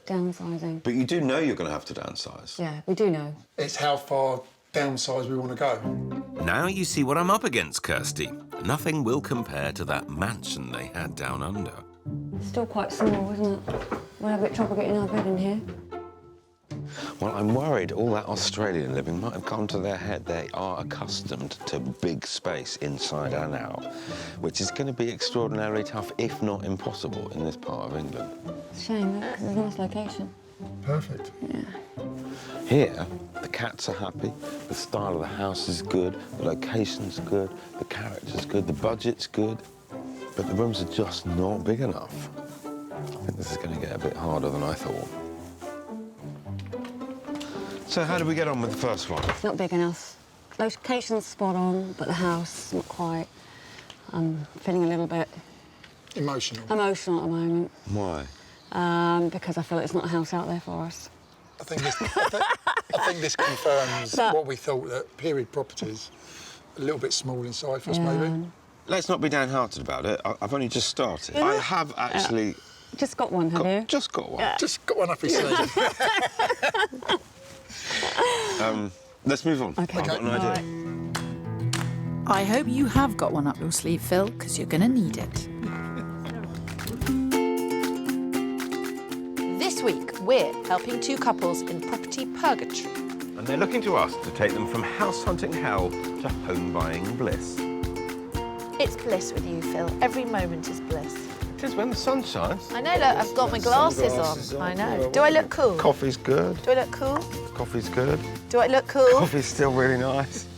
downsizing. But you do know you're going to have to downsize. Yeah, we do know. It's how far downsize we want to go. Now you see what I'm up against, Kirsty. Nothing will compare to that mansion they had down under. It's still quite small, isn't it? We'll have a bit of trouble getting our bed in here. Well, I'm worried all that Australian living might have gone to their head. They are accustomed to big space inside and out, which is going to be extraordinarily tough, if not impossible, in this part of England. It's a shame, though, because it's a nice location. Perfect. Yeah. Here, the cats are happy, the style of the house is good, the location's good, the character's good, the budget's good, but the rooms are just not big enough. I think this is going to get a bit harder than I thought. So how did we get on with the first one? Not big enough. Location's spot on, but the house, not quite. I'm feeling a little bit... Emotional. Emotional at the moment. Why? Because I feel it's not a house out there for us. I think this confirms what we thought, that period properties a little bit small inside for us, maybe. Let's not be downhearted about it. I've only just started. I have actually... Just got one, have you? Just got one. Yeah. Just got one up his sleeve. Let's move on. Okay. I've got an idea. I hope you have got one up your sleeve, Phil, because you're going to need it. This week, we're helping 2 couples in property purgatory. And they're looking to us to take them from house hunting hell to home buying bliss. It's bliss with you, Phil. Every moment is bliss. It is when the sun shines. I know, look, I've got my glasses on. I know. Do I look cool? Coffee's good. Do I look cool? Coffee's good. Do I look cool? Coffee's still really nice.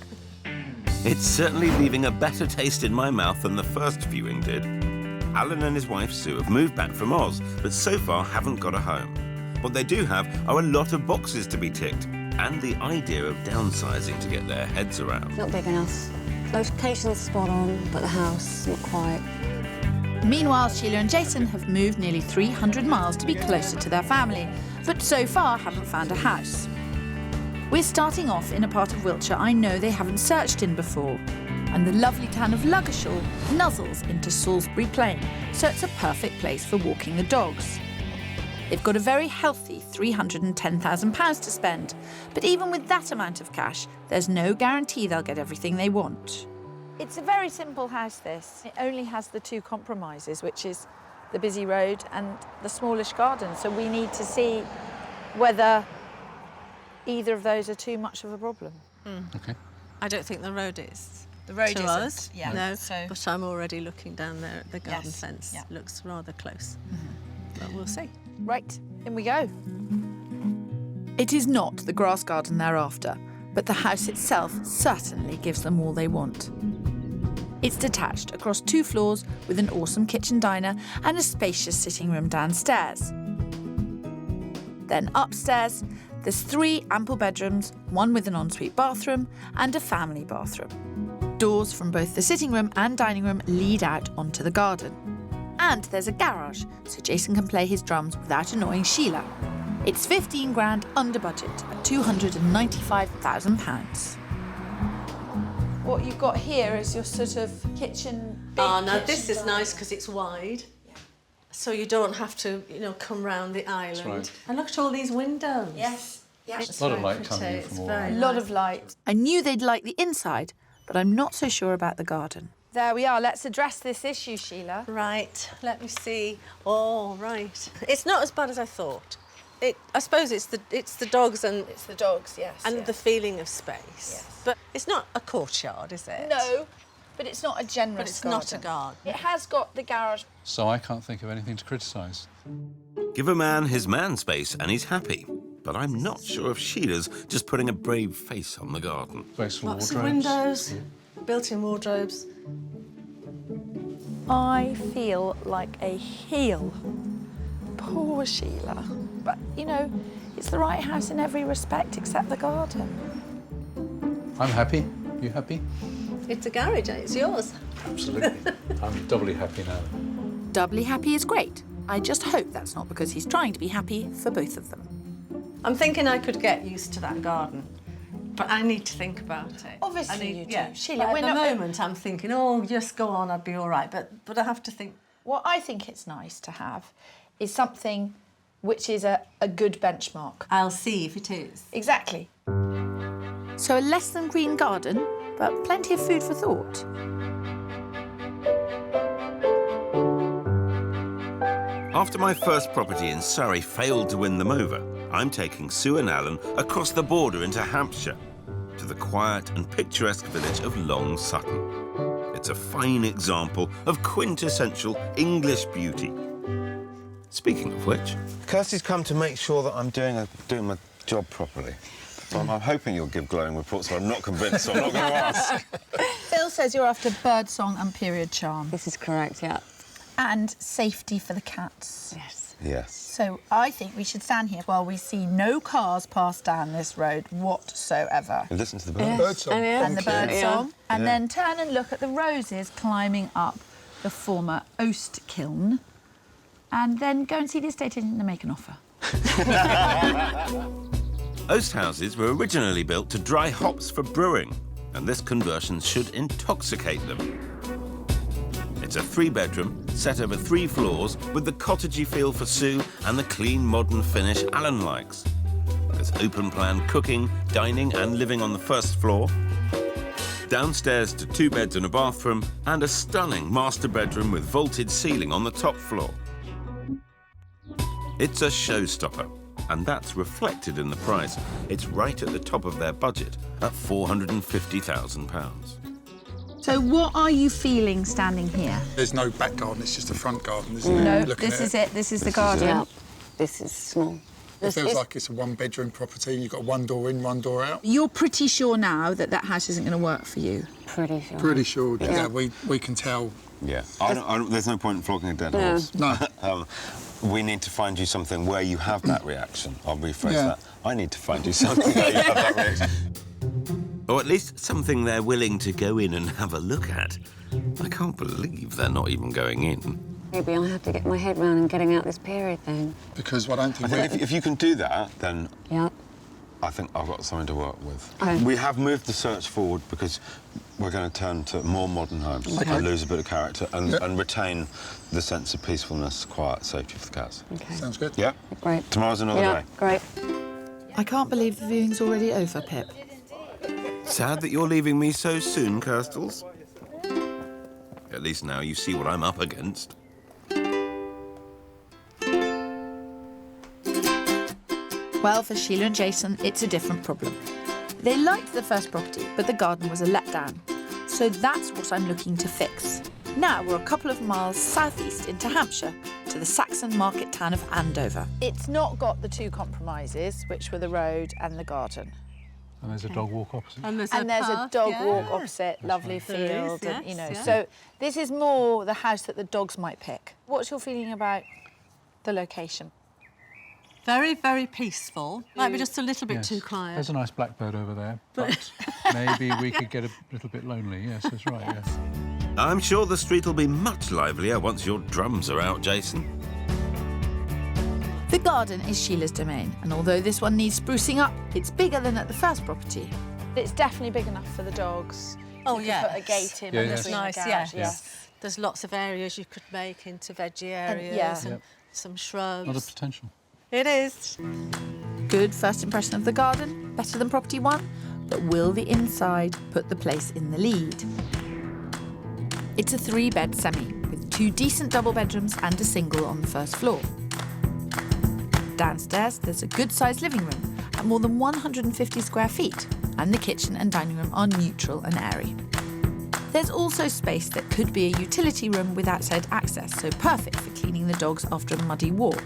It's certainly leaving a better taste in my mouth than the first viewing did. Alan and his wife Sue have moved back from Oz, but so far haven't got a home. What they do have are a lot of boxes to be ticked, and the idea of downsizing to get their heads around. Not big enough. Location's spot on, but the house, not quite. Meanwhile, Sheila and Jason have moved nearly 300 miles to be closer to their family, but so far haven't found a house. We're starting off in a part of Wiltshire I know they haven't searched in before, and the lovely town of Ludgershall nuzzles into Salisbury Plain, so it's a perfect place for walking the dogs. They've got a very healthy £310,000 to spend. But even with that amount of cash, there's no guarantee they'll get everything they want. It's a very simple house, this. It only has the two compromises, which is the busy road and the smallish garden. So we need to see whether either of those are too much of a problem. Okay. I don't think the road is. The road to isn't, us, yeah. no, So- but I'm already looking down there at the garden Yes, fence. yeah. Looks rather close, but we'll see. Right, in we go. It is not the grass garden they're after, but the house itself certainly gives them all they want. It's detached across 2 floors with an awesome kitchen diner and a spacious sitting room downstairs. Then upstairs, there's 3 ample bedrooms, one with an ensuite bathroom and a family bathroom. Doors from both the sitting room and dining room lead out onto the garden. And there's a garage, so Jason can play his drums without annoying Sheila. It's 15 grand under budget at £295,000. What you've got here is your sort of kitchen. Oh, now this is nice because it's wide. So you don't have to, come round the island. right. And look at all these windows. Yes. It's A lot of very light coming pretty, in it's from all very A lot nice. of light. I knew they'd like the inside, but I'm not so sure about the garden. There we are. Let's address this issue, Sheila. Right, let me see. Oh, right. It's not as bad as I thought. I suppose it's the dogs and It's the dogs, yes. the feeling of space. Yes. But it's not a courtyard, is it? No, but it's not a generous But it's garden. not a garden. It has got the garage. So I can't think of anything to criticise. Give a man his man space and he's happy. But I'm not sure if Sheila's just putting a brave face on the garden. Space for Lots of wardrobes. windows, built-in wardrobes. I feel like a heel. Poor Sheila. But, it's the right house in every respect except the garden. I'm happy. You happy? It's a garage and it's yours. Absolutely. I'm doubly happy now. Doubly happy is great. I just hope that's not because he's trying to be happy for both of them. I'm thinking I could get used to that garden, but I need to think about it. Obviously I need, you do. Yeah. Sheila, But we're at the not- moment, I'm thinking, oh, just go on, I'd be all right. But I have to think. What I think it's nice to have is something which is a good benchmark. I'll see if it is. Exactly. So a less than green garden, but plenty of food for thought. After my first property in Surrey failed to win them over, I'm taking Sue and Alan across the border into Hampshire, to the quiet and picturesque village of Long Sutton. It's a fine example of quintessential English beauty. Speaking of which, Kirsty's come to make sure that I'm doing my job properly. I'm hoping you'll give glowing reports, but I'm not convinced, so I'm not going to ask. Phil says you're after birdsong and period charm. This is correct, yeah. And safety for the cats. Yes. Yes. So I think we should stand here while we see no cars pass down this road whatsoever. Listen to the birds. Birdsong. And the bird song. And Yeah. then turn and look at the roses climbing up the former Oast kiln. And then go and see the estate agent and make an offer. Oast houses were originally built to dry hops for brewing, and this conversion should intoxicate them. It's a 3-bedroom, set over 3 floors, with the cottagey feel for Sue and the clean, modern finish Alan likes. There's open-plan cooking, dining and living on the first floor. Downstairs to 2 beds and a bathroom, and a stunning master bedroom with vaulted ceiling on the top floor. It's a showstopper, and that's reflected in the price. It's right at the top of their budget at £450,000. So what are you feeling standing here? There's no back garden, it's just a front garden, isn't it? No, Looking this at is it. This is the garden. Yeah. This is small. It feels like it's a 1-bedroom property. You've got 1 door in, 1 door out. You're pretty sure now that that house isn't going to work for you? Pretty sure. Pretty sure. Yeah, we can tell. Yeah. There's no point in flogging a dead No. horse. No. We need to find you something where you have that reaction. I'll rephrase Yeah. that. I need to find you something where you have that reaction. Or at least something they're willing to go in and have a look at. I can't believe they're not even going in. Maybe I'll have to get my head round and getting out this period thing. Because I don't think... I think if you can do that, then Yeah. I think I've got something to work with. Okay. We have moved the search forward because we're going to turn to more modern homes Okay. and lose a bit of character and retain the sense of peacefulness, quiet, safety for the cats. Okay. Sounds good. Yeah? Great. Tomorrow's another Yeah, day. great. I can't believe the viewing's already over, Pip. Sad that you're leaving me so soon, Kirstles. At least now you see what I'm up against. Well, for Sheila and Jason, it's a different problem. They liked the first property, but the garden was a letdown. So that's what I'm looking to fix. Now we're a couple of miles southeast into Hampshire, to the Saxon market town of Andover. It's not got the two compromises, which were the road and the garden. And there's a dog walk opposite. And there's a dog walk opposite, lovely field, and, you know. So this is more the house that the dogs might pick. What's your feeling about the location? Very, very peaceful. Might be just a little bit too quiet. There's a nice blackbird over there, but maybe we could get a little bit lonely. Yes, that's right, yeah. I'm sure the street will be much livelier once your drums are out, Jason. The garden is Sheila's domain, and although this one needs sprucing up, it's bigger than at the first property. It's definitely big enough for the dogs. Oh, You could yeah. put a gate in Yeah, and yeah. between Nice, the garage, yes. yes. There's lots of areas you could make into veggie areas yeah. and Yep. some shrubs. Lot of potential. It is. Good first impression of the garden, better than property one, but will the inside put the place in the lead? It's a 3-bed semi, with 2 decent double bedrooms and a single on the first floor. Downstairs, there's a good-sized living room at more than 150 square feet, and the kitchen and dining room are neutral and airy. There's also space that could be a utility room with outside access, so perfect for cleaning the dogs after a muddy walk.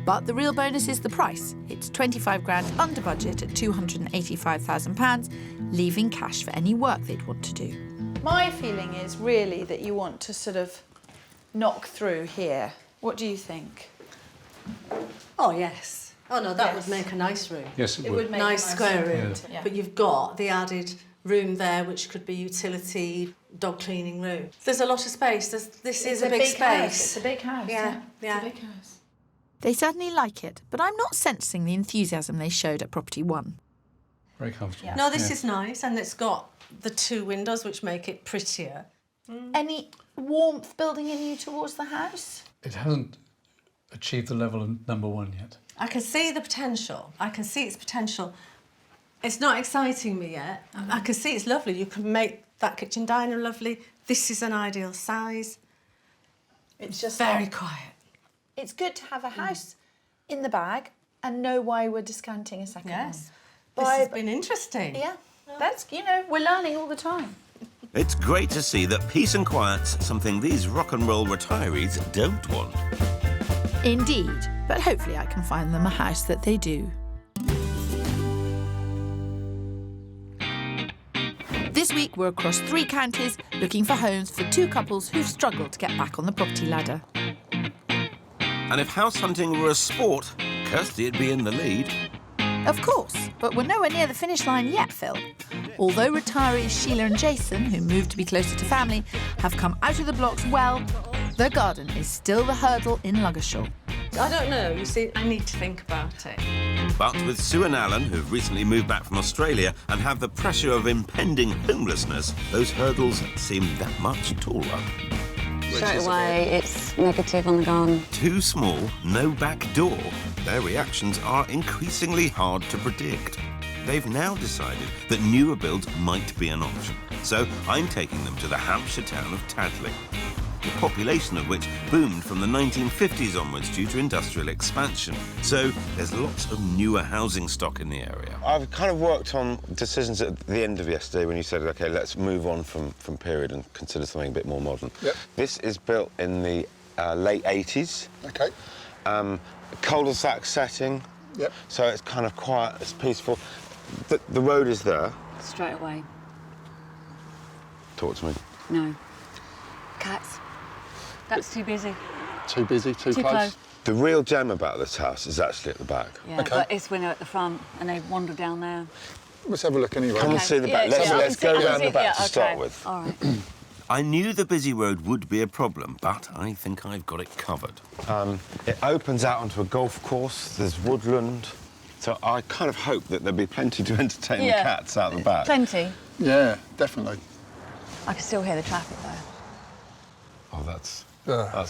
But the real bonus is the price. It's 25 grand under budget at £285,000, leaving cash for any work they'd want to do. My feeling is really that you want to sort of knock through here. What do you think? Oh, yes. Oh, no, that Yes. would make a nice room. Yes, it It would. would make Nice a nice square room. room. Yeah. But you've got the added room there, which could be utility, dog cleaning room. There's a lot of space. This is a big space. House. It's a big house. Yeah, yeah. It's a big house. They certainly like it, but I'm not sensing the enthusiasm they showed at property one. Very comfortable. No, this is nice, and it's got the 2 windows, which make it prettier. Any warmth building in you towards the house? It hasn't achieved the level of number 1 yet. I can see the potential. I can see its potential. It's not exciting me yet. I can see it's lovely. You can make that kitchen diner lovely. This is an ideal size. It's just very quiet. It's good to have a house in the bag and know why we're discounting a second Yes. one. This has been interesting. Yeah, that's, you know, we're learning all the time. It's great to see that peace and quiet's something these rock and roll retirees don't want. Indeed, but hopefully I can find them a house that they do. This week we're across 3 counties looking for homes for 2 couples who've struggled to get back on the property ladder. And if house hunting were a sport, Kirsty'd be in the lead. Of course, but we're nowhere near the finish line yet, Phil. Although retirees Sheila and Jason, who moved to be closer to family, have come out of the blocks well, the garden is still the hurdle in Luggershaw. I don't know. You see, I need to think about it. But with Sue and Alan, who've recently moved back from Australia and have the pressure of impending homelessness, those hurdles seem that much taller. Straight away, it's negative on the garden. Too small, no back door. Their reactions are increasingly hard to predict. They've now decided that newer builds might be an option. So I'm taking them to the Hampshire town of Tadley, the population of which boomed from the 1950s onwards due to industrial expansion. So there's lots of newer housing stock in the area. I've kind of worked on decisions at the end of yesterday when you said, OK, let's move on from period and consider something a bit more modern. Yep. This is built in the late 80s. OK. Cul-de-sac setting. Yep. So it's kind of quiet, it's peaceful. The road is there. Straight away. Talk to me. No. Cats. That's too busy. Too busy, too close. The real gem about this house is actually at the back. Yeah, but it's when they're at the front and they wander down there. Let's have a look anyway. Come and see the back. Let's go round the back to start with. All right. I knew the busy road would be a problem, but I think I've got it covered. It opens out onto a golf course. There's woodland. So I kind of hope that there'll be plenty to entertain the cats out the back. Plenty. Yeah, definitely. I can still hear the traffic though. Oh, that's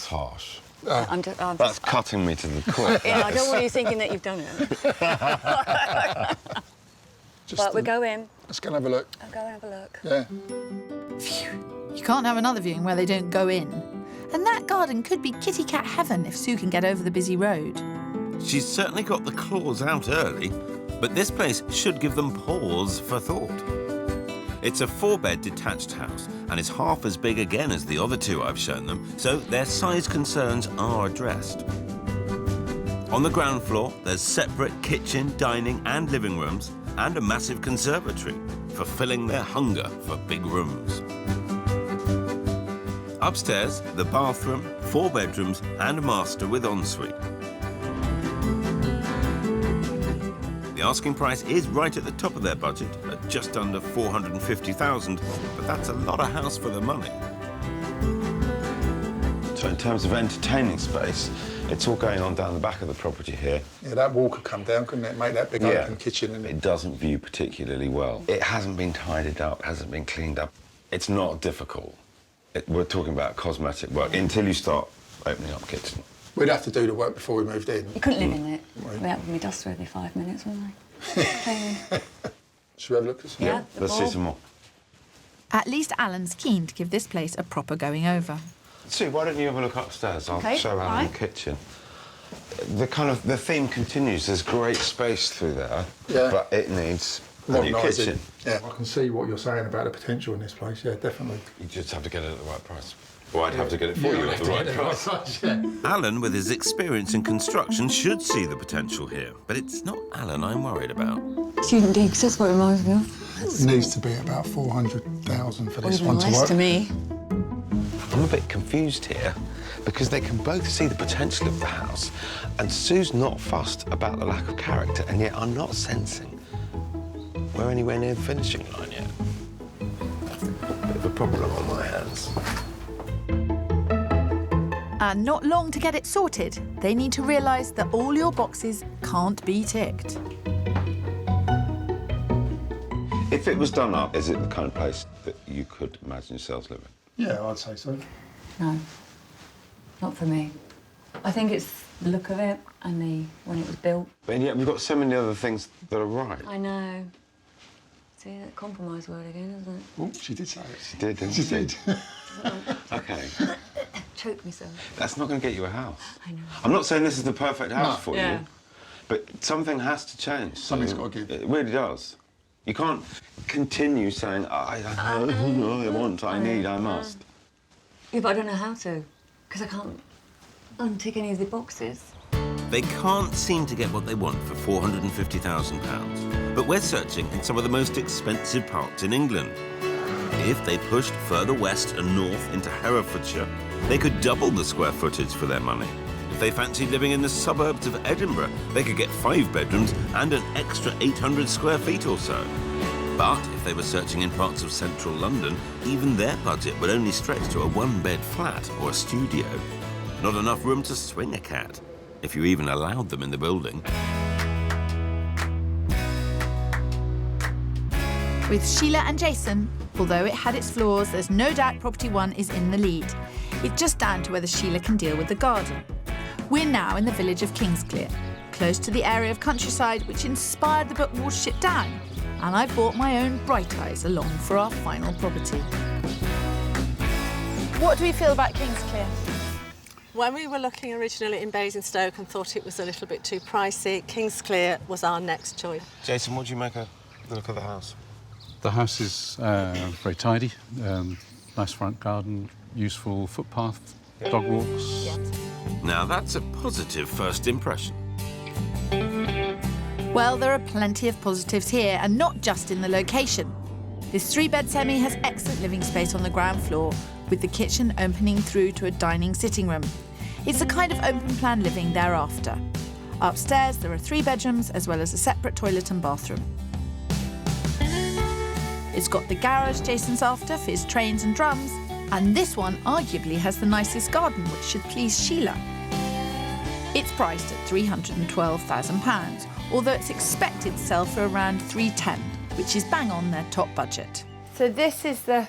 harsh. I'm That's cutting me to the quick. Yeah, I don't want you thinking that you've done it. But we'll go in. Let's go and have a look. I'll go and have a look. Yeah. Phew. You can't have another viewing where they don't go in. And that garden could be kitty cat heaven if Sue can get over the busy road. She's certainly got the claws out early, but this place should give them pause for thought. It's a 4-bed detached house and is half as big again as the other two I've shown them, so their size concerns are addressed. On the ground floor, there's separate kitchen, dining and living rooms and a massive conservatory, fulfilling their hunger for big rooms. Upstairs, the bathroom, 4 bedrooms and master with ensuite. The asking price is right at the top of their budget, at just under $450,000, but that's a lot of house for the money. So in terms of entertaining space, it's all going on down the back of the property here. Yeah, that wall could come down, couldn't it? Make that big open kitchen. And it doesn't view particularly well. It hasn't been tidied up, hasn't been cleaned up. It's not difficult. We're talking about cosmetic work until you start opening up kitchen. We'd have to do the work before we moved in. You couldn't live in it without me duster every 5 minutes, wouldn't I? Should we have a look at some? Yeah, let's see some more. At least Alan's keen to give this place a proper going over. Sue, why don't you have a look upstairs? I'll show Alan right. the kitchen. The theme continues. There's great space through there, but it needs a new kitchen. Yeah, I can see what you're saying about the potential in this place. Yeah, definitely. You just have to get it at the right price. Or I'd have to get it for you at the right price. Alan, with his experience in construction, should see the potential here, but it's not Alan I'm worried about. Student digs, that's what it reminds me of. It needs to be about 400,000 for this one to less work. to me. I'm a bit confused here because they can both see the potential of the house, and Sue's not fussed about the lack of character, and yet I'm not sensing we're anywhere near the finishing line yet. Bit of a problem on my hands. And not long to get it sorted. They need to realise that all your boxes can't be ticked. If it was done up, is it the kind of place that you could imagine yourselves living? Yeah, I'd say so. No, not for me. I think it's the look of it and when it was built. But yet we've got so many other things that are right. I know. See, that compromise word again, isn't it? Oh, she did say it. She did, didn't she? She did. OK. Choked myself. That's not going to get you a house. I know. I'm not saying this is the perfect house for Yeah. you, but something has to change. Something's got to give. It really does. You can't continue saying, I want, I need, I must. Yeah, but I don't know how to, because I can't untick any of the boxes. They can't seem to get what they want for £450,000, but we're searching in some of the most expensive parts in England. If they pushed further west and north into Herefordshire, they could double the square footage for their money. If they fancied living in the suburbs of Edinburgh, they could get 5 bedrooms and an extra 800 square feet or so. But if they were searching in parts of central London, even their budget would only stretch to a 1-bed flat or a studio. Not enough room to swing a cat, if you even allowed them in the building. With Sheila and Jason, although it had its flaws, there's no doubt Property 1 is in the lead. It's just down to whether Sheila can deal with the garden. We're now in the village of Kingsclear, close to the area of countryside which inspired the book Watership Down, and I brought my own Bright Eyes along for our final property. What do we feel about Kingsclear? When we were looking originally in Basingstoke and thought it was a little bit too pricey, Kingsclear was our next choice. Jason, what do you make of the look of the house? The house is very tidy, nice front garden, useful footpath, dog walks. Now that's a positive first impression. Well, there are plenty of positives here, and not just in the location. This 3-bed semi has excellent living space on the ground floor, with the kitchen opening through to a dining sitting room. It's the kind of open-plan living they're after. Upstairs, there are 3 bedrooms, as well as a separate toilet and bathroom. It's got the garage Jason's after for his trains and drums, and this one arguably has the nicest garden, which should please Sheila. It's priced at £312,000, although it's expected to sell for around £310, which is bang on their top budget. So this is the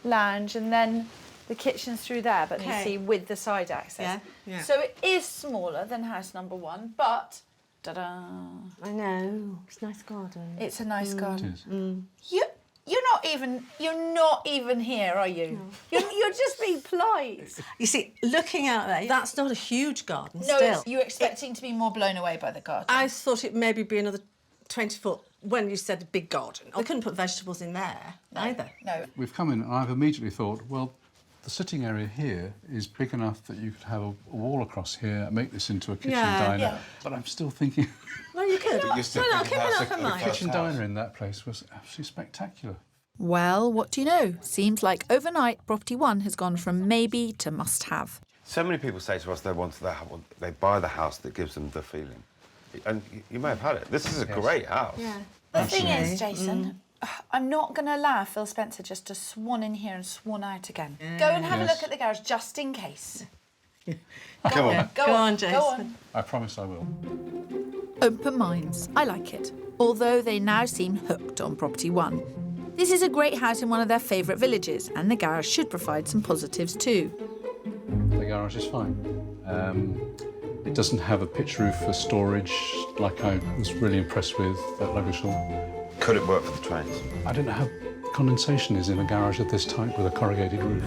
lounge, and then the kitchen's through there, but you see with the side access. Yeah. So it is smaller than house number 1, but ta-da! I know, it's a nice garden. It's a nice garden. Mm. You're not even here, are you? No. You're just being polite. You see, looking out there, that's not a huge garden. No, still. you're expecting to be more blown away by the garden. I thought it maybe be another 20 foot when you said a big garden. I couldn't put vegetables in there either. No. We've come in and I've immediately thought, well, the sitting area here is big enough that you could have a wall across here and make this into a kitchen diner. Yeah. But I'm still thinking... No, you could. No, keep an open mind. The kitchen diner in that place was absolutely spectacular. Well, what do you know? Seems like overnight, Property 1 has gone from maybe to must-have. So many people say to us they buy the house that gives them the feeling. And you may have had it. This is a great house. Yeah. The thing is, Jason, I'm not going to allow Phil Spencer just to swan in here and swan out again. Go and have a look at the garage, just in case. Go on. Go on, Jason. Go on. I promise I will. Open minds. I like it. Although they now seem hooked on Property 1. This is a great house in one of their favourite villages, and the garage should provide some positives too. The garage is fine. It doesn't have a pitch roof for storage, like I was really impressed with at Ludgershall. Could it work for the trains? I don't know how condensation is in a garage of this type with a corrugated roof.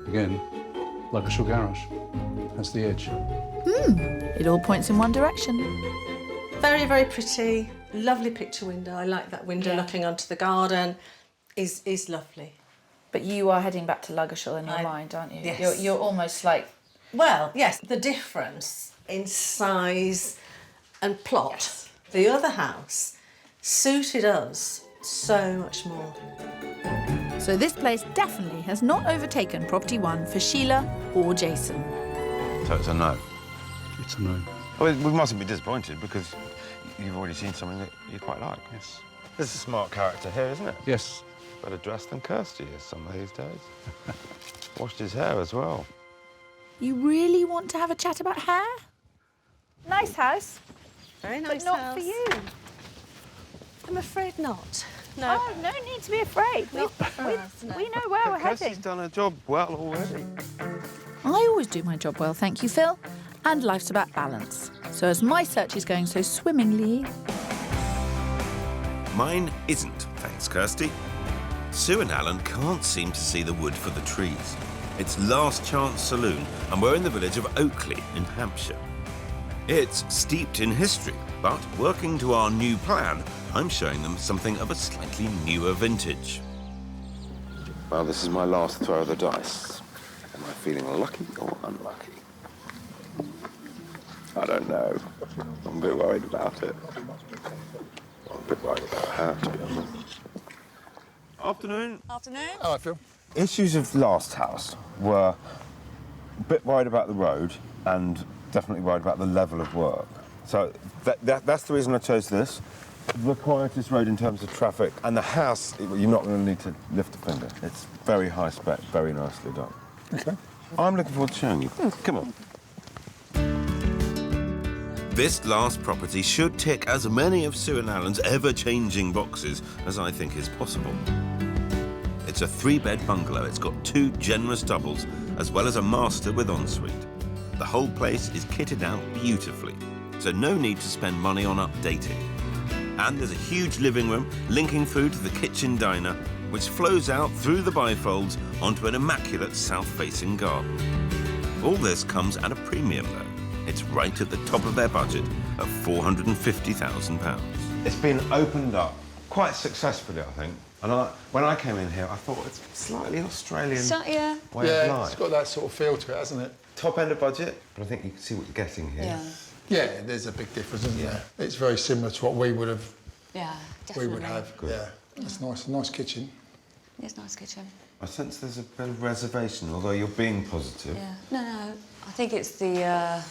Again, Ludgershall garage. That's the edge. It all points in one direction. Very, very pretty. Lovely picture window. I like that window looking onto the garden. Is lovely. But you are heading back to Ludgershall in your mind, aren't you? Yes. You're almost like... Well, yes, the difference in size and plot. Yes. The other house suited us so much more. So this place definitely has not overtaken Property 1 for Sheila or Jason. So it's a no? It's a no. Well, we mustn't be disappointed because you've already seen something that you quite like. Yes. There's a smart character here, isn't it? Yes. Better dressed than Kirsty is some of these days. Washed his hair as well. You really want to have a chat about hair? Nice house. Very nice but not house. for you. I'm afraid not. No. Oh, no need to be afraid. Not for us, no. We know where we're Kirsty's heading. done her job well already. I always do my job well, thank you, Phil. And life's about balance. So as my search is going so swimmingly... Mine isn't, thanks, Kirsty. Sue and Alan can't seem to see the wood for the trees. It's Last Chance Saloon, and we're in the village of Oakley in Hampshire. It's steeped in history, but working to our new plan, I'm showing them something of a slightly newer vintage. Well, this is my last throw of the dice. Am I feeling lucky or unlucky? I don't know. I'm a bit worried about it. I'm a bit worried about her, to be honest. Afternoon. Afternoon. How I feel? Issues of last house were a bit worried about the road and definitely worried about the level of work. So that's the reason I chose this. The quietest road in terms of traffic, and the house, you're not going to need to lift a finger. It's very high spec, very nicely done. Okay. I'm looking forward to showing you. Come on. This last property should tick as many of Sue and Alan's ever-changing boxes as I think is possible. It's a 3-bed bungalow. It's got 2 generous doubles, as well as a master with ensuite. The whole place is kitted out beautifully, so no need to spend money on updating. And there's a huge living room linking through to the kitchen diner, which flows out through the bifolds onto an immaculate south-facing garden. All this comes at a premium, though. It's right at the top of their budget of £450,000. It's been opened up quite successfully, I think. And when I came in here, I thought it's slightly Australian way of life. It's got that sort of feel to it, hasn't it? Top end of budget, but I think you can see what you're getting here. Yeah. Yeah, there's a big difference, isn't there? It's very similar to what we would have. Yeah, definitely. We would have. Good. Yeah, it's nice kitchen. It's a nice kitchen. I sense there's a bit of reservation, although you're being positive. Yeah. No. I think it's the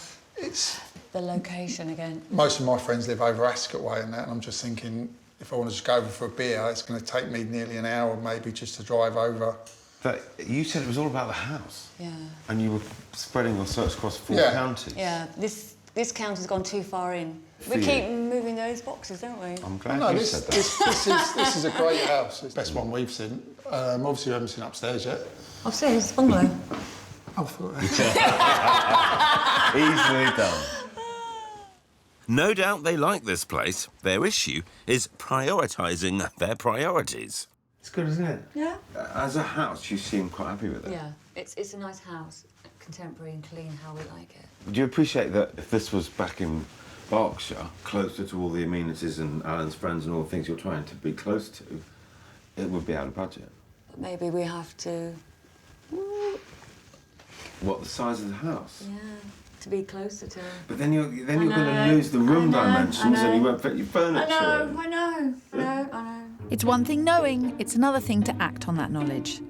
location again. Most of my friends live over Ascot way and that, and I'm just thinking, if I want to just go over for a beer, it's going to take me nearly an hour maybe just to drive over. But you said it was all about the house. Yeah. And you were spreading your search across 4 counties. Yeah. This this counter's gone too far in. For We you. keep moving those boxes, don't we? I'm glad No, you this, said that. this is a great house. It's the best one we've seen. Obviously, we haven't seen upstairs yet. Upstairs, it's bungalow. I thought Easily done. No doubt they like this place. Their issue is prioritising their priorities. It's good, isn't it? Yeah. As a house, you seem quite happy with it. Yeah, it's a nice house, contemporary and clean, how we like it. Do you appreciate that if this was back in Berkshire, closer to all the amenities and Alan's friends and all the things you're trying to be close to, it would be out of budget? But maybe we have to, What, the size of the house? yeah, to be closer to... But then you're going to know, lose the room I know, dimensions I and you know. won't fit your furniture in. I know. It's one thing knowing, it's another thing to act on that knowledge.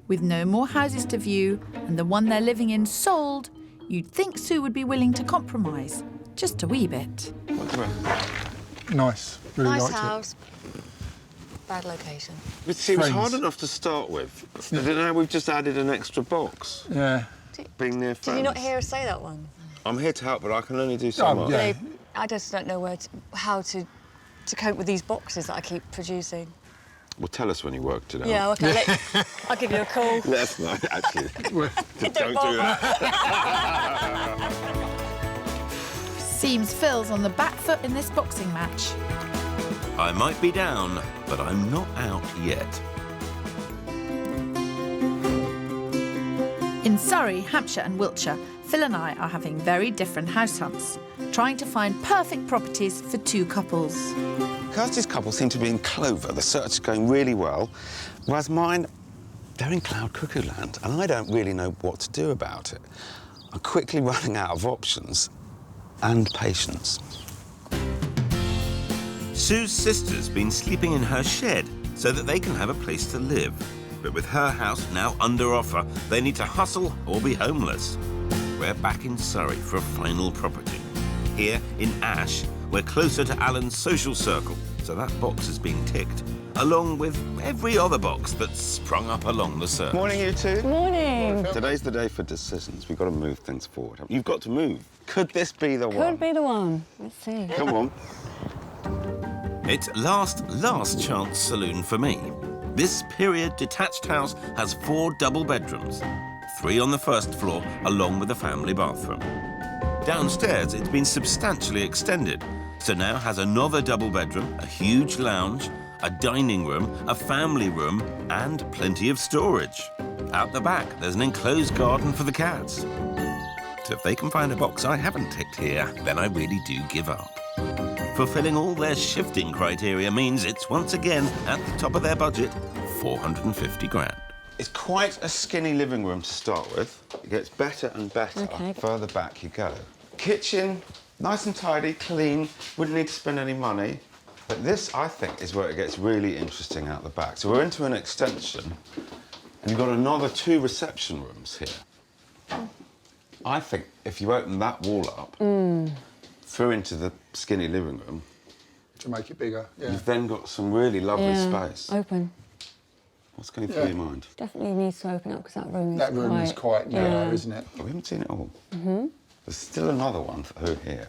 With no more houses to view and the one they're living in sold, you'd think Sue would be willing to compromise, just a wee bit. Nice. Really Nice liked house, bad location. But see, it was Friends. hard enough to start with. And now we've just added an extra box. it. Yeah. Being near friends. Did you not hear us say that one? I'm here to help, but I can only do so much. yeah. I just don't know how to cope with these boxes that I keep producing. Well, tell us when you worked it out. Yeah, OK, I'll give you a call. That's not actually. Don't do bother. that. Seems Phil's on the back foot in this boxing match. I might be down, but I'm not out yet. In Surrey, Hampshire and Wiltshire, Phil and I are having very different house hunts, trying to find perfect properties for two couples. Kirsty's couple seem to be in clover. The search is going really well, whereas mine, they're in cloud cuckoo land, and I don't really know what to do about it. I'm quickly running out of options and patience. Sue's sister's been sleeping in her shed so that they can have a place to live. But with her house now under offer, they need to hustle or be homeless. We're back in Surrey for a final property. Here in Ash, we're closer to Alan's social circle, so that box is being ticked, along with every other box that's sprung up along the search. Morning, you two. Morning. Today's the day for decisions. We've got to move things forward. You've got to move. Could this be the one? Could be the one. Let's see. Come on. It's last chance saloon for me. This period detached house has 4 double bedrooms, 3 on the first floor, along with a family bathroom. Downstairs, it's been substantially extended, so now has another double bedroom, a huge lounge, a dining room, a family room, and plenty of storage. Out the back, there's an enclosed garden for the cats. So if they can find a box I haven't ticked here, then I really do give up. Fulfilling all their shifting criteria means it's once again at the top of their budget, 450 grand. It's quite a skinny living room to start with. It gets better and better further back you go. Kitchen, nice and tidy, clean, wouldn't need to spend any money. But this, I think, is where it gets really interesting out the back. So we're into an extension, and you've got another 2 reception rooms here. I think if you open that wall up, through into the skinny living room, To make it bigger, yeah. you've then got some really lovely space. Open. What's going through your mind? Definitely needs to open up because that room is That room is quite narrow, isn't it? Oh, we haven't seen it all. Mm-hmm. There's still another one through here.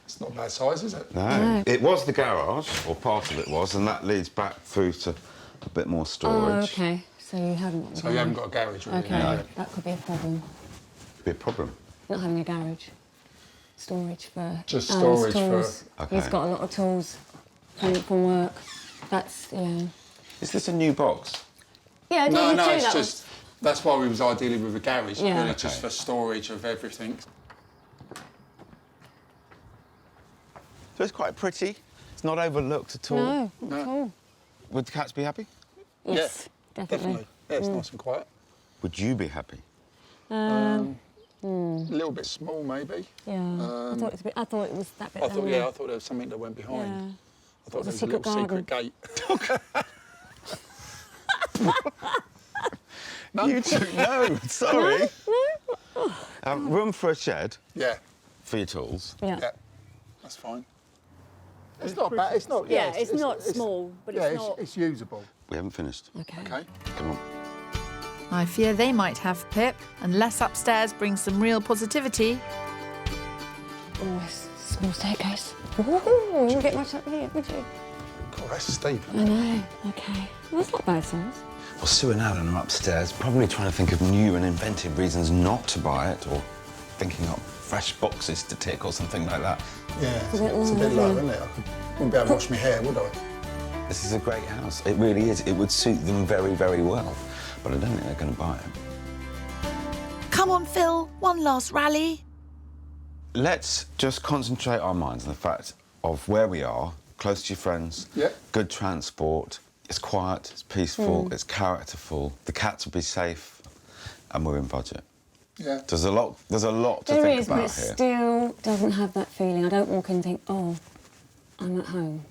It's not a bad size, is it? No. It was the garage, or part of it was, and that leads back through to a bit more storage. Oh, OK. So you haven't... So you haven't got a garage, really? OK, No. that could be a problem. Could be a problem. Not having a garage. Storage for Just Alan's storage for- tools. OK. He's got a lot of tools from work. That's, yeah. Is this a new box? Yeah, No, you no, do it's that just... That's why we was ideally with a garage, Yeah. really, just for storage of everything. So it's quite pretty. It's not overlooked at all. No, not at all. Would the cats be happy? Yes, definitely. Yeah, it's nice and quiet. Would you be happy? A little bit small, maybe. Yeah, I thought it was that bit I thought, down yeah, there. I thought there was something that went behind. Yeah. I thought It was there was a a little secret secret gate. No. You two, no, sorry. Room for a shed. Yeah. For your tools. Yeah. Yeah, that's fine. It's not bad. It's not. Yeah, it's not small, but yeah, it's not... it's usable. We haven't finished. OK. Okay. Come on. I fear they might have Pip, and less upstairs brings some real positivity. Oh, it's a small staircase. Ooh, you wouldn't get much up here, would you? God, that's steep. I know. Okay. Well, that's not bad size. Well, Sue and Alan are upstairs, probably trying to think of new and inventive reasons not to buy it, or thinking up fresh boxes to tick or something like that. Yeah, it's a bit low, isn't it? I wouldn't be able to wash my hair, would I? This is a great house. It really is. It would suit them very, very well. But I don't think they're going to buy it. Come on, Phil, one last rally. Let's just concentrate our minds on the fact of where we are, close to your friends, good transport, it's quiet, it's peaceful, it's characterful, the cats will be safe, and we're in budget. Yeah. There's a lot to think about here. There is, but it still doesn't have that feeling. I don't walk in and think, oh, I'm at home.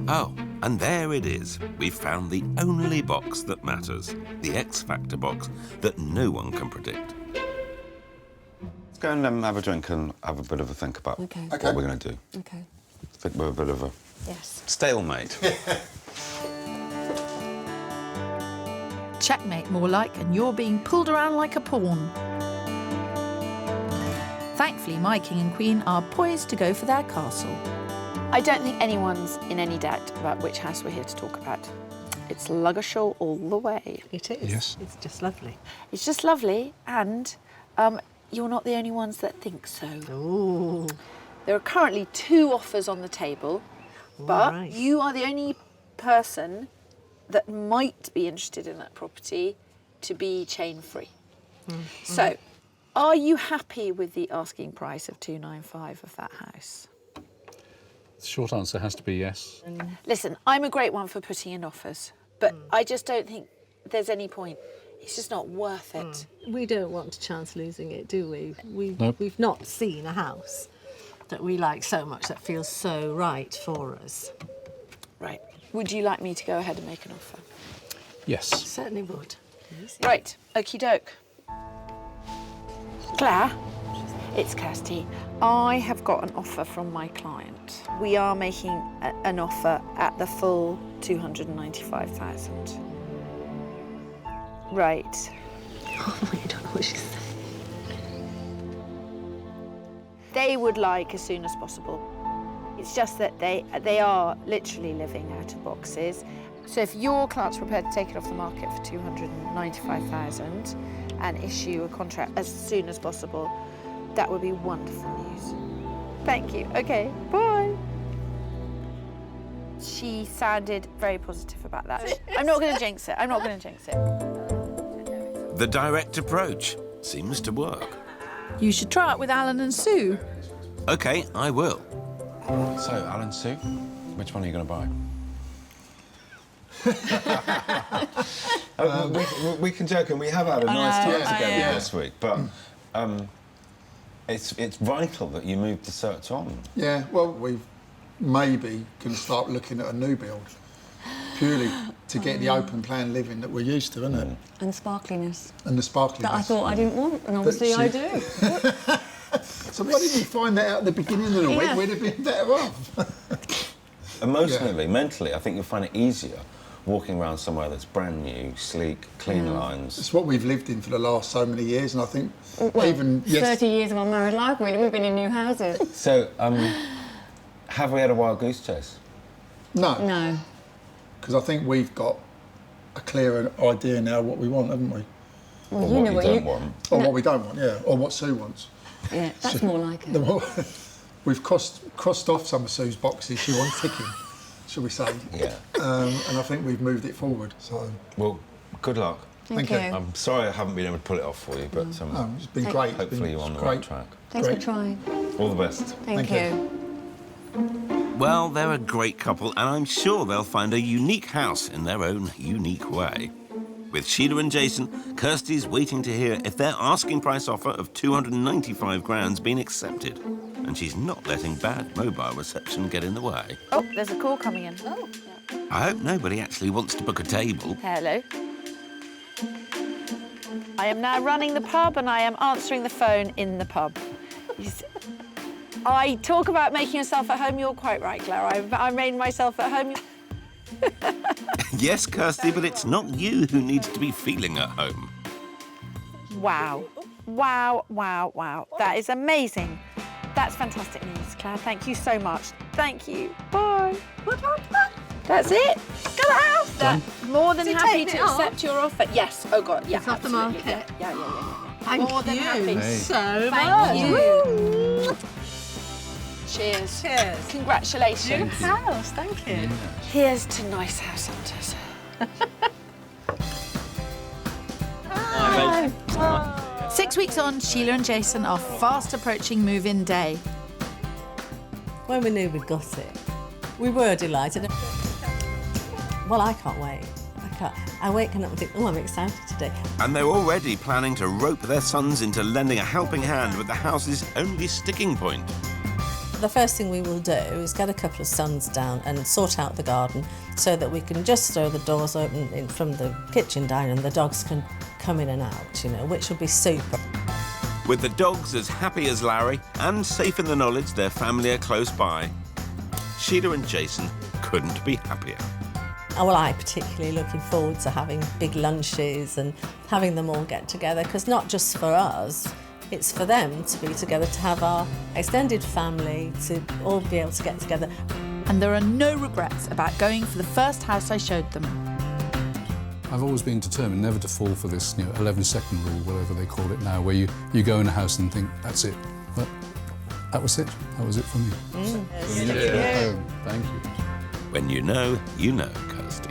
Oh, and there it is. We've found the only box that matters. The X Factor box that no one can predict. Let's go and have a drink and have a bit of a think about what we're going to do. Okay. I think we're a bit of a stalemate. Checkmate, more like, and you're being pulled around like a pawn. Thankfully, my king and queen are poised to go for their castle. I don't think anyone's in any doubt about which house we're here to talk about. It's Ludgershall all the way. It is. Yes. It's just lovely. It's just lovely, and you're not the only ones that think so. Ooh. There are currently 2 offers on the table, but right. you are the only person that might be interested in that property to be chain-free. So, are you happy with the asking price of $295 of that house? The short answer has to be yes. Listen, I'm a great one for putting in offers, but I just don't think there's any point. It's just not worth it. We don't want to chance losing it, do we? Nope. We've not seen a house that we like so much that feels so right for us. Right. Would you like me to go ahead and make an offer? Yes. Certainly would. Right, okie doke. Claire, it's Kirsty. I have got an offer from my client. We are making an offer at the full $295,000. Right. Oh, I don't know what she's saying. They would like as soon as possible. It's just that they are literally living out of boxes. So if your client's prepared to take it off the market for $295,000 and issue a contract as soon as possible, that would be wonderful news. Thank you. Okay, bye. She sounded very positive about that. I'm not going to jinx it. I'm not going to jinx it. The direct approach seems to work. You should try it with Alan and Sue. OK, I will. So, Alan, Sue, which one are you going to buy? We can joke, and we have had a nice time together this week, but it's vital that you move the search on. Yeah, well, we maybe can start looking at a new build, purely to get the open plan living that we're used to, isn't it? And the sparkliness. And the sparkliness. That I thought I didn't want, and obviously I do. So why didn't you find that out at the beginning of the week? We'd have been better off. Emotionally, mentally, I think you'll find it easier walking around somewhere that's brand new, sleek, clean lines. It's what we've lived in for the last so many years, and I think even... 30 years of our married life, really, we've been in new houses. So, have we had a wild goose chase? No. No. Because I think we've got a clearer idea now what we want, haven't we? Well, or you what know you what don't want. Or what we don't want, yeah. Or what Sue wants. Yeah, that's more like it. We've crossed off some of Sue's boxes she wants ticking, shall we say. Yeah. And I think we've moved it forward, so... Well, good luck. Thank you. I'm sorry I haven't been able to pull it off for you, but it's been great. Hopefully you're on the right track. Thanks for trying. All the best. Thank you. Well, they're a great couple, and I'm sure they'll find a unique house in their own unique way. With Sheila and Jason, Kirsty's waiting to hear if their asking price offer of $295,000's been accepted. And she's not letting bad mobile reception get in the way. Oh, there's a call coming in. Oh. I hope nobody actually wants to book a table. Hello. I am now running the pub and I am answering the phone in the pub. I talk about making yourself at home. You're quite right, Claire. I made myself at home. Yes, Kirsty, but it's not you who needs to be feeling at home. Wow. Wow, wow, wow. That is amazing. That's fantastic news, Claire. Thank you so much. Thank you. Bye. That's it. Got a house. Done. More than Is he happy taking to it off? accept your offer. Yes. Oh God. Yeah. It's off the absolutely. market. Yeah. Thank More than you happy. so Thank much. you. Cheers. Cheers. Congratulations. Good house, thank you. Here's to nice house hunters. Hi. 6 weeks on, Sheila and Jason are fast approaching move-in day. When we knew we'd got it, we were delighted. Well, I can't wait. I wake up and think, oh, I'm excited today. And they're already planning to rope their sons into lending a helping hand with the house's only sticking point. The first thing we will do is get a couple of sons down and sort out the garden so that we can just throw the doors open in from the kitchen down and the dogs can come in and out, you know, which will be super. With the dogs as happy as Larry and safe in the knowledge their family are close by, Sheila and Jason couldn't be happier. Well, I'm particularly looking forward to having big lunches and having them all get together, because not just for us, it's for them to be together, to have our extended family, to all be able to get together. And there are no regrets about going for the first house I showed them. I've always been determined never to fall for this 11-second rule, whatever they call it now, where you go in a house and think, that's it. But that was it. That was it for me. Thank you. When you know, Kirsty.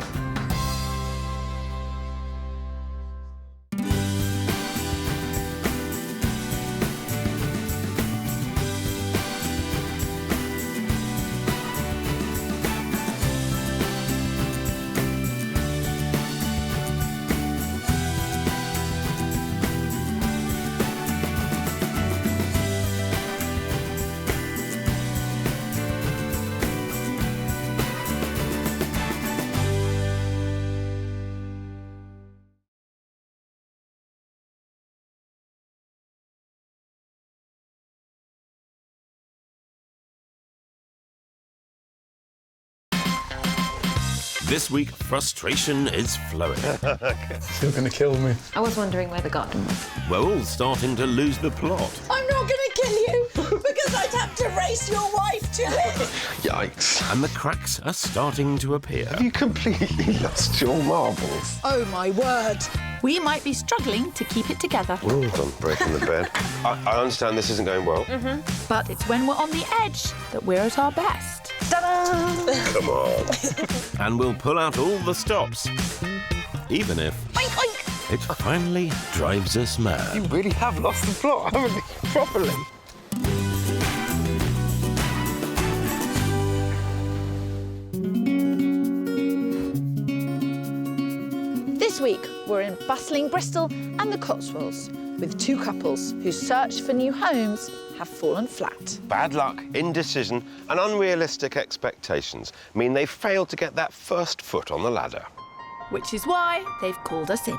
This week, frustration is flowing. You're going to kill me. I was wondering where the garden was. We're all starting to lose the plot. I'm not going to kill you because I'd have to race your wife to it. Yikes. And the cracks are starting to appear. Have you completely lost your marbles? Oh, my word. We might be struggling to keep it together. Oh, I'm breaking the bed. I understand this isn't going well. But it's when we're on the edge that we're at our best. Ta-da! Come on. And we'll pull out all the stops, even if it finally drives us mad. You really have lost the plot, haven't you? Properly. This week, we're in bustling Bristol and the Cotswolds with two couples whose search for new homes have fallen flat. Bad luck, indecision and unrealistic expectations mean they failed to get that first foot on the ladder. Which is why they've called us in.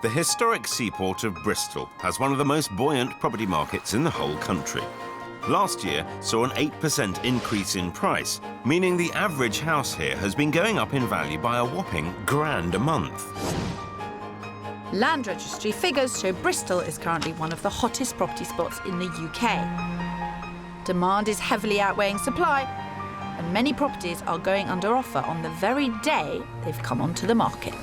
The historic seaport of Bristol has one of the most buoyant property markets in the whole country. Last year saw an 8% increase in price, meaning the average house here has been going up in value by a whopping £1,000 a month. Land Registry figures show Bristol is currently one of the hottest property spots in the UK. Demand is heavily outweighing supply, and many properties are going under offer on the very day they've come onto the market.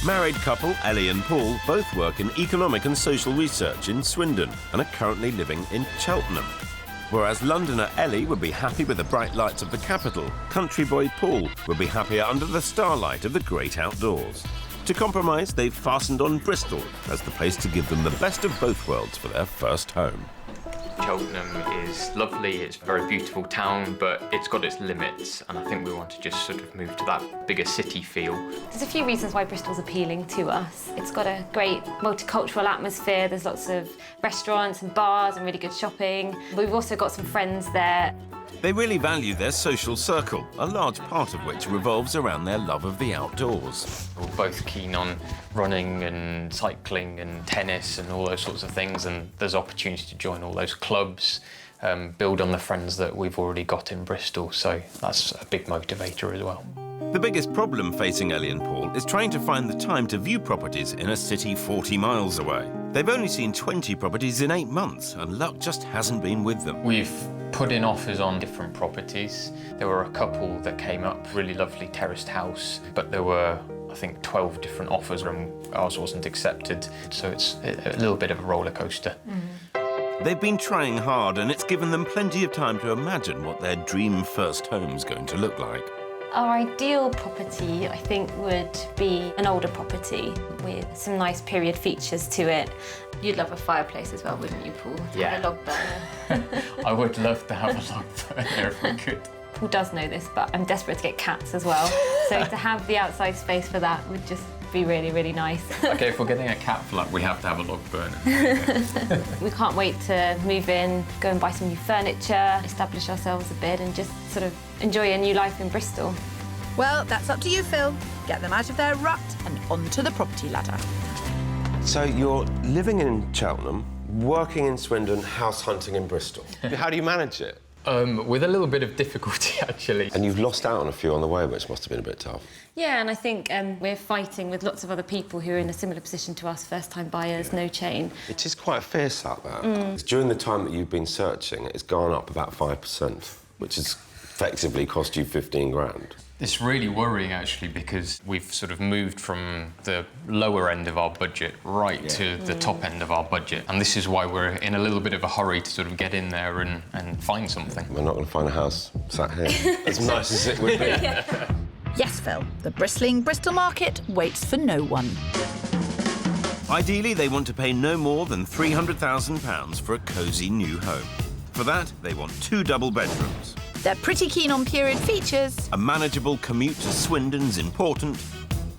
Married couple Ellie and Paul both work in economic and social research in Swindon and are currently living in Cheltenham. Whereas Londoner Ellie would be happy with the bright lights of the capital, country boy Paul would be happier under the starlight of the great outdoors. To compromise, they've fastened on Bristol as the place to give them the best of both worlds for their first home. Cheltenham is lovely, it's a very beautiful town, but it's got its limits, and I think we want to just sort of move to that bigger city feel. There's a few reasons why Bristol's appealing to us. It's got a great multicultural atmosphere, there's lots of restaurants and bars and really good shopping. We've also got some friends there. They really value their social circle, a large part of which revolves around their love of the outdoors. We're both keen on running and cycling and tennis and all those sorts of things, and there's opportunity to join all those clubs, build on the friends that we've already got in Bristol, so that's a big motivator as well. The biggest problem facing Ellie and Paul is trying to find the time to view properties in a city 40 miles away. They've only seen 20 properties in 8 months, and luck just hasn't been with them. We've put in offers on different properties. There were a couple that came up, really lovely terraced house, but there were, I think, 12 different offers and ours wasn't accepted, so it's a little bit of a roller coaster. They've been trying hard, and it's given them plenty of time to imagine what their dream first home's going to look like. Our ideal property, I think, would be an older property with some nice period features to it. You'd love a fireplace as well, wouldn't you, Paul? Yeah. Have a log burner. I would love to have a log burner if we could. Paul does know this, but I'm desperate to get cats as well. So to have the outside space for that would just be really, really nice. OK, if we're getting a cat flat, we have to have a log burner. We can't wait to move in, go and buy some new furniture, establish ourselves a bit and just sort of enjoy a new life in Bristol. Well, that's up to you, Phil. Get them out of their rut and onto the property ladder. So you're living in Cheltenham, working in Swindon, house hunting in Bristol. How do you manage it? With a little bit of difficulty, actually. And you've lost out on a few on the way, which must have been a bit tough. Yeah, and I think we're fighting with lots of other people who are in a similar position to us, first-time buyers, no chain. It is quite fierce out there. During the time that you've been searching, it's gone up about 5%, which has effectively cost you 15 grand. It's really worrying, actually, because we've sort of moved from the lower end of our budget right to the top end of our budget. And this is why we're in a little bit of a hurry to sort of get in there and find something. We're not going to find a house sat here, as nice as it would be. Yes, Phil, the bristling Bristol market waits for no one. Ideally, they want to pay no more than £300,000 for a cosy new home. For that, they want 2 double bedrooms. They're pretty keen on period features. A manageable commute to Swindon's important.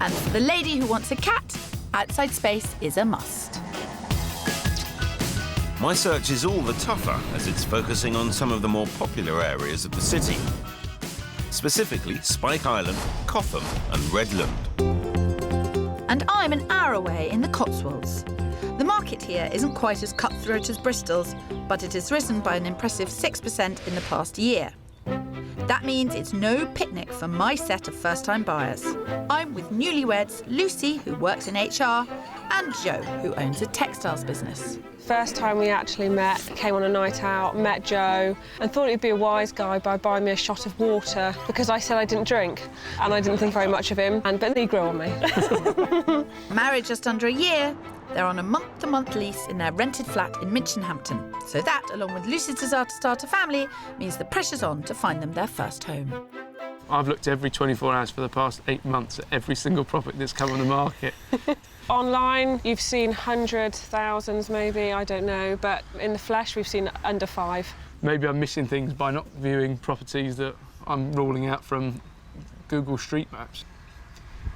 And for the lady who wants a cat, outside space is a must. My search is all the tougher as it's focusing on some of the more popular areas of the city. Specifically, Spike Island, Cotham and Redland. And I'm an hour away in the Cotswolds. The market here isn't quite as cutthroat as Bristol's, but it has risen by an impressive 6% in the past year. That means it's no picnic for my set of first-time buyers. I'm with newlyweds Lucy, who works in HR, and Joe, who owns a textiles business. First time we actually met, came on a night out, met Joe, and thought he'd be a wise guy by buying me a shot of water because I said I didn't drink, and I didn't think very much of him, but he grew on me. Married just under a year, they're on a month-to-month lease in their rented flat in Minchinhampton. So that, along with Lucy's desire to start a family, means the pressure's on to find them their first home. I've looked every 24 hours for the past 8 months at every single property that's come on the market. Online, you've seen hundreds, thousands maybe, I don't know, but in the flesh, we've seen under 5. Maybe I'm missing things by not viewing properties that I'm ruling out from Google Street Maps.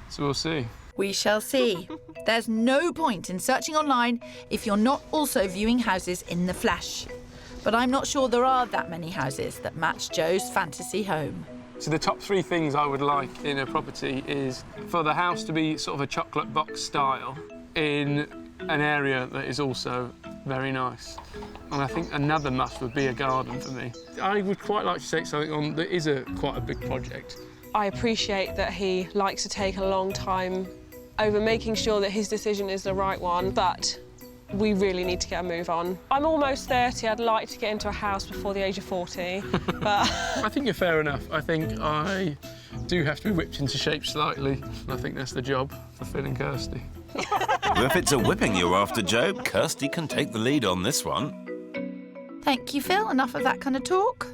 So we'll see. We shall see. There's no point in searching online if you're not also viewing houses in the flesh. But I'm not sure there are that many houses that match Joe's fantasy home. So the top 3 things I would like in a property is for the house to be sort of a chocolate box style in an area that is also very nice. And I think another must would be a garden for me. I would quite like to take something on that is quite a big project. I appreciate that he likes to take a long time over making sure that his decision is the right one, but we really need to get a move on. I'm almost 30, I'd like to get into a house before the age of 40, but... I think you're fair enough. I think I do have to be whipped into shape slightly. I think that's the job for Phil and Kirsty. Well, if it's a whipping you're after, Joe, Kirsty can take the lead on this one. Thank you, Phil. Enough of that kind of talk.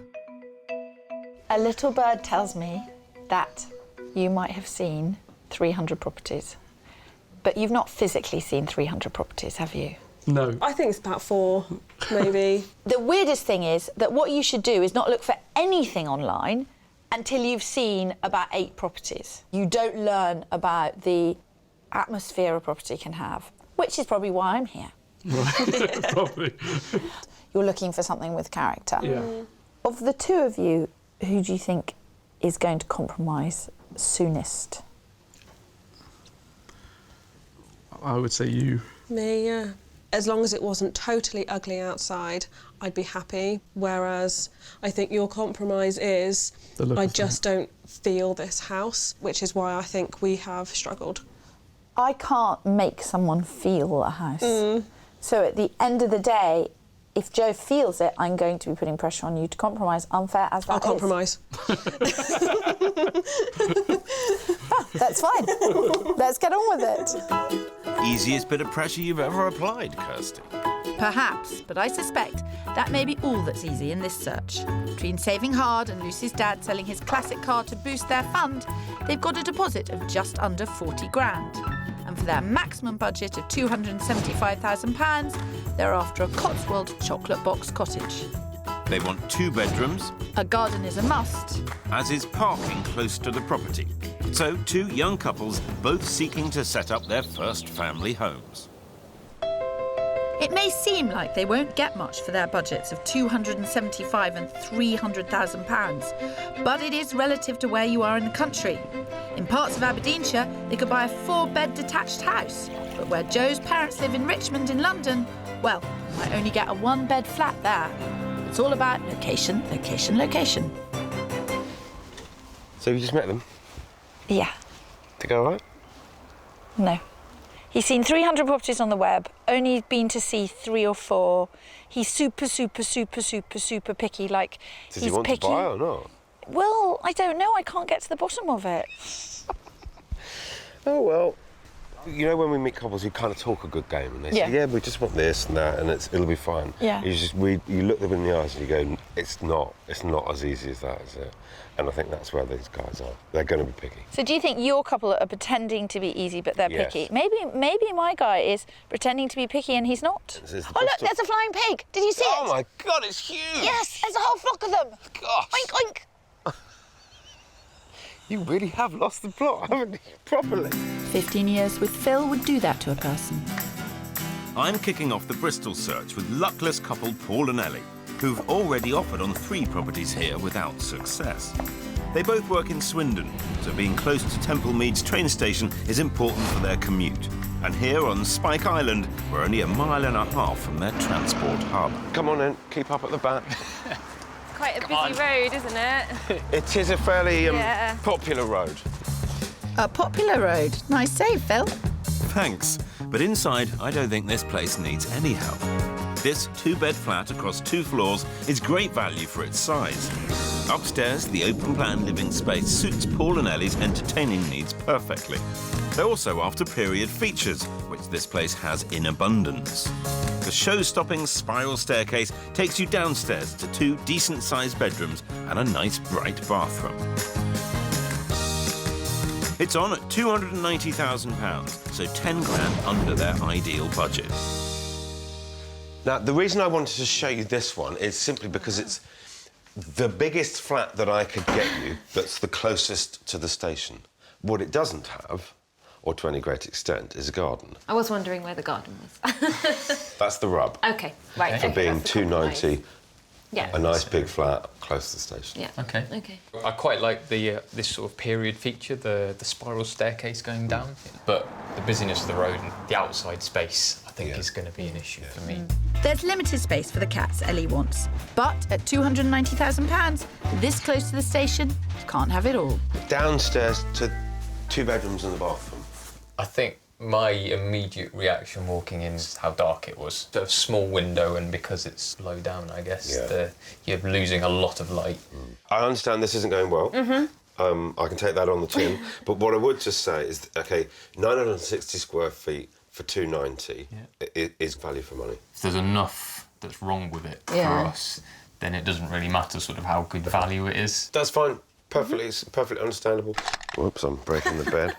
A little bird tells me that you might have seen 300 properties. But you've not physically seen 300 properties, have you? No. I think it's about 4, maybe. The weirdest thing is that what you should do is not look for anything online until you've seen about 8 properties. You don't learn about the atmosphere a property can have, which is probably why I'm here. Right, probably. You're looking for something with character. Yeah. Of the 2 of you, who do you think is going to compromise soonest? I would say you. Me, yeah. As long as it wasn't totally ugly outside, I'd be happy. Whereas I think your compromise is, I just don't feel this house, which is why I think we have struggled. I can't make someone feel a house. So at the end of the day, if Joe feels it, I'm going to be putting pressure on you to compromise, unfair as that I'll compromise. That's fine. Let's get on with it. Easiest bit of pressure you've ever applied, Kirsty. Perhaps, but I suspect that may be all that's easy in this search. Between saving hard and Lucy's dad selling his classic car to boost their fund, they've got a deposit of just under 40 grand. And for their maximum budget of £275,000, they're after a Cotswold chocolate box cottage. They want 2 bedrooms. A garden is a must. As is parking close to the property. So 2 young couples, both seeking to set up their first family homes. It may seem like they won't get much for their budgets of £275,000 and £300,000, but it is relative to where you are in the country. In parts of Aberdeenshire, they could buy a 4-bed detached house, but where Joe's parents live in Richmond in London, well, you might only get a 1-bed flat there. It's all about location, location, location. So you just met them? Yeah. They go all right? No. He's seen 300 properties on the web, only been to see 3 or 4. He's super, super, super, super, super picky. Like, Does he's he want picky. to buy or not? Well, I don't know. I can't get to the bottom of it. Oh, well. You know when we meet couples who kind of talk a good game and they Yeah. say, yeah, we just want this and that and it'll be fine. Yeah. You look them in the eyes and you go, it's not as easy as that, is it? And I think that's where these guys are. They're going to be picky. So do you think your couple are pretending to be easy, but they're Yes. picky? Maybe my guy is pretending to be picky and he's not. This is the Oh, look, Bristol- there's a flying pig. Did you see it? Oh, my God, it's huge! Yes, there's a whole flock of them. Gosh. Oink, oink. You really have lost the plot, haven't you? Properly. 15 years with Phil would do that to a person. I'm kicking off the Bristol search with luckless couple Paul and Ellie, who've already offered on 3 properties here without success. They both work in Swindon, so being close to Temple Meads train station is important for their commute. And here on Spike Island, we're only a mile and a half from their transport hub. Come on in, keep up at the back. Quite a busy road, isn't it? It is a fairly Yeah. popular road. A popular road. Nice save, Phil. Thanks, but inside, I don't think this place needs any help. This 2-bed flat across 2 floors is great value for its size. Upstairs, the open-plan living space suits Paul and Ellie's entertaining needs perfectly. They're also after period features, which this place has in abundance. The show-stopping spiral staircase takes you downstairs to 2 decent-sized bedrooms and a nice bright bathroom. It's on at £290,000, so 10 grand under their ideal budget. Now, the reason I wanted to show you this one is simply because it's the biggest flat that I could get you that's the closest to the station. What it doesn't have, or to any great extent, is a garden. I was wondering where the garden was. That's the rub. Okay, right. For okay, being that's the compromise. £290, Yeah. a nice big flat close to the station. Yeah. Okay. Okay. I quite like the this sort of period feature, the spiral staircase going down. But the busyness of the road and the outside space, I think, is going to be an issue for me. There's limited space for the cats Ellie wants, but at £290,000, this close to the station, you can't have it all. Downstairs to 2 bedrooms and a bathroom. I think my immediate reaction walking in is how dark it was. A small window, and because it's low down, I guess, you're losing a lot of light. I understand this isn't going well. Mm-hmm. I can take that on the chin. But what I would just say is, OK, 960 square feet for £290 is value for money. If there's enough that's wrong with it for Yeah. us, then it doesn't really matter sort of how good value it is. That's fine. It's perfectly understandable. Whoops, I'm breaking the bed.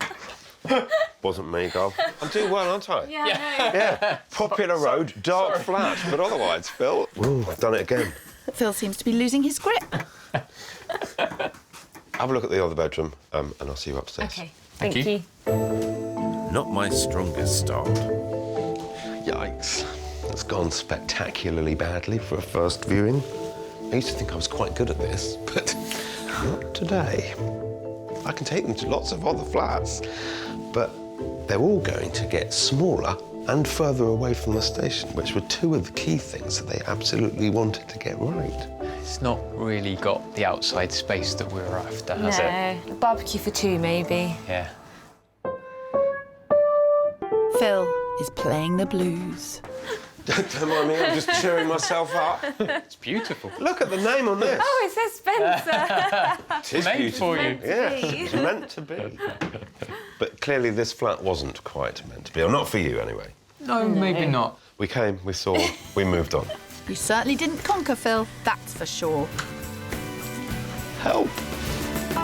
Wasn't me, Gov. I'm doing well, aren't I? Yeah. Popular road, dark flat, but otherwise, Phil. Ooh, I've done it again. Phil seems to be losing his grip. Have a look at the other bedroom, and I'll see you upstairs. Okay, thank you. Not my strongest start. Yikes. It's gone spectacularly badly for a first viewing. I used to think I was quite good at this, but not today. I can take them to lots of other flats, but they're all going to get smaller and further away from the station, which were two of the key things that they absolutely wanted to get right. It's not really got the outside space that we were after, has it? No, a barbecue for two, maybe. Yeah. Phil is playing the blues. Don't mind me, I'm just cheering myself up. It's beautiful. Look at the name on this. Oh, it says Spencer. It is Made beautiful. for you. Yeah, it's meant to be. But clearly this flat wasn't quite meant to be, or not for you anyway. No, maybe not. We came, we saw, we moved on. You certainly didn't conquer Phil, that's for sure. Help.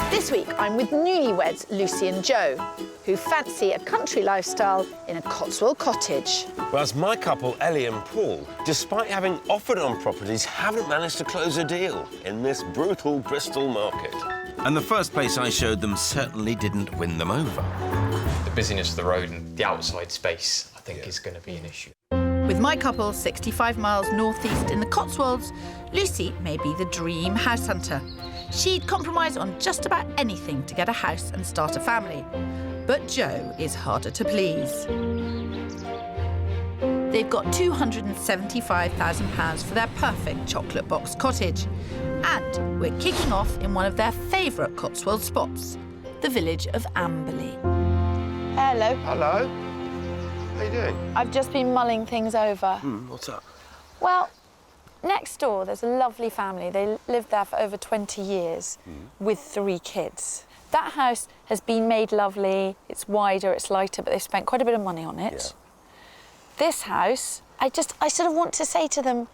This week, I'm with newlyweds Lucy and Joe, who fancy a country lifestyle in a Cotswold cottage. Whereas my couple, Ellie and Paul, despite having offered on properties, haven't managed to close a deal in this brutal Bristol market. And the first place I showed them certainly didn't win them over. The busyness of the road and the outside space, I think, is going to be an issue. With my couple 65 miles northeast in the Cotswolds, Lucy may be the dream house hunter. She'd compromise on just about anything to get a house and start a family. But Joe is harder to please. They've got £275,000 for their perfect chocolate box cottage. And we're kicking off in one of their favourite Cotswold spots, the village of Amberley. Hello. Hello. How you doing? I've just been mulling things over. What's up? Well, next door, there's a lovely family. They lived there for over 20 years with 3 kids. That house has been made lovely. It's wider, it's lighter, but they've spent quite a bit of money on it. Yeah. This house, I sort of want to say to them,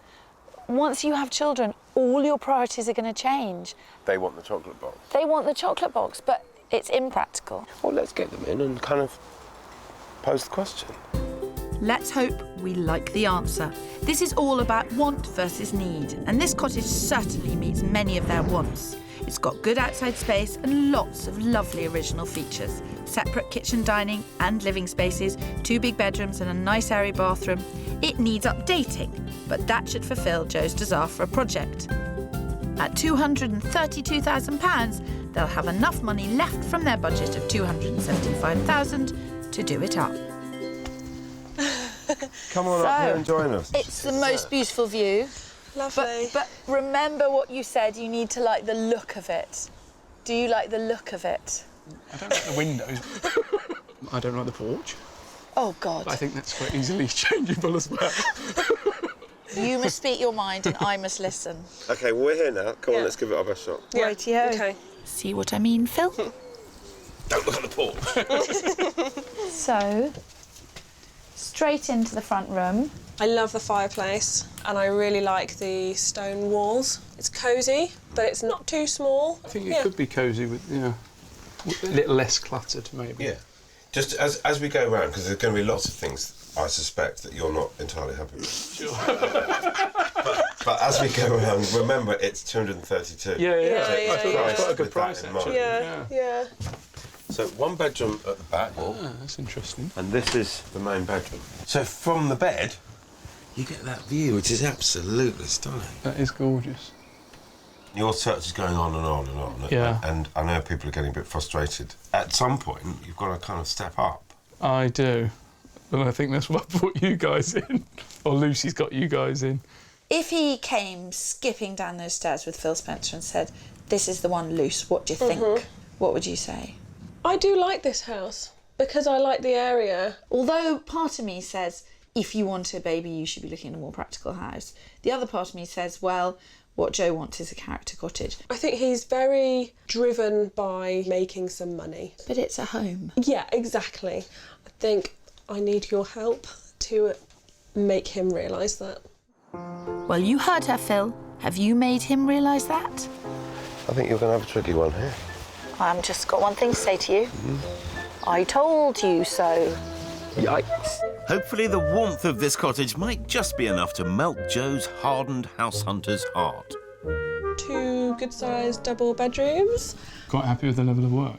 once you have children, all your priorities are going to change. They want the chocolate box. They want the chocolate box, but it's impractical. Well, let's get them in and kind of pose the question. Let's hope we like the answer. This is all about want versus need, and this cottage certainly meets many of their wants. It's got good outside space and lots of lovely original features. Separate kitchen, dining and living spaces, 2 big bedrooms and a nice airy bathroom. It needs updating, but that should fulfil Joe's desire for a project. At £232,000, they'll have enough money left from their budget of £275,000 to do it up. Come on up here and join us. It's the most beautiful view. Lovely. But remember what you said, you need to like the look of it. Do you like the look of it? I don't like the windows. I don't like the porch. Oh, God. But I think that's quite easily changeable as well. You must speak your mind and I must listen. OK, well, we're here now. Come on, let's give it our best shot. Yeah. Rightio. OK. See what I mean, Phil? Don't look at the porch. So, straight into the front room. I love the fireplace and I really like the stone walls. It's cosy, but it's not too small. I think it could be cosy with, a little less cluttered, maybe. Yeah. Just as we go around, because there's going to be lots of things, I suspect, that you're not entirely happy with. Sure. but as we go around, remember, it's 232. Yeah. I thought that was quite a good price, actually. Yeah. So 1 bedroom at the back. Oh, that's interesting. And this is the main bedroom. So from the bed, you get that view, which is absolutely stunning. That is gorgeous. Your search is going on and on and on. Yeah. And I know people are getting a bit frustrated. At some point, you've got to kind of step up. I do. And I think that's what I brought you guys in. Or Lucy's got you guys in. If he came skipping down those stairs with Phil Spencer and said, this is the one, Luce, what do you think? What would you say? I do like this house because I like the area. Although part of me says, if you want a baby, you should be looking at a more practical house. The other part of me says, well, what Joe wants is a character cottage. I think he's very driven by making some money. But it's a home. Yeah, exactly. I think I need your help to make him realise that. Well, you heard her, Phil. Have you made him realise that? I think you're going to have a tricky one here. I've just got one thing to say to you. I told you so. Yikes. Hopefully the warmth of this cottage might just be enough to melt Joe's hardened house hunter's heart. 2 good-sized double bedrooms. Quite happy with the level of work?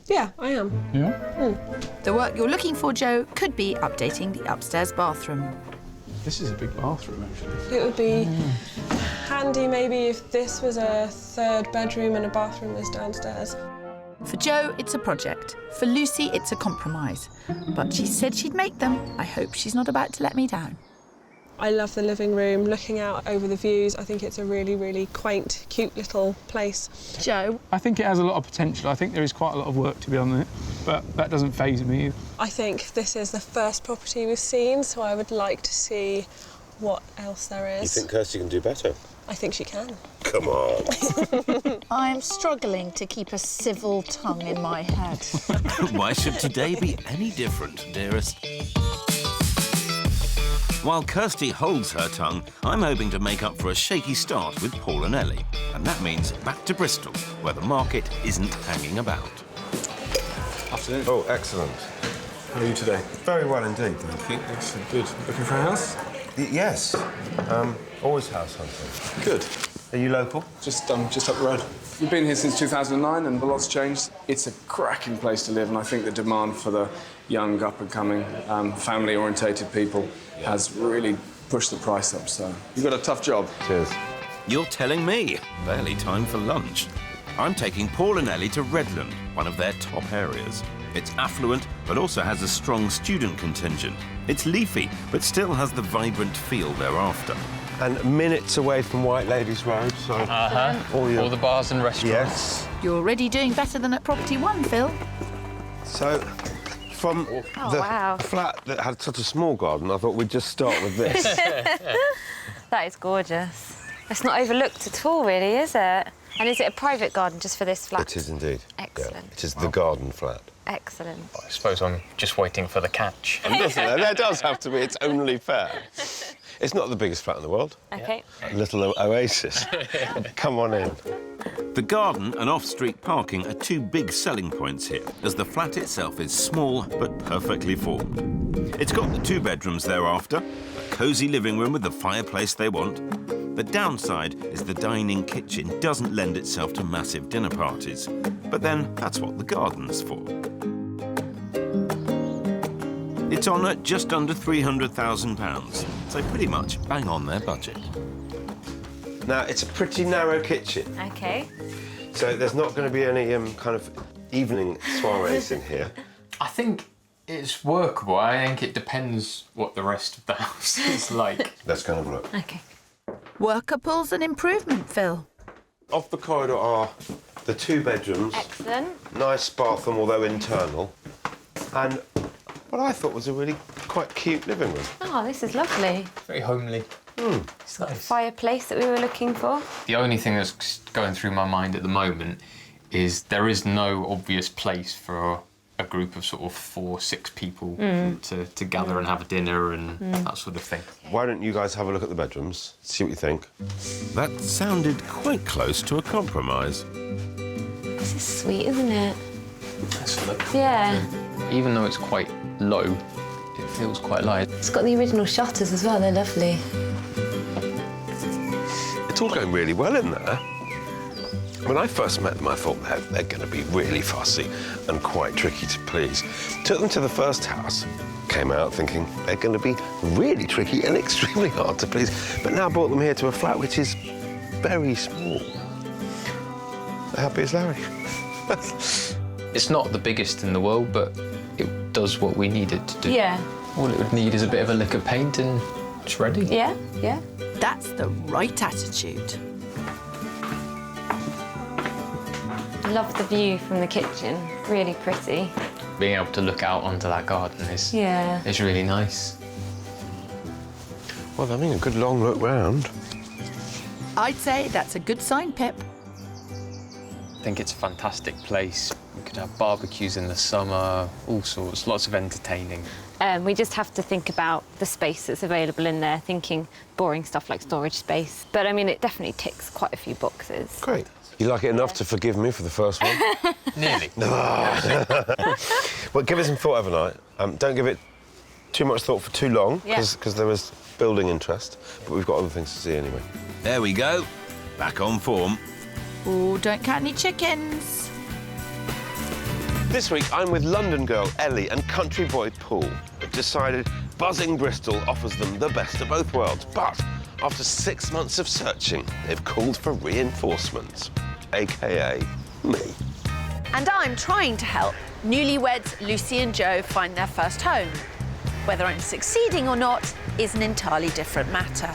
Yeah, I am. Yeah? The work you're looking for, Joe, could be updating the upstairs bathroom. This is a big bathroom, actually. It would be handy maybe if this was a 3rd bedroom and a bathroom was downstairs. For Jo, it's a project. For Lucy, it's a compromise. But she said she'd make them. I hope she's not about to let me down. I love the living room, looking out over the views. I think it's a really, really quaint, cute little place. Jo? I think it has a lot of potential. I think there is quite a lot of work to be done on it, but that doesn't faze me. I think this is the first property we've seen, so I would like to see what else there is. You think Kirsty can do better? I think she can. Come on. I'm struggling to keep a civil tongue in my head. Why should today be any different, dearest? While Kirsty holds her tongue, I'm hoping to make up for a shaky start with Paul and Ellie. And that means back to Bristol, where the market isn't hanging about. Afternoon. Oh, excellent. How are you today? Very well indeed, thank you. Excellent, good. Looking for a house? Yes. Always house hunting. Good. Are you local? Just up the road. We've been here since 2009 and a lot's changed. It's a cracking place to live, and I think the demand for the young, up-and-coming, family-orientated people has really pushed the price up, so you've got a tough job. Cheers. You're telling me. Barely time for lunch. I'm taking Paul and Ellie to Redland, one of their top areas. It's affluent, but also has a strong student contingent. It's leafy, but still has the vibrant feel they're after. And minutes away from White Ladies Road, so... All the bars and restaurants. Yes. You're already doing better than at Property 1, Phil. So, from the flat that had such a small garden, I thought we'd just start with this. That is gorgeous. It's not overlooked at all, really, is it? And is it a private garden just for this flat? It is indeed. Excellent. Yeah, it is the garden flat. Excellent. I suppose I'm just waiting for the catch. There does have to be. It's only fair. It's not the biggest flat in the world. OK. A little oasis. Come on in. The garden and off-street parking are two big selling points here, as the flat itself is small but perfectly formed. It's got the 2 bedrooms they're after, a cosy living room with the fireplace they want. The downside is the dining kitchen doesn't lend itself to massive dinner parties. But then that's what the garden's for. It's on at just under £300,000, so pretty much bang on their budget. Now, it's a pretty narrow kitchen. OK. So there's not going to be any kind of evening soirees in here. I think it's workable. I think it depends what the rest of the house is like. Let's go and have a look. OK. Workable's an improvement, Phil. Off the corridor are the 2 bedrooms. Excellent. Nice bathroom, although internal. And what I thought was a really quite cute living room. Oh, this is lovely. Very homely. It's got a fireplace that we were looking for. The only thing that's going through my mind at the moment is there is no obvious place for a group of sort of 4, 6 people to gather and have a dinner and that sort of thing. Why don't you guys have a look at the bedrooms, see what you think? That sounded quite close to a compromise. This is sweet, isn't it? Let's have a look. Yeah. Even though it's quite low, it feels quite light. It's got the original shutters as well, they're lovely. It's all going really well in there. When I first met them, I thought they're going to be really fussy and quite tricky to please. Took them to the first house, came out thinking they're going to be really tricky and extremely hard to please, but now brought them here to a flat which is very small. Happy as Larry. It's not the biggest in the world, but it does what we need it to do. Yeah. All it would need is a bit of a lick of paint and it's ready. Yeah, yeah. That's the right attitude. Love the view from the kitchen. Really pretty. Being able to look out onto that garden is really nice. Well, I mean, a good long look round. I'd say that's a good sign, Pip. I think it's a fantastic place. We could have barbecues in the summer, all sorts, lots of entertaining. We just have to think about the space that's available in there, thinking boring stuff like storage space. But, I mean, it definitely ticks quite a few boxes. Great. You like it enough to forgive me for the first one? Nearly. Well, give it some thought overnight. Don't give it too much thought for too long, because there is building interest. But we've got other things to see anyway. There we go. Back on form. Oh, don't count any chickens. This week, I'm with London girl Ellie and country boy Paul, who've decided buzzing Bristol offers them the best of both worlds. But after 6 months of searching, they've called for reinforcements, a.k.a. me. And I'm trying to help newlyweds Lucy and Joe find their first home. Whether I'm succeeding or not is an entirely different matter.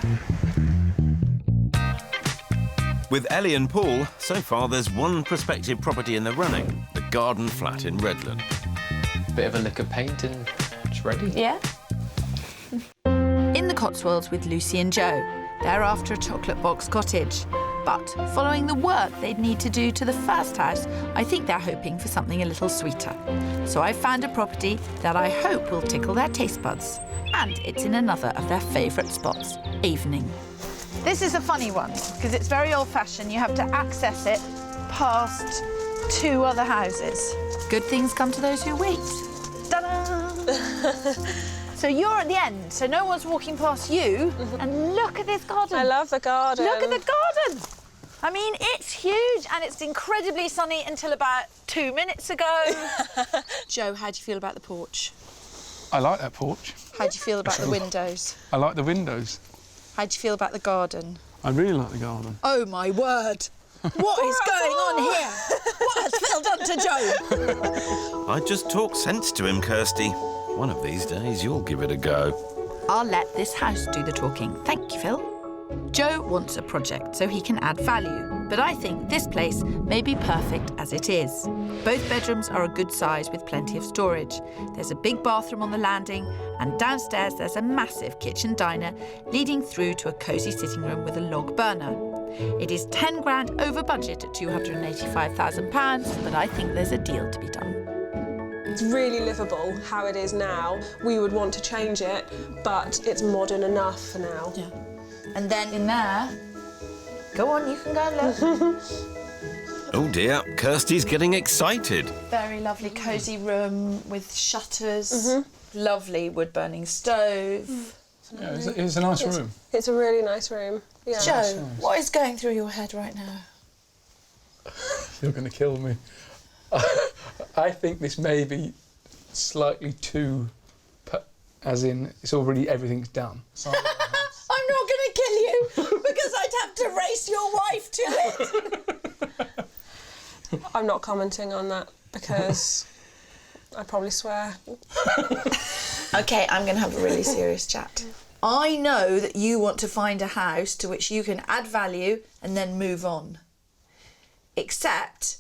With Ellie and Paul, so far there's one prospective property in the running, the garden flat in Redland. Bit of a lick of paint and it's ready. Yeah. In the Cotswolds with Lucy and Joe. They're after a chocolate box cottage. But following the work they'd need to do to the first house, I think they're hoping for something a little sweeter. So I've found a property that I hope will tickle their taste buds. And it's in another of their favourite spots, Evening. This is a funny one, because it's very old-fashioned. You have to access it past 2 other houses. Good things come to those who wait. Ta-da! So you're at the end, so no one's walking past you. And look at this garden. I love the garden. Look at the garden. I mean, it's huge, and it's incredibly sunny until about 2 minutes ago. Joe, how do you feel about the porch? I like that porch. How do you feel about the windows? I like the windows. How do you feel about the garden? I really like the garden. Oh, my word. What is going on here? What has Phil done to Joe? I just talk sense to him, Kirsty. One of these days, you'll give it a go. I'll let this house do the talking. Thank you, Phil. Joe wants a project so he can add value, but I think this place may be perfect as it is. Both bedrooms are a good size with plenty of storage. There's a big bathroom on the landing, and downstairs there's a massive kitchen diner leading through to a cosy sitting room with a log burner. It is 10 grand over budget at £285,000, but I think there's a deal to be done. It's really livable how it is now. We would want to change it, but it's modern enough for now. Yeah. And then in there, go on, you can go and look. Oh dear, Kirsty's getting excited. Very lovely cosy room with shutters, lovely wood-burning stove. Yeah, it's a nice room. It's a really nice room. Yeah. Joe, what is going through your head right now? You're going to kill me. I think this may be slightly too, as in, it's already, everything's done. I'm not going to kill you because I'd have to race your wife to it. I'm not commenting on that because I'd probably swear. OK, I'm going to have a really serious chat. I know that you want to find a house to which you can add value and then move on. Except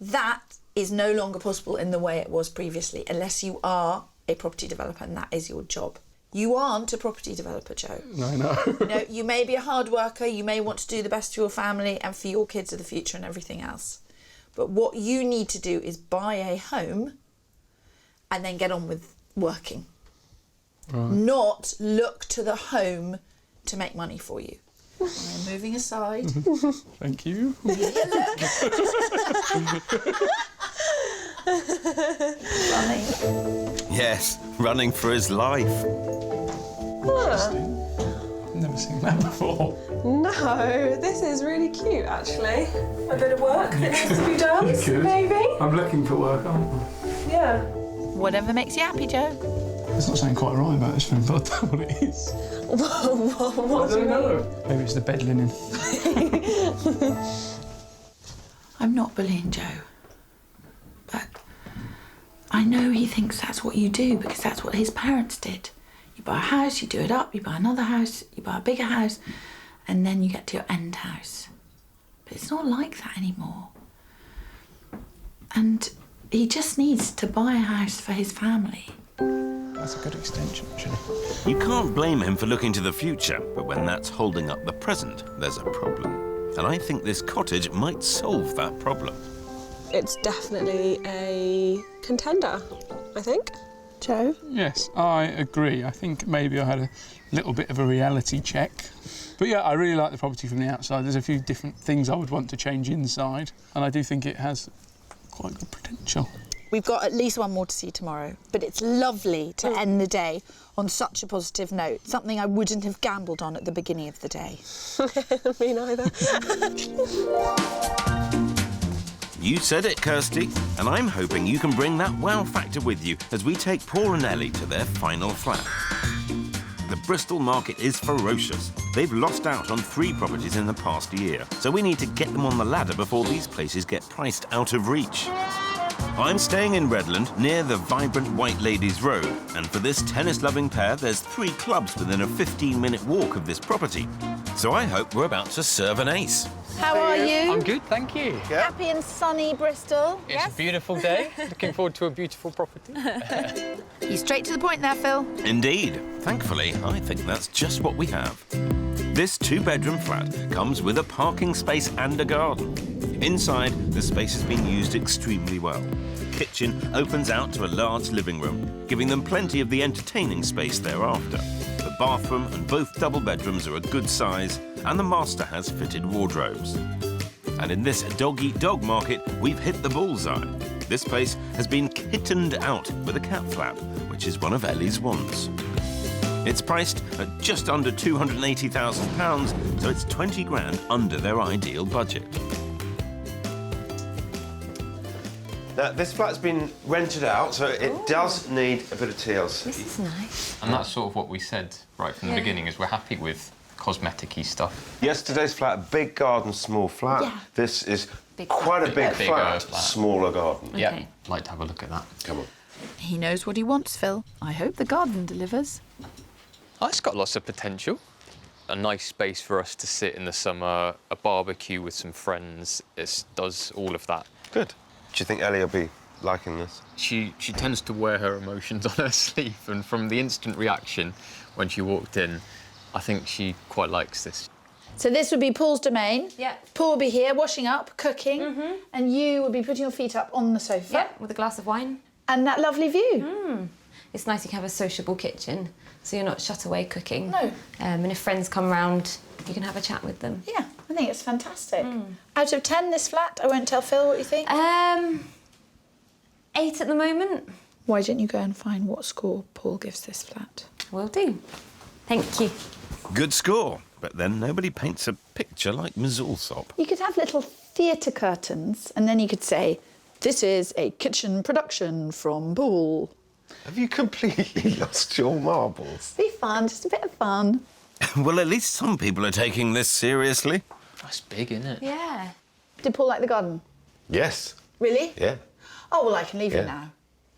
that is no longer possible in the way it was previously, unless you are a property developer and that is your job. You aren't a property developer, Joe. No. You know, you may be a hard worker, you may want to do the best for your family and for your kids of the future and everything else. But what you need to do is buy a home and then get on with working. Right. Not look to the home to make money for you. I'm moving aside. Thank you. Running. Yes, running for his life. Huh. I've never seen that before. No, this is really cute, actually. A bit of work that needs to be done, maybe? I'm looking for work, aren't I? Yeah. Whatever makes you happy, Joe. It's not saying quite right about this film, but I don't know what it is. What do you mean? Maybe it's the bed linen. I'm not bullying Joe, but I know he thinks that's what you do because that's what his parents did. You buy a house, you do it up, you buy another house, you buy a bigger house, and then you get to your end house. But it's not like that anymore. And he just needs to buy a house for his family. That's a good extension, actually. You can't blame him for looking to the future, but when that's holding up the present, there's a problem. And I think this cottage might solve that problem. It's definitely a contender, I think. Joe? Yes, I agree. I think maybe I had a little bit of a reality check. But yeah, I really like the property from the outside. There's a few different things I would want to change inside, and I do think it has quite good potential. We've got at least one more to see tomorrow, but it's lovely to end the day on such a positive note, something I wouldn't have gambled on at the beginning of the day. Me neither. You said it, Kirsty, and I'm hoping you can bring that wow factor with you as we take Paul and Ellie to their final flat. The the Bristol market is ferocious. They've lost out on 3 properties in the past year, so we need to get them on the ladder before these places get priced out of reach. I'm staying in Redland, near the vibrant White Ladies Road, and for this tennis-loving pair, there's 3 clubs within a 15-minute walk of this property. So I hope we're about to serve an ace. How are you? I'm good, thank you. Happy and sunny Bristol. It's a beautiful day. Looking forward to a beautiful property. He's straight to the point there, Phil. Indeed. Thankfully, I think that's just what we have. This 2-bedroom flat comes with a parking space and a garden. Inside, the space has been used extremely well. The kitchen opens out to a large living room, giving them plenty of the entertaining space thereafter. The bathroom and both double bedrooms are a good size, and the master has fitted wardrobes. And in this dog-eat-dog market, we've hit the bullseye. This place has been kittened out with a cat flap, which is one of Ellie's wants. It's priced at just under £280,000, so it's 20 grand under their ideal budget. Now, this flat's been rented out, so it does need a bit of TLC. This is nice. And that's sort of what we said right from the beginning, is we're happy with cosmetic-y stuff. Yesterday's flat, big garden, small flat. Yeah. This is quite a big flat, smaller garden. Yeah, I'd like to have a look at that. Come on. He knows what he wants, Phil. I hope the garden delivers. Oh, it's got lots of potential. A nice space for us to sit in the summer, a barbecue with some friends. It does all of that. Good. Do you think Ellie will be liking this? She tends to wear her emotions on her sleeve, and from the instant reaction when she walked in, I think she quite likes this. So this would be Paul's domain. Yeah. Paul would be here, washing up, cooking, and you would be putting your feet up on the sofa. Yeah, with a glass of wine. And that lovely view. It's nice you can have a sociable kitchen, so you're not shut away cooking. No. And if friends come round, you can have a chat with them. Yeah, I think it's fantastic. Out of 10, this flat, I won't tell Phil what you think. 8 at the moment. Why don't you go and find what score Paul gives this flat? Will do. Thank you. Good score, but then nobody paints a picture like Ms. Allsop. You could have little theatre curtains, and then you could say, this is a kitchen production from Paul. Have you completely lost your marbles? Be fun, just a bit of fun. Well, at least some people are taking this seriously. That's big, isn't it? Yeah. Did Paul like the garden? Yes. Really? Yeah. Oh, well, I can leave you Yeah. now.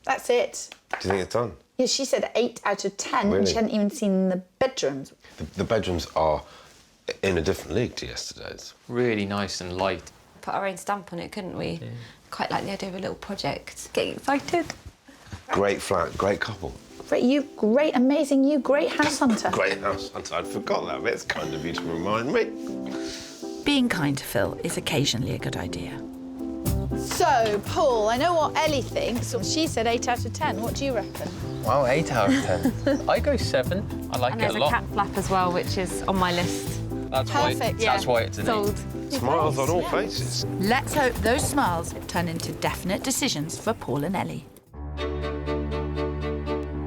That's it. Do you think it's done? Yeah, she said 8 out of 10, and Really? she hadn't even seen the bedrooms. The bedrooms are in a different league to yesterday's. Really nice and light. Put our own stamp on it, couldn't we? Quite like the idea of a little project. Getting excited. Great flat, great couple. Great, you, great, amazing you, great house hunter. Great house hunter. I'd forgot that bit. It's kind of you to remind me. Being kind to Phil is occasionally a good idea. So, Paul, I know what Ellie thinks. She said 8 out of 10. What do you reckon? Wow, 8 out of 10. I go 7. I like And it there's a a lot. cat flap as well, which is on my list. That's Perfect. That's why it's an Sold. 8. Smiles on all faces. Let's hope those smiles turn into definite decisions for Paul and Ellie.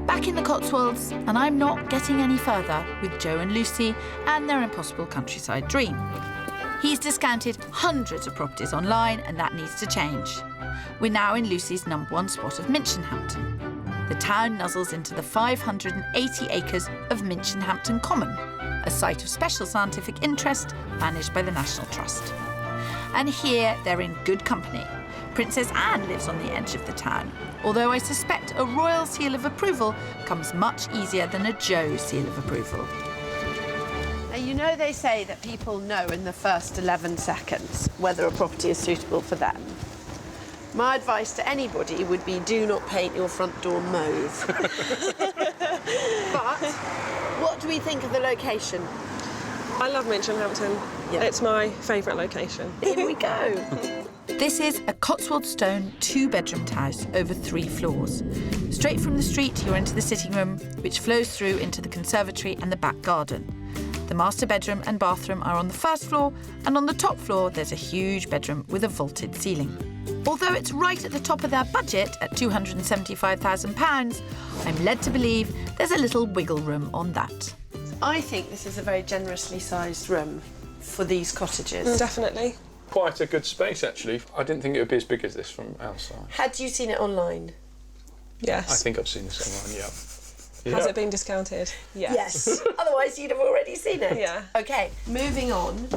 Back in the Cotswolds, and I'm not getting any further with Joe and Lucy and their impossible countryside dream. He's discounted hundreds of properties online, and that needs to change. We're now in Lucy's #1 spot of Minchinhampton. The town nuzzles into the 580 acres of Minchinhampton Common, a site of special scientific interest managed by the National Trust. And here they're in good company. Princess Anne lives on the edge of the town, although I suspect a royal seal of approval comes much easier than a Joe seal of approval. Now, you know they say that people know in the first 11 seconds whether a property is suitable for them. My advice to anybody would be do not paint your front door mauve. But what do we think of the location? I love Minchinhampton. Yeah. It's my favourite location. Here we go. This is a Cotswold stone 2-bedroomed house over 3 floors. Straight from the street, you're into the sitting room, which flows through into the conservatory and the back garden. The master bedroom and bathroom are on the first floor, and on the top floor there's a huge bedroom with a vaulted ceiling. Although it's right at the top of their budget at £275,000, I'm led to believe there's a little wiggle room on that. I think this is a very generously sized room for these cottages. Definitely. Quite a good space, actually. I didn't think it would be as big as this from outside. Had you seen it online? I Yes. think I've seen this online, yeah. Has it been discounted? Yes. Otherwise, you'd have already seen it. Yeah. OK, moving on.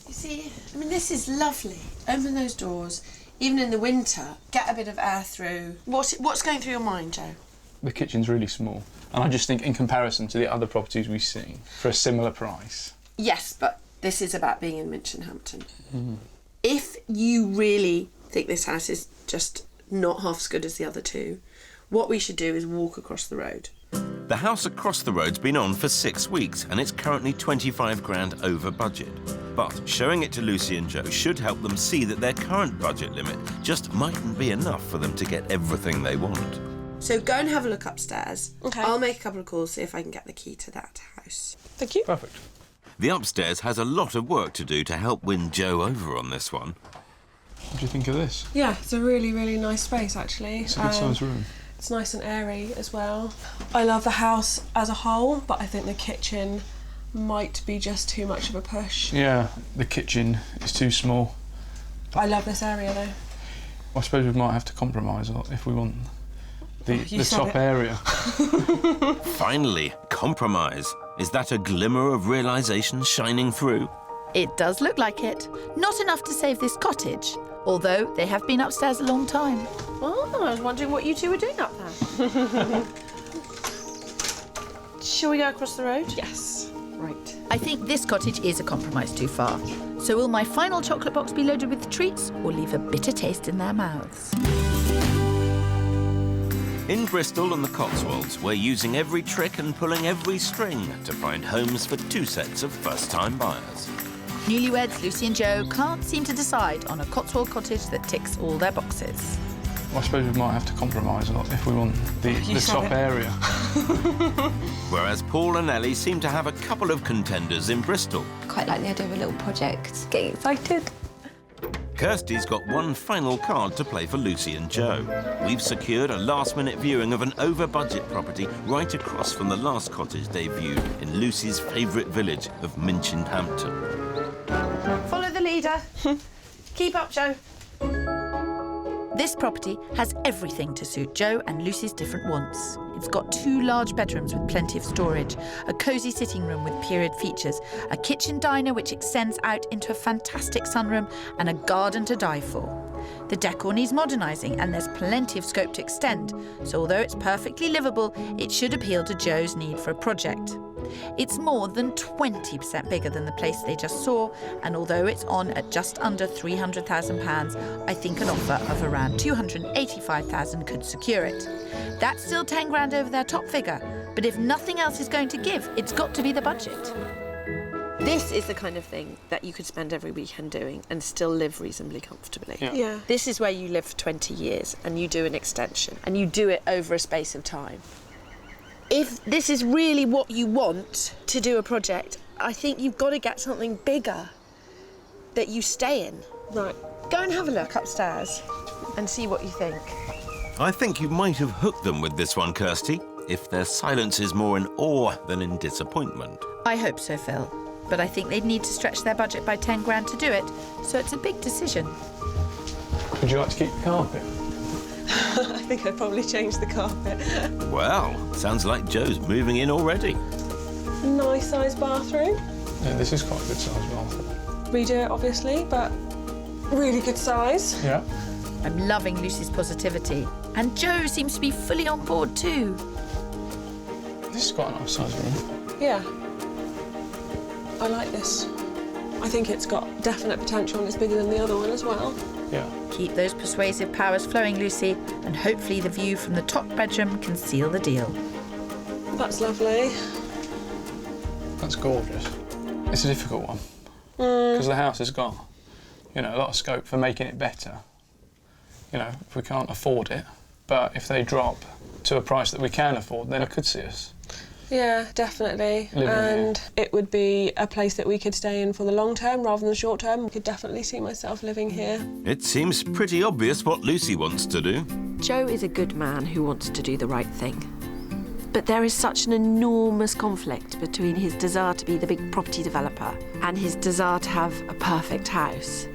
You see, I mean, this is lovely. Open those doors. Even in the winter, get a bit of air through. What's going through your mind, Joe? The kitchen's really small. And I just think in comparison to the other properties we've seen, for a similar price. Yes, but this is about being in Minchinhampton. If you really think this house is just not half as good as the other two, what we should do is walk across the road. The house across the road's been on for 6 weeks and it's currently 25 grand over budget. But showing it to Lucy and Joe should help them see that their current budget limit just mightn't be enough for them to get everything they want. So go and have a look upstairs. OK. I'll make a couple of calls, see if I can get the key to that house. Thank you. Perfect. The upstairs has a lot of work to do to help win Joe over on this one. What do you think of this? Yeah, it's a really, really nice space, actually. It's a good sized room. It's nice and airy as well. I love the house as a whole, but I think the kitchen might be just too much of a push. Yeah, the kitchen is too small. I love this area, though. I suppose we might have to compromise if we want the said top it. area. Finally, compromise. Is that a glimmer of realisation shining through? It does look like it. Not enough to save this cottage, although they have been upstairs a long time. Oh, I was wondering what you two were doing up there. Shall we go across the road? Yes. Right. I think this cottage is a compromise too far. So will my final chocolate box be loaded with treats or leave a bitter taste in their mouths? In Bristol and the Cotswolds, we're using every trick and pulling every string to find homes for 2 sets of first-time buyers. Newlyweds Lucy and Joe can't seem to decide on a Cotswold cottage that ticks all their boxes. I suppose we might have to compromise if we want the top area. Whereas Paul and Ellie seem to have a couple of contenders in Bristol. Quite like the idea of a little project. Getting excited. Kirsty's got one final card to play for Lucy and Joe. We've secured a last-minute viewing of an over-budget property right across from the last cottage they viewed in Lucy's favourite village of Minchinhampton. Follow the leader. Keep up, Joe. This property has everything to suit Joe and Lucy's different wants. It's got 2 large bedrooms with plenty of storage, a cosy sitting room with period features, a kitchen diner which extends out into a fantastic sunroom, and a garden to die for. The decor needs modernising and there's plenty of scope to extend, so although it's perfectly livable, it should appeal to Joe's need for a project. It's more than 20% bigger than the place they just saw, and although it's on at just under £300,000, I think an offer of around £285,000 could secure it. That's still 10 grand over their top figure, but if nothing else is going to give, it's got to be the budget. This is the kind of thing that you could spend every weekend doing and still live reasonably comfortably. Yeah. This is where you live for 20 years and you do an extension and you do it over a space of time. If this is really what you want to do a project, I think you've got to get something bigger that you stay in. Right. Go and have a look upstairs and see what you think. I think you might have hooked them with this one, Kirsty, if their silence is more in awe than in disappointment. I hope so, Phil. But I think they'd need to stretch their budget by 10 grand to do it, so it's a big decision. Would you like to keep the carpet? I think I'd probably change the carpet. Well, sounds like Joe's moving in already. Nice sized bathroom. Yeah, this is quite a good sized bathroom. Redo it, obviously, but really good size. Yeah. I'm loving Lucy's positivity, and Joe seems to be fully on board too. This is quite a nice sized room. Yeah. I like this. I think it's got definite potential and it's bigger than the other one as well. Yeah. Keep those persuasive powers flowing, Lucy, and hopefully the view from the top bedroom can seal the deal. That's lovely. That's gorgeous. It's a difficult one. Because the house has got, a lot of scope for making it better. If we can't afford it, but if they drop to a price that we can afford, then I could see us. Yeah, definitely. And it would be a place that we could stay in for the long term rather than the short term. I could definitely see myself living here. It seems pretty obvious what Lucy wants to do. Joe is a good man who wants to do the right thing. But there is such an enormous conflict between his desire to be the big property developer and his desire to have a perfect house.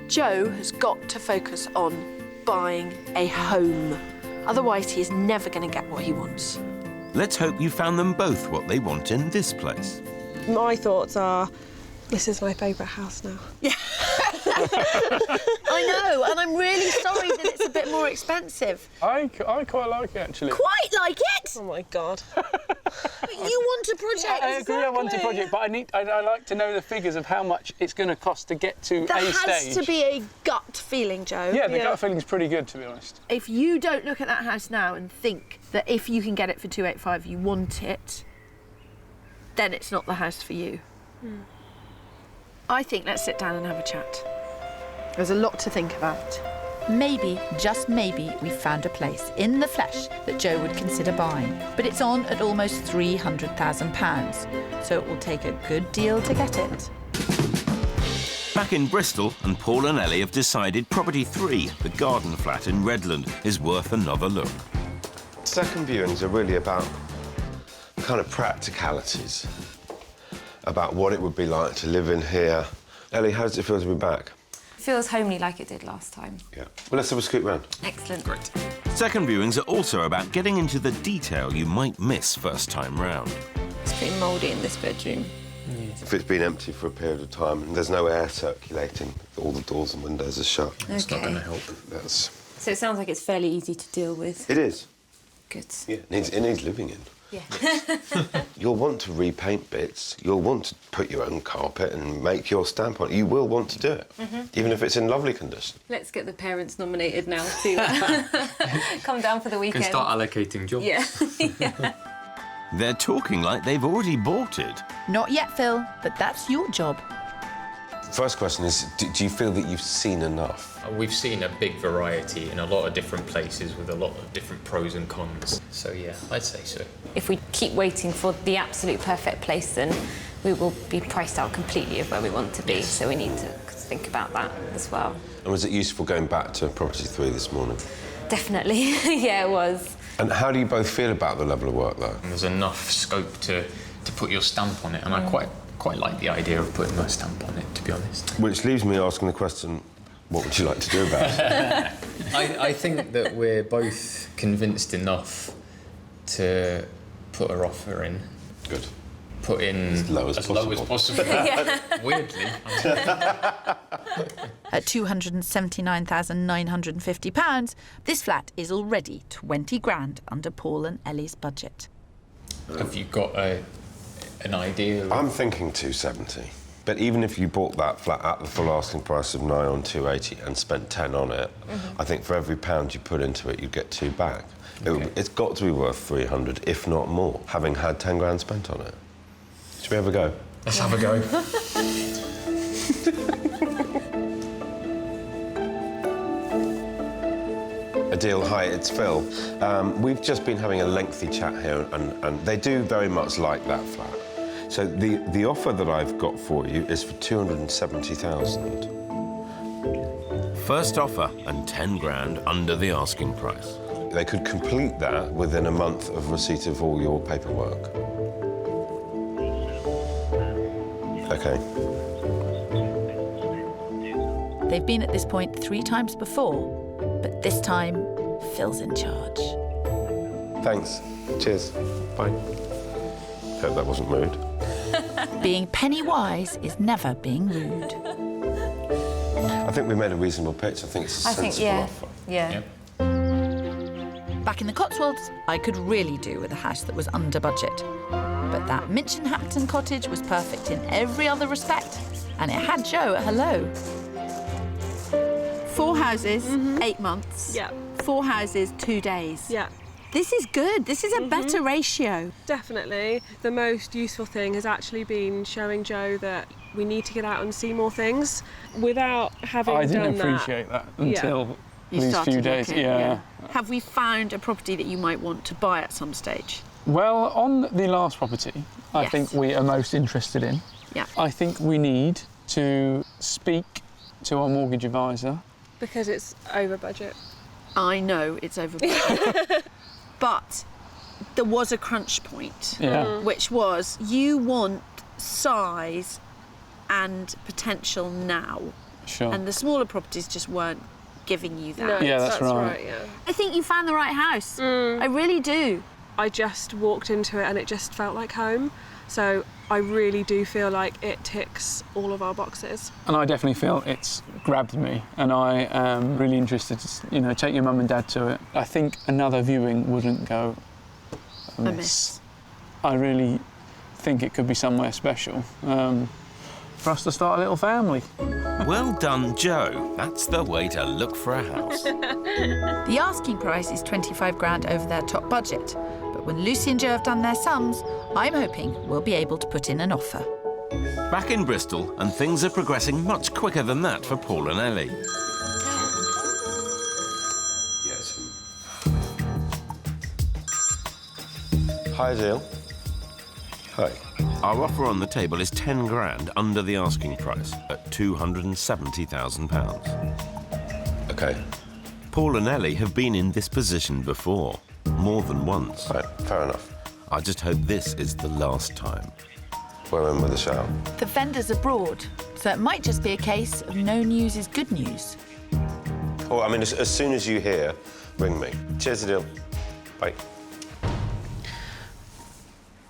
Joe has got to focus on buying a home. Otherwise, he is never going to get what he wants. Let's hope you found them both what they want in this place. My thoughts are, this is my favourite house now. Yeah. I know, and I'm really sorry that it's a bit more expensive. I quite like it, actually. Quite like it? Oh, my God. But you want a project. I agree, I want a project, but I like to know the figures of how much it's going to cost to get to There a has stage. to be a gut feeling, Joe. Yeah, the gut feeling's pretty good, to be honest. If you don't look at that house now and think that if you can get it for 285 you want it, then it's not the house for you. I think let's sit down and have a chat. There's a lot to think about. Maybe, just maybe, we found a place in the flesh that Joe would consider buying. But it's on at almost £300,000, so it will take a good deal to get it. Back in Bristol, and Paul and Ellie have decided property 3, the garden flat in Redland, is worth another look. Second viewings are really about kind of practicalities, about what it would be like to live in here. Ellie, how does it feel to be back? Feels homely like it did last time. Yeah. Well, let's have a scoot round. Excellent. Great. Second viewings are also about getting into the detail you might miss first time round. It's pretty mouldy in this bedroom. If it's been empty for a period of time and there's no air circulating, all the doors and windows are shut. It's not gonna help. That's... So it sounds like it's fairly easy to deal with. It is. Good. Yeah, it needs living in. Yeah. You'll want to repaint bits, you'll want to put your own carpet and make your stamp on it. You will want to do it, even if it's in lovely condition. Let's get the parents nominated now to come down for the weekend. Can start allocating jobs. Yeah. Yeah. They're talking like they've already bought it. Not yet, Phil, but that's your job. First question is, do you feel that you've seen enough? We've seen a big variety in a lot of different places with a lot of different pros and cons. So yeah, I'd say so. If we keep waiting for the absolute perfect place, then we will be priced out completely of where we want to be. Yes. So we need to think about that as well. And was it useful going back to property 3 this morning? Definitely. Yeah, it was. And how do you both feel about the level of work, though? And there's enough scope to put your stamp on it, and I quite like the idea of putting my stamp on it, to be honest. Which leaves me asking the question, what would you like to do about it? I think that we're both convinced enough to put our offer in. Good. Put in as low as possible. Weirdly. At £279,950, this flat is already 20 grand under Paul and Ellie's budget. Have you got an idea? I'm thinking 270. But even if you bought that flat at the full asking price of 9 on 280 and spent 10 on it, I think for every pound you put into it, you'd get 2 back. It's got to be worth 300, if not more, having had 10 grand spent on it. Should we have a go? Let's have a go. Adil, hi, it's Phil. We've just been having a lengthy chat here, and they do very much like that flat. So the offer that I've got for you is for 270,000. First offer and 10 grand under the asking price. They could complete that within a month of receipt of all your paperwork. OK. They've been at this point 3 times before, but this time, Phil's in charge. Thanks. Cheers. Bye. Hope that wasn't rude. Being penny wise is never being rude. I think we made a reasonable pitch. I think it's a sensible offer. Yeah. Back in the Cotswolds, I could really do with a house that was under budget. But that Minchinhampton cottage was perfect in every other respect, and it had Joe at hello. 4 houses, 8 months. Yeah. 4 houses, 2 days. Yeah. This is good. This is a better ratio. Definitely. The most useful thing has actually been showing Joe that we need to get out and see more things without having done that. I didn't appreciate that until these few days. Yeah. Have we found a property that you might want to buy at some stage? Well, on the last property, I think we are most interested in. Yeah. I think we need to speak to our mortgage advisor. Because it's over budget. I know it's over budget. But there was a crunch point, which was you want size and potential now. Sure. And the smaller properties just weren't giving you that. No, yeah, that's right. Yeah. I think you found the right house. I really do. I just walked into it and it just felt like home. So I really do feel like it ticks all of our boxes. And I definitely feel it's grabbed me, and I am really interested to, take your mum and dad to it. I think another viewing wouldn't go amiss. I really think it could be somewhere special for us to start a little family. Well done, Joe. That's the way to look for a house. The asking price is 25 grand over their top budget, but when Lucy and Joe have done their sums, I'm hoping we'll be able to put in an offer. Back in Bristol, and things are progressing much quicker than that for Paul and Ellie. Hi, Adil. Hi. Our offer on the table is 10 grand under the asking price at £270,000. OK. Paul and Ellie have been in this position before, more than once. Right, fair enough. I just hope this is the last time. We're in with a shout. The vendor's abroad, so it might just be a case of no news is good news. Oh, I mean, as soon as you hear, ring me. Cheers, Adil. Bye.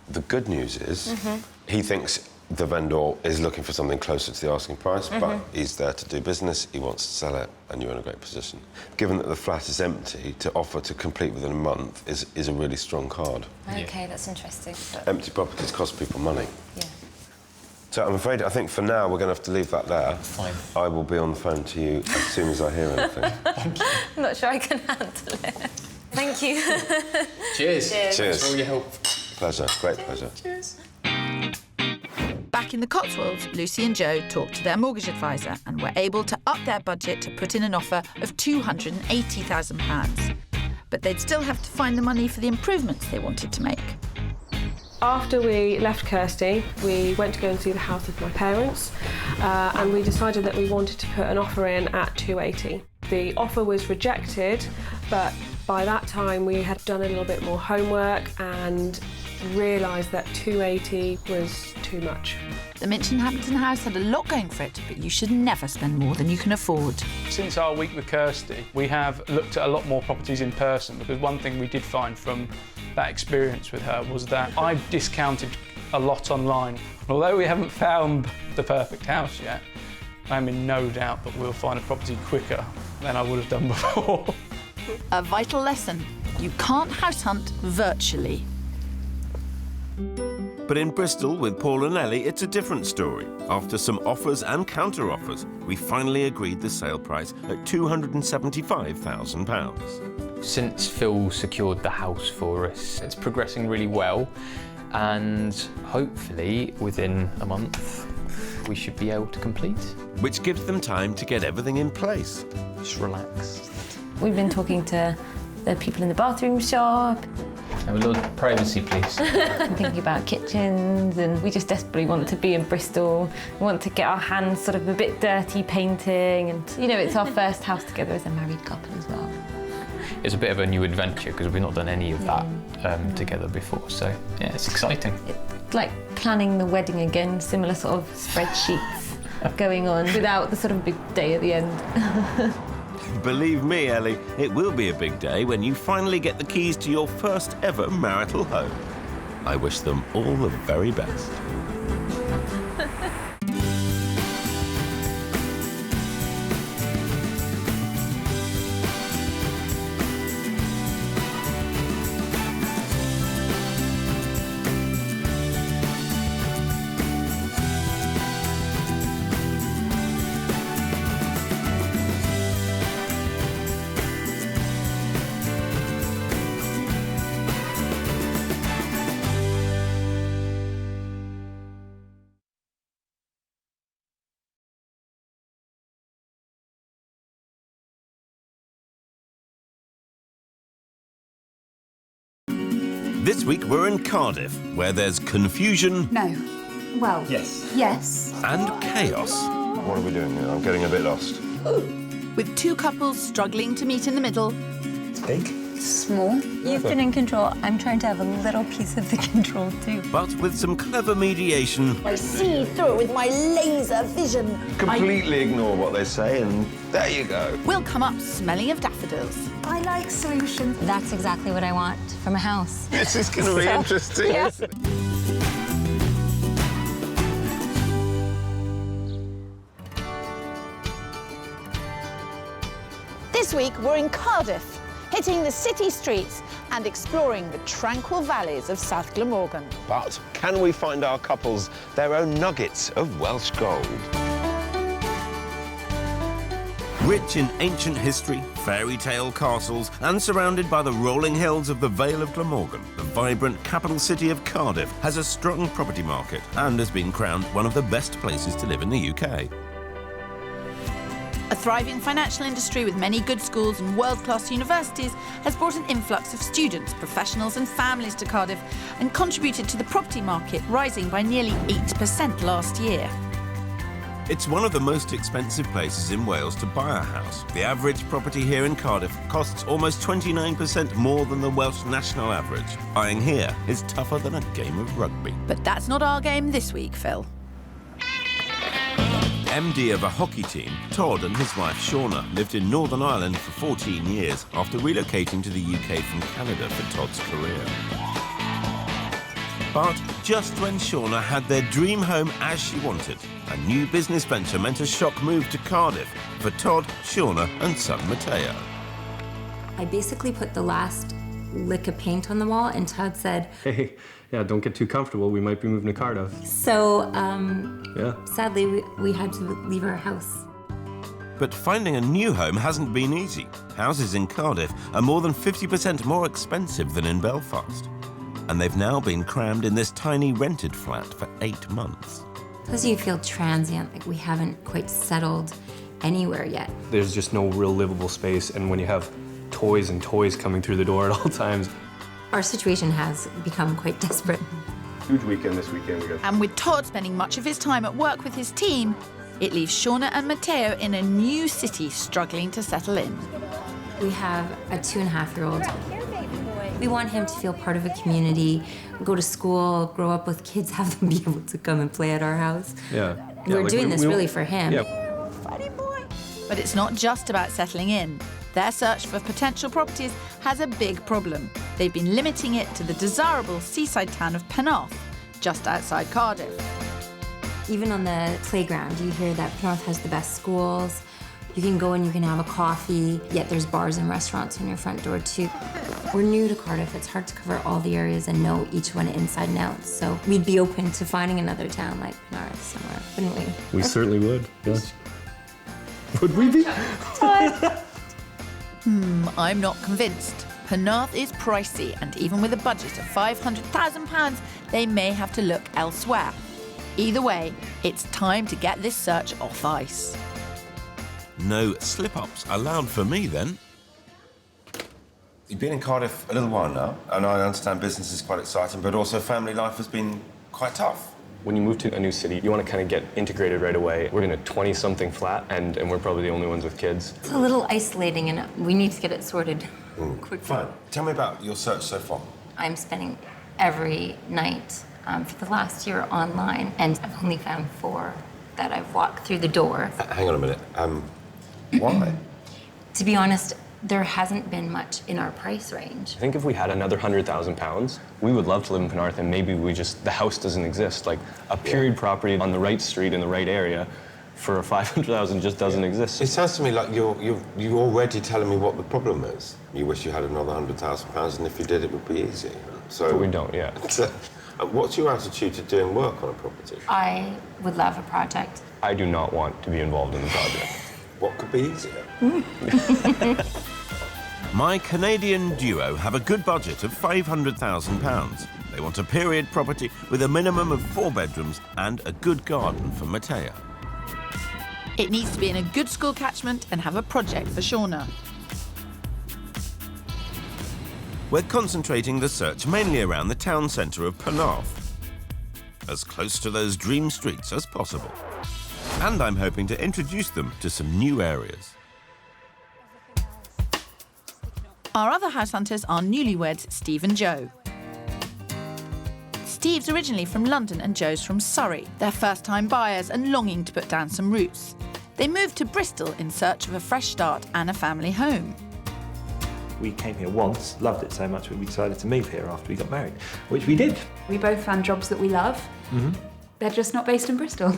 The good news is he thinks the vendor is looking for something closer to the asking price, but he's there to do business, he wants to sell it, and you're in a great position. Given that the flat is empty, to offer to complete within a month is a really strong card. OK, that's interesting. But... Empty properties cost people money. Yeah. So I'm afraid, I think for now, we're going to have to leave that there. Fine. I will be on the phone to you as soon as I hear anything. I'm not sure I can handle it. Thank you. Cheers. Cheers. Thanks for all your help. Pleasure, great pleasure. Cheers. Back in the Cotswolds, Lucy and Joe talked to their mortgage advisor and were able to up their budget to put in an offer of £280,000. But they'd still have to find the money for the improvements they wanted to make. After we left Kirsty, we went to go and see the house with my parents, and we decided that we wanted to put an offer in at 280. The offer was rejected, but by that time we had done a little bit more homework and realised that 280 was too much. The Minchinhampton house had a lot going for it, but you should never spend more than you can afford. Since our week with Kirsty, we have looked at a lot more properties in person, because one thing we did find from that experience with her was that I've discounted a lot online. Although we haven't found the perfect house yet, I'm in no doubt that we'll find a property quicker than I would have done before. A vital lesson: you can't house hunt virtually. But in Bristol, with Paul and Ellie, it's a different story. After some offers and counter-offers, we finally agreed the sale price at £275,000. Since Phil secured the house for us, it's progressing really well, and hopefully within a month we should be able to complete. Which gives them time to get everything in place. Just relax. We've been talking to the people in the bathroom shop. Have a little privacy, please. I'm thinking about kitchens, and we just desperately want to be in Bristol. We want to get our hands sort of a bit dirty painting, and it's our first house together as a married couple as well. It's a bit of a new adventure because we've not done any of that together before, so yeah, it's exciting. It's like planning the wedding again, similar sort of spreadsheets going on without the sort of big day at the end. Believe me, Ellie, it will be a big day when you finally get the keys to your first ever marital home. I wish them all the very best. This week we're in Cardiff, where there's confusion... No. Well... Yes. Yes. ...and chaos. What are we doing here? I'm getting a bit lost. With two couples struggling to meet in the middle. It's big. small. You've been in control. I'm trying to have a little piece of the control too. But with some clever mediation, I see through it with my laser vision. Completely ignore what they say, and there you go. We'll come up smelling of daffodils. I like solutions. That's exactly what I want from a house. This is going to be interesting, Yeah. isn't it? This week we're in Cardiff, hitting the city streets and exploring the tranquil valleys of South Glamorgan. But can we find our couples their own nuggets of Welsh gold? rich in ancient history, fairy tale castles, and surrounded by the rolling hills of the Vale of Glamorgan, the vibrant capital city of Cardiff has a strong property market and has been crowned one of the best places to live in the UK. A thriving financial industry with many good schools and world-class universities has brought an influx of students, professionals and families to Cardiff and contributed to the property market rising by nearly 8% last year. It's one of the most expensive places in Wales to buy a house. The average property here in Cardiff costs almost 29% more than the Welsh national average. Buying here is tougher than a game of rugby. But that's not our game this week, Phil. MD of a hockey team, Todd and his wife Shauna lived in Northern Ireland for 14 years after relocating to the UK from Canada for Todd's career. But just when Shauna had their dream home as she wanted, a new business venture meant a shock move to Cardiff for Todd, Shauna and son Matteo. I basically put the last lick of paint on the wall and Todd said, "Hey, yeah, don't get too comfortable. We might be moving to Cardiff." So, Yeah. sadly, we had to leave our house. But finding a new home hasn't been easy. Houses in Cardiff are more than 50% more expensive than in Belfast. And they've now been crammed in this tiny rented flat for 8 months. Plus you feel transient, like we haven't quite settled anywhere yet. There's just no real livable space, and when you have toys and toys coming through the door at all times. Our situation has become quite desperate. Huge weekend this weekend. We got And with Todd spending much of his time at work with his team, it leaves Shauna and Matteo in a new city struggling to settle in. We have a 2.5-year-old. We want him to feel part of a community, go to school, grow up with kids, have them be able to come and play at our house. Yeah. We're doing this really for him. Yeah. But it's not just about settling in. Their search for potential properties has a big problem. They've been limiting it to the desirable seaside town of Penarth, just outside Cardiff. Even on the playground, you hear that Penarth has the best schools. You can go and you can have a coffee, yet there's bars and restaurants on your front door too. We're new to Cardiff. It's hard to cover all the areas and know each one inside and out. So we'd be open to finding another town like Penarth somewhere, wouldn't we? We certainly would. Yeah. Would we be? I'm not convinced. Penarth is pricey, and even with a budget of £500,000, they may have to look elsewhere. Either way, it's time to get this search off ice. No slip-ups allowed for me then. You've been in Cardiff a little while now, and I understand business is quite exciting, but also family life has been quite tough. When you move to a new city, you want to kind of get integrated right away. We're in a 20-something flat, and we're probably the only ones with kids. It's a little isolating and we need to get it sorted quickly. Fine. Tell me about your search so far. I'm spending every night for the last year online, and I've only found 4 that I've walked through the door. Hang on a minute. Why? To be honest, there hasn't been much in our price range. I think if we had another £100,000, we would love to live in Penarth, and maybe the house doesn't exist. Like a period property on the right street in the right area for $500,000 just doesn't exist. It sounds to me like you're already telling me what the problem is. You wish you had another £100,000, and if you did, it would be easy. But we don't, yeah. What's your attitude to doing work on a property? I would love a project. I do not want to be involved in the project. What could be easier? My Canadian duo have a good budget of £500,000. They want a period property with a minimum of 4 bedrooms and a good garden for Matteo. It needs to be in a good school catchment and have a project for Shauna. We're concentrating the search mainly around the town centre of Penarth, as close to those dream streets as possible. And I'm hoping to introduce them to some new areas. Our other house hunters are newlyweds Steve and Joe. Steve's originally from London and Joe's from Surrey. They're first-time buyers and longing to put down some roots. They moved to Bristol in search of a fresh start and a family home. We came here once, loved it so much that we decided to move here after we got married, which we did. We both found jobs that we love. Mm-hmm. They're just not based in Bristol.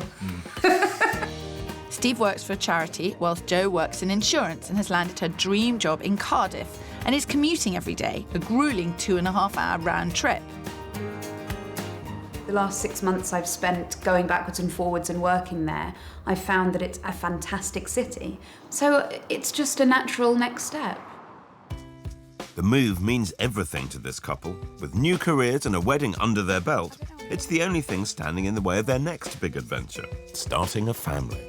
Steve works for a charity, whilst Joe works in insurance and has landed her dream job in Cardiff and is commuting every day, a gruelling 2.5-hour round trip. The last 6 months I've spent going backwards and forwards and working there, I've found that it's a fantastic city. So it's just a natural next step. The move means everything to this couple. With new careers and a wedding under their belt, it's the only thing standing in the way of their next big adventure, starting a family.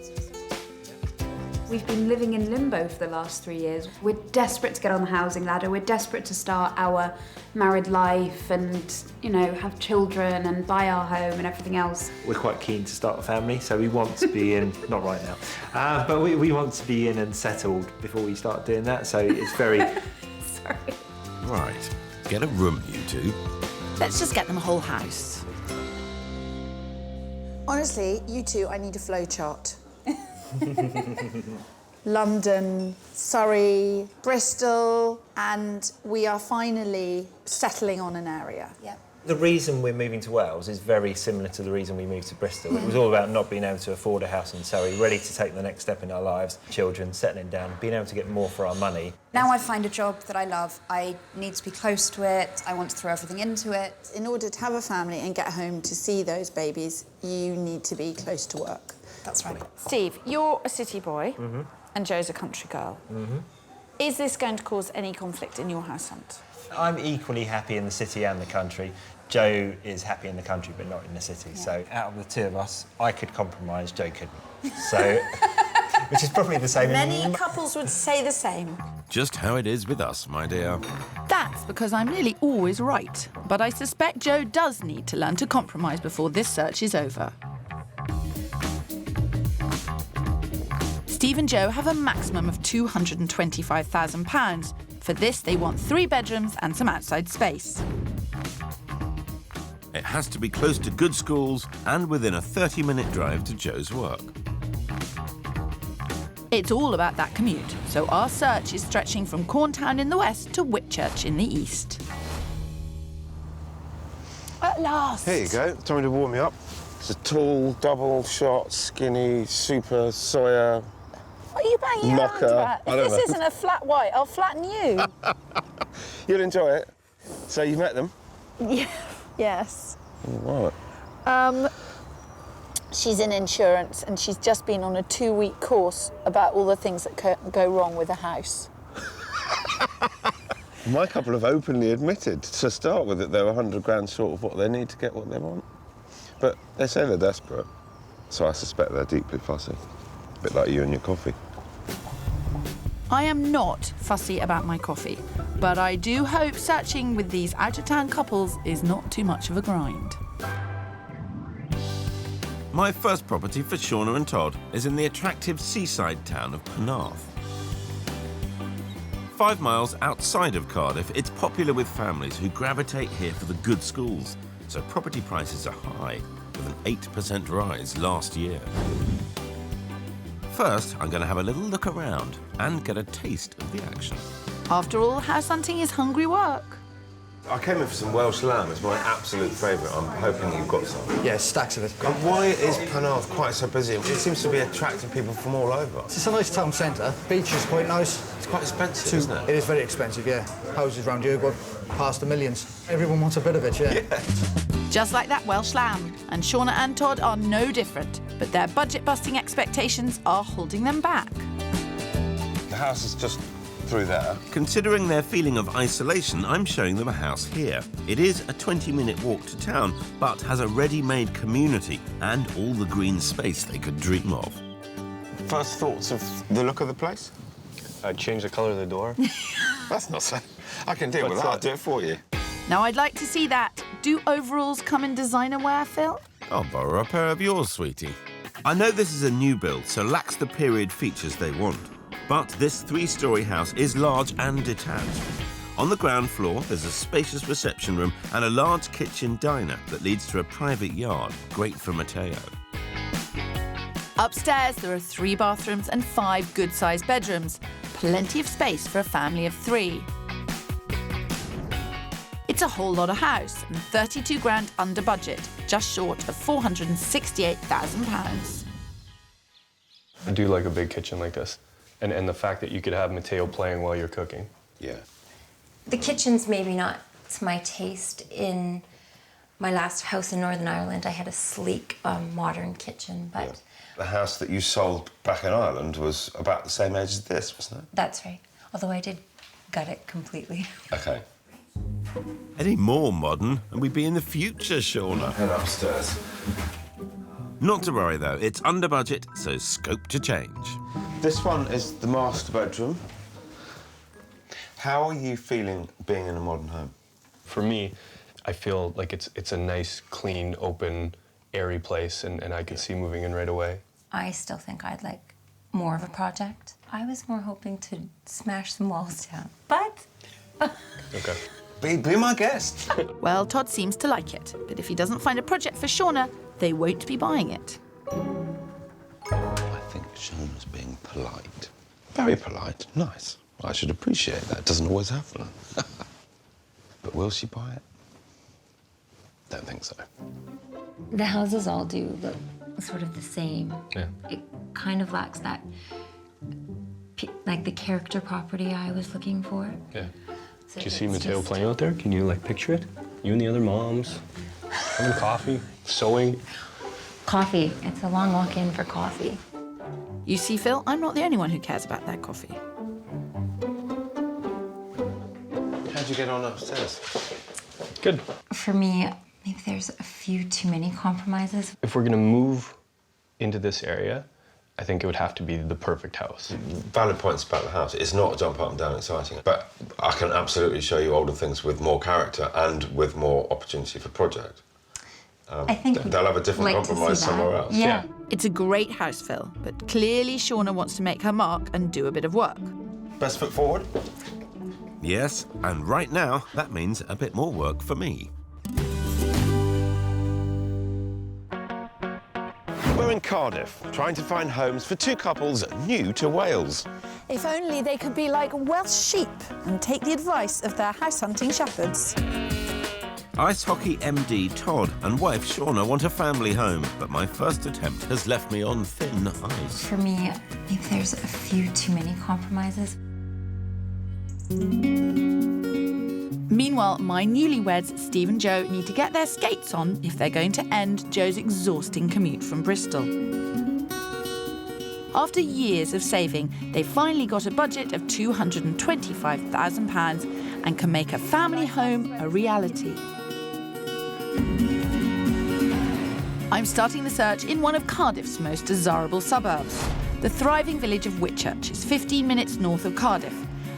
We've been living in limbo for the last 3 years. We're desperate to get on the housing ladder. We're desperate to start our married life and, you know, have children and buy our home and everything else. We're quite keen to start a family, so we want to be in, not right now, but we want to be in and settled before we start doing that, so it's very... Sorry. Right, get a room, you two. Let's just get them a whole house. Honestly, you two, I need a flow chart. London, Surrey, Bristol, and we are finally settling on an area. Yep. The reason we're moving to Wales is very similar to the reason we moved to Bristol. It was all about not being able to afford a house in Surrey, ready to take the next step in our lives, children, settling down, being able to get more for our money. Now I find a job that I love. I need to be close to it. I want to throw everything into it. In order to have a family and get home to see those babies, you need to be close to work. That's right. Steve, you're a city boy Mm-hmm. and Joe's a country girl. Mm-hmm. Is this going to cause any conflict in your house hunt? I'm equally happy in the city and the country. Joe is happy in the country, but not in the city. Yeah. So out of the two of us, I could compromise, Joe couldn't. So, which is probably the same. Many couples would say the same. Just how it is with us, my dear. That's because I'm nearly always right. But I suspect Joe does need to learn to compromise before this search is over. Steve and Joe have a maximum of £225,000. For this, they want 3 bedrooms and some outside space. It has to be close to good schools and within a 30-minute drive to Joe's work. It's all about that commute, so our search is stretching from Corntown in the west to Whitchurch in the east. At last! Here you go, time to warm you up. It's a tall, double-shot, skinny, super soya. What are you banging around mocha. about? If this isn't a flat white, I'll flatten you. You'll enjoy it. So you've met them? Yeah. Yes. All right. She's in insurance and she's just been on a 2-week course about all the things that go wrong with a house. My couple have openly admitted, to start with, that they're 100 grand short of what they need to get what they want. But they say they're desperate, so I suspect they're deeply fussy. A bit like you and your coffee. I am not fussy about my coffee, but I do hope searching with these out-of-town couples is not too much of a grind. My first property for Shauna and Todd is in the attractive seaside town of Penarth. 5 miles outside of Cardiff, it's popular with families who gravitate here for the good schools, so property prices are high, with an 8% rise last year. First, I'm going to have a little look around and get a taste of the action. After all, house hunting is hungry work. I came in for some Welsh lamb. It's my absolute favourite. I'm hoping you've got some. Yeah, stacks of it. And why is Penarth quite so busy? It seems to be attracting people from all over. It's a nice town centre. Beach is quite nice. It's quite expensive, isn't it? It is very expensive, yeah. Houses around here go past the millions. Everyone wants a bit of it, yeah. Just like that Welsh lamb. And Shauna and Todd are no different, but their budget-busting expectations are holding them back. The house is just through there. Considering their feeling of isolation, I'm showing them a house here. It is a 20-minute walk to town, but has a ready-made community and all the green space they could dream of. First thoughts of the look of the place? I'd change the colour of the door. That's not so... I can deal with that. I'll do it for you. Now I'd like to see that. Do overalls come in designer wear, Phil? I'll borrow a pair of yours, sweetie. I know this is a new build, so lacks the period features they want. But this 3-storey house is large and detached. On the ground floor, there's a spacious reception room and a large kitchen diner that leads to a private yard, great for Matteo. Upstairs, there are 3 bathrooms and 5 good-sized bedrooms. Plenty of space for a family of 3. It's a whole lot of house and 32 grand under budget, just short of £468,000. I do like a big kitchen like this. And the fact that you could have Matteo playing while you're cooking. Yeah. The kitchen's maybe not to my taste. In my last house in Northern Ireland, I had a sleek, modern kitchen, but... Yeah. The house that you sold back in Ireland was about the same age as this, wasn't it? That's right. Although I did gut it completely. OK. Any more modern and we'd be in the future, Shauna. Head upstairs. Not to worry, though. It's under budget, so scope to change. This one is the master bedroom. How are you feeling being in a modern home? For me, I feel like it's a nice, clean, open, airy place, and I could see moving in right away. I still think I'd like more of a project. I was more hoping to smash some walls down, but... OK. Be my guest. Well, Todd seems to like it, but if he doesn't find a project for Shauna, they won't be buying it. I think Shauna's being polite. Very polite. Nice. I should appreciate that. It doesn't always happen. But will she buy it? Don't think so. The houses all do look sort of the same. Yeah. It kind of lacks that, like the character property I was looking for. Yeah. So Do you see it's Matteo just- playing out there? Can you, like, picture it? You and the other moms, having coffee, sewing. Coffee. It's a long walk in for coffee. You see, Phil, I'm not the only one who cares about their coffee. How'd you get on upstairs? Good. For me, maybe there's a few too many compromises. If we're going to move into this area, I think it would have to be the perfect house. Valid points about the house. It's not jump up and down exciting, but I can absolutely show you older things with more character and with more opportunity for project. I think they'll have a different like to compromise see that. somewhere else. Yeah. It's a great house, Phil, but clearly Shauna wants to make her mark and do a bit of work. Best foot forward. Yes, and right now, that means a bit more work for me. We're in Cardiff, trying to find homes for 2 couples new to Wales. If only they could be like Welsh sheep and take the advice of their house-hunting shepherds. Ice hockey MD Todd and wife Shauna want a family home, but my first attempt has left me on thin ice. For me, maybe there's a few too many compromises. Meanwhile, my newlyweds, Steve and Joe, need to get their skates on if they're going to end Joe's exhausting commute from Bristol. After years of saving, they finally got a budget of £225,000 and can make a family home a reality. I'm starting the search in one of Cardiff's most desirable suburbs. The thriving village of Whitchurch is 15 minutes north of Cardiff,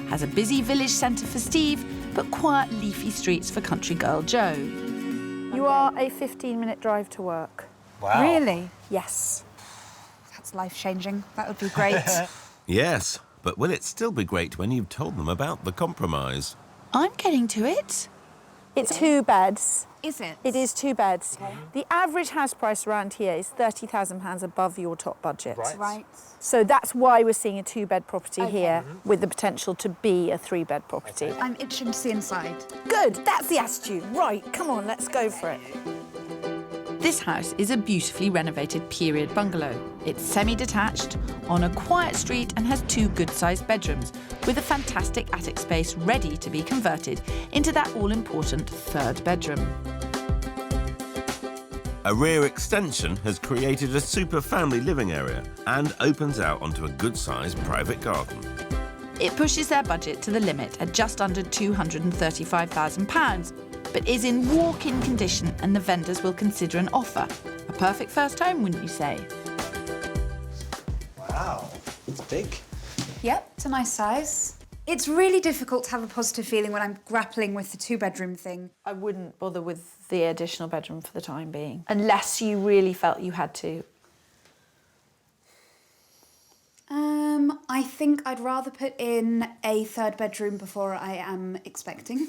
has a busy village centre for Steve, but quiet, leafy streets for country girl Joe. You are a 15-minute drive to work. Wow. Really? Yes. That's life-changing. That would be great. Yes, but will it still be great when you've told them about the compromise? I'm getting to it. It's 2 beds. Is it? It is 2 beds. The average house price around here is £30,000 above your top budget. Right. So that's why we're seeing a 2-bed property here with the potential to be a 3-bed property. I'm itching to see inside. Good, that's the attitude. Right, come on, let's go for it. This house is a beautifully renovated period bungalow. It's semi-detached, on a quiet street and has 2 good-sized bedrooms, with a fantastic attic space ready to be converted into that all-important 3rd bedroom. A rear extension has created a super family living area and opens out onto a good-sized private garden. It pushes their budget to the limit at just under £235,000, but is in walk-in condition and the vendors will consider an offer. A perfect first home, wouldn't you say? Wow, it's big. Yep, it's a nice size. It's really difficult to have a positive feeling when I'm grappling with the 2-bedroom thing. I wouldn't bother with the additional bedroom for the time being, unless you really felt you had to. I I think I'd rather put in a third bedroom before I am expecting.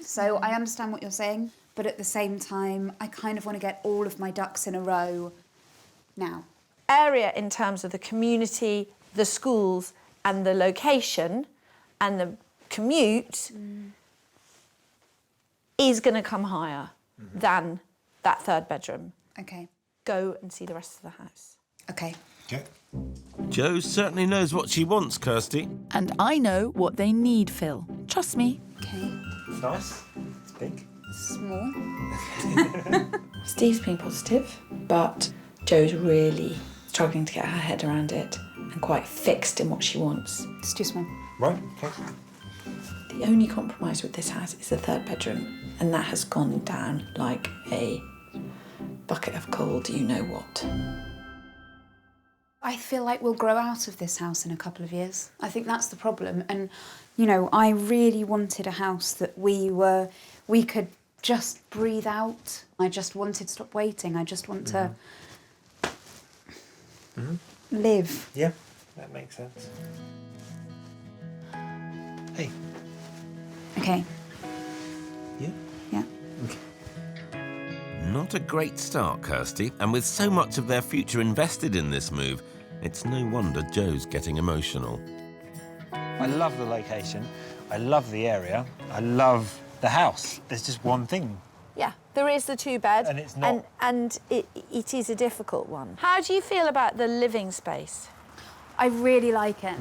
So I understand what you're saying, but at the same time, I kind of want to get all of my ducks in a row now. Area in terms of the community, the schools, and the location, and the commute is going to come higher than that third bedroom. Okay. Go and see the rest of the house. Okay. Okay. Jo certainly knows what she wants, Kirsty. And I know what they need, Phil. Trust me. Okay. It's nice. It's big. Small. Steve's being positive, but Jo's really struggling to get her head around it and quite fixed in what she wants. It's too small. Right, okay. The only compromise with this house is the third bedroom, and that has gone down like a bucket of cold you-know-what. I feel like we'll grow out of this house in a couple of years. I think that's the problem. And, you know, I really wanted a house that we could just breathe out. I just wanted to stop waiting. I just want to live. Yeah, that makes sense. Hey. Okay. Yeah? Yeah. Okay. Not a great start, Kirsty, and with so much of their future invested in this move, it's no wonder Jo's getting emotional. I love the location. I love the area. I love the house. There's just one thing. Yeah, there is the two bed. And it's not... And it is a difficult one. How do you feel about the living space? I really like it.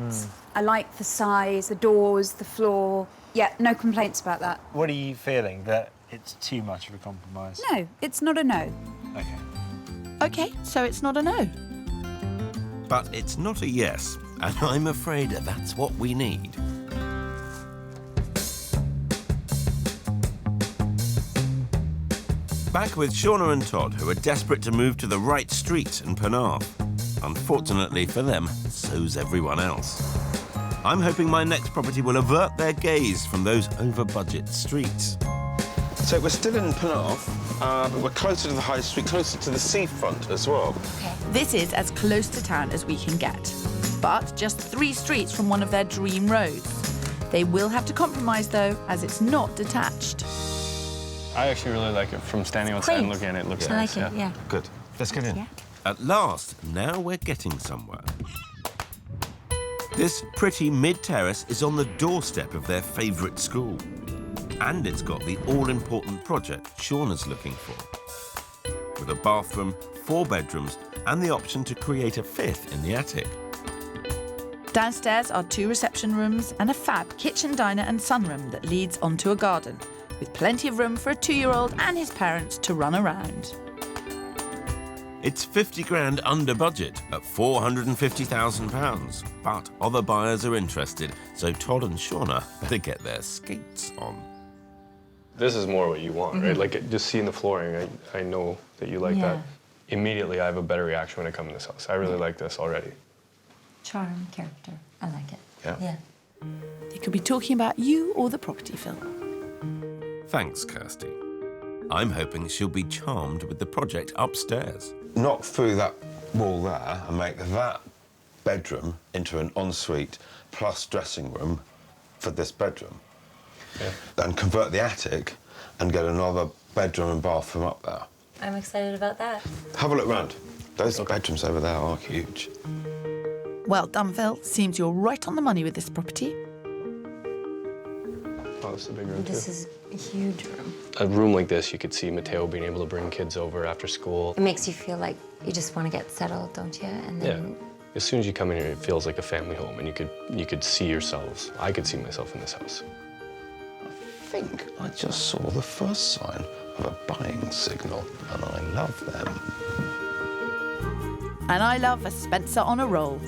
I like the size, the doors, the floor. Yeah, no complaints about that. What are you feeling? That it's too much of a compromise? No, it's not a no. Okay. OK, so it's not a no. But it's not a yes, and I'm afraid that's what we need. Back with Shauna and Todd, who are desperate to move to the right street in Penarth. Unfortunately for them, so's everyone else. I'm hoping my next property will avert their gaze from those over-budget streets. So we're still in Penarth, but we're closer to the high street, closer to the seafront as well. This is as close to town as we can get, but just 3 streets from one of their dream roads. They will have to compromise, though, as it's not detached. I actually really like it. From standing outside and looking at it, it looks nice. I like it, yeah. Good. Let's get in. Yeah. At last, now we're getting somewhere. This pretty mid-terrace is on the doorstep of their favourite school. And it's got the all-important project Shauna's looking for. With a bathroom, 4 bedrooms, and the option to create a 5th in the attic. Downstairs are 2 reception rooms and a fab kitchen, diner and sunroom that leads onto a garden, with plenty of room for a 2-year-old and his parents to run around. It's 50 grand under budget at £450,000, but other buyers are interested, so Todd and Shauna better get their skates on. This is more what you want, right? Like, just seeing the flooring, I know that you like that. Immediately, I have a better reaction when I come in this house. I really like this already. Charm, character. I like it. Yeah. They could be talking about you or the property, Phil. Thanks, Kirsty. I'm hoping she'll be charmed with the project upstairs. Knock through that wall there and make that bedroom into an ensuite plus dressing room for this bedroom. Yeah. Then convert the attic and get another bedroom and bathroom up there. I'm excited about that. Have a look round. Those bedrooms over there are huge. Well done, Phil. Seems you're right on the money with this property. Oh, this is a big room, This too. is a huge room. A room like this, you could see Matteo being able to bring kids over after school. It makes you feel like you just want to get settled, don't you? And then As soon as you come in here, it feels like a family home, and you could see yourselves. I could see myself in this house. I think I just saw the first sign of a buying signal, and I love them. And I love a Spencer on a roll.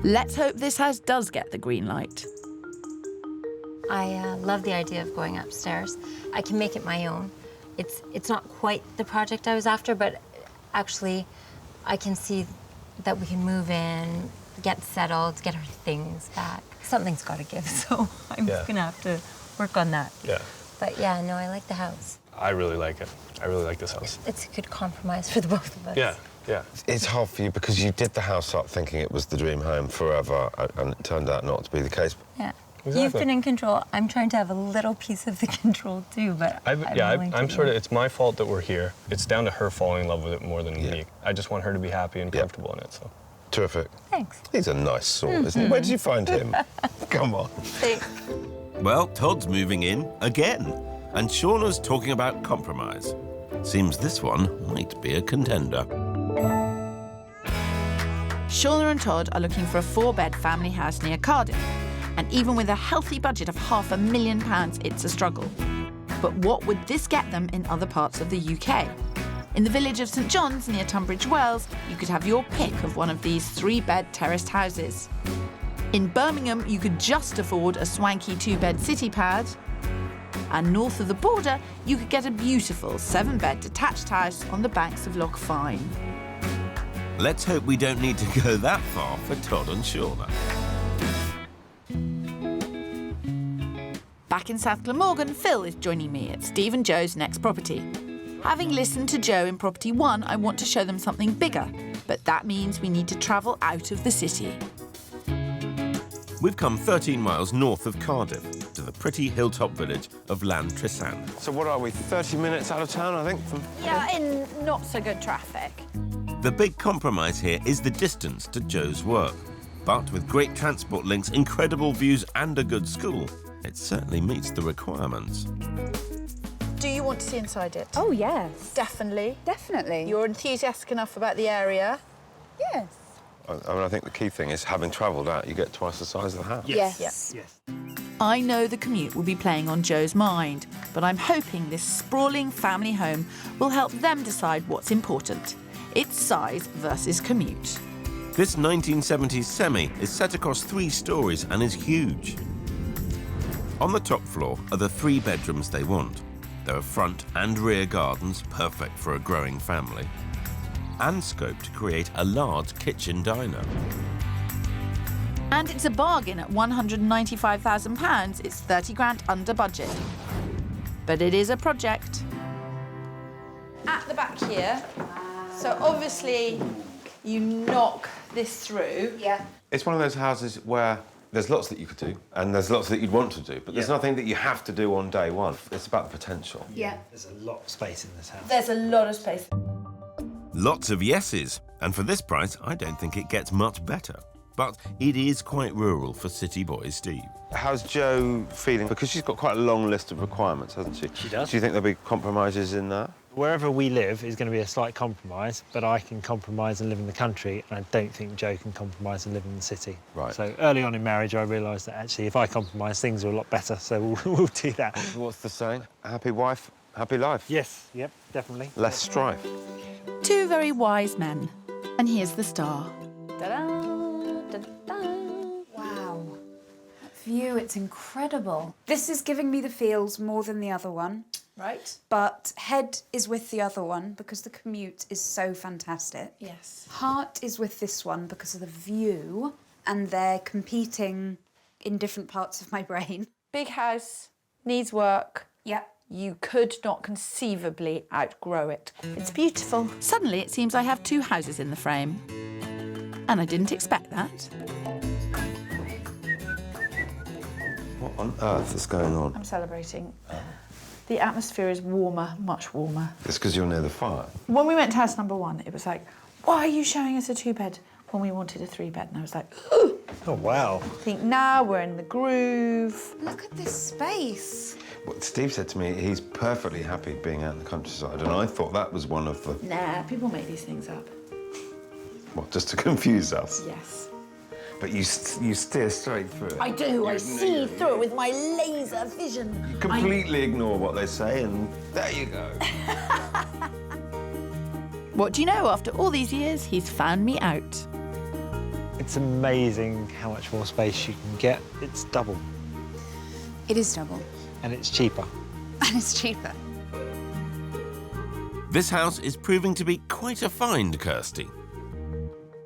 Let's hope this house does get the green light. I love the idea of going upstairs. I can make it my own. It's not quite the project I was after, but actually I can see that we can move in, get settled, get our things back. Something's got to give, so I'm gonna have to work on that. Yeah. But yeah, no, I like the house. I really like it. I really like this house. It's a good compromise for the both of us. Yeah. Yeah. It's hard for you because you did the house up thinking it was the dream home forever, and it turned out not to be the case. Yeah. Exactly. You've been in control. I'm trying to have a little piece of the control too, but I'm sort of, it's my fault that we're here. It's down to her falling in love with it more than me. I just want her to be happy and comfortable in it, so. Terrific. Thanks. He's a nice sort, isn't he? Where did you find him? Come on. Well, Todd's moving in again, and Shauna's talking about compromise. Seems this one might be a contender. Shauna and Todd are looking for a 4-bed family house near Cardiff. And even with a healthy budget of £500,000, it's a struggle. But what would this get them in other parts of the UK? In the village of St John's near Tunbridge Wells, you could have your pick of one of these 3-bed terraced houses. In Birmingham, you could just afford a swanky 2-bed city pad. And north of the border, you could get a beautiful 7-bed detached house on the banks of Loch Fyne. Let's hope we don't need to go that far for Todd and Shauna. Back in South Glamorgan, Phil is joining me at Steve and Joe's next property. Having listened to Joe in property 1, I want to show them something bigger, but that means we need to travel out of the city. We've come 13 miles north of Cardiff to the pretty hilltop village of Land Rover. So what are we, 30 minutes out of town, I think? Yeah, in not so good traffic. The big compromise here is the distance to Joe's work. But with great transport links, incredible views and a good school, it certainly meets the requirements. Do you want to see inside it? Oh, yes. Definitely. Definitely. You're enthusiastic enough about the area? Yes. I mean, I think the key thing is, having travelled out, you get twice the size of the house. Yes. I know the commute will be playing on Joe's mind, but I'm hoping this sprawling family home will help them decide what's important. Its size versus commute. This 1970s semi is set across 3 stories and is huge. On the top floor are the 3 bedrooms they want. There are front and rear gardens, perfect for a growing family, and scope to create a large kitchen diner. And it's a bargain at £195,000. It's 30 grand under budget. But it is a project. At the back here, so obviously you knock this through. Yeah. It's one of those houses where there's lots that you could do, and there's lots that you'd want to do, but there's nothing that you have to do on day one. It's about the potential. Yeah. There's a lot of space in this house. There's a lot of space. Lots of yeses, and for this price, I don't think it gets much better. But it is quite rural for city boy Steve. How's Jo feeling? Because she's got quite a long list of requirements, hasn't she? She does. Do you think there'll be compromises in that? Wherever we live is going to be a slight compromise, but I can compromise and live in the country, and I don't think Jo can compromise and live in the city. Right. So early on in marriage, I realised that actually if I compromise, things are a lot better, so we'll do that. What's the saying? A happy wife, happy life. Yes, yep, definitely. Less strife. 2 very wise men. And here's the star. Ta-da! Wow. That view, it's incredible. This is giving me the feels more than the other one. Right. But head is with the other one because the commute is so fantastic. Yes. Heart is with this one because of the view, and they're competing in different parts of my brain. Big house, needs work. Yeah. You could not conceivably outgrow it. It's beautiful. Suddenly it seems I have 2 houses in the frame. And I didn't expect that. What on earth is going on? I'm celebrating. The atmosphere is warmer, much warmer. It's because you're near the fire. When we went to house number 1, it was like, why are you showing us a 2-bed when we wanted a 3-bed? And I was like, oh, wow. I think now we're in the groove. Look at this space. What Steve said to me, he's perfectly happy being out in the countryside, and I thought that was one of the... Nah, people make these things up. What, just to confuse us? Yes. But you steer straight through it. I do. I see through it with my laser vision. Completely ignore what they say, and there you go. What do you know? After all these years, he's found me out. It's amazing how much more space you can get. It's double. It is double. And it's cheaper. And it's cheaper. This house is proving to be quite a find, Kirsty.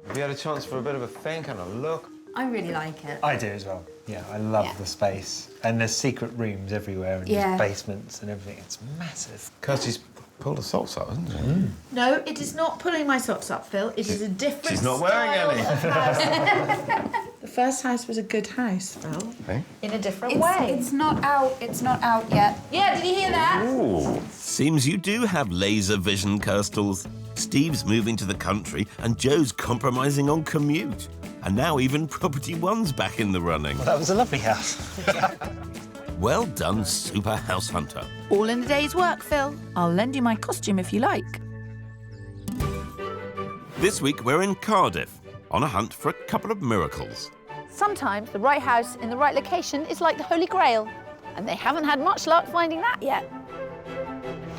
Have you had a chance for a bit of a think and a look? I really like it. I do as well. Yeah, I love the space. And there's secret rooms everywhere and there's basements and everything. It's massive. Kirsty's Pull the socks up, hasn't she? No, it is not pulling my socks up, Phil. It is a different She's not wearing style any. of house. The first house was a good house, Phil. Hey? In a different way. It's not out. It's not out yet. Yeah, did you hear that? Ooh. Seems you do have laser vision, Kirstles. Steve's moving to the country and Joe's compromising on commute. And now even Property One's back in the running. Well, that was a lovely house. Well done, Super House Hunter. All in a day's work, Phil. I'll lend you my costume if you like. This week we're in Cardiff, on a hunt for a couple of miracles. Sometimes the right house in the right location is like the Holy Grail, and they haven't had much luck finding that yet.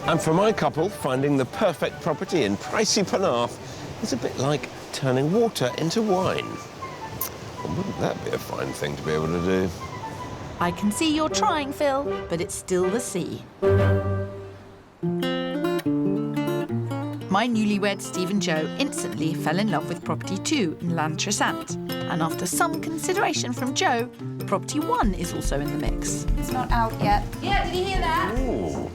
And for my couple, finding the perfect property in pricey Penarth is a bit like turning water into wine. Well, wouldn't that be a fine thing to be able to do? I can see you're trying, Phil, but it's still the sea. My newlyweds Steve and Joe instantly fell in love with Property 2 in Land Rover, and after some consideration from Joe, Property 1 is also in the mix. It's not out yet. Yeah, did you hear that? Ooh.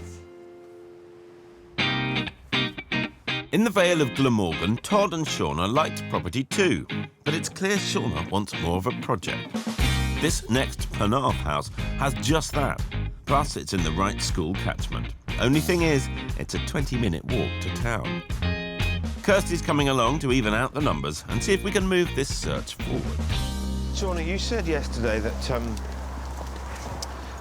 In the Vale of Glamorgan, Todd and Shauna liked Property 2, but it's clear Shauna wants more of a project. This next Penarth house has just that, plus it's in the right school catchment. Only thing is, it's a 20-minute walk to town. Kirsty's coming along to even out the numbers and see if we can move this search forward. Shauna, you said yesterday that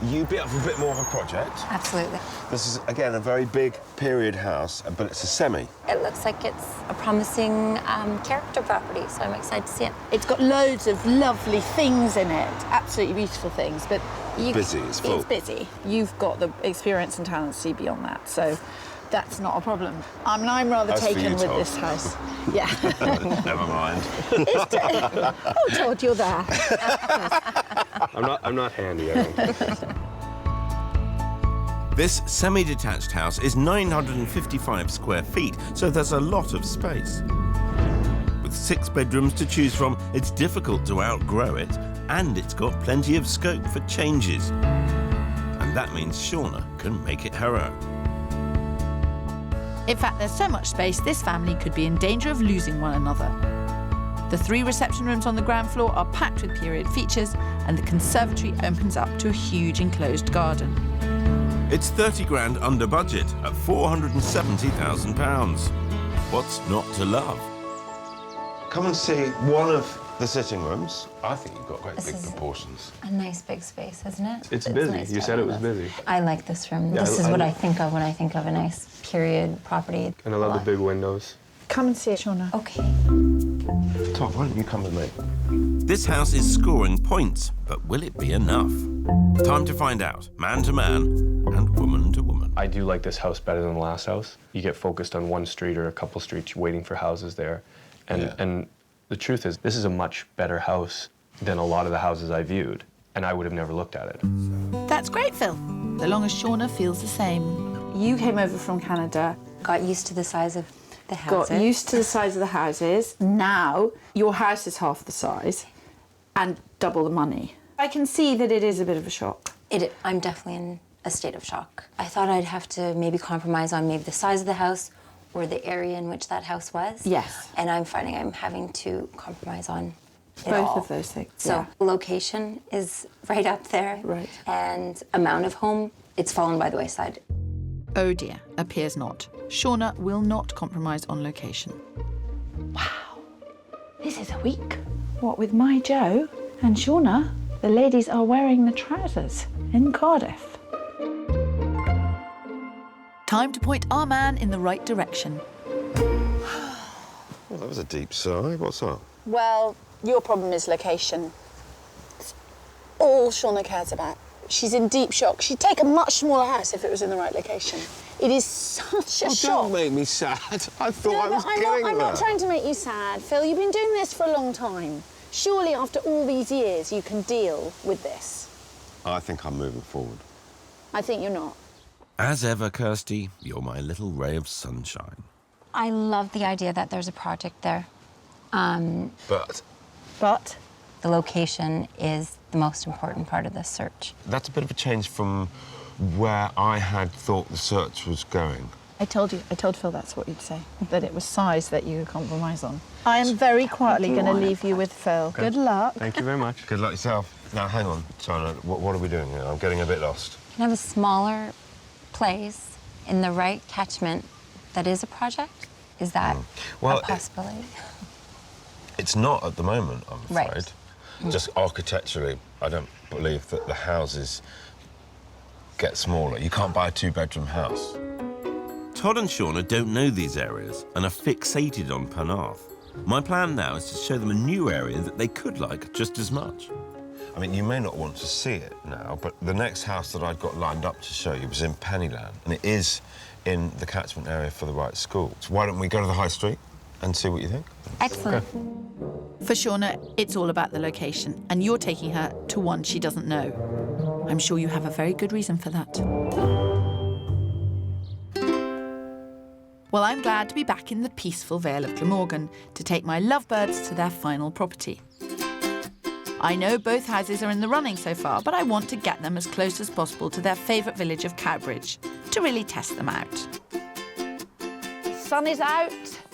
you'd be up for a bit more of a project. Absolutely. This is, again, a very big period house, but it's a semi. It looks like it's a promising character property, so I'm excited to see it. It's got loads of lovely things in it, absolutely beautiful things, but Busy, it's full. It's busy. You've got the experience and talent to see beyond that, so that's not a problem. I'm rather As for taken you, with Todd. this house. Yeah. Never mind. Oh, Todd, you're there. I'm not handy, I don't. This semi-detached house is 955 square feet, so there's a lot of space. With 6 bedrooms to choose from, it's difficult to outgrow it, and it's got plenty of scope for changes. And that means Shauna can make it her own. In fact, there's so much space, this family could be in danger of losing one another. The 3 reception rooms on the ground floor are packed with period features, and the conservatory opens up to a huge enclosed garden. It's 30 grand under budget at £470,000. What's not to love? Come and see one of the sitting rooms. I think you've got quite This big is proportions. A nice big space, isn't it? It's busy. nice You to said it live. was busy. I like this room. Yeah, This is what I think of when I think of a nice period property. And I love the big windows. Come and see it, Shauna. Okay. Todd, why don't you come with me? This house is scoring points, but will it be enough? Time to find out, man to man and woman to woman. I do like this house better than the last house. You get focused on one street or a couple streets waiting for houses there. And the truth is, this is a much better house than a lot of the houses I viewed, and I would have never looked at it. That's great, Phil, so long as Shauna feels the same. You came over from Canada. Got used to the size of the houses. Got used to the size of the houses. Now, your house is half the size and double the money. I can see that it is a bit of a shock. I'm definitely in a state of shock. I thought I'd have to maybe compromise on maybe the size of the house or the area in which that house was. Yes. And I'm finding I'm having to compromise on it Both all. of those things. So location is right up there. Right. And amount of home, it's fallen by the wayside. Oh dear, appears not. Shauna will not compromise on location. Wow. This is a week. What with my Joe and Shauna, the ladies are wearing the trousers in Cardiff. Time to point our man in the right direction. Well, that was a deep sigh. What's up? Well, your problem is location. It's all Shauna cares about. She's in deep shock. She'd take a much smaller house if it was in the right location. It is such a shock. Don't make me sad. I thought I was getting there. I'm not trying to make you sad, Phil. You've been doing this for a long time. Surely after all these years you can deal with this. I think I'm moving forward. I think you're not. As ever, Kirsty, you're my little ray of sunshine. I love the idea that there's a project there. But the location is the most important part of this search. that's a bit of a change from where I had thought the search was going. I told Phil that's what you'd say, that it was size that you could compromise on. I am very quietly going to leave you with Phil. Okay. Good luck. Thank you very much. Good luck yourself. Now, hang on, China. What are we doing here? I'm getting a bit lost. You have a smaller place in the right catchment that is a project? Is that a possibility? It's not at the moment, I'm afraid. Right. Just architecturally, I don't believe that the houses get smaller. You can't buy a two-bedroom house. Todd and Shauna don't know these areas and are fixated on Penarth. My plan now is to show them a new area that they could like just as much. I mean, you may not want to see it now, but the next house that I'd got lined up to show you was in Pennyland, and it is in the catchment area for the right school. So why don't we go to the high street and see what you think? Excellent. For Shauna, it's all about the location, and you're taking her to one she doesn't know. I'm sure you have a very good reason for that. Well, I'm glad to be back in the peaceful Vale of Glamorgan to take my lovebirds to their final property. I know both houses are in the running so far, but I want to get them as close as possible to their favourite village of Cowbridge to really test them out. The sun is out,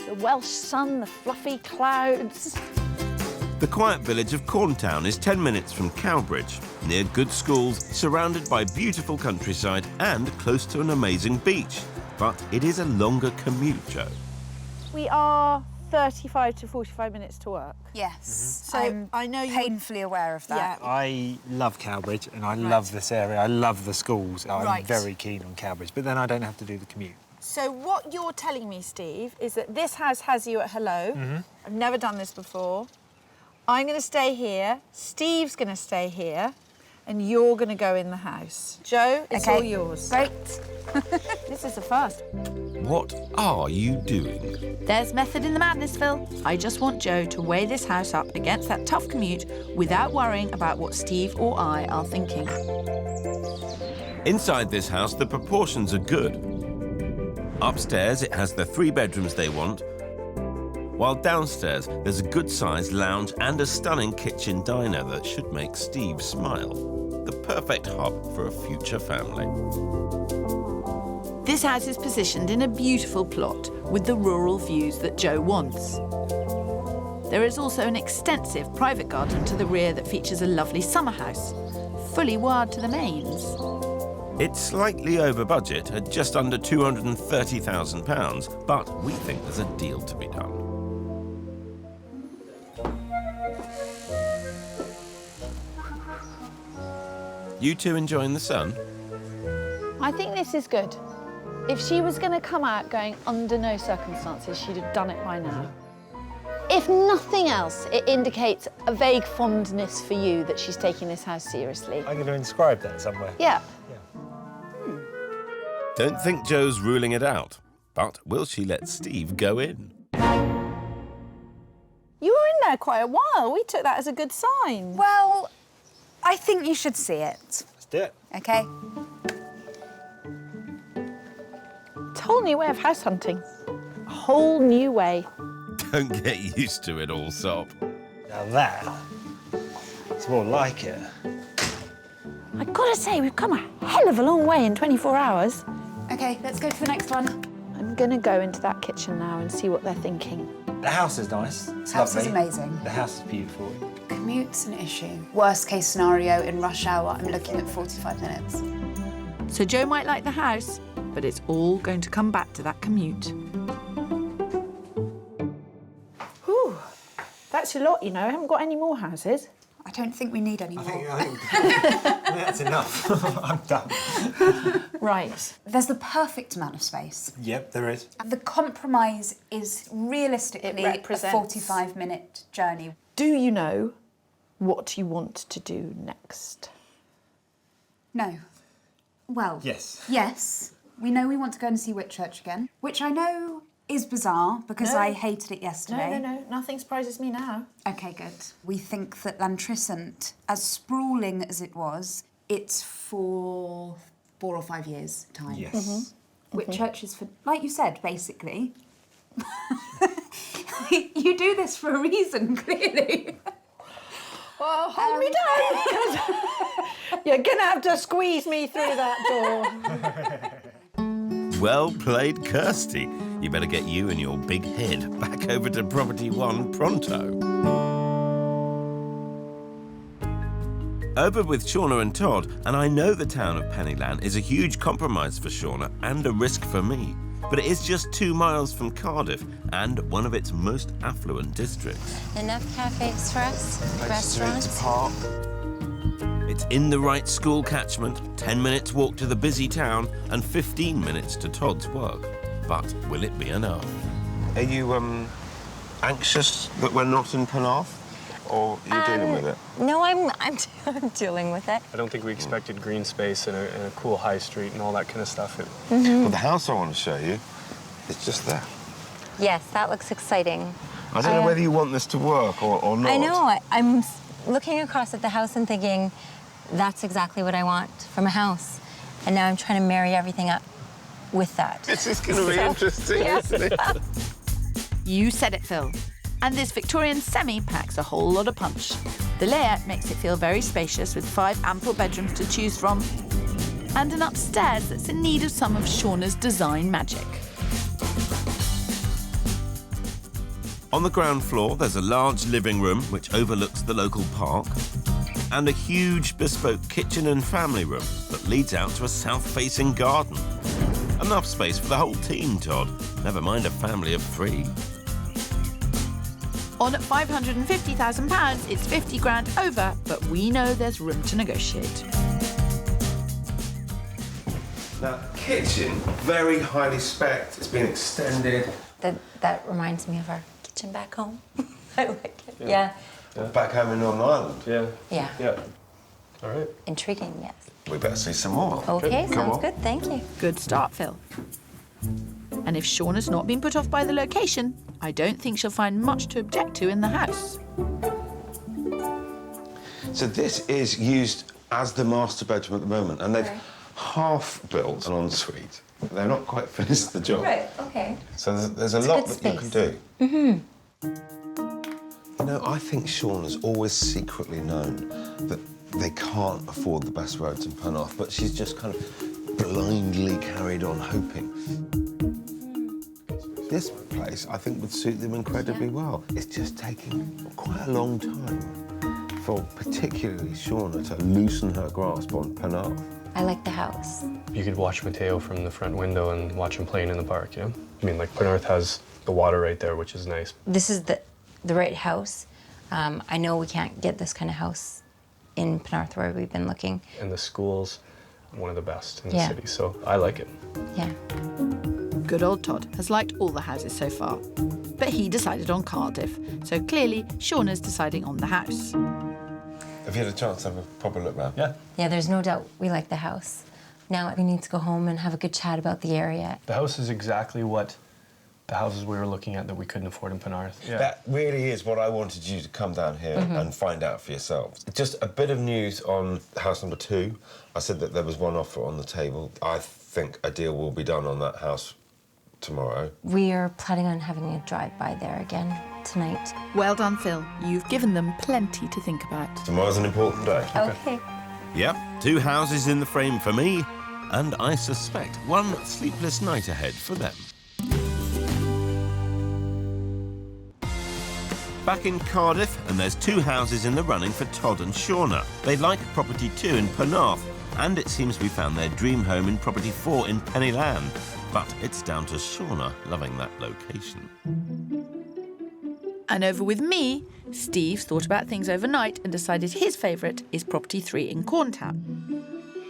the Welsh sun, the fluffy clouds. The quiet village of Corntown is 10 minutes from Cowbridge, near good schools, surrounded by beautiful countryside and close to an amazing beach. But it is a longer commute, Joe. We are 35 to 45 minutes to work. Yes. So I know you're painfully aware of that. Yeah. I love Cowbridge and I love this area. I love the schools. I'm Right. very keen on Cowbridge, but then I don't have to do the commute. So what you're telling me, Steve, is that this house has you at hello. I've never done this before. I'm going to stay here, Steve's going to stay here, and you're going to go in the house. Joe, it's all yours. Great. This is the first. What are you doing? There's method in the madness, Phil. I just want Joe to weigh this house up against that tough commute without worrying about what Steve or I are thinking. Inside this house, the proportions are good. Upstairs, it has the 3 bedrooms they want, while downstairs, there's a good-sized lounge and a stunning kitchen diner that should make Steve smile. The perfect hub for a future family. This house is positioned in a beautiful plot with the rural views that Joe wants. There is also an extensive private garden to the rear that features a lovely summer house, fully wired to the mains. It's slightly over budget at just under £230,000, but we think there's a deal to be done. You two enjoying the sun? I think this is good. If she was going to come out going under no circumstances, she'd have done it by now. If nothing else, it indicates a vague fondness for you that she's taking this house seriously. I'm going to inscribe that somewhere. Yeah. Don't think Joe's ruling it out, but will she let Steve go in? You were in there quite a while. We took that as a good sign. Well, I think you should see it. Let's do it. OK? It's a whole new way of house hunting. A whole new way. Don't get used to it all, Sop. Now that, it's more like it. I've got to say, we've come a hell of a long way in 24 hours. OK, let's go to the next one. I'm going to go into that kitchen now and see what they're thinking. The house is nice. It's House is lovely. amazing. The house is beautiful. Commute's an issue. Worst case scenario, in rush hour, I'm looking at 45 minutes. So Joe might like the house, but it's all going to come back to that commute. Whew, that's a lot, you know. I haven't got any more houses. I don't think we need any more. I think that's enough. I'm done. Right. There's the perfect amount of space. Yep, there is. The compromise is realistically a 45-minute journey. Do you know what you want to do next? No. Well, Yes. Yes. We know we want to go and see Whitchurch again, which I know is bizarre because No. I hated it yesterday. No. Nothing surprises me now. OK, good. We think that Llantrissant, as sprawling as it was, it's for 4 or 5 years' time. Yes. Whitchurch is for, like you said, basically. You do this for a reason, clearly. Well, hold me down. You're going to have to squeeze me through that door. Well played, Kirsty. You better get you and your big head back over to Property 1 pronto. Over with Shauna and Todd, and I know the town of Pennyland is a huge compromise for Shauna and a risk for me. But it is just 2 miles from Cardiff and one of its most affluent districts. Enough cafes for us? Restaurants? It's in the right school catchment, 10 minutes walk to the busy town and 15 minutes to Todd's work. But will it be enough? Are you anxious that we're not in Penarth? Or are you dealing with it? No, I'm dealing with it. I don't think we expected green space and a cool high street and all that kind of stuff. Well, the house I want to show you is just there. Yes, that looks exciting. I don't know whether you want this to work or not. I know. I'm looking across at the house and thinking, that's exactly what I want from a house. And now I'm trying to marry everything up with that. This is going to be interesting, isn't it? You said it, Phil. And this Victorian semi packs a whole lot of punch. The layout makes it feel very spacious with 5 ample bedrooms to choose from and an upstairs that's in need of some of Shauna's design magic. On the ground floor, there's a large living room which overlooks the local park and a huge bespoke kitchen and family room that leads out to a south-facing garden. Enough space for the whole team, Todd. Never mind a family of 3. On at £550,000, it's 50 grand over, but we know there's room to negotiate. Now, kitchen, very highly spec'd. It's been extended. That reminds me of our kitchen back home. I like it. Yeah. Back home in Northern Ireland. Yeah. Yeah. All right. Intriguing, yes. We better see some more. Okay, sounds good. Thank you. Good start, Phil. And if Shauna's not been put off by the location, I don't think she'll find much to object to in the house. So this is used as the master bedroom at the moment, and they've half built an ensuite. They're not quite finished the job. Right, okay. So there's a lot that you can do. You know, I think Shauna's always secretly known that they can't afford the best roads in Penarth, but she's just kind of blindly carried on hoping. This place, I think, would suit them incredibly well. It's just taking quite a long time for particularly Shauna to loosen her grasp on Penarth. I like the house. You could watch Matteo from the front window and watch him playing in the park, you know? I mean, like, Penarth has the water right there, which is nice. This is the right house. I know we can't get this kind of house in Penarth where we've been looking. And the school's one of the best in the city, so I like it. Yeah. Good old Todd has liked all the houses so far, but he decided on Cardiff, so clearly Shauna's deciding on the house. Have you had a chance to have a proper look round? Yeah. Yeah, there's no doubt we like the house. Now we need to go home and have a good chat about the area. The house is exactly what the houses we were looking at that we couldn't afford in Penarth. Yeah. That really is what I wanted you to come down here and find out for yourselves. Just a bit of news on house number 2. I said that there was one offer on the table. I think a deal will be done on that house tomorrow. We are planning on having a drive-by there again tonight. Well done, Phil. You've given them plenty to think about. Tomorrow's an important day. Okay. Yep, 2 houses in the frame for me, and I suspect 1 sleepless night ahead for them. Back in Cardiff, and there's 2 houses in the running for Todd and Shauna. They like property 2 in Penarth, and it seems we found their dream home in property 4 in Pennyland. But it's down to Shauna loving that location. And over with me, Steve's thought about things overnight and decided his favourite is property 3 in Corntown.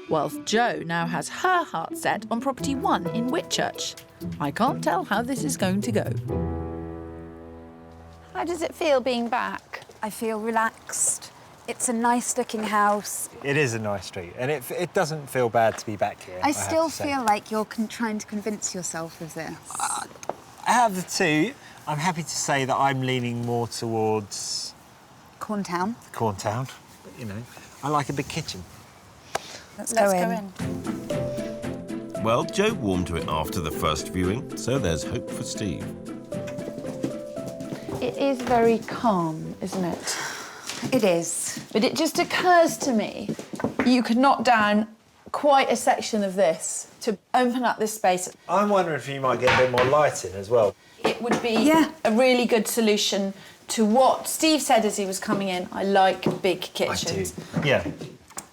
Whilst Jo now has her heart set on property 1 in Whitchurch. I can't tell how this is going to go. How does it feel being back? I feel relaxed. It's a nice-looking house. It is a nice street, and it doesn't feel bad to be back here. I still feel like you're trying to convince yourself of this. Out of the 2, I'm happy to say that I'm leaning more towards Corntown. Corntown, but, you know, I like a big kitchen. Let's go in. Well, Jo warmed to it after the first viewing, so there's hope for Steve. It is very calm, isn't it? It is. But it just occurs to me, you could knock down quite a section of this to open up this space. I'm wondering if you might get a bit more lighting as well. It would be a really good solution to what Steve said as he was coming in. I like big kitchens. I do. Yeah.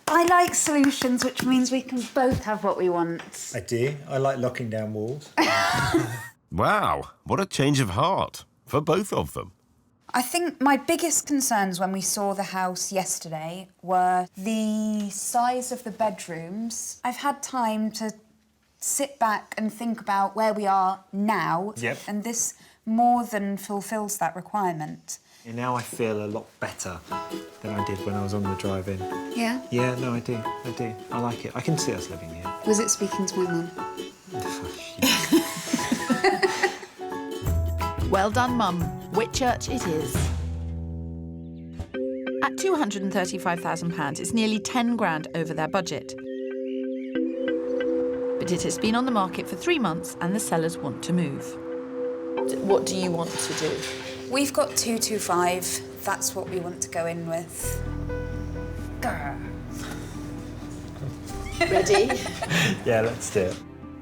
I like solutions, which means we can both have what we want. I do. I like locking down walls. Wow, what a change of heart for both of them. I think my biggest concerns when we saw the house yesterday were the size of the bedrooms. I've had time to sit back and think about where we are now, and this more than fulfills that requirement. And now I feel a lot better than I did when I was on the drive-in. Yeah? Yeah, no, I do. I like it. I can see us living here. Was it speaking to my mum? Well done, Mum. Whitchurch it is. At £235,000, it's nearly 10 grand over their budget. But it has been on the market for 3 months and the sellers want to move. What do you want to do? We've got 225. That's what we want to go in with. Ready? Yeah, let's do it.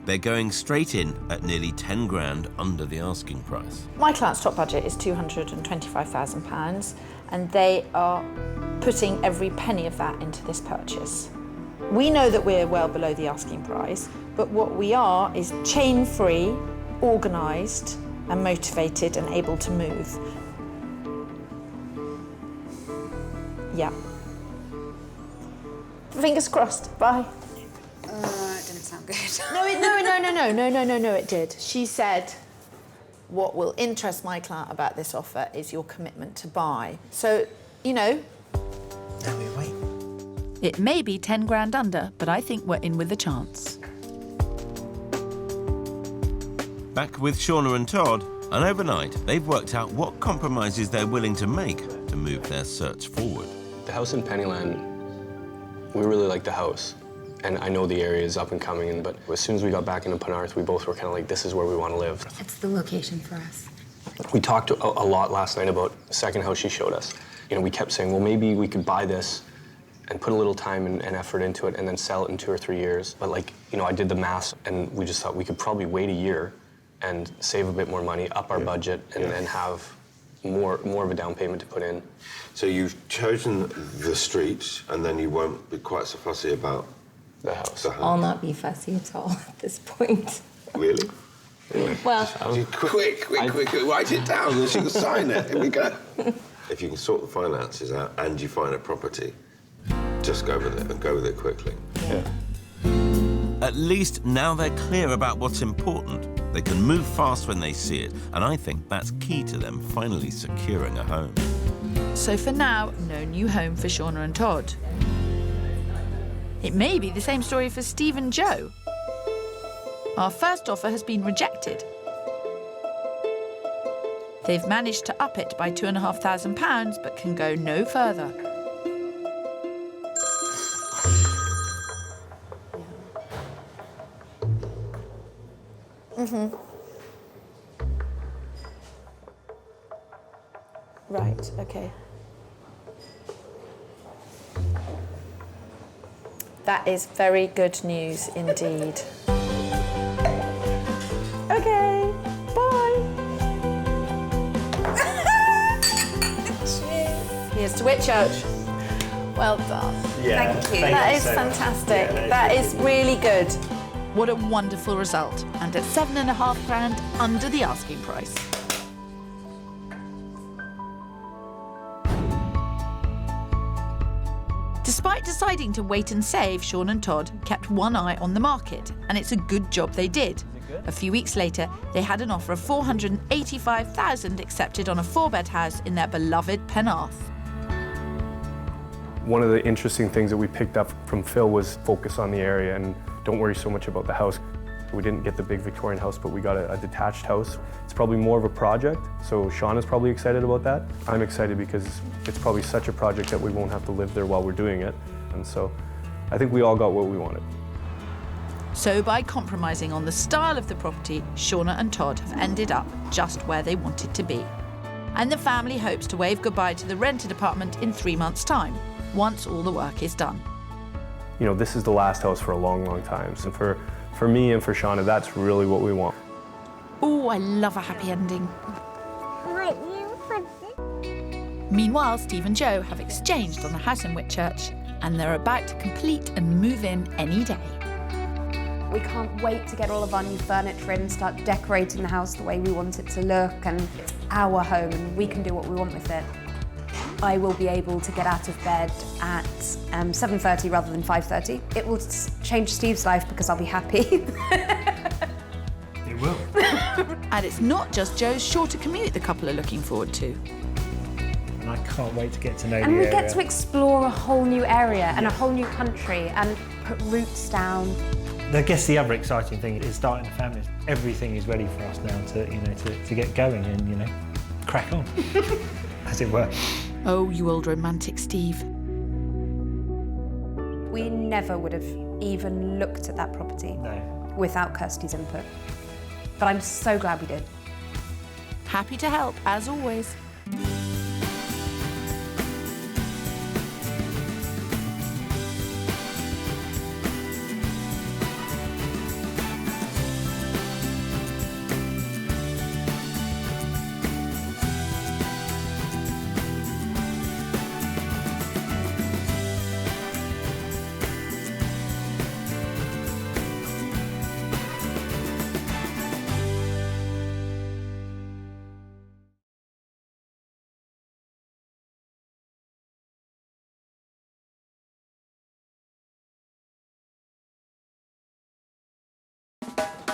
They're going straight in at nearly 10 grand under the asking price. My client's top budget is £225,000 and they are putting every penny of that into this purchase. We know that we're well below the asking price, but what we are is chain-free, organised and motivated and able to move. Yeah. Fingers crossed. Bye. It didn't sound good. No, it did. She said, what will interest my client about this offer is your commitment to buy. So, you know. Naomi, wait. It may be 10 grand under, but I think we're in with a chance. Back with Shauna and Todd, and overnight they've worked out what compromises they're willing to make to move their search forward. The house in Pennyland, we really like the house. And I know the area is up and coming, but as soon as we got back into Penarth, we both were kind of like, this is where we want to live. It's the location for us. We talked a lot last night about the second house she showed us. You know, we kept saying, well, maybe we could buy this and put a little time and effort into it and then sell it in 2 or 3 years. But like, you know, I did the math and we just thought we could probably wait a year and save a bit more money, up our budget, and then have more of a down payment to put in. So you've chosen the street and then you won't be quite so fussy about the house. I'll not be fussy at all at this point. Really? Well, Quick, write it down and she can sign it. Here we go. If you can sort the finances out and you find a property, just go with it and go with it quickly. Yeah. At least now they're clear about what's important. They can move fast when they see it, and I think that's key to them finally securing a home. So for now, no new home for Shauna and Todd. It may be the same story for Steve and Joe. Our first offer has been rejected. They've managed to up it by £2,500, but can go no further. Right, okay. That is very good news indeed. Okay, bye. Here's to Whitchurch. Well done. Yeah, Thank you. thank That you is so much. fantastic. Yeah, that is really good. What a wonderful result. And at £7,500 under the asking price. Despite deciding to wait and save, Sean and Todd kept one eye on the market, and it's a good job they did. A few weeks later, they had an offer of $485,000 accepted on a 4-bed house in their beloved Penarth. One of the interesting things that we picked up from Phil was focus on the area and don't worry so much about the house. We didn't get the big Victorian house, but we got a detached house. It's probably more of a project, so Sean is probably excited about that. I'm excited because it's probably such a project that we won't have to live there while we're doing it. And so I think we all got what we wanted. So by compromising on the style of the property, Shauna and Todd have ended up just where they wanted to be. And the family hopes to wave goodbye to the rented apartment in 3 months' time, once all the work is done. you know, this is the last house for a long, long time. So for me and for Shauna, that's really what we want. Oh, I love a happy ending. Meanwhile, Steve and Joe have exchanged on the house in Whitchurch, and they're about to complete and move in any day. We can't wait to get all of our new furniture in, start decorating the house the way we want it to look, and it's our home and we can do what we want with it. I will be able to get out of bed at 7:30 rather than 5:30. It will change Steve's life because I'll be happy. It will. And it's not just Joe's shorter commute the couple are looking forward to. And I can't wait to get to know And the we area. get to explore a whole new area and a whole new country and put roots down. I guess the other exciting thing is starting a family. Everything is ready for us now to get going and, crack on, as it were. Oh, you old romantic Steve. We never would have even looked at that property without Kirsty's input. But I'm so glad we did. Happy to help, as always.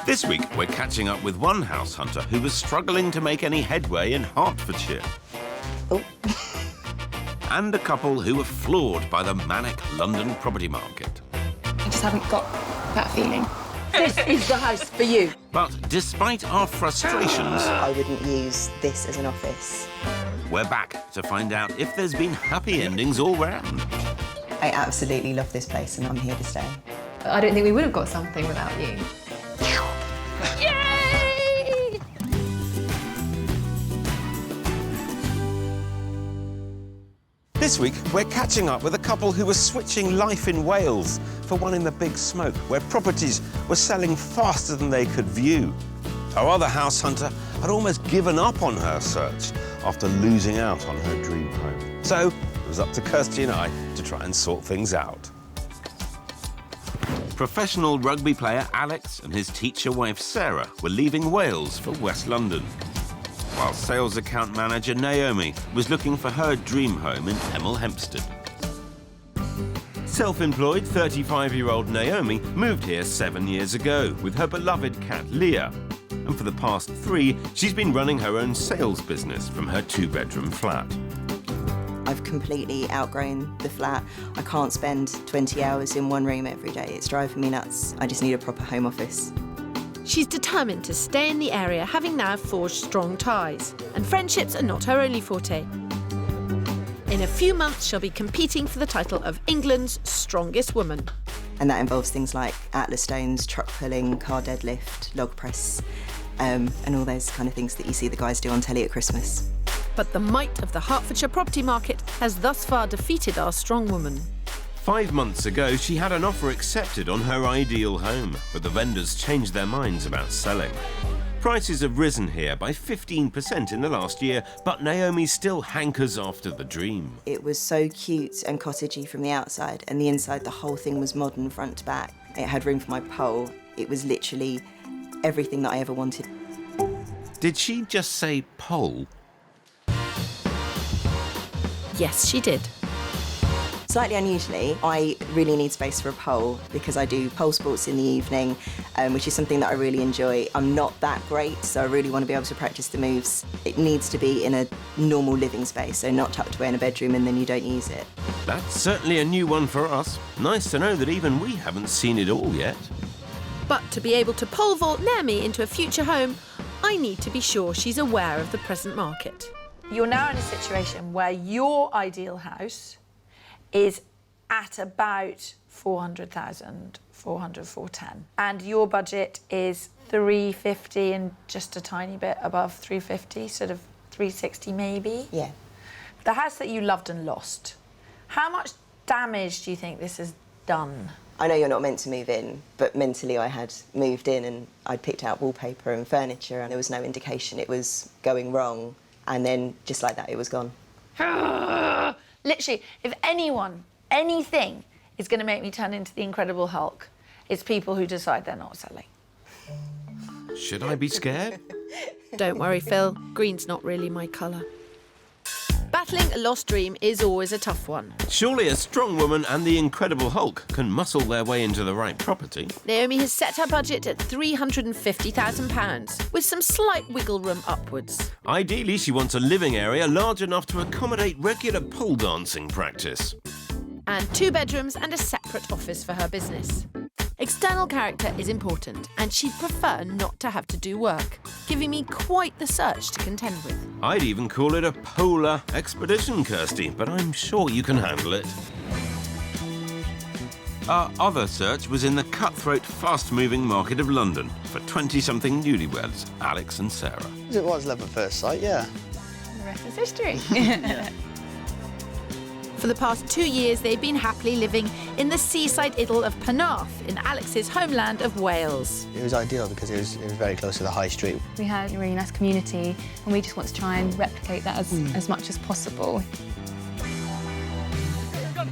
This week, we're catching up with one house hunter who was struggling to make any headway in Hertfordshire. Oh. And a couple who were floored by the manic London property market. I just haven't got that feeling. This is the house for you. But despite our frustrations, I wouldn't use this as an office. we're back to find out if there's been happy endings all round. I absolutely love this place and I'm here to stay. I don't think we would have got something without you. Yay! This week, we're catching up with a couple who were switching life in Wales for one in the big smoke, where properties were selling faster than they could view. Our other house hunter had almost given up on her search after losing out on her dream home. So it was up to Kirsty and I to try and sort things out. Professional rugby player Alex and his teacher wife Sarah were leaving Wales for West London, while sales account manager Naomi was looking for her dream home in Hemel Hempstead. Self-employed 35-year-old Naomi moved here 7 years ago with her beloved cat Leah. And for the past 3, she's been running her own sales business from her 2-bedroom flat. I've completely outgrown the flat. I can't spend 20 hours in one room every day. It's driving me nuts. I just need a proper home office. She's determined to stay in the area, having now forged strong ties. And friendships are not her only forte. In a few months, she'll be competing for the title of England's strongest woman. And that involves things like Atlas stones, truck pulling, car deadlift, log press, and all those kind of things that you see the guys do on telly at Christmas. But the might of the Hertfordshire property market has thus far defeated our strong woman. 5 months ago, she had an offer accepted on her ideal home, but the vendors changed their minds about selling. Prices have risen here by 15% in the last year, but Naomi still hankers after the dream. It was so cute and cottagey from the outside, and the inside, the whole thing was modern front to back. It had room for my pole. It was literally everything that I ever wanted. Did she just say pole? Yes, she did. Slightly unusually, I really need space for a pole because I do pole sports in the evening, which is something that I really enjoy. I'm not that great, so I really want to be able to practice the moves. It needs to be in a normal living space, so not tucked away in a bedroom and then you don't use it. That's certainly a new one for us. Nice to know that even we haven't seen it all yet. But to be able to pole vault Naomi into a future home, I need to be sure she's aware of the present market. You're now in a situation where your ideal house is at about 400,000, 410. And your budget is 350 and just a tiny bit above 350, sort of 360 maybe. Yeah. The house that you loved and lost, how much damage do you think this has done. I know you're not meant to move in, but mentally I had moved in and I'd picked out wallpaper and furniture and there was no indication it was going wrong. And then, just like that, it was gone. Literally, if anything is going to make me turn into the Incredible Hulk, it's people who decide they're not selling. Should I be scared? Don't worry, Phil. Green's not really my colour. Battling a lost dream is always a tough one. Surely a strong woman and the Incredible Hulk can muscle their way into the right property. Naomi has set her budget at £350,000, with some slight wiggle room upwards. Ideally, she wants a living area large enough to accommodate regular pole dancing practice. And 2 bedrooms and a separate office for her business. External character is important, and she'd prefer not to have to do work, giving me quite the search to contend with. I'd even call it a polar expedition, Kirsty, but I'm sure you can handle it. Our other search was in the cutthroat, fast-moving market of London for 20-something newlyweds, Alex and Sarah. It was love at first sight, yeah. The rest is history. For the past 2 years, they've been happily living in the seaside idyll of Penarth, in Alex's homeland of Wales. It was ideal because it was very close to the high street. We had a really nice community and we just want to try and replicate that as much as possible.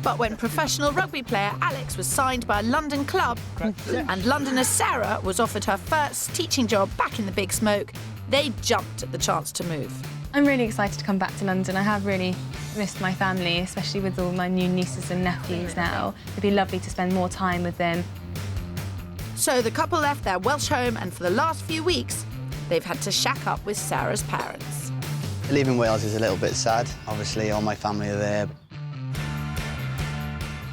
But when professional rugby player Alex was signed by a London club and Londoner Sarah was offered her first teaching job back in the big smoke, they jumped at the chance to move. I'm really excited to come back to London. I have really missed my family, especially with all my new nieces and nephews now. It'd be lovely to spend more time with them. So the couple left their Welsh home, and for the last few weeks, they've had to shack up with Sarah's parents. Leaving Wales is a little bit sad. Obviously, all my family are there.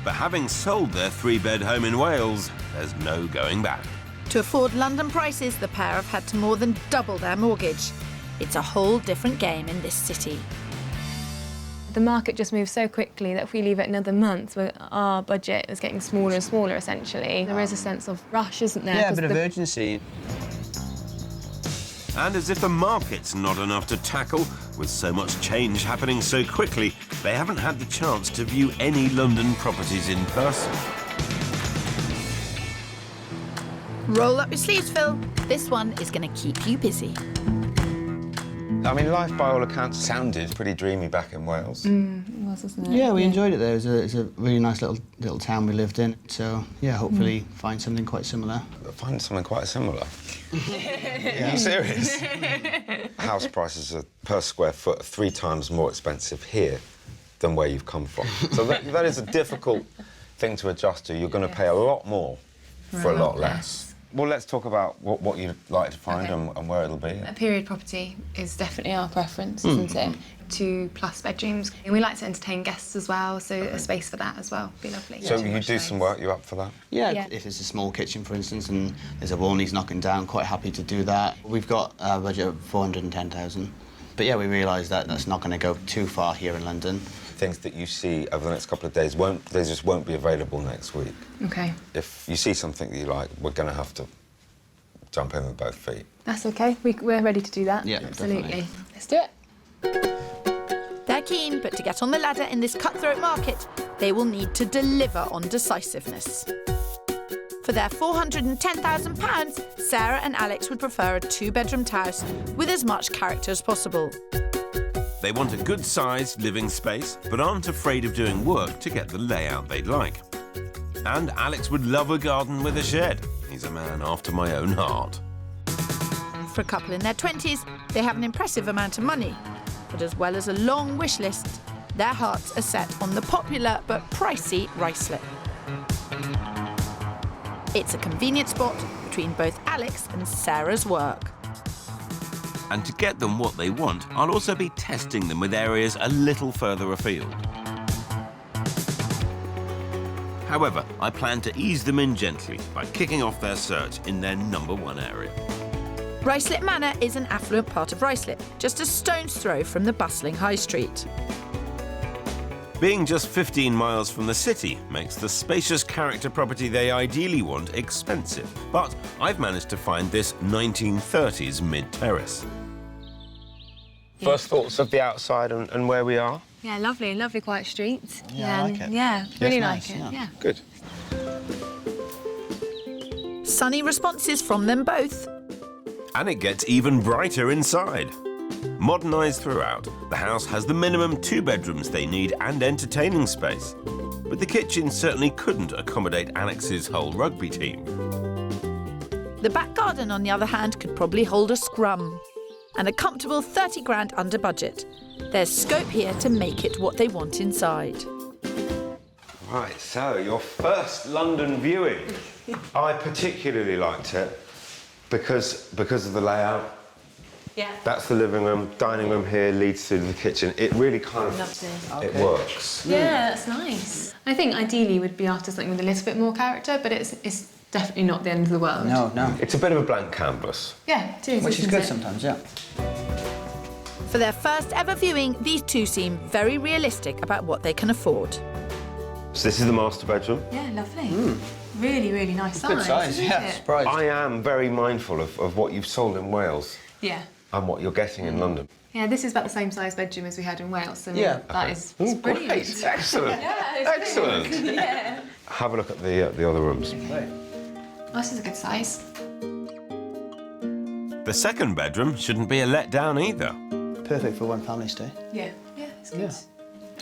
But having sold their 3-bed home in Wales, there's no going back. To afford London prices, the pair have had to more than double their mortgage. It's a whole different game in this city. The market just moves so quickly that if we leave it another month, our budget is getting smaller and smaller, essentially. There is a sense of rush, isn't there? Yeah, a bit of urgency. And as if the market's not enough to tackle, with so much change happening so quickly, they haven't had the chance to view any London properties in person. Roll up your sleeves, Phil. This one is going to keep you busy. I mean, life, by all accounts, sounded pretty dreamy back in Wales. It was, wasn't it? Yeah, we enjoyed it there. It's a really nice little town we lived in. So, yeah, hopefully find something quite similar. Find something quite similar? Are you serious? House prices are per square foot 3 times more expensive here than where you've come from. So that is a difficult thing to adjust to. You're going to pay a lot more for a lot less. Well, let's talk about what you'd like to find and where it'll be. A period property is definitely our preference, isn't it? 2+ bedrooms. And we like to entertain guests as well, so a space for that as well would be lovely. So you do some work, you up for that? Yeah, if it's a small kitchen, for instance, and there's a wall needs knocking down, quite happy to do that. We've got a budget of 410,000. But yeah, we realise that that's not going to go too far here in London. Things that you see over the next couple of days just won't be available next week. OK. If you see something that you like, we're going to have to jump in with both feet. That's OK. We're ready to do that. Yeah, absolutely. Definitely. Let's do it. They're keen, but to get on the ladder in this cutthroat market, they will need to deliver on decisiveness. For their £410,000, Sarah and Alex would prefer a 2-bedroom house with as much character as possible. They want a good-sized living space, but aren't afraid of doing work to get the layout they'd like. And Alex would love a garden with a shed. He's a man after my own heart. For a couple in their 20s, they have an impressive amount of money. But as well as a long wish list, their hearts are set on the popular but pricey Ruislip. It's a convenient spot between both Alex and Sarah's work. And to get them what they want, I'll also be testing them with areas a little further afield. However, I plan to ease them in gently by kicking off their search in their #1 area. Ruislip Manor is an affluent part of Ruislip, just a stone's throw from the bustling high street. Being just 15 miles from the city makes the spacious character property they ideally want expensive. But I've managed to find this 1930s mid-terrace. First thoughts of the outside and where we are? Yeah, lovely quiet street. Yeah, I like it. Yeah, Yes, really nice, like it. yeah. Yeah. Good. Sunny responses from them both. And it gets even brighter inside. Modernised throughout, the house has the minimum 2 bedrooms they need and entertaining space. But the kitchen certainly couldn't accommodate Annex's whole rugby team. The back garden, on the other hand, could probably hold a scrum. And a comfortable 30 grand under budget. There's scope here to make it what they want inside. Right, so your first London viewing. I particularly liked it because of the layout. Yeah. That's the living room, dining room here leads to the kitchen. It really kind of Loved it. it works. Yeah, that's nice. I think ideally we'd be after something with a little bit more character, but it's definitely not the end of the world. No. It's a bit of a blank canvas. Yeah, it is. Which is isn't good it? sometimes, yeah. For their first ever viewing, these two seem very realistic about what they can afford. So this is the master bedroom. Yeah, lovely. Really, really nice size. Good size, isn't yeah. it? Surprised. I am very mindful of what you've sold in Wales Yeah. and what you're getting in London. Yeah, this is about the same size bedroom as we had in Wales. I mean, Yeah. that is Ooh, brilliant. great. Excellent. Yeah, it's Excellent. brilliant. Yeah. Have a look at the other rooms. Oh, this is a good size. The second bedroom shouldn't be a letdown either. Perfect for one family stay. Yeah. Yeah, it's good.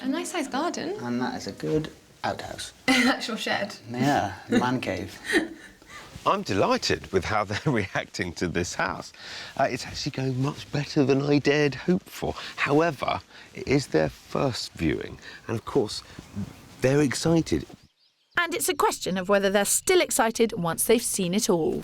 A nice sized garden. And that is a good outhouse. An actual shed. Yeah, man cave. I'm delighted with how they're reacting to this house. It's actually going much better than I dared hope for. However, it is their first viewing, and of course, they're excited. And it's a question of whether they're still excited once they've seen it all.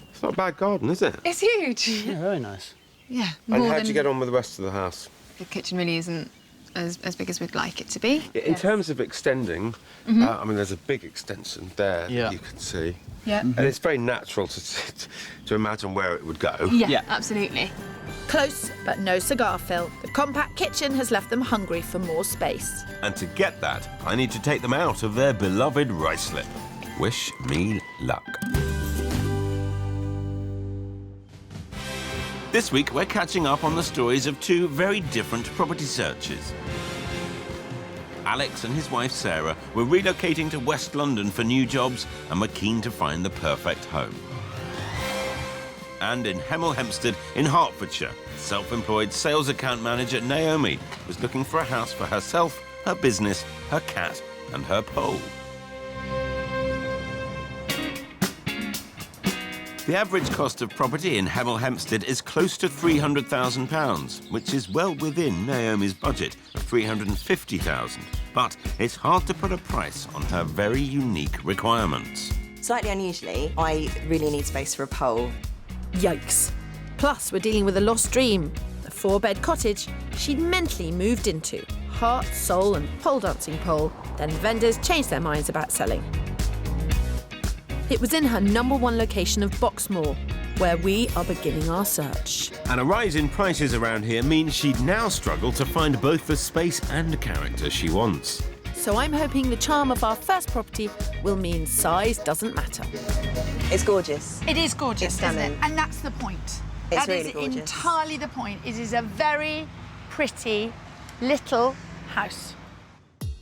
It's not a bad garden, is it? It's huge. Yeah, very nice. Yeah. And how'd you get on with the rest of the house? The kitchen really isn't as big as we'd like it to be. In terms of extending, I mean, there's a big extension there that you can see. Yeah. And it's very natural to imagine where it would go. Yeah, absolutely. Close, but no cigar fill. The compact kitchen has left them hungry for more space. And to get that, I need to take them out of their beloved rice slip. Wish me luck. This week, we're catching up on the stories of 2 very different property searches. Alex and his wife Sarah were relocating to West London for new jobs and were keen to find the perfect home. And in Hemel Hempstead in Hertfordshire, self-employed sales account manager Naomi was looking for a house for herself, her business, her cat and her pole. The average cost of property in Hemel Hempstead is close to £300,000, which is well within Naomi's budget of £350,000. But it's hard to put a price on her very unique requirements. Slightly unusually, I really need space for a pole. Yikes. Plus, we're dealing with a lost dream. A 4-bed cottage she'd mentally moved into. Heart, soul and pole dancing pole. Then vendors changed their minds about selling. It was in her #1 location of Boxmoor, where we are beginning our search. And a rise in prices around here means she'd now struggle to find both the space and character she wants. So I'm hoping the charm of our first property will mean size doesn't matter. It's gorgeous. It is gorgeous, It's isn't it? stunning. And that's the point. It's That really is gorgeous. entirely the point. It is a very pretty little house.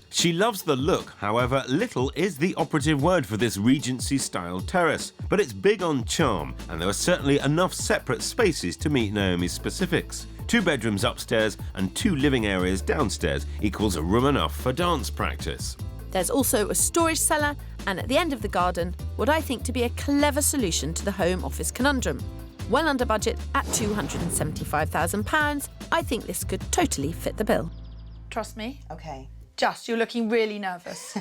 She loves the look, however, little is the operative word for this Regency-style terrace. But it's big on charm, and there are certainly enough separate spaces to meet Naomi's specifics. 2 bedrooms upstairs and 2 living areas downstairs equals a room enough for dance practice. There's also a storage cellar, and at the end of the garden, what I think to be a clever solution to the home office conundrum. Well under budget at £275,000, I think this could totally fit the bill. Trust me. Okay. Just, you're looking really nervous.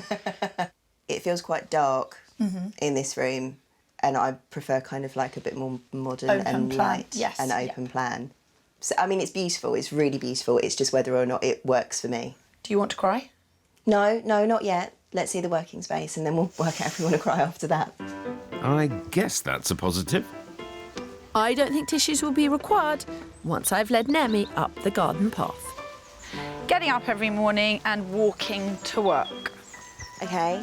It feels quite dark Mhm. in this room, and I prefer kind of like a bit more modern Open and plan, light yes, and yeah. open plan. So, I mean, it's beautiful. It's really beautiful. It's just whether or not it works for me. Do you want to cry? No, not yet. Let's see the working space, and then we'll work out if we want to cry after that. I guess that's a positive. I don't think tissues will be required once I've led Naomi up the garden path. Getting up every morning and walking to work. Okay.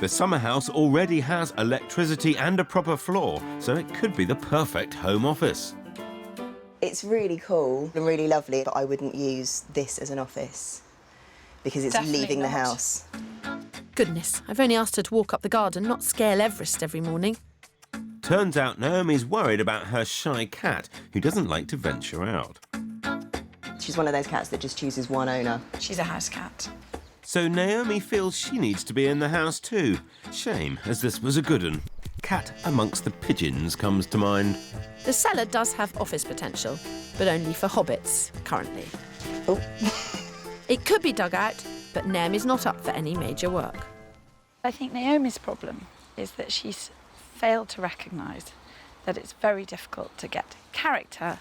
The summer house already has electricity and a proper floor, so it could be the perfect home office. It's really cool and really lovely, but I wouldn't use this as an office. because it's Definitely leaving the not. house. Goodness, I've only asked her to walk up the garden, not scale Everest every morning. Turns out Naomi's worried about her shy cat, who doesn't like to venture out. She's one of those cats that just chooses one owner. She's a house cat. So Naomi feels she needs to be in the house too. Shame, as this was a good one. Cat amongst the pigeons comes to mind. The cellar does have office potential, but only for hobbits, currently. Oh. It could be dug out, but Naomi's not up for any major work. I think Naomi's problem is that she's failed to recognise that it's very difficult to get character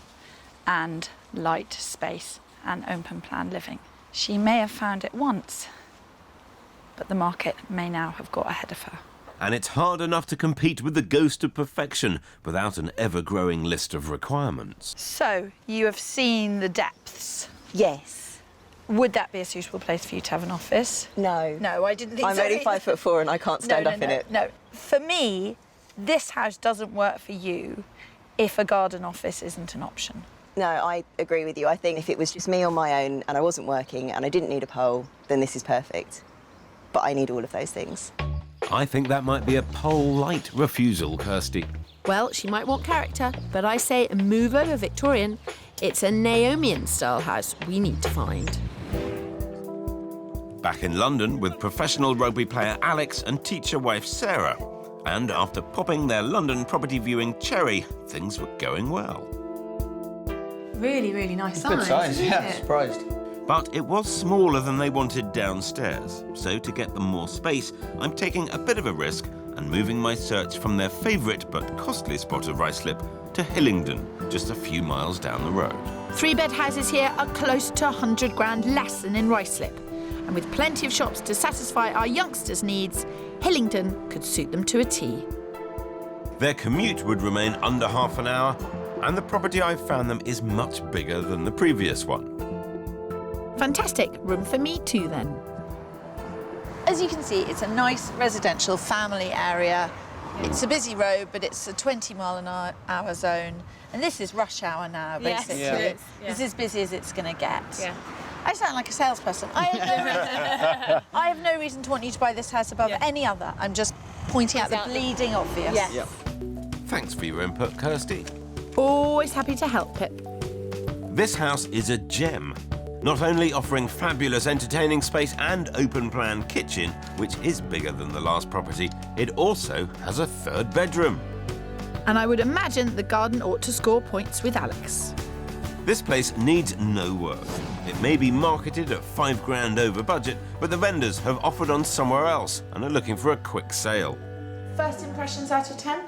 and light space and open plan living. She may have found it once, but the market may now have got ahead of her. And it's hard enough to compete with the ghost of perfection without an ever-growing list of requirements. So, you have seen the depths? Yes. Would that be a suitable place for you to have an office? No. No, I didn't think I'm so. only 5'4" and I can't stand up in it. No, for me, this house doesn't work for you if a garden office isn't an option. No, I agree with you. I think if it was just me on my own and I wasn't working and I didn't need a pole, then this is perfect. But I need all of those things. I think that might be a pole-light refusal, Kirsty. Well, she might want character, but I say move over Victorian. It's a Naomian-style house we need to find. Back in London with professional rugby player Alex and teacher wife Sarah. And after popping their London property viewing cherry, things were going well. Really, really nice size. Good size, isn't yeah, it? surprised. But it was smaller than they wanted downstairs. So to get them more space, I'm taking a bit of a risk and moving my search from their favourite but costly spot of Ruislip to Hillingdon, just a few miles down the road. 3-bed houses here are close to 100 grand less than in Ruislip. And with plenty of shops to satisfy our youngsters' needs, Hillingdon could suit them to a T. Their commute would remain under half an hour, and the property I've found them is much bigger than the previous one. Fantastic. Room for me too, then. As you can see, it's a nice residential family area. It's a busy road, but it's a 20-mile-an-hour zone. And this is rush hour now, basically. Yes, it is, yeah. It's as busy as it's going to get. Yeah. I sound like a salesperson. I have no reason to want you to buy this house above any other. I'm just pointing out the bleeding obvious. Yeah. Yep. Thanks for your input, Kirsty. Always happy to help, Pip. This house is a gem. Not only offering fabulous entertaining space and open-plan kitchen, which is bigger than the last property, it also has a 3rd bedroom. And I would imagine the garden ought to score points with Alex. This place needs no work. It may be marketed at 5 grand over budget, but the vendors have offered on somewhere else and are looking for a quick sale. First impressions out of 10?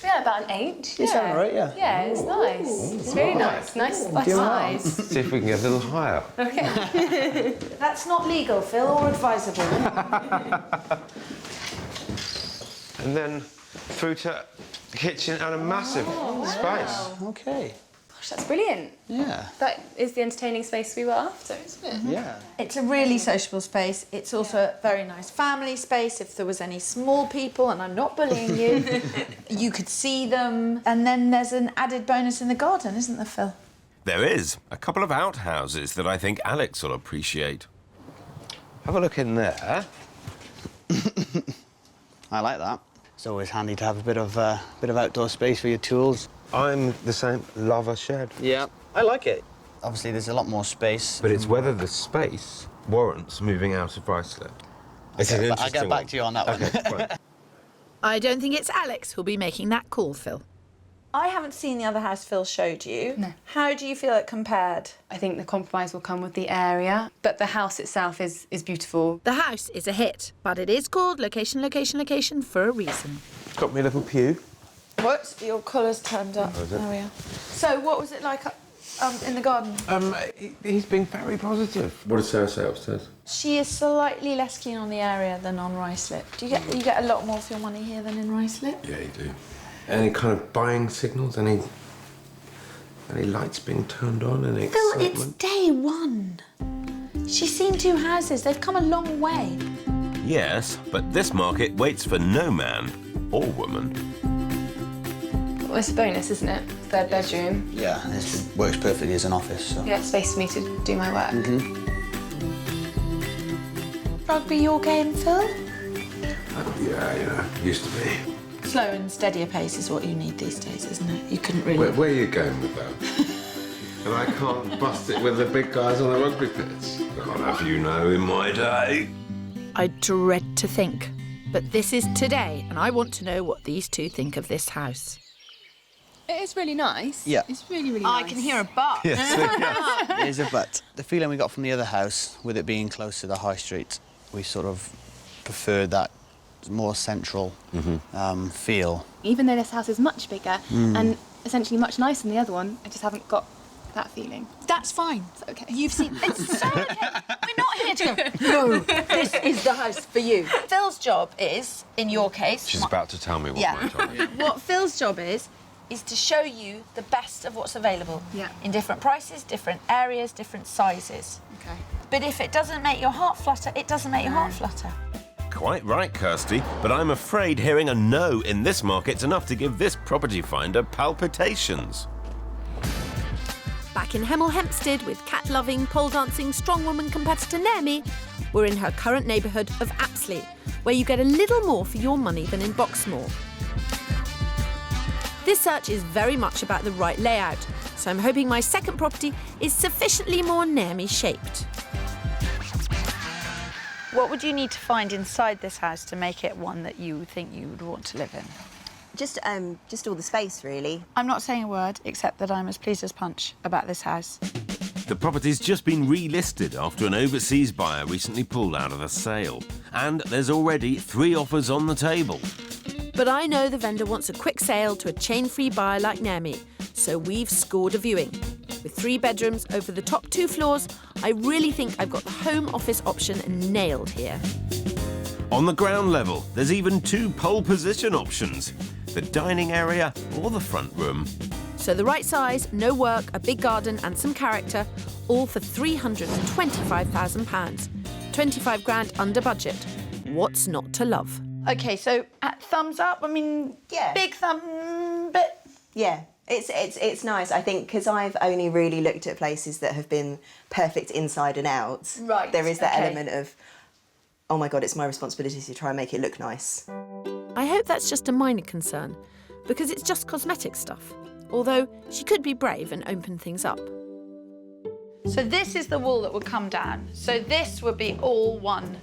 Yeah, about an 8. You sound right, yeah. Yeah, it's nice. It's very nice. Nice size. See if we can get a little higher. Okay. That's not legal, Phil, or advisable. And then through to the kitchen and a massive space. Okay. Gosh, that's brilliant. Yeah. That is the entertaining space we were after, isn't it? Yeah. It's a really sociable space. It's also a very nice family space. If there was any small people, and I'm not bullying you, you could see them. And then there's an added bonus in the garden, isn't there, Phil? There is a couple of outhouses that I think Alex will appreciate. Have a look in there. I like that. It's always handy to have a bit of outdoor space for your tools. I'm the same. Love a shed. Yeah, I like it. Obviously, there's a lot more space. But it's whether the space warrants moving out of Ruislip. I'll get back to you on that one. Okay, right. I don't think it's Alex who'll be making that call, Phil. I haven't seen the other house Phil showed you. No. How do you feel it compared? I think the compromise will come with the area, but the house itself is beautiful. The house is a hit, but it is called location, location, location for a reason. Got me a little pew. What? Your collar's turned up. Oh, is it? There we are. So, what was it like in the garden? He's been very positive. What did Sarah say upstairs? She is slightly less keen on the area than on Ruislip. Do you get a lot more for your money here than in Ruislip? Yeah, you do. Any kind of buying signals? Any lights being turned on? Any Phil, excitement? it's day one. She's seen 2 houses. They've come a long way. Yes, but this market waits for no man or woman. Well, it's a bonus, isn't it? 3rd bedroom. Yeah, this works perfectly as an office. So. Yeah, space for me to do my work. rugby your game, Phil? Yeah, used to be. Slow and steadier pace is what you need these days, isn't it? You couldn't really... Where are you going with that? And I can't bust it with the big guys on the rugby pitch. I'll have you know, in my day. I dread to think, but this is today, and I want to know what these two think of this house. It is really nice. Yeah. It's really, really nice. I can hear a but. Yes, it is a but. The feeling we got from the other house, with it being close to the high street, we sort of preferred that more central feel. Even though this house is much bigger and essentially much nicer than the other one, I just haven't got that feeling. That's fine. It's okay. You've seen... It's so okay. We're not here to go, no, this is the house for you. Phil's job is, in your case... She's about to tell me what my job is. What Phil's job is to show you the best of what's available. Yeah. In different prices, different areas, different sizes. Okay. But if it doesn't make your heart flutter, it doesn't make your heart flutter. Quite right, Kirsty, but I'm afraid hearing a no in this market's enough to give this property finder palpitations. Back in Hemel Hempstead with cat-loving, pole-dancing, strong woman competitor Naomi, we're in her current neighbourhood of Apsley, where you get a little more for your money than in Boxmoor. This search is very much about the right layout, so I'm hoping my second property is sufficiently more Naomi-shaped. What would you need to find inside this house to make it one that you think you would want to live in? Just all the space, really. I'm not saying a word, except that I'm as pleased as punch about this house. The property's just been relisted after an overseas buyer recently pulled out of the sale. And there's already 3 offers on the table. But I know the vendor wants a quick sale to a chain-free buyer like Naomi, so we've scored a viewing. With 3 bedrooms over the top 2 floors, I really think I've got the home office option nailed here. On the ground level, there's even 2 pole position options. The dining area or the front room. So the right size, no work, a big garden and some character, all for £325,000. 25 grand under budget. What's not to love? OK, so thumbs up, I mean, yeah. Big thumb, but... Yeah, it's nice, I think, because I've only really looked at places that have been perfect inside and out. Right, there is that okay. element of, oh my God, it's my responsibility to try and make it look nice. I hope that's just a minor concern, because it's just cosmetic stuff. Although she could be brave and open things up. So this is the wall that would come down. So this would be all one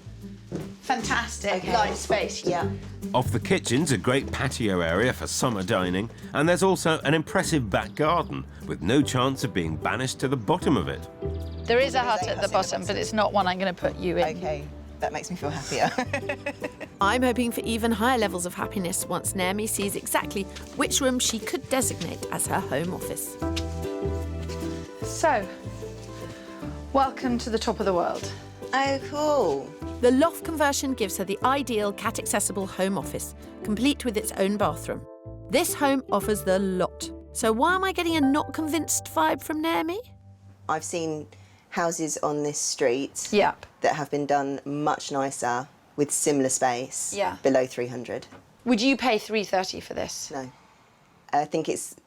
fantastic light space. Yeah. Off the kitchen's a great patio area for summer dining, and there's also an impressive back garden with no chance of being banished to the bottom of it. There is a hut at the bottom, but it's not one I'm going to put you in. OK, that makes me feel happier. I'm hoping for even higher levels of happiness once Naomi sees exactly which room she could designate as her home office. So, welcome to the top of the world. Oh, cool. The loft conversion gives her the ideal cat-accessible home office, complete with its own bathroom. This home offers the lot. So why am I getting a not convinced vibe from Naomi? I've seen houses on this street that have been done much nicer with similar space below 300. Would you pay $330 for this? No. I think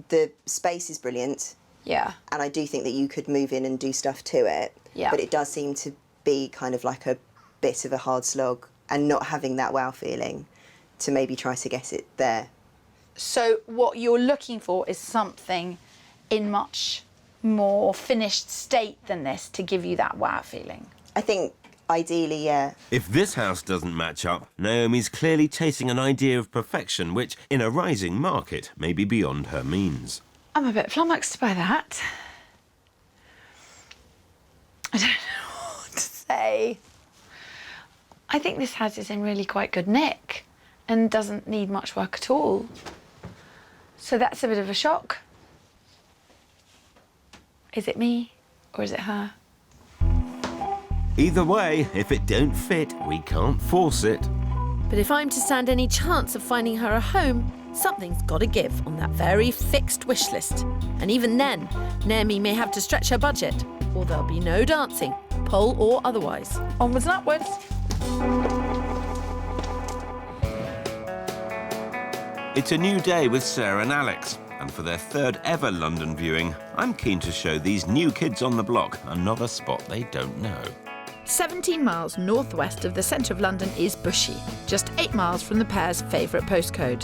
the space is brilliant. Yeah. And I do think that you could move in and do stuff to it. Yeah. But it does seem to be kind of like a bit of a hard slog and not having that wow feeling to maybe try to get it there. So what you're looking for is something in much more finished state than this to give you that wow feeling? I think ideally, yeah. If this house doesn't match up, Naomi's clearly chasing an idea of perfection which, in a rising market, may be beyond her means. I'm a bit flummoxed by that. I don't know what to say. I think this house is in really quite good nick and doesn't need much work at all. So that's a bit of a shock. Is it me or is it her? Either way, if it don't fit, we can't force it. But if I'm to stand any chance of finding her a home, something's got to give on that very fixed wish list. And even then, Naomi may have to stretch her budget, or there'll be no dancing, pole or otherwise. Onwards and upwards. It's a new day with Sarah and Alex, and for their 3rd ever London viewing, I'm keen to show these new kids on the block another spot they don't know. 17 miles northwest of the centre of London is Bushey, just 8 miles from the pair's favourite postcode.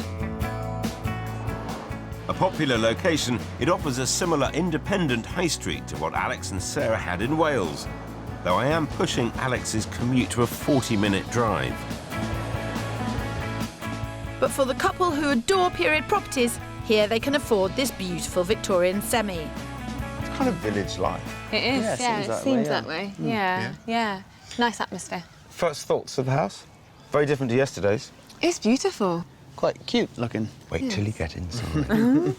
A popular location, it offers a similar independent high street to what Alex and Sarah had in Wales, though I am pushing Alex's commute to a 40-minute drive. But for the couple who adore period properties, here they can afford this beautiful Victorian semi. It's kind of village life. It is, yeah, it seems that way. Yeah. Nice atmosphere. First thoughts of the house? Very different to yesterday's. It's beautiful. Quite cute looking. Wait till you get inside.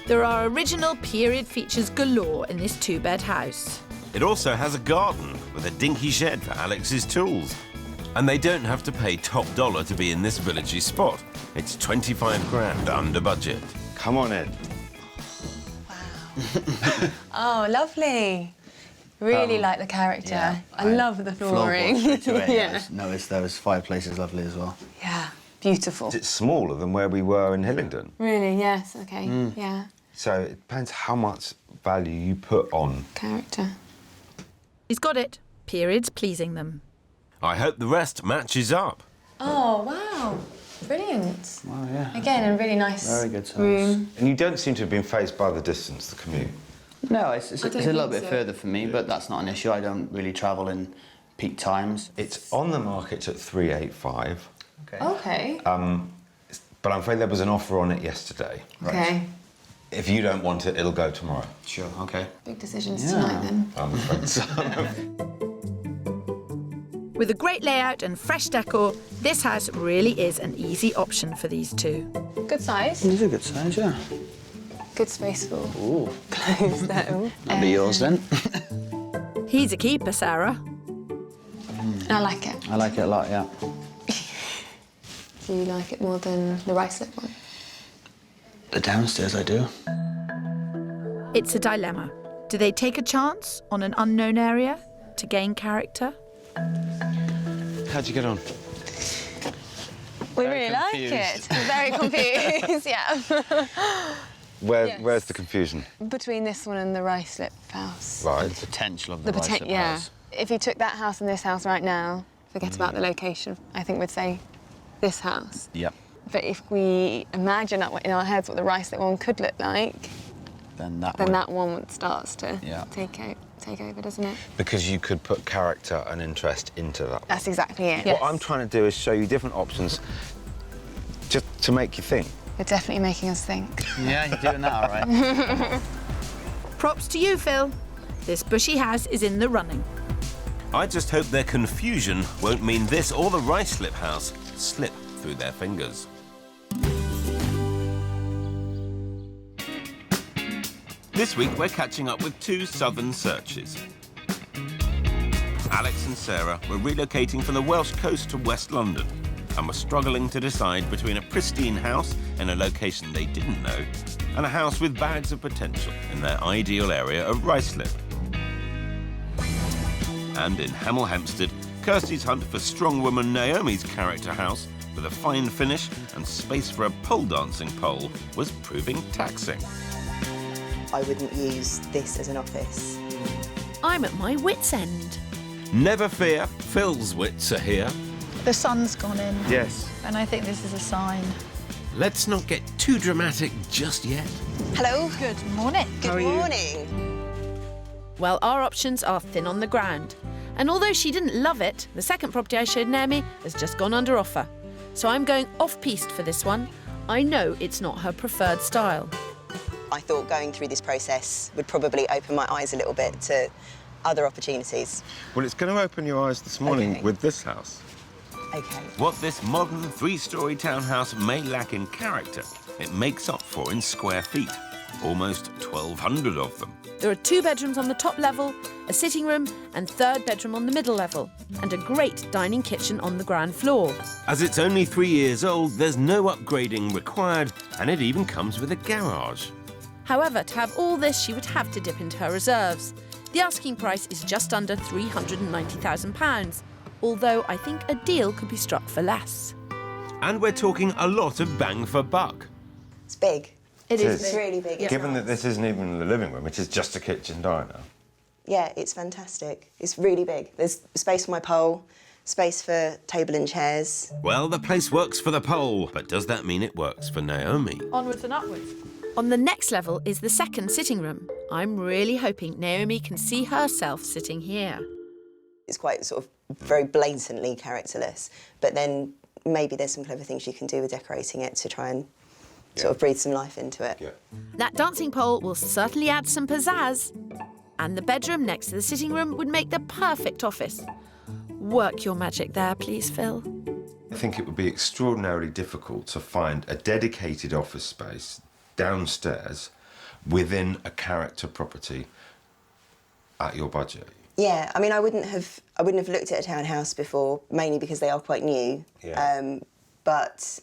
There are original period features galore in this two-bed house. It also has a garden with a dinky shed for Alex's tools. And they don't have to pay top dollar to be in this villagey spot. It's 25 grand under budget. Come on in. Oh, lovely. Really like the character. Yeah, I love the flooring. Yeah. Noticed those fireplaces lovely as well. Yeah, beautiful. It's smaller than where we were in Hillingdon. Really, yes, okay, yeah. So it depends how much value you put on character. He's got it. Periods pleasing them. I hope the rest matches up. Oh, wow. Brilliant. Wow, yeah. Again, a really nice Very good size. room. And you don't seem to have been fazed by the distance, the commute. No, it's a little bit so. further for me, but that's not an issue. I don't really travel in peak times. It's on the market at 385. Okay. But I'm afraid there was an offer on it yesterday. Okay. If you don't want it, it'll go tomorrow. Sure, okay. Big decisions tonight, then. I'm afraid so. With a great layout and fresh decor, this house really is an easy option for these two. Good size. It is a good size, yeah. Good space for Ooh. clothes, though. That'll be yours then. He's a keeper, Sarah. I like it. I like it a lot, yeah. Do you like it more than the Ruislip one? The downstairs I do. It's a dilemma. Do they take a chance on an unknown area to gain character? How'd you get on? We really like it. We're very confused, yeah. Where's the confusion? Between this one and the Ruislip house. Right. The potential of the Ruislip house. Yeah. If you took that house and this house right now, forget about the location, I think we'd say this house. Yep. But if we imagine in our heads what the Ruislip one could look like, then that one starts to take over, doesn't it? Because you could put character and interest into that. That's exactly it. What I'm trying to do is show you different options just to make you think. You're definitely making us think. Yeah, you're doing that all right. Props to you, Phil. This Bushey house is in the running. I just hope their confusion won't mean this or the Ruislip house slip through their fingers. This week we're catching up with two southern searches. Alex and Sarah were relocating from the Welsh coast to West London and were struggling to decide between a pristine house in a location they didn't know and a house with bags of potential in their ideal area of Ruislip. And in Hemel Hempstead, Kirsty's hunt for strong woman Naomi's character house with a fine finish and space for a pole dancing pole was proving taxing. I wouldn't use this as an office. I'm at my wit's end. Never fear, Phil's wits are here. The sun's gone in. Yes. And I think this is a sign. Let's not get too dramatic just yet. Hello. Good morning. Good morning. Well, our options are thin on the ground. And although she didn't love it, the second property I showed Naomi has just gone under offer. So I'm going off-piste for this one. I know it's not her preferred style. I thought going through this process would probably open my eyes a little bit to other opportunities. Well, it's going to open your eyes this morning with this house. Okay. What this modern three-storey townhouse may lack in character, it makes up for in square feet. Almost 1,200 of them. There are 2 bedrooms on the top level, a sitting room and 3rd bedroom on the middle level, and a great dining kitchen on the ground floor. As it's only 3 years old, there's no upgrading required, and it even comes with a garage. However, to have all this, she would have to dip into her reserves. The asking price is just under £390,000, although I think a deal could be struck for less. And we're talking a lot of bang for buck. It's big. It is It's really big. Given that this isn't even the living room, it is just a kitchen diner. Yeah, it's fantastic. It's really big. There's space for my pole, space for table and chairs. Well, the place works for the pole, but does that mean it works for Naomi? Onwards and upwards. On the next level is the second sitting room. I'm really hoping Naomi can see herself sitting here. It's quite sort of very blatantly characterless, but then maybe there's some clever things you can do with decorating it to try and sort of breathe some life into it. That dancing pole will certainly add some pizzazz. And the bedroom next to the sitting room would make the perfect office. Work your magic there, please, Phil. I think it would be extraordinarily difficult to find a dedicated office space downstairs within a character property at your budget. Yeah, I mean, I wouldn't have looked at a townhouse before, mainly because they are quite new. But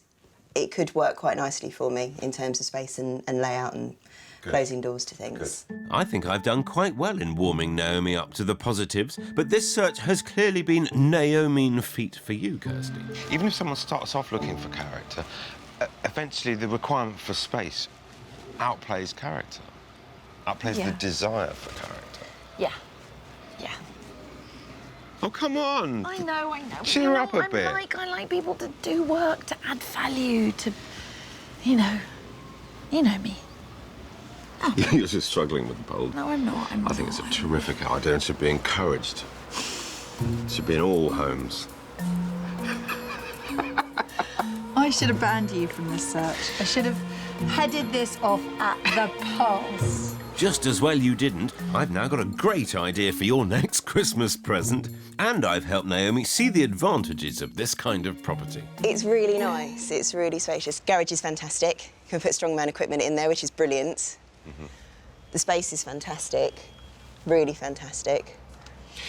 it could work quite nicely for me in terms of space and layout and closing doors to things. I think I've done quite well in warming Naomi up to the positives, but this search has clearly been Naomi feat for you, Kirsty. Even if someone starts off looking for character, eventually the requirement for space outplays character, outplays the desire for character. Yeah. Oh, come on! I know. Cheer up a bit. I like people to do work, to add value, to, you know me. You're just struggling with the pole. No, I'm not. I think it's a terrific idea and should be encouraged. It should be in all homes. I should have banned you from this search. I should have headed this off at the pass. Just as well you didn't. I've now got a great idea for your next Christmas present. And I've helped Naomi see the advantages of this kind of property. It's really nice. It's really spacious. Garage is fantastic. You can put strongman equipment in there, which is brilliant. The space is fantastic. Really fantastic.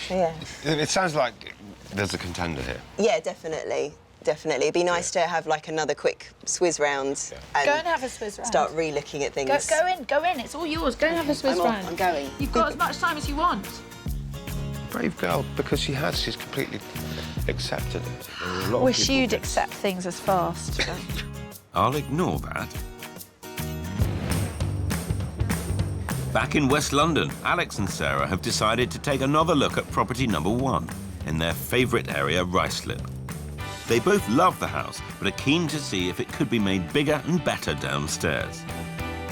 So, yeah. It sounds like there's a contender here. Yeah, definitely. Definitely. It'd be nice to have, like, another quick swizz round and Go and have a swizz round. start re-looking at things. Go in. It's all yours. Go and have a swizz round. I'm going. You've got as much time as you want. Brave girl, because she's completely accepted it. There are a lot of Wish people you'd accept things as fast. I'll ignore that. Back in West London, Alex and Sarah have decided to take another look at property number 1 in their favourite area, Ruislip. They both love the house, but are keen to see if it could be made bigger and better downstairs.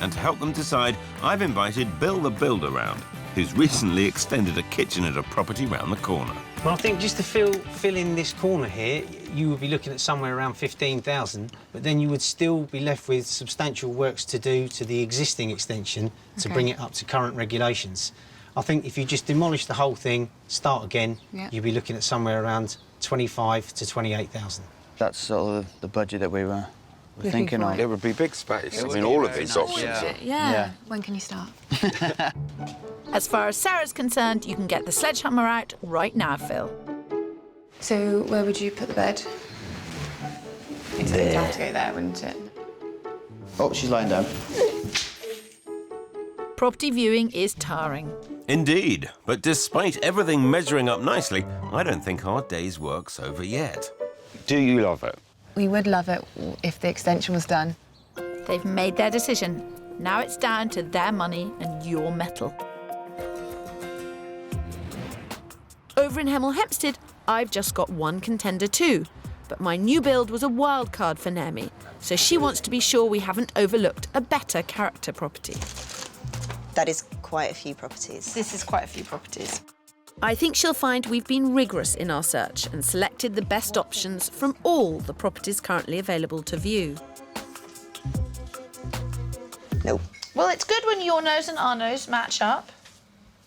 And to help them decide, I've invited Bill the Builder round, who's recently extended a kitchen at a property round the corner. Well, I think just to fill in this corner here, you would be looking at somewhere around 15,000, but then you would still be left with substantial works to do to the existing extension to bring it up to current regulations. I think if you just demolish the whole thing, start again, you'd be looking at somewhere around 25 to 28,000. That's sort of the budget that we were thinking of. It would be big space. I mean, all of these options. Yeah. When can you start? As far as Sarah's concerned, you can get the sledgehammer out right now, Phil. So where would you put the bed? It'd have to go there, wouldn't it? Oh, she's lying down. Property viewing is tiring. Indeed, but despite everything measuring up nicely, I don't think our day's work's over yet. Do you love it? We would love it if the extension was done. They've made their decision. Now it's down to their money and your metal. Over in Hemel Hempstead, I've just got one contender too. But my new build was a wild card for Naomi, so she wants to be sure we haven't overlooked a better character property. That is quite a few properties. This is quite a few properties. I think she'll find we've been rigorous in our search and selected the best options from all the properties currently available to view. Nope. Well, it's good when your nose and our nose match up.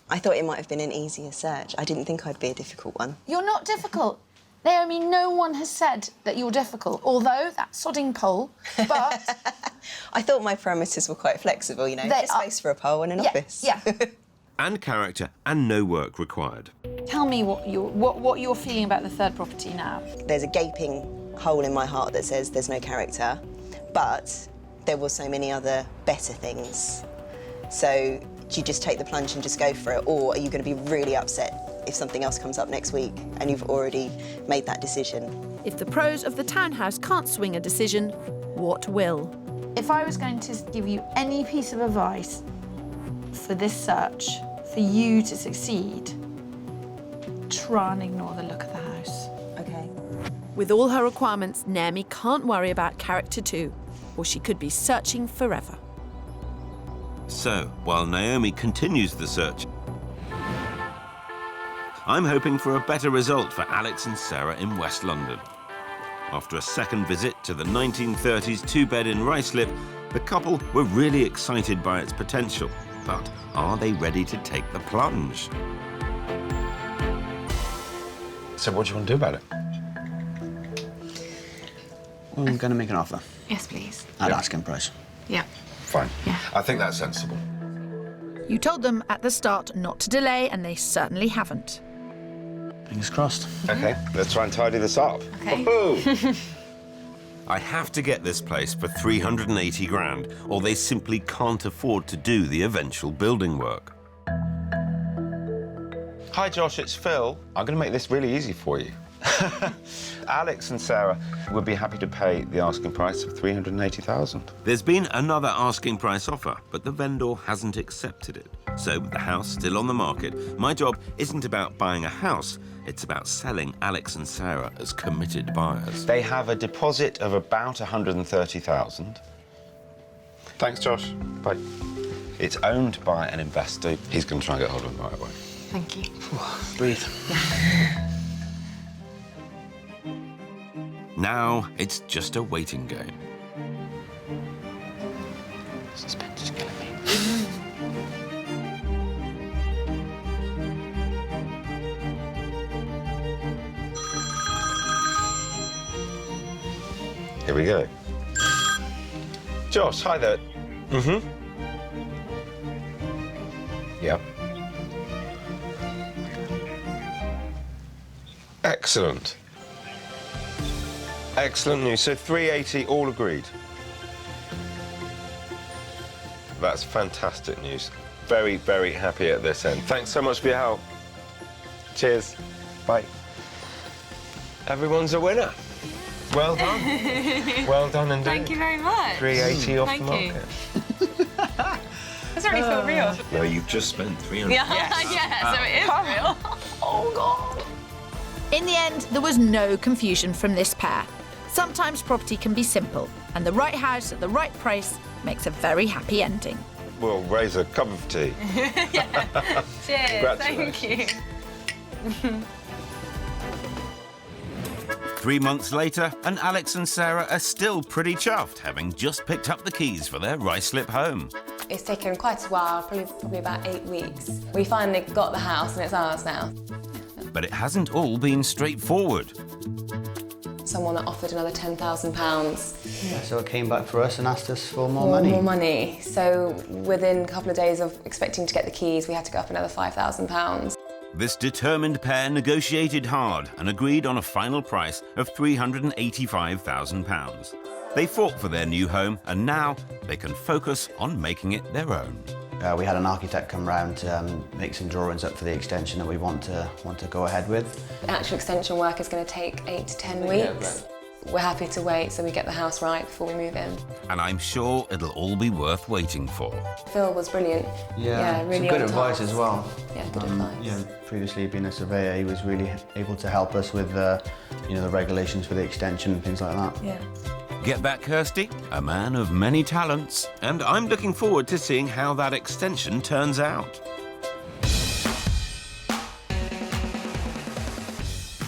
I thought it might have been an easier search. I didn't think I'd be a difficult one. You're not difficult. Naomi, no one has said that you're difficult, although that sodding pole, but... I thought my parameters were quite flexible, you know, just space for a pole and an office. Yeah. And character and no work required. Tell me what you're feeling about the third property now. There's a gaping hole in my heart that says there's no character, but there were so many other better things. So do you just take the plunge and just go for it, or are you going to be really upset if something else comes up next week and you've already made that decision? If the pros of the townhouse can't swing a decision, what will? If I was going to give you any piece of advice for this search for you to succeed, try and ignore the look of the house. Okay. With all her requirements, Naomi can't worry about character too, or she could be searching forever. So, while Naomi continues the search, I'm hoping for a better result for Alex and Sarah in West London. After a second visit to the 1930s two-bed in Ruislip, the couple were really excited by its potential. But are they ready to take the plunge? So what do you want to do about it? Well, I'm going to make an offer. Yes, please. At asking price. Yeah. Fine. Yeah. I think that's sensible. You told them at the start not to delay, and they certainly haven't. Fingers crossed. OK, let's try and tidy this up. Okay. Woohoo! I have to get this place for 380 grand, or they simply can't afford to do the eventual building work. Hi, Josh, it's Phil. I'm going to make this really easy for you. Alex and Sarah would be happy to pay the asking price of 380,000. There's been another asking price offer, but the vendor hasn't accepted it. So, with the house still on the market, my job isn't about buying a house, it's about selling Alex and Sarah as committed buyers. They have a deposit of about 130,000. Thanks, Josh. Bye. It's owned by an investor. He's going to try and get hold of them right away. Thank you. Breathe. Now, it's just a waiting game. Suspense is killing me. Here we go. Josh, hi there. Mm-hmm. Yep. Excellent. Excellent news. So 380, all agreed. That's fantastic news. Very, very happy at this end. Thanks so much for your help. Cheers. Bye. Everyone's a winner. Well done. Well done indeed. Thank you very much. 380 off Thank the market. you. Doesn't really feel real. No, you've just spent 300. Yeah, yeah, so it is real. Oh, God. In the end, there was no confusion from this pair. Sometimes property can be simple, and the right house at the right price makes a very happy ending. We'll raise a cup of tea. Yeah. Cheers. Thank you. 3 months later, and Alex and Sarah are still pretty chuffed, having just picked up the keys for their Ruislip home. It's taken quite a while, probably about 8 weeks. We finally got the house and it's ours now. But it hasn't all been straightforward. Someone that offered another £10,000. Yeah, so it came back for us and asked us for more money. More money. So within a couple of days of expecting to get the keys, we had to go up another £5,000. This determined pair negotiated hard and agreed on a final price of £385,000. They fought for their new home, and now they can focus on making it their own. We had an architect come round to make some drawings up for the extension that we want to go ahead with. The actual extension work is going to take 8 to 10 weeks. We're happy to wait so we get the house right before we move in. And I'm sure it'll all be worth waiting for. Phil was brilliant. Yeah, really some good on advice task. as well. Yeah, good advice. Yeah, previously being a surveyor, he was really able to help us with the regulations for the extension and things like that. Yeah. Get back, Kirsty, a man of many talents, and I'm looking forward to seeing how that extension turns out.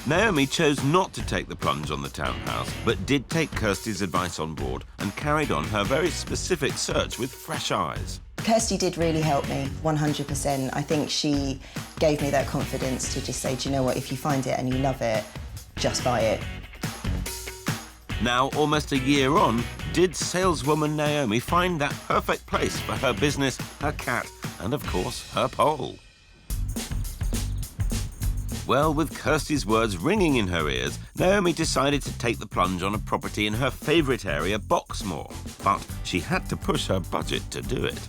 Naomi chose not to take the plunge on the townhouse, but did take Kirsty's advice on board and carried on her very specific search with fresh eyes. Kirsty did really help me, 100%. I think she gave me that confidence to just say, do you know what, if you find it and you love it, just buy it. Now, almost a year on, did saleswoman Naomi find that perfect place for her business, her cat, and of course, her pole? Well, with Kirsty's words ringing in her ears, Naomi decided to take the plunge on a property in her favourite area, Boxmoor. But she had to push her budget to do it.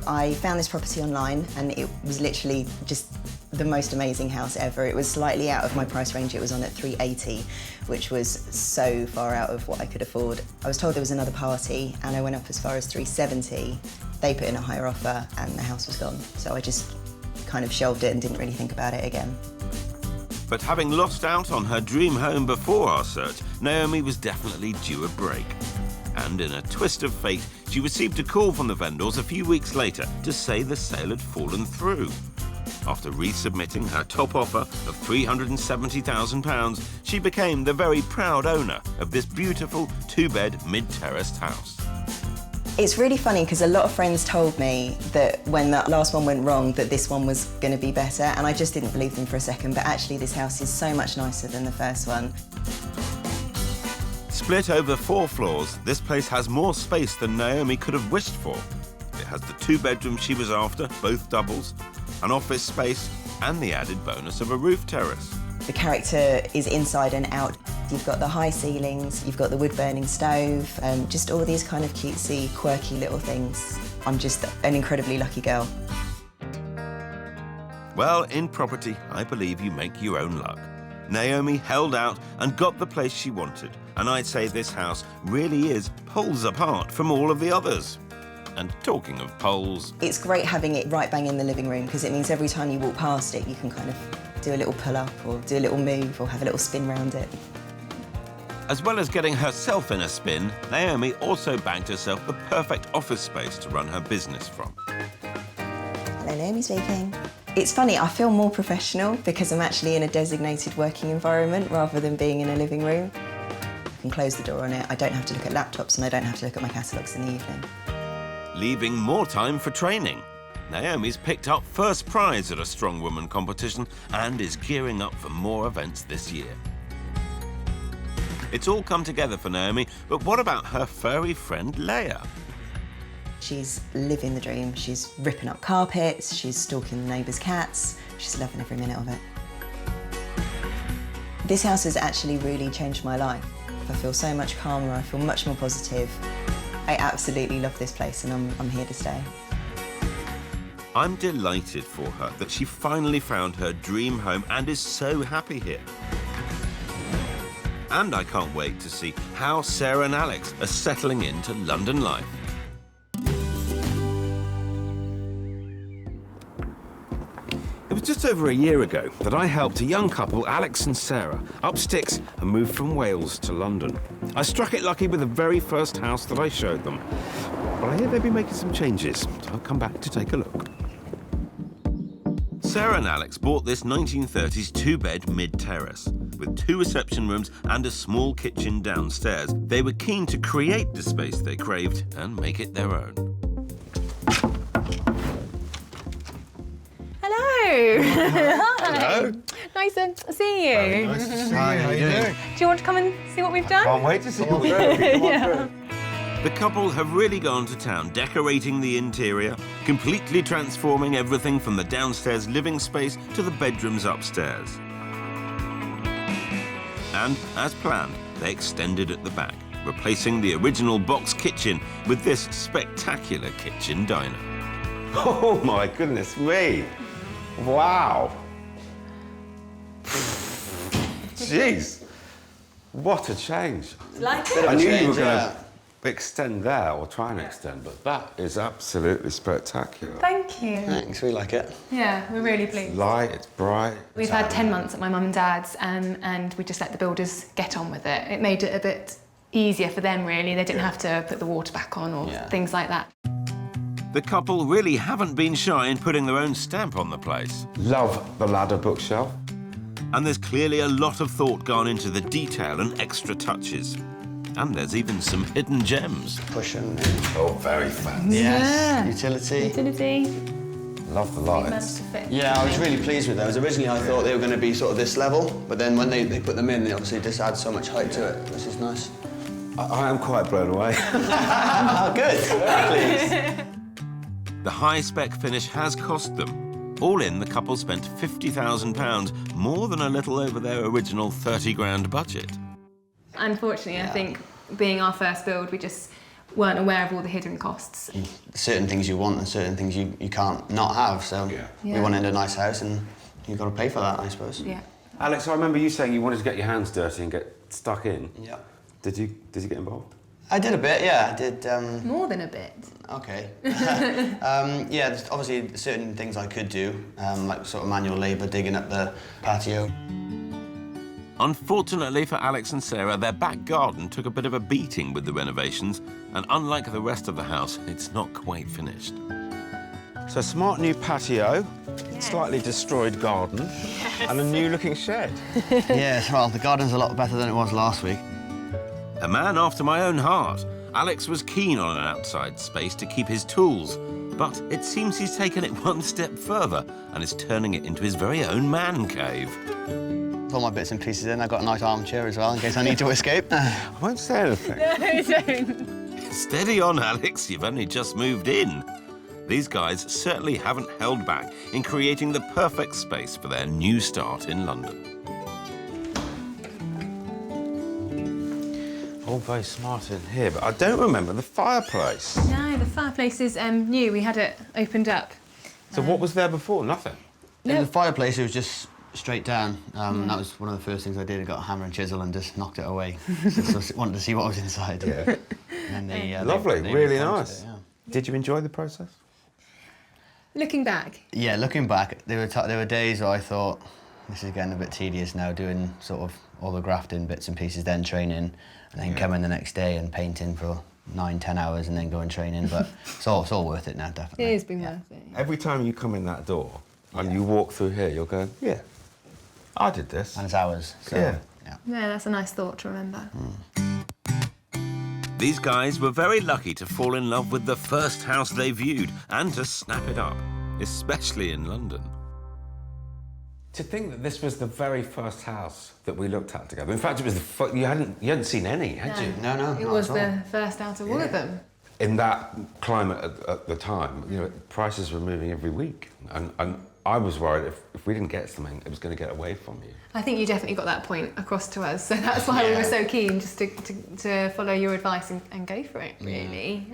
I found this property online and it was literally just the most amazing house ever. It was slightly out of my price range. It was on at 380, which was so far out of what I could afford. I was told there was another party and I went up as far as 370. They put in a higher offer and the house was gone. So I just kind of shelved it and didn't really think about it again. But having lost out on her dream home before our search, Naomi was definitely due a break. And in a twist of fate, she received a call from the vendors a few weeks later to say the sale had fallen through. After resubmitting her top offer of £370,000, she became the very proud owner of this beautiful two-bed mid-terraced house. It's really funny because a lot of friends told me that when that last one went wrong that this one was going to be better, and I just didn't believe them for a second, but actually this house is so much nicer than the first one. Split over 4 floors, this place has more space than Naomi could have wished for. It has the 2 bedrooms she was after, both doubles, an office space, and the added bonus of a roof terrace. The character is inside and out. You've got the high ceilings, you've got the wood-burning stove, just all these kind of cutesy, quirky little things. I'm just an incredibly lucky girl. Well, in property, I believe you make your own luck. Naomi held out and got the place she wanted, and I'd say this house really is poles apart from all of the others. And talking of poles... It's great having it right bang in the living room because it means every time you walk past it, you can kind of do a little pull-up or do a little move or have a little spin round it. As well as getting herself in a spin, Naomi also bagged herself the perfect office space to run her business from. Hello, Naomi speaking. It's funny, I feel more professional because I'm actually in a designated working environment rather than being in a living room. I can close the door on it, I don't have to look at laptops and I don't have to look at my catalogues in the evening. Leaving more time for training. Naomi's picked up first prize at a Strong Woman competition and is gearing up for more events this year. It's all come together for Naomi, but what about her furry friend Leah? She's living the dream. She's ripping up carpets, she's stalking the neighbours' cats, she's loving every minute of it. This house has actually really changed my life. I feel so much calmer, I feel much more positive. I absolutely love this place and I'm here to stay. I'm delighted for her that she finally found her dream home and is so happy here. And I can't wait to see how Sarah and Alex are settling into London life. It was just over a year ago that I helped a young couple, Alex and Sarah, up sticks and move from Wales to London. I struck it lucky with the very first house that I showed them. But I hear they'll be making some changes, so I'll come back to take a look. Sarah and Alex bought this 1930s 2-bed mid-terrace. With 2 reception rooms and a small kitchen downstairs, they were keen to create the space they craved and make it their own. Hello. Hello. Nice to see you. Very nice to see you. Hi, how you doing? Do you want to come and see what we've done? Can't wait to see what we've done. The couple have really gone to town decorating the interior, completely transforming everything from the downstairs living space to the bedrooms upstairs. And, as planned, they extended at the back, replacing the original box kitchen with this spectacular kitchen diner. Oh my goodness me! Wow! Jeez! What a change. Like it? I knew you were going to extend there, or try and extend, but that is absolutely spectacular. Thank you. Thanks, we like it. Yeah, we're really pleased. It's light, it's bright. We've had 10 months at my mum and dad's and we just let the builders get on with it. It made it a bit easier for them, really. They didn't have to put the water back on or things like that. The couple really haven't been shy in putting their own stamp on the place. Love the ladder bookshelf. And there's clearly a lot of thought gone into the detail and extra touches. And there's even some hidden gems. Cushion. Oh, very fancy. Yes. Utility. Utility. Love the lights. Yeah, I was really pleased with those. Originally, I thought they were going to be sort of this level, but then when they put them in, they obviously just add so much height to it, which is nice. I am quite blown away. Good. Please. The high-spec finish has cost them. All in, the couple spent £50,000, more than a little over their original 30 grand budget. Unfortunately, I think being our first build, we just weren't aware of all the hidden costs. Certain things you want and certain things you can't not have, so we wanted a nice house and you've got to pay for that, I suppose. Yeah. Alex, I remember you saying you wanted to get your hands dirty and get stuck in. Yeah. Did you get involved? I did a bit, yeah. I did. More than a bit. Okay. Yeah, there's obviously certain things I could do, like sort of manual labour, digging up the patio. Unfortunately for Alex and Sarah, their back garden took a bit of a beating with the renovations, and unlike the rest of the house, it's not quite finished. So, smart new patio, slightly destroyed garden, and a new-looking shed. Yes, well, the garden's a lot better than it was last week. A man after my own heart, Alex was keen on an outside space to keep his tools, but it seems he's taken it one step further and is turning it into his very own man cave. All my bits and pieces in. I've got a nice armchair as well, in case I need to escape. I won't say anything. No, don't. Steady on, Alex, you've only just moved in. These guys certainly haven't held back in creating the perfect space for their new start in London. All very smart in here, but I don't remember the fireplace. No, the fireplace is new. We had it opened up. So what was there before? Nothing? In the fireplace, it was just straight down. That was one of the first things I did. I got a hammer and chisel and just knocked it away. so wanted to see what was inside. Yeah. And they, lovely, they really reported nice. it, yeah. Did you enjoy the process? Looking back. Yeah, looking back, there were days where I thought, this is getting a bit tedious now, doing sort of all the grafting bits and pieces, then training, and then coming the next day and painting for 9-10 hours and then going training. But it's all worth it now, definitely. It has been worth it. Every time you come in that door and you walk through here, you're going, yeah, I did this. And it's ours. So, yeah. Yeah, that's a nice thought to remember. These guys were very lucky to fall in love with the first house they viewed and to snap it up, especially in London. To think that this was the very first house that we looked at together. In fact, it was you hadn't seen any, had you? No. It was the first out of all of them. In that climate at the time, you know, prices were moving every week, and I was worried if we didn't get something, it was going to get away from you. I think you definitely got that point across to us, so that's why we were so keen just to follow your advice and go for it, really.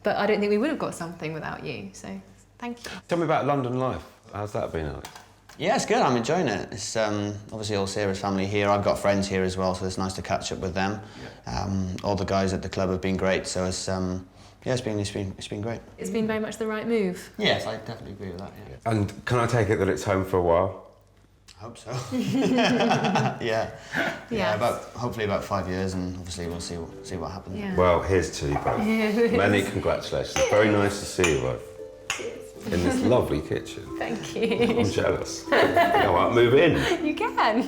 But I don't think we would have got something without you, so thank you. Tell me about London life. How's that been, Alex? Yeah, it's good. I'm enjoying it. It's obviously all Sarah's family here. I've got friends here as well, so it's nice to catch up with them. All the guys at the club have been great, so it's it's been great. It's been very much the right move. Yes, I definitely agree with that. Yeah. And can I take it that it's home for a while? I hope so. Yeah. Hopefully about 5 years, and obviously we'll see what happens. Yeah. Well, here's to you both. Many congratulations. Very nice to see you both in this lovely kitchen. Thank you. I'm jealous. Go out, move in. You can.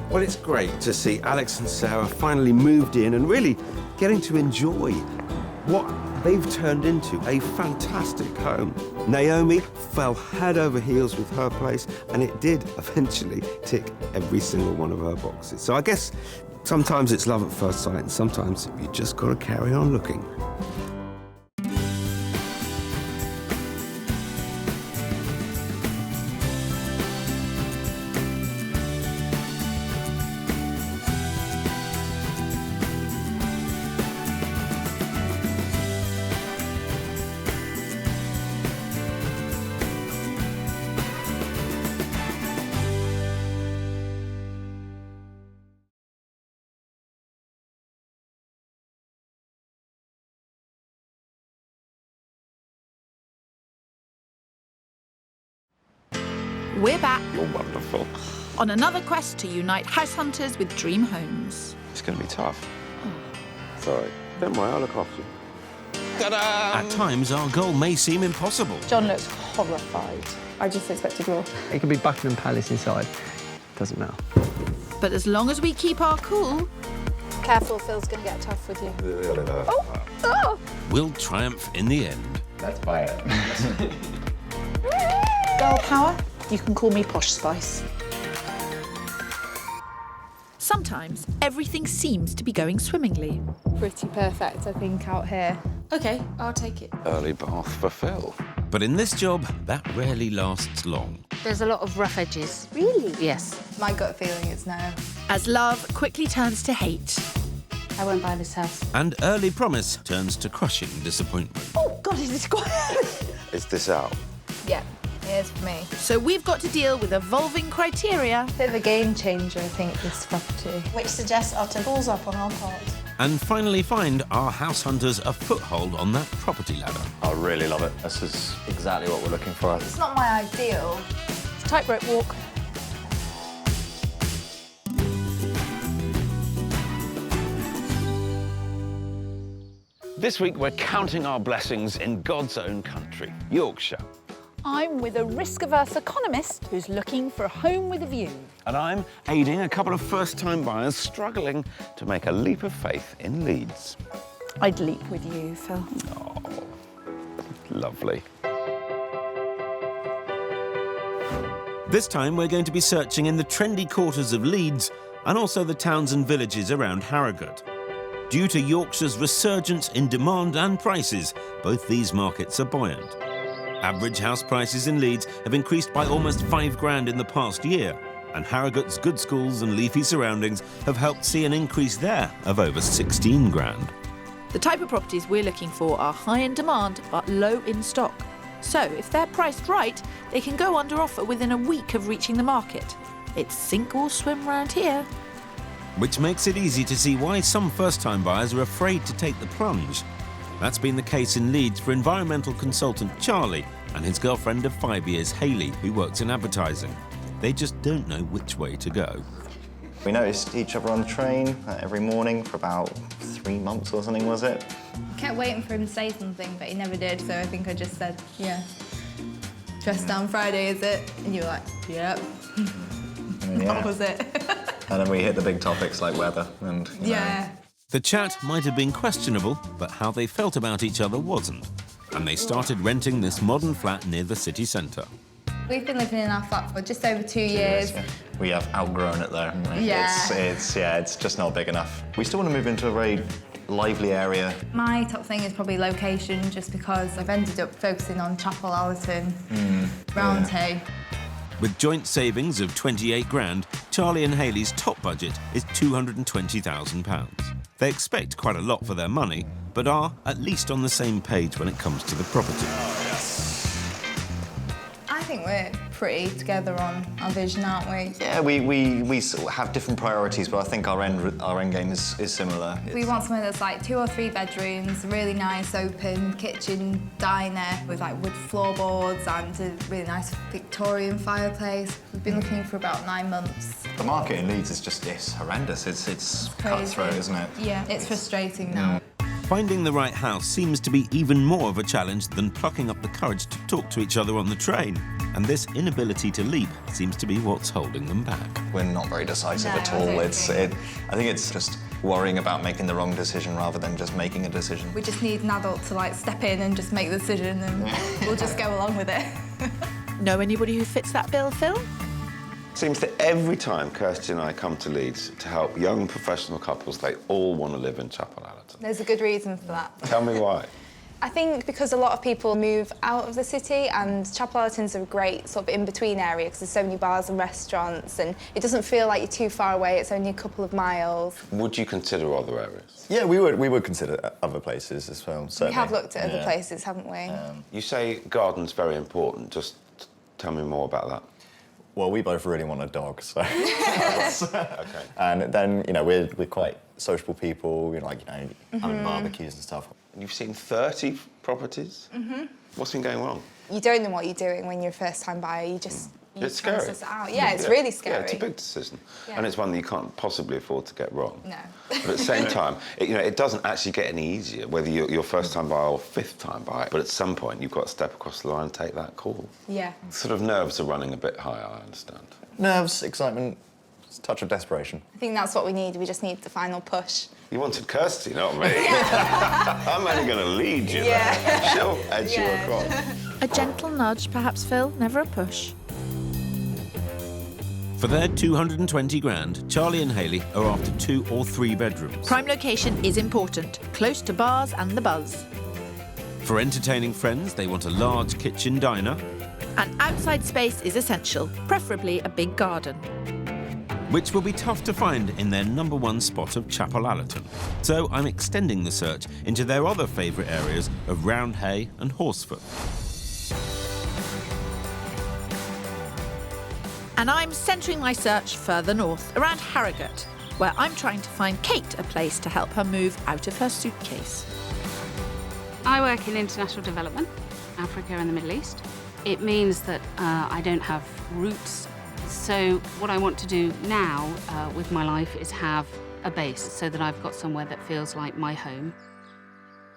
Well, it's great to see Alex and Sarah finally moved in and really getting to enjoy what they've turned into a fantastic home. Naomi fell head over heels with her place, and it did eventually tick every single one of her boxes. So I guess sometimes it's love at first sight, and sometimes you just got to carry on looking. We're back You're wonderful. on another quest to unite house hunters with dream homes. It's going to be tough. Sorry. Don't worry, I'll look after you. Ta-da! At times, our goal may seem impossible. John looks horrified. I just expected more. It could be Buckingham Palace inside. Doesn't matter. But as long as we keep our cool, Careful, Phil's going to get tough with you. Oh! We'll triumph in the end. Let's buy it. Girl power, you can call me Posh Spice. sometimes everything seems to be going swimmingly. Pretty perfect, I think, out here. OK, I'll take it. Early bath for Phil. But in this job, that rarely lasts long. There's a lot of rough edges. Really? Yes. My gut feeling is no. As love quickly turns to hate. I won't buy this house. And early promise turns to crushing disappointment. Oh, God, is this quiet? Is this out? Yeah. It is for me. So we've got to deal with evolving criteria. Bit of a game changer, I think, this property. Which suggests utter balls up on our part. And finally find our house hunters a foothold on that property ladder. I really love it. This is exactly what we're looking for. It's not my ideal. It's a tightrope walk. This week we're counting our blessings in God's own country, Yorkshire. I'm with a risk-averse economist who's looking for a home with a view. And I'm aiding a couple of first-time buyers struggling to make a leap of faith in Leeds. I'd leap with you, Phil. Oh, lovely. This time we're going to be searching in the trendy quarters of Leeds and also the towns and villages around Harrogate. Due to Yorkshire's resurgence in demand and prices, both these markets are buoyant. Average house prices in Leeds have increased by almost £5,000 in the past year, and Harrogate's good schools and leafy surroundings have helped see an increase there of over £16,000. The type of properties we're looking for are high in demand but low in stock. So if they're priced right, they can go under offer within a week of reaching the market. It's sink or swim round here. Which makes it easy to see why some first-time buyers are afraid to take the plunge. That's been the case in Leeds for environmental consultant Charlie and his girlfriend of 5 years, Hayley, who works in advertising. They just don't know which way to go. We noticed each other on the train every morning for about 3 months or something, was it? Kept waiting for him to say something, but he never did, so I think I just said, yeah. Dress down Friday, is it? And you were like, yep. That was it. And then we hit the big topics like weather and, you know. The chat might have been questionable, but how they felt about each other wasn't. And they started renting this modern flat near the city centre. We've been living in our flat for just over 2 years. We have outgrown it there. Haven't we? Yeah. It's just not big enough. We still want to move into a very lively area. My top thing is probably location, just because I've ended up focusing on Chapel Allerton, Roundhay. With joint savings of £28,000, Charlie and Hayley's top budget is £220,000. They expect quite a lot for their money, but are at least on the same page when it comes to the property. I think we're pretty together on our vision, aren't we? Yeah, we sort of have different priorities, but I think our end game is similar. We want somewhere that's like 2 or 3 bedrooms, a really nice open kitchen diner with like wood floorboards and a really nice Victorian fireplace. We've been looking for about 9 months. The market in Leeds is it's horrendous. It's cutthroat, isn't it? Yeah, it's frustrating now. Finding the right house seems to be even more of a challenge than plucking up the courage to talk to each other on the train. And this inability to leap seems to be what's holding them back. We're not very decisive at all. I think it's just worrying about making the wrong decision rather than just making a decision. We just need an adult to like step in and just make the decision, and we'll just go along with it. Know anybody who fits that bill, Phil? Seems that every time Kirsty and I come to Leeds to help young professional couples, they all want to live in Chapel Allerton. There's a good reason for that. Tell me why. I think because a lot of people move out of the city, and Chapel Allerton's a great sort of in-between area because there's so many bars and restaurants, and it doesn't feel like you're too far away. It's only a couple of miles. Would you consider other areas? Yeah, we would consider other places as well, certainly. We have looked at other places, haven't we? You say garden's very important. Just tell me more about that. Well, we both really want a dog, so... Okay. And then, you know, we're quite sociable people, having barbecues and stuff. You've seen 30 properties? Mm-hmm. What's been going wrong? You don't know what you're doing when you're a first-time buyer. You just... It's scary. It out. Yeah, it's really scary. Yeah, it's a big decision. Yeah. And it's one that you can't possibly afford to get wrong. No. But at the same time, it doesn't actually get any easier, whether you're first-time buyer or fifth-time buyer. But at some point, you've got to step across the line and take that call. Yeah. Sort of nerves are running a bit higher, I understand. Nerves, excitement, a touch of desperation. I think that's what we need. We just need the final push. You wanted Kirsty, not me. I'm only going to lead you there. She'll edge you across. A gentle nudge, perhaps, Phil, never a push. For their £220,000, Charlie and Hayley are after 2 or 3 bedrooms. Prime location is important, close to bars and the buzz. For entertaining friends, they want a large kitchen diner. And outside space is essential, preferably a big garden. Which will be tough to find in their #1 spot of Chapel Allerton. So I'm extending the search into their other favourite areas of Roundhay and Horsforth. And I'm centering my search further north, around Harrogate, where I'm trying to find Kate a place to help her move out of her suitcase. I work in international development, Africa and the Middle East. It means that I don't have roots. So what I want to do now with my life is have a base so that I've got somewhere that feels like my home.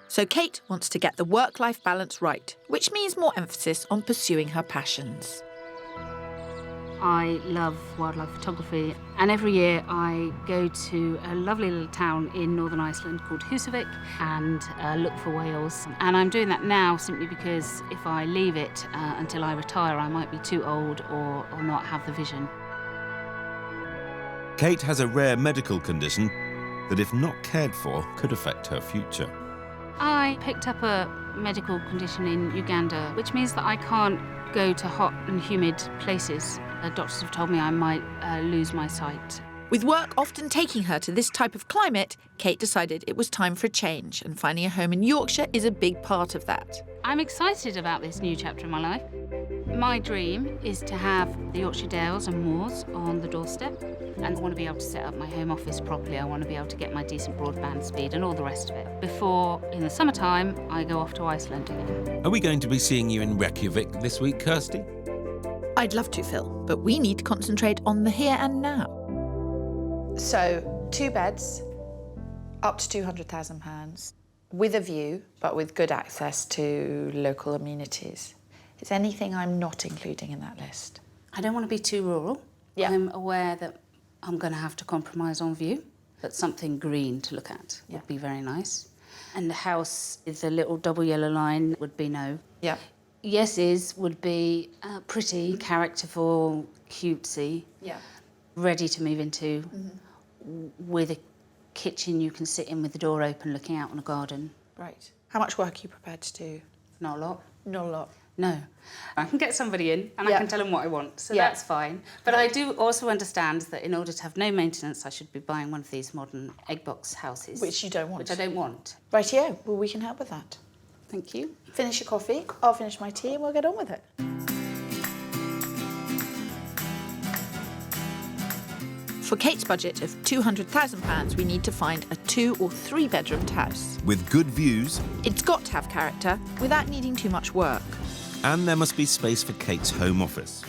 So Kate wants to get the work-life balance right, which means more emphasis on pursuing her passions. I love wildlife photography, and every year I go to a lovely little town in northern Iceland called Húsavík and look for whales. And I'm doing that now simply because if I leave it until I retire, I might be too old or not have the vision. Kate has a rare medical condition that, if not cared for, could affect her future. I picked up a medical condition in Uganda, which means that I can't go to hot and humid places. Doctors have told me I might lose my sight. With work often taking her to this type of climate, Kate decided it was time for a change, and finding a home in Yorkshire is a big part of that. I'm excited about this new chapter in my life. My dream is to have the Yorkshire Dales and moors on the doorstep, and I want to be able to set up my home office properly. I want to be able to get my decent broadband speed and all the rest of it before, in the summertime, I go off to Iceland again. Are we going to be seeing you in Reykjavik this week, Kirsty? I'd love to, Phil, but we need to concentrate on the here and now. So, 2 beds, up to £200,000, with a view, but with good access to local amenities. Is there anything I'm not including in that list? I don't want to be too rural. Yeah. I'm aware that I'm going to have to compromise on view, but something green to look at would be very nice. And the house with the little double yellow line would be no. Yeah. Yeses would be pretty, characterful, cutesy, ready to move into, with a kitchen you can sit in with the door open looking out on a garden. Right. How much work are you prepared to do? Not a lot. Not a lot. No. I can get somebody in and I can tell them what I want, so that's fine. But I do also understand that in order to have no maintenance, I should be buying one of these modern egg box houses. Which you don't want. Which I don't want. Rightio, well, we can help with that. Thank you. Finish your coffee, I'll finish my tea, and we'll get on with it. For Kate's budget of £200,000, we need to find a 2 or 3 bedroomed house. With good views. It's got to have character without needing too much work. And there must be space for Kate's home office.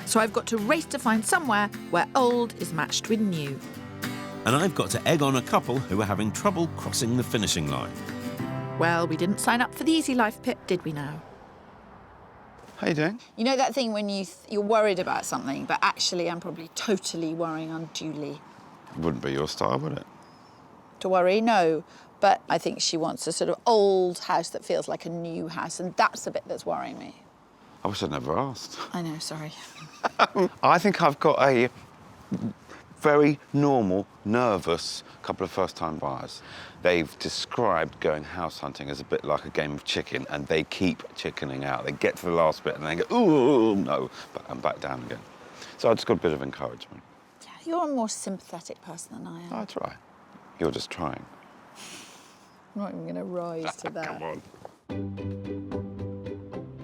So I've got to race to find somewhere where old is matched with new. And I've got to egg on a couple who are having trouble crossing the finishing line. Well, we didn't sign up for the easy life, Pip, did we now? How you doing? You know that thing when you're worried about something, but actually I'm probably totally worrying unduly. Wouldn't be your style, would it? To worry, no. But I think she wants a sort of old house that feels like a new house, and that's the bit that's worrying me. I wish I'd never asked. I know, sorry. I think I've got a very normal, nervous couple of first-time buyers. They've described going house hunting as a bit like a game of chicken, and they keep chickening out. They get to the last bit and they go, ooh, no, and back down again. So I just got a bit of encouragement. Yeah, you're a more sympathetic person than I am. That's right. You're just trying. I'm not even going to rise to that. Come on.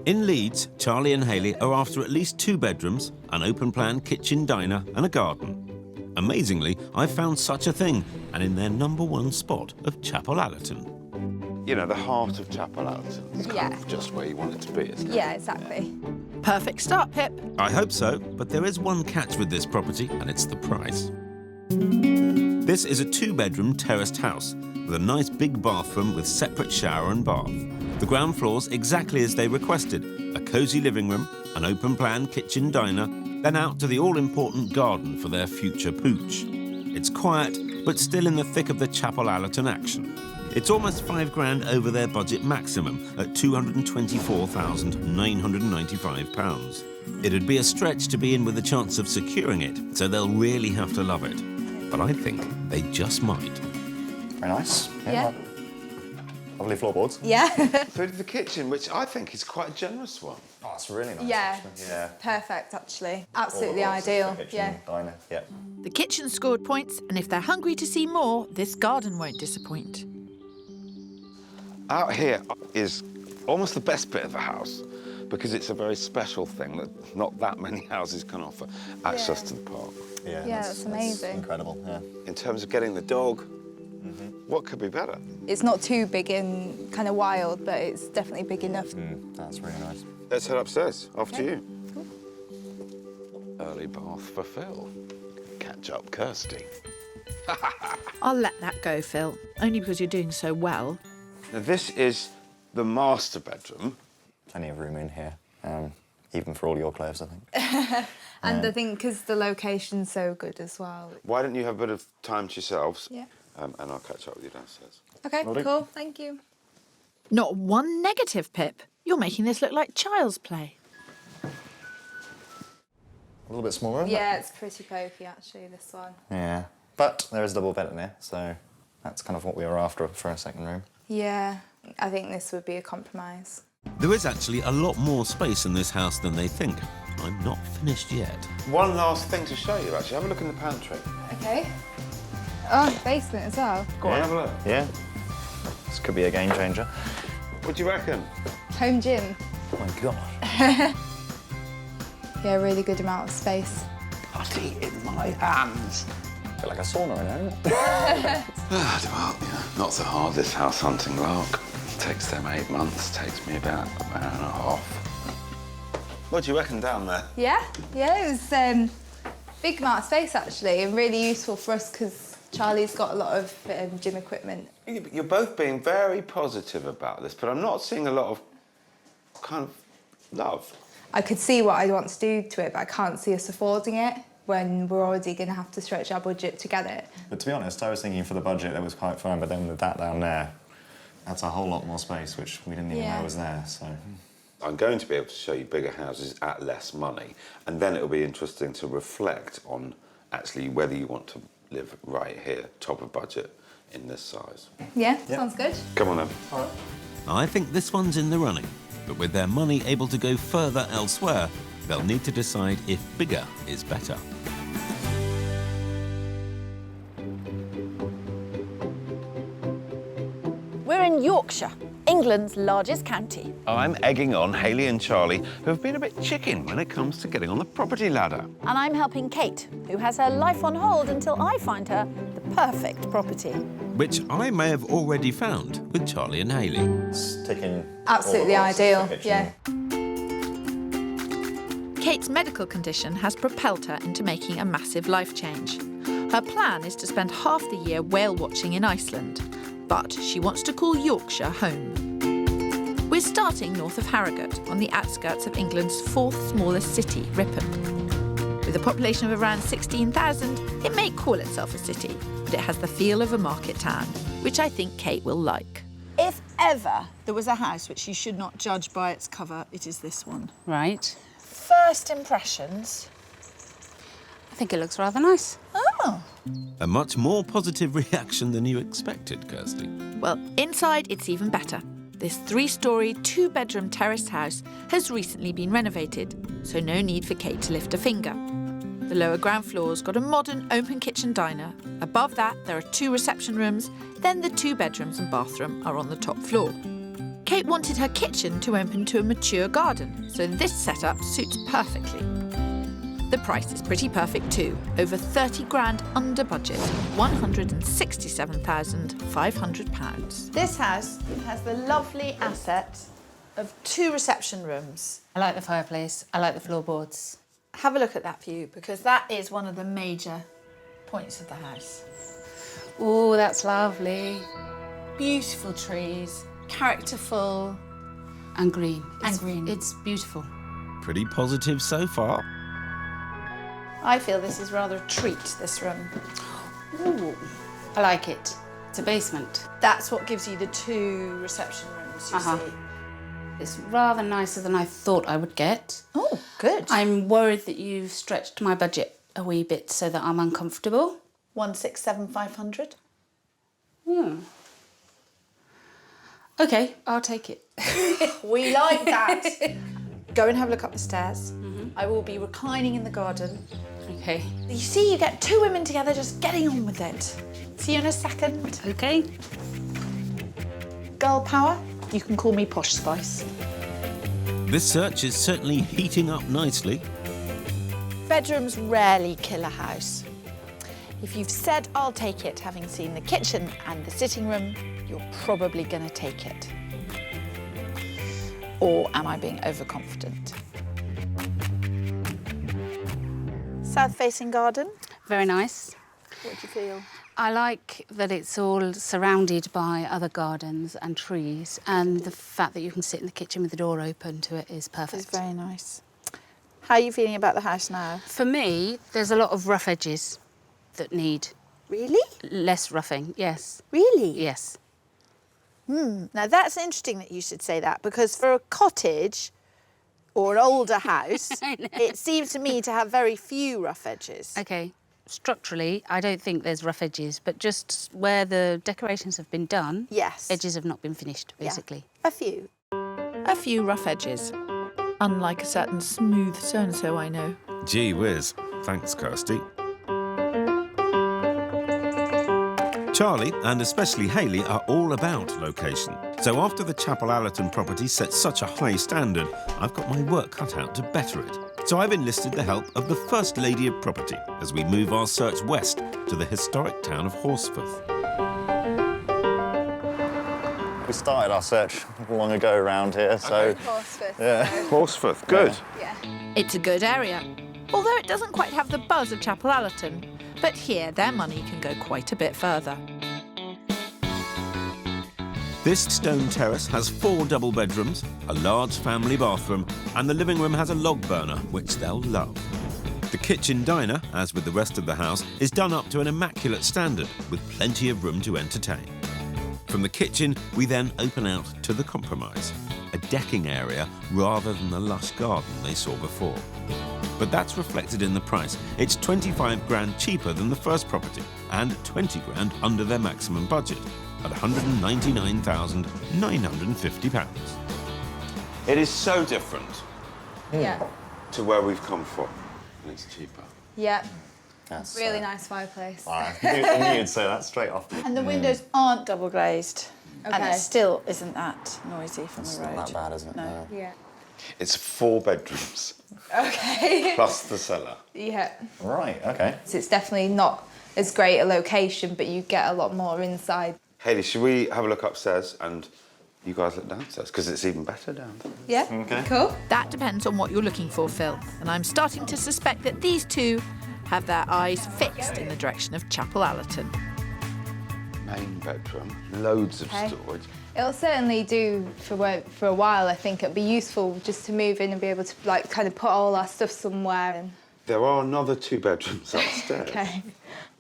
In Leeds, Charlie and Hayley are after at least 2 bedrooms, an open-plan kitchen diner and a garden. Amazingly, I've found such a thing, and in their #1 spot of Chapel Allerton. You know, the heart of Chapel Allerton. It's kind of just where you want it to be, isn't it? Yeah, exactly. Perfect start, Pip. I hope so, but there is one catch with this property, and it's the price. This is a 2-bedroom terraced house with a nice big bathroom with separate shower and bath. The ground floor's exactly as they requested, a cosy living room, an open-plan kitchen diner, then out to the all-important garden for their future pooch. It's quiet, but still in the thick of the Chapel Allerton action. It's almost £5,000 over their budget maximum at £224,995. It'd be a stretch to be in with a chance of securing it, so they'll really have to love it. But I think they just might. Very nice. Yeah. Lovely floorboards. Yeah. Through to the kitchen, which I think is quite a generous one. Oh, it's really nice. Yeah. Yeah. Perfect, actually. Absolutely All the boxes, ideal. the kitchen, Yeah. Diner. Yeah. The kitchen scored points, and if they're hungry to see more, this garden won't disappoint. Out here is almost the best bit of the house. because it's a very special thing that not that many houses can offer access to the park. Yeah, that's amazing. Incredible, yeah. In terms of getting the dog, what could be better? It's not too big and kind of wild, but it's definitely big enough. That's really nice. Let's head upstairs, after you. Early bath for Phil. Catch up Kirsty. I'll let that go, Phil, only because you're doing so well. Now, this is the master bedroom. Plenty of room in here, even for all your clothes, I think. And I think because the location's so good as well. Why don't you have a bit of time to yourselves? Yeah. And I'll catch up with you downstairs. Okay, Will do. cool, thank you. Not one negative, Pip. You're making this look like child's play. A little bit smaller, isn't it? Yeah, it's pretty pokey actually, this one. Yeah. But there is a double bed in there, so that's kind of what we were after for a second room. Yeah, I think this would be a compromise. There is actually a lot more space in this house than they think. I'm not finished yet. One last thing to show you, actually. Have a look in the pantry. Okay. Oh, basement as well. Go on, have a look. Yeah. This could be a game changer. What do you reckon? Home gym. Oh my God. Yeah, really good amount of space. Putty in my hands. I feel like a sauna in there, isn't it? Well, yeah, not so hard, this house hunting lark. Takes them 8 months, takes me about an hour and a half. What do you reckon down there? Yeah, it was big amount of space actually, and really useful for us because Charlie's got a lot of gym equipment. You're both being very positive about this, but I'm not seeing a lot of kind of love. I could see what I want to do to it, but I can't see us affording it when we're already going to have to stretch our budget to get it. But to be honest, I was thinking for the budget that was quite fine, but then with that down there, that's a whole lot more space, which we didn't even know was there, so. I'm going to be able to show you bigger houses at less money, and then it'll be interesting to reflect on actually whether you want to live right here, top of budget, in this size. Yeah, sounds good. Come on then. I think this one's in the running, but with their money able to go further elsewhere, they'll need to decide if bigger is better. We're in Yorkshire, England's largest county. I'm egging on Hayley and Charlie, who have been a bit chicken when it comes to getting on the property ladder. And I'm helping Kate, who has her life on hold until I find her the perfect property. Which I may have already found with Charlie and Hayley. It's ticking Absolutely ideal, yeah. Kate's medical condition has propelled her into making a massive life change. Her plan is to spend half the year whale watching in Iceland, but she wants to call Yorkshire home. We're starting north of Harrogate, on the outskirts of England's fourth smallest city, Ripon. With a population of around 16,000, it may call itself a city, but it has the feel of a market town, which I think Kate will like. If ever there was a house which you should not judge by its cover, it is this one. Right. First impressions? I think it looks rather nice. Oh. A much more positive reaction than you expected, Kirsty. Well, inside it's even better. This 3-storey, 2-bedroom terraced house has recently been renovated, so no need for Kate to lift a finger. The lower ground floor's got a modern open kitchen diner. Above that, there are 2 reception rooms, then the 2 bedrooms and bathroom are on the top floor. Kate wanted her kitchen to open to a mature garden, so this setup suits perfectly. The price is pretty perfect too, over 30 grand under budget, £167,500. This house has the lovely asset of 2 reception rooms. I like the fireplace. I like the floorboards. Have a look at that view, because that is one of the major points of the house. Oh, that's lovely. Beautiful trees, characterful. And green. And green. It's beautiful. Pretty positive so far. I feel this is rather a treat, this room. Ooh, I like it. It's a basement. That's what gives you the 2 reception rooms, you see. It's rather nicer than I thought I would get. Oh, good. I'm worried that you've stretched my budget a wee bit so that I'm uncomfortable. 167,500. OK, I'll take it. We like that. Go and have a look up the stairs. I will be reclining in the garden. OK. You see, you get 2 women together just getting on with it. See you in a second. OK. Girl power, you can call me Posh Spice. This search is certainly heating up nicely. Bedrooms rarely kill a house. If you've said, I'll take it, having seen the kitchen and the sitting room, you're probably going to take it. Or am I being overconfident? South-facing garden. Very nice. What do you feel? I like that it's all surrounded by other gardens and trees, and the fact that you can sit in the kitchen with the door open to it is perfect. It's very nice. How are you feeling about the house now? For me, there's a lot of rough edges that need... Really? Less roughing, yes. Really? Yes. Now, that's interesting that you should say that, because for a cottage or an older house, it seems to me to have very few rough edges. OK. Structurally, I don't think there's rough edges, but just where the decorations have been done, yes, edges have not been finished, basically. Yeah. A few. A few rough edges. Unlike a certain smooth so-and-so I know. Gee whiz. Thanks, Kirsty. Charlie, and especially Hayley, are all about location. So after the Chapel Allerton property set such a high standard, I've got my work cut out to better it. So I've enlisted the help of the First Lady of Property as we move our search west to the historic town of Horsforth. We started our search long ago around here, so... Horsforth. Yeah. Horsforth, good. Yeah. It's a good area, although it doesn't quite have the buzz of Chapel Allerton. But here, their money can go quite a bit further. This stone terrace has 4 double bedrooms, a large family bathroom, and the living room has a log burner, which they'll love. The kitchen diner, as with the rest of the house, is done up to an immaculate standard, with plenty of room to entertain. From the kitchen, we then open out to the compromise, a decking area rather than the lush garden they saw before. But that's reflected in the price. It's 25 grand cheaper than the first property and 20 grand under their maximum budget at £199,950. It is so different Yeah. to where we've come from. And it's cheaper. Yeah. That's really nice fireplace. I knew you'd say that straight off. And the windows aren't double glazed. And Okay. it still isn't that noisy from the road. Not that bad, is it? No. Yeah. It's 4 bedrooms Okay. plus the cellar. Yeah. Right, okay. So it's definitely not as great a location, but you get a lot more inside. Hayley, should we have a look upstairs and you guys look downstairs? Because it's even better downstairs. Yeah. Okay. Cool. That depends on what you're looking for, Phil. And I'm starting to suspect that these two have their eyes fixed in the direction of Chapel Allerton. Main bedroom, loads of Okay. storage. It'll certainly do for a while. I think it'd be useful just to move in and be able to like kind of put all our stuff somewhere. And... There are another 2 bedrooms upstairs. Okay.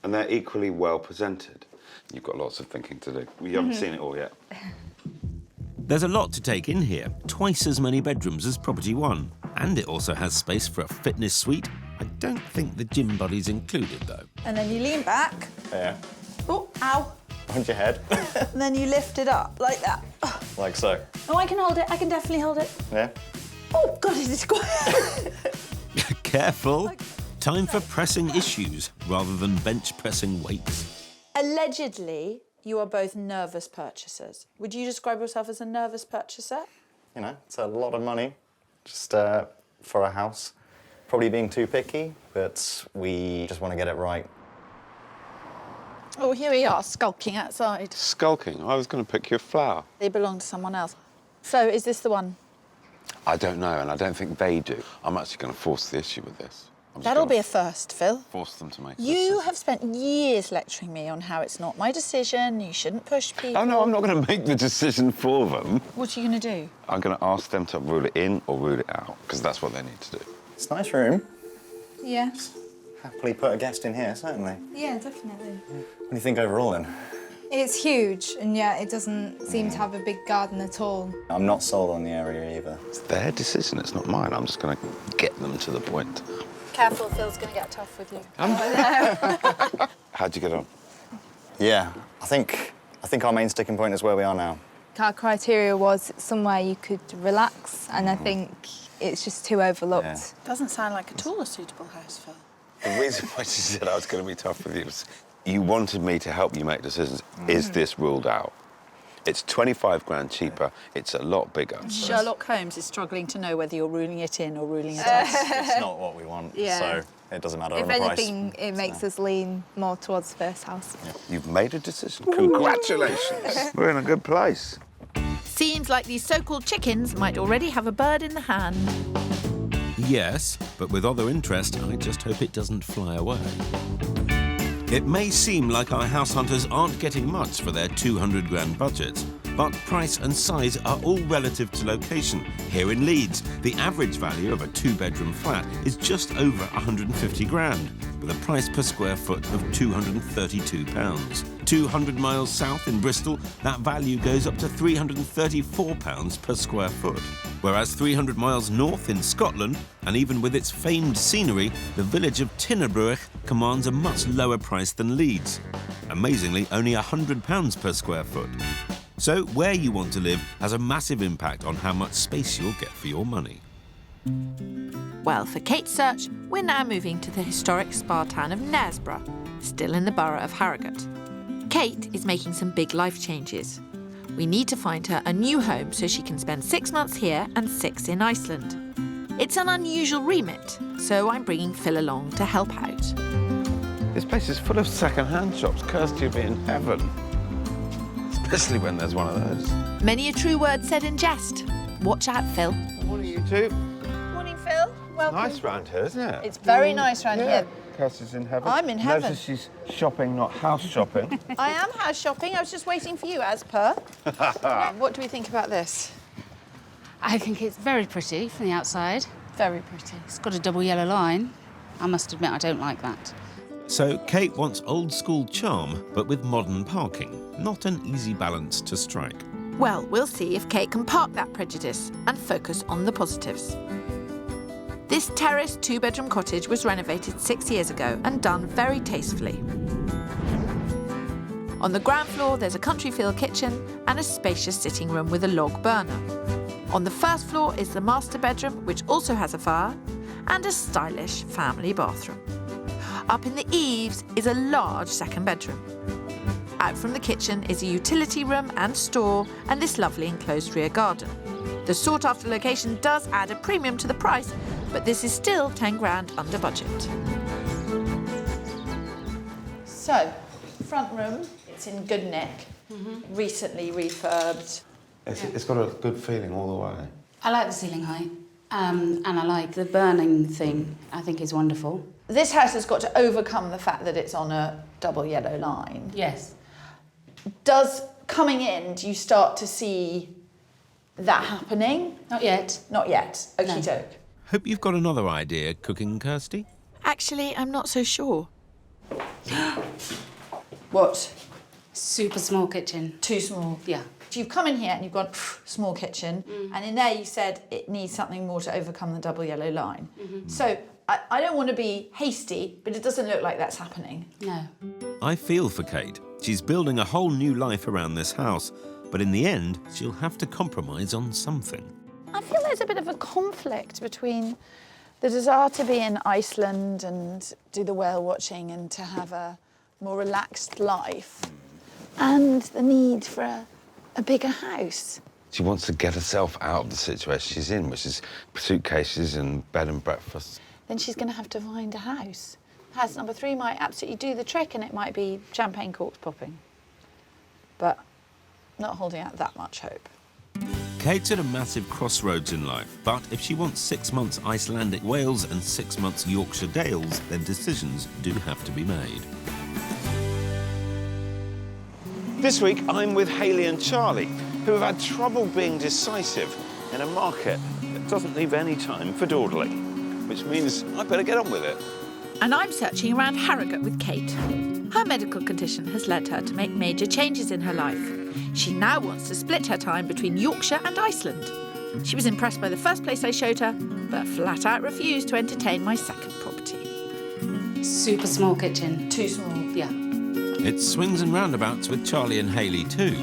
And they're equally well presented. You've got lots of thinking to do. You haven't seen it all yet. There's a lot to take in here, twice as many bedrooms as Property 1. And it also has space for a fitness suite. I don't think the gym buddy's included, though. And then you lean back. Yeah. Oh, ow. On your head. And then you lift it up like that. Like so. Oh, I can hold it. I can definitely hold it. Yeah. Oh, God, it is quiet. Careful. Time for pressing issues rather than bench pressing weights. Allegedly, you are both nervous purchasers. Would you describe yourself as a nervous purchaser? You know, it's a lot of money just for a house. Probably being too picky, but we just want to get it right. Oh, here we are, skulking outside. Skulking? I was going to pick your flower. They belong to someone else. So, is this the one? I don't know, and I don't think they do. I'm actually going to force the issue with this. That'll be a first, Phil. Force them to make You have spent years lecturing me on how it's not my decision, you shouldn't push people. Oh, no, I'm not going to make the decision for them. What are you going to do? I'm going to ask them to rule it in or rule it out, because that's what they need to do. It's a nice room. Yeah. Happily put a guest in here, certainly. Yeah, definitely. What do you think overall, then? It's huge, and yet it doesn't seem to have a big garden at all. I'm not sold on the area either. It's their decision, it's not mine. I'm just going to get them to the point. Careful, Phil's going to get tough with you. How'd you get on? Yeah, I think our main sticking point is where we are now. Our criteria was somewhere you could relax, and I think it's just too overlooked. Yeah. Doesn't sound like at all a suitable house, Phil. The reason why she said I was going to be tough with you was you wanted me to help you make decisions. Is this ruled out? It's 25 grand cheaper. It's a lot bigger. Sherlock Holmes is struggling to know whether you're ruling it in or ruling it out. It's not what we want, so it doesn't matter on the price. If anything, it makes us lean more towards the first house. Yeah. You've made a decision. Congratulations. We're in a good place. Seems like these so-called chickens might already have a bird in the hand. Yes, but with other interest, I just hope it doesn't fly away. It may seem like our house hunters aren't getting much for their 200 grand budgets, but price and size are all relative to location. Here in Leeds, the average value of a 2-bedroom flat is just over 150 grand, with a price per square foot of £232. 200 miles south in Bristol, that value goes up to £334 per square foot. Whereas 300 miles north in Scotland, and even with its famed scenery, the village of Edinburgh commands a much lower price than Leeds. Amazingly, only £100 per square foot. So where you want to live has a massive impact on how much space you'll get for your money. Well, for Kate's search, we're now moving to the historic spa town of Knaresborough, still in the borough of Harrogate. Kate is making some big life changes. We need to find her a new home so she can spend 6 months here and 6 in Iceland. It's an unusual remit, so I'm bringing Phil along to help out. This place is full of second-hand shops. Kirsty will be in heaven. Especially when there's one of those. Many a true word said in jest. Watch out, Phil. Morning, you two. Morning, Phil. Welcome. Nice round here, isn't it? It's very nice round here. Kirsty's in heaven. I'm in heaven. Notice she's shopping, not house shopping. I am house shopping. I was just waiting for you, as per. What do we think about this? I think it's very pretty from the outside. Very pretty. It's got a double yellow line. I must admit, I don't like that. So Kate wants old-school charm, but with modern parking. Not an easy balance to strike. Well, we'll see if Kate can park that prejudice and focus on the positives. This terraced 2-bedroom cottage was renovated 6 years ago and done very tastefully. On the ground floor, there's a country-feel kitchen and a spacious sitting room with a log burner. On the first floor is the master bedroom, which also has a fire, and a stylish family bathroom. Up in the eaves is a large second bedroom. Out from the kitchen is a utility room and store and this lovely enclosed rear garden. The sought-after location does add a premium to the price, but this is still 10 grand under budget. So, front room, it's in good nick, recently refurbed. It's got a good feeling all the way. I like the ceiling height, and I like the burning thing. I think is wonderful. This house has got to overcome the fact that it's on a double yellow line. Yes. Does coming in, do you start to see that happening? Not yet. Not yet. Okie doke. Hope you've got another idea cooking, Kirsty. Actually, I'm not so sure. What? Super small kitchen. Too small? Yeah. So you've come in here and you've gone, small kitchen, and in there you said it needs something more to overcome the double yellow line. So I don't want to be hasty, but it doesn't look like that's happening. No. I feel for Kate. She's building a whole new life around this house, but in the end, she'll have to compromise on something. I feel there's a bit of a conflict between the desire to be in Iceland and do the whale watching and to have a more relaxed life and the need for a bigger house. She wants to get herself out of the situation she's in, which is suitcases and bed and breakfast. Then she's going to have to find a house. House number 3 might absolutely do the trick and it might be champagne corks popping. But not holding out that much hope. Kate's at a massive crossroads in life, but if she wants 6 months Icelandic Wales and 6 months Yorkshire Dales, then decisions do have to be made. This week, I'm with Hayley and Charlie, who have had trouble being decisive in a market that doesn't leave any time for dawdling, which means I better get on with it. And I'm searching around Harrogate with Kate. Her medical condition has led her to make major changes in her life. She now wants to split her time between Yorkshire and Iceland. She was impressed by the first place I showed her, but flat out refused to entertain my second property. Super small kitchen. Too small? Yeah. It's swings and roundabouts with Charlie and Hayley too.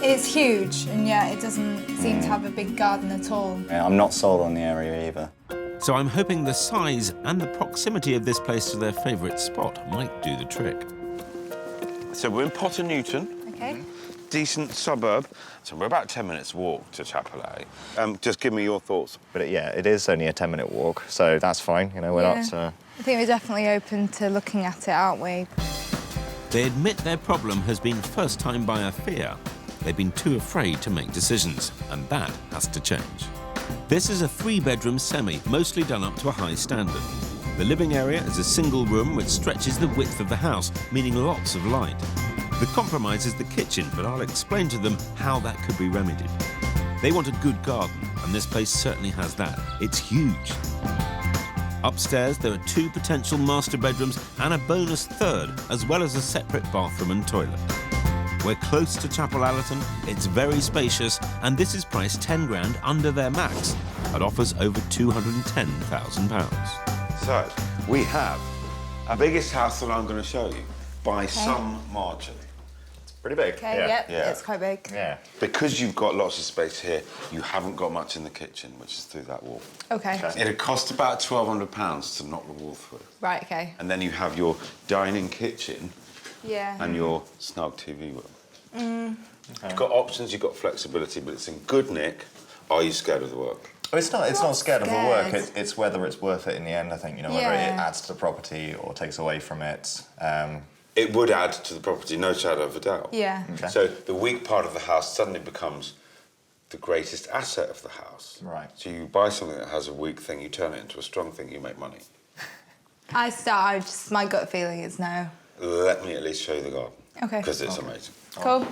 It's huge, and yet it doesn't seem to have a big garden at all. Yeah, I'm not sold on the area either. So I'm hoping the size and the proximity of this place to their favourite spot might do the trick. So we're in Potter Newton. Okay. decent suburb. So we're about 10 minutes walk to Chapelay. Just give me your thoughts. But yeah, it is only a 10-minute walk, so that's fine. You know, we're not... I think we're definitely open to looking at it, aren't we? They admit their problem has been first-time buyer fear. They've been too afraid to make decisions, and that has to change. This is a 3-bedroom semi, mostly done up to a high standard. The living area is a single room which stretches the width of the house, meaning lots of light. The compromise is the kitchen, but I'll explain to them how that could be remedied. They want a good garden, and this place certainly has that. It's huge. Upstairs, there are 2 potential master bedrooms and a bonus 3rd, as well as a separate bathroom and toilet. We're close to Chapel Allerton, it's very spacious, and this is priced 10 grand under their max, and offers over £210,000. So, we have our biggest house that I'm going to show you by some margin. It's pretty big. Okay, yep, it's quite big. Yeah. Because you've got lots of space here, you haven't got much in the kitchen, which is through that wall. Okay. It'd cost about £1,200 to knock the wall through. Right, okay. And then you have your dining kitchen Yeah. and your snug TV room. Mm. You've got options, you've got flexibility, but it's in good nick. Are you scared of the work? Well, it's not scared of the work. scared. It's whether it's worth it in the end. I think, you know, whether it adds to the property or takes away from it. It would add to the property, no shadow of a doubt. Yeah. Okay. So the weak part of the house suddenly becomes the greatest asset of the house. Right. So you buy something that has a weak thing, you turn it into a strong thing, you make money. My gut feeling is no. Let me at least show you the garden. Okay. Because it's amazing. Cool.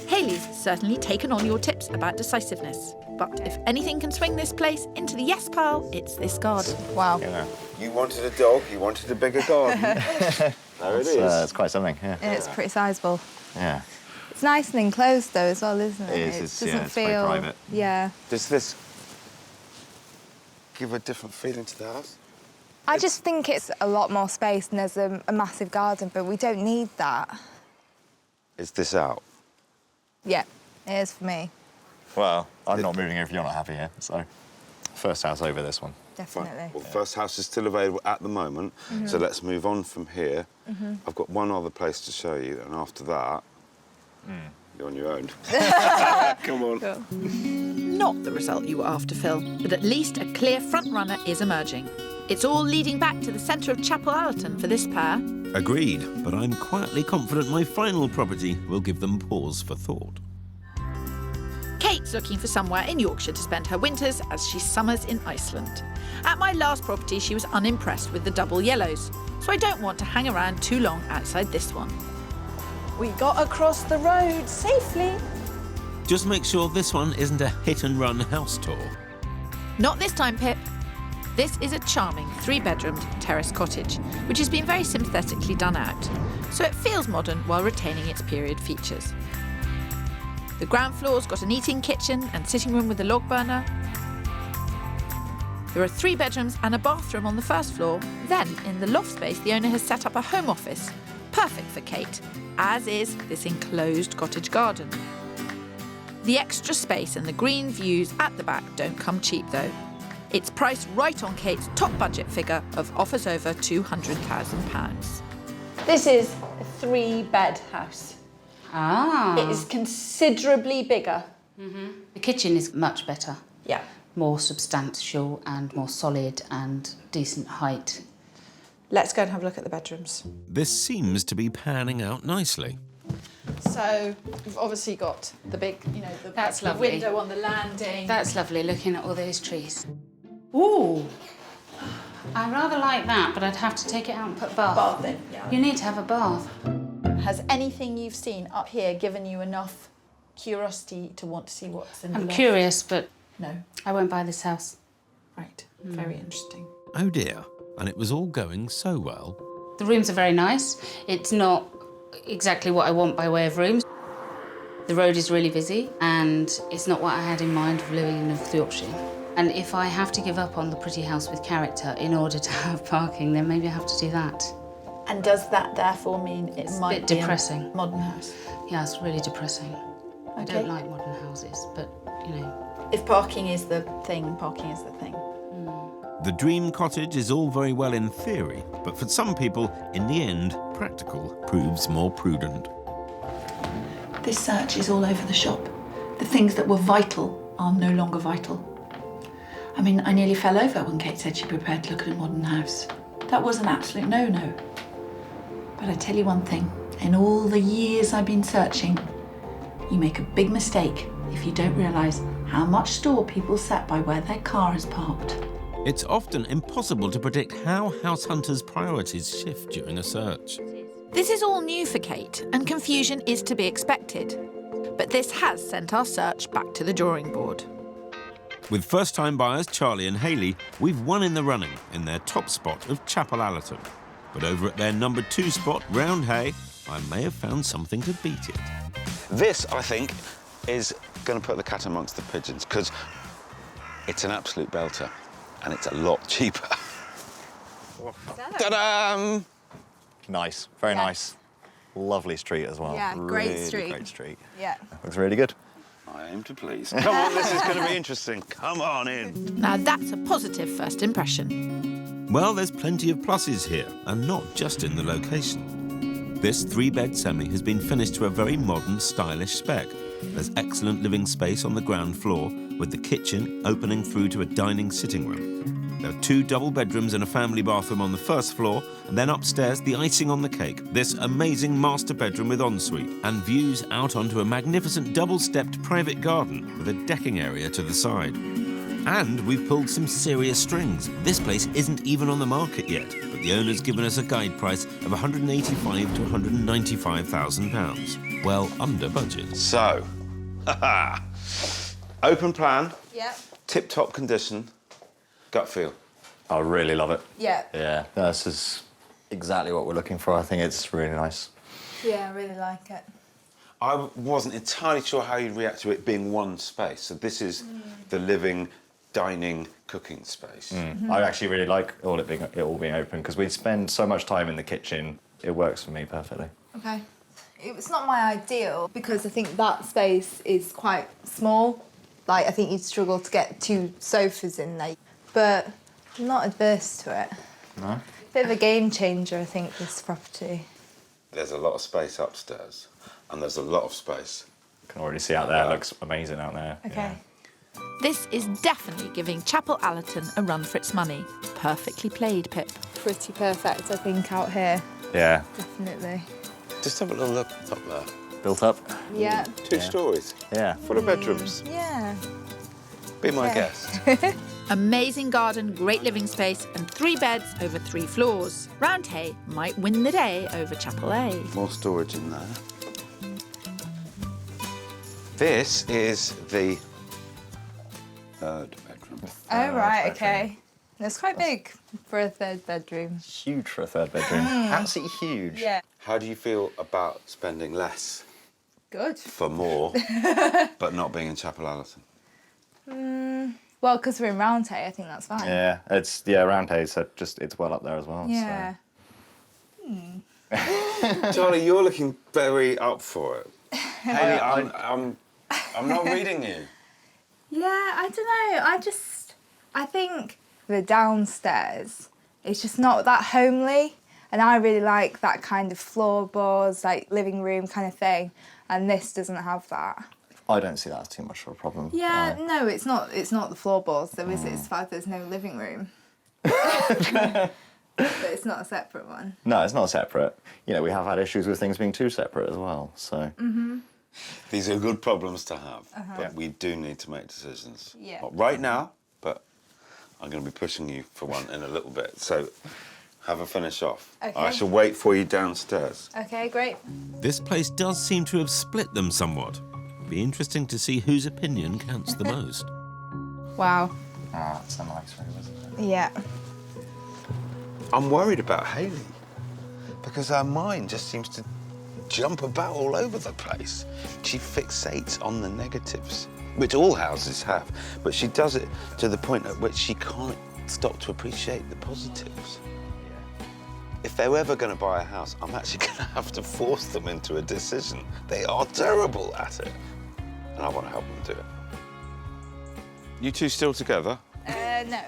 Hayley's certainly taken on your tips about decisiveness. But if anything can swing this place into the yes pile, it's this garden. Wow. You know, you wanted a dog, you wanted a bigger garden. There it is. It's quite something, yeah. It's pretty sizable. Yeah. It's nice and enclosed though as well, isn't it? It is, It it's doesn't very feel private. Yeah. Does this give a different feeling to the house? I just think it's a lot more space and there's a massive garden, but we don't need that. Is this out? Yeah, it is for me. Well, I'm not moving if you're not happy here, so... First house over this one. Definitely. Well, the first house is still available at the moment, so let's move on from here. I've got one other place to show you, and after that, you're on your own. Come on. Cool. Not the result you were after, Phil, but at least a clear front runner is emerging. It's all leading back to the centre of Chapel Allerton for this pair. Agreed, but I'm quietly confident my final property will give them pause for thought. Kate's looking for somewhere in Yorkshire to spend her winters as she summers in Iceland. At my last property, she was unimpressed with the double yellows, so I don't want to hang around too long outside this one. We got across the road safely. Just make sure this one isn't a hit-and-run house tour. Not this time, Pip. This is a charming 3-bedroomed terrace cottage, which has been very synthetically done out, so it feels modern while retaining its period features. The ground floor's got an eating kitchen and sitting room with a log burner. There are 3 bedrooms and a bathroom on the first floor. Then, in the loft space, the owner has set up a home office, perfect for Kate, as is this enclosed cottage garden. The extra space and the green views at the back don't come cheap, though. It's priced right on Kate's top budget figure of offers over £200,000. This is a 3-bed house. Ah. It is considerably bigger. The kitchen is much better. Yeah. More substantial and more solid and decent height. Let's go and have a look at the bedrooms. This seems to be panning out nicely. So we've obviously got the big, That's the lovely. window on the landing. That's lovely, looking at all those trees. Ooh! I rather like that, but I'd have to take it out and put a bath. Bath in, yeah. You need to have a bath. Has anything you've seen up here given you enough curiosity to want to see what's in the I'm loft? curious, but No. I won't buy this house. Right. Very interesting. Oh dear, and it was all going so well. The rooms are very nice. It's not exactly what I want by way of rooms. The road is really busy, and it's not what I had in mind of living in North Yorkshire. And if I have to give up on the pretty house with character in order to have parking, then maybe I have to do that. And does that therefore mean it It's a might bit be depressing. a modern house? Yeah, it's really depressing. I Okay. don't like modern houses, but, you know. If parking is the thing, parking is the thing. The dream cottage is all very well in theory, but for some people, in the end, practical proves more prudent. This search is all over the shop. The things that were vital are no longer vital. I mean, I nearly fell over when Kate said she prepared to look at a modern house. That was an absolute no-no. But I tell you one thing, in all the years I've been searching, you make a big mistake if you don't realise how much store people set by where their car is parked. It's often impossible to predict how house hunters' priorities shift during a search. This is all new for Kate, and confusion is to be expected. But this has sent our search back to the drawing board. With first-time buyers Charlie and Hayley, we've won in the running in their top spot of Chapel Allerton. But over at their number 2 spot, Round Hay, I may have found something to beat it. This, I think, is going to put the cat amongst the pigeons, because it's an absolute belter, and it's a lot cheaper. Ta-da! Nice, very nice. Lovely street as well. Yeah, great street. Great street. Yeah. Looks really good. I aim to please. Come on, this is going to be interesting. Come on in. Now that's a positive first impression. Well, there's plenty of pluses here, and not just in the location. This 3-bed semi has been finished to a very modern, stylish spec. There's excellent living space on the ground floor, with the kitchen opening through to a dining sitting room. There are 2 double bedrooms and a family bathroom on the first floor, and then upstairs, the icing on the cake, this amazing master bedroom with ensuite, and views out onto a magnificent double-stepped private garden with a decking area to the side. And we've pulled some serious strings. This place isn't even on the market yet, but the owner's given us a guide price of £185,000 to £195,000. Well under budget. So, open plan, Yep. tip-top condition, gut feel. I really love it. Yeah. Yeah, this is exactly what we're looking for. I think it's really nice. Yeah, I really like it. I wasn't entirely sure how you'd react to it being one space. So this is the living, dining, cooking space. I actually really like it all being open, because we spend so much time in the kitchen. It works for me perfectly. Okay. It's not my ideal, because I think that space is quite small. Like, I think you'd struggle to get 2 sofas in there. But I'm not adverse to it. No? Bit of a game changer, I think, this property. There's a lot of space upstairs, and there's a lot of space. You can already see out there. It looks amazing out there. Okay. This is definitely giving Chapel Allerton a run for its money. Perfectly played, Pip. Pretty perfect, I think, out here. Yeah. Definitely. Just have a little look up there. Built up? Yeah. 2 stories. Yeah. Full of bedrooms. Yeah. Be my guest. Amazing garden, great living space, and 3 beds over 3 floors. Round Hay might win the day over Chapel A. More storage in there. This is the 3rd bedroom. Oh, right, okay. It's quite big for a 3rd bedroom. Huge for a 3rd bedroom. Absolutely huge. Yeah. How do you feel about spending less Good. for more, but not being in Chapel Allerton? Well, because we're in Roundhay, I think that's fine. Yeah, Roundhay, so it's well up there as well. Yeah. Charlie, you're looking very up for it. Hayley, I'm not reading you. Yeah, I don't know. I think the downstairs is just not that homely, and I really like that kind of floorboards, like living room kind of thing, and this doesn't have that. I don't see that as too much of a problem. Yeah, no, it's not the floorboards. It's the fact there's no living room. But it's not a separate one. No, it's not separate. You know, we have had issues with things being too separate as well, so... These are good problems to have, but we do need to make decisions. Yeah. Not right now, but I'm going to be pushing you for one in a little bit. So have a finish off. Okay. I shall wait for you downstairs. Okay, great. This place does seem to have split them somewhat. Be interesting to see whose opinion counts the most. Wow. Ah, it's a nice room, isn't it? Yeah. I'm worried about Hayley, because her mind just seems to jump about all over the place. She fixates on the negatives, which all houses have, but she does it to the point at which she can't stop to appreciate the positives. If they're ever going to buy a house, I'm actually going to have to force them into a decision. They are terrible at it, and I want to help them do it. You two still together? No.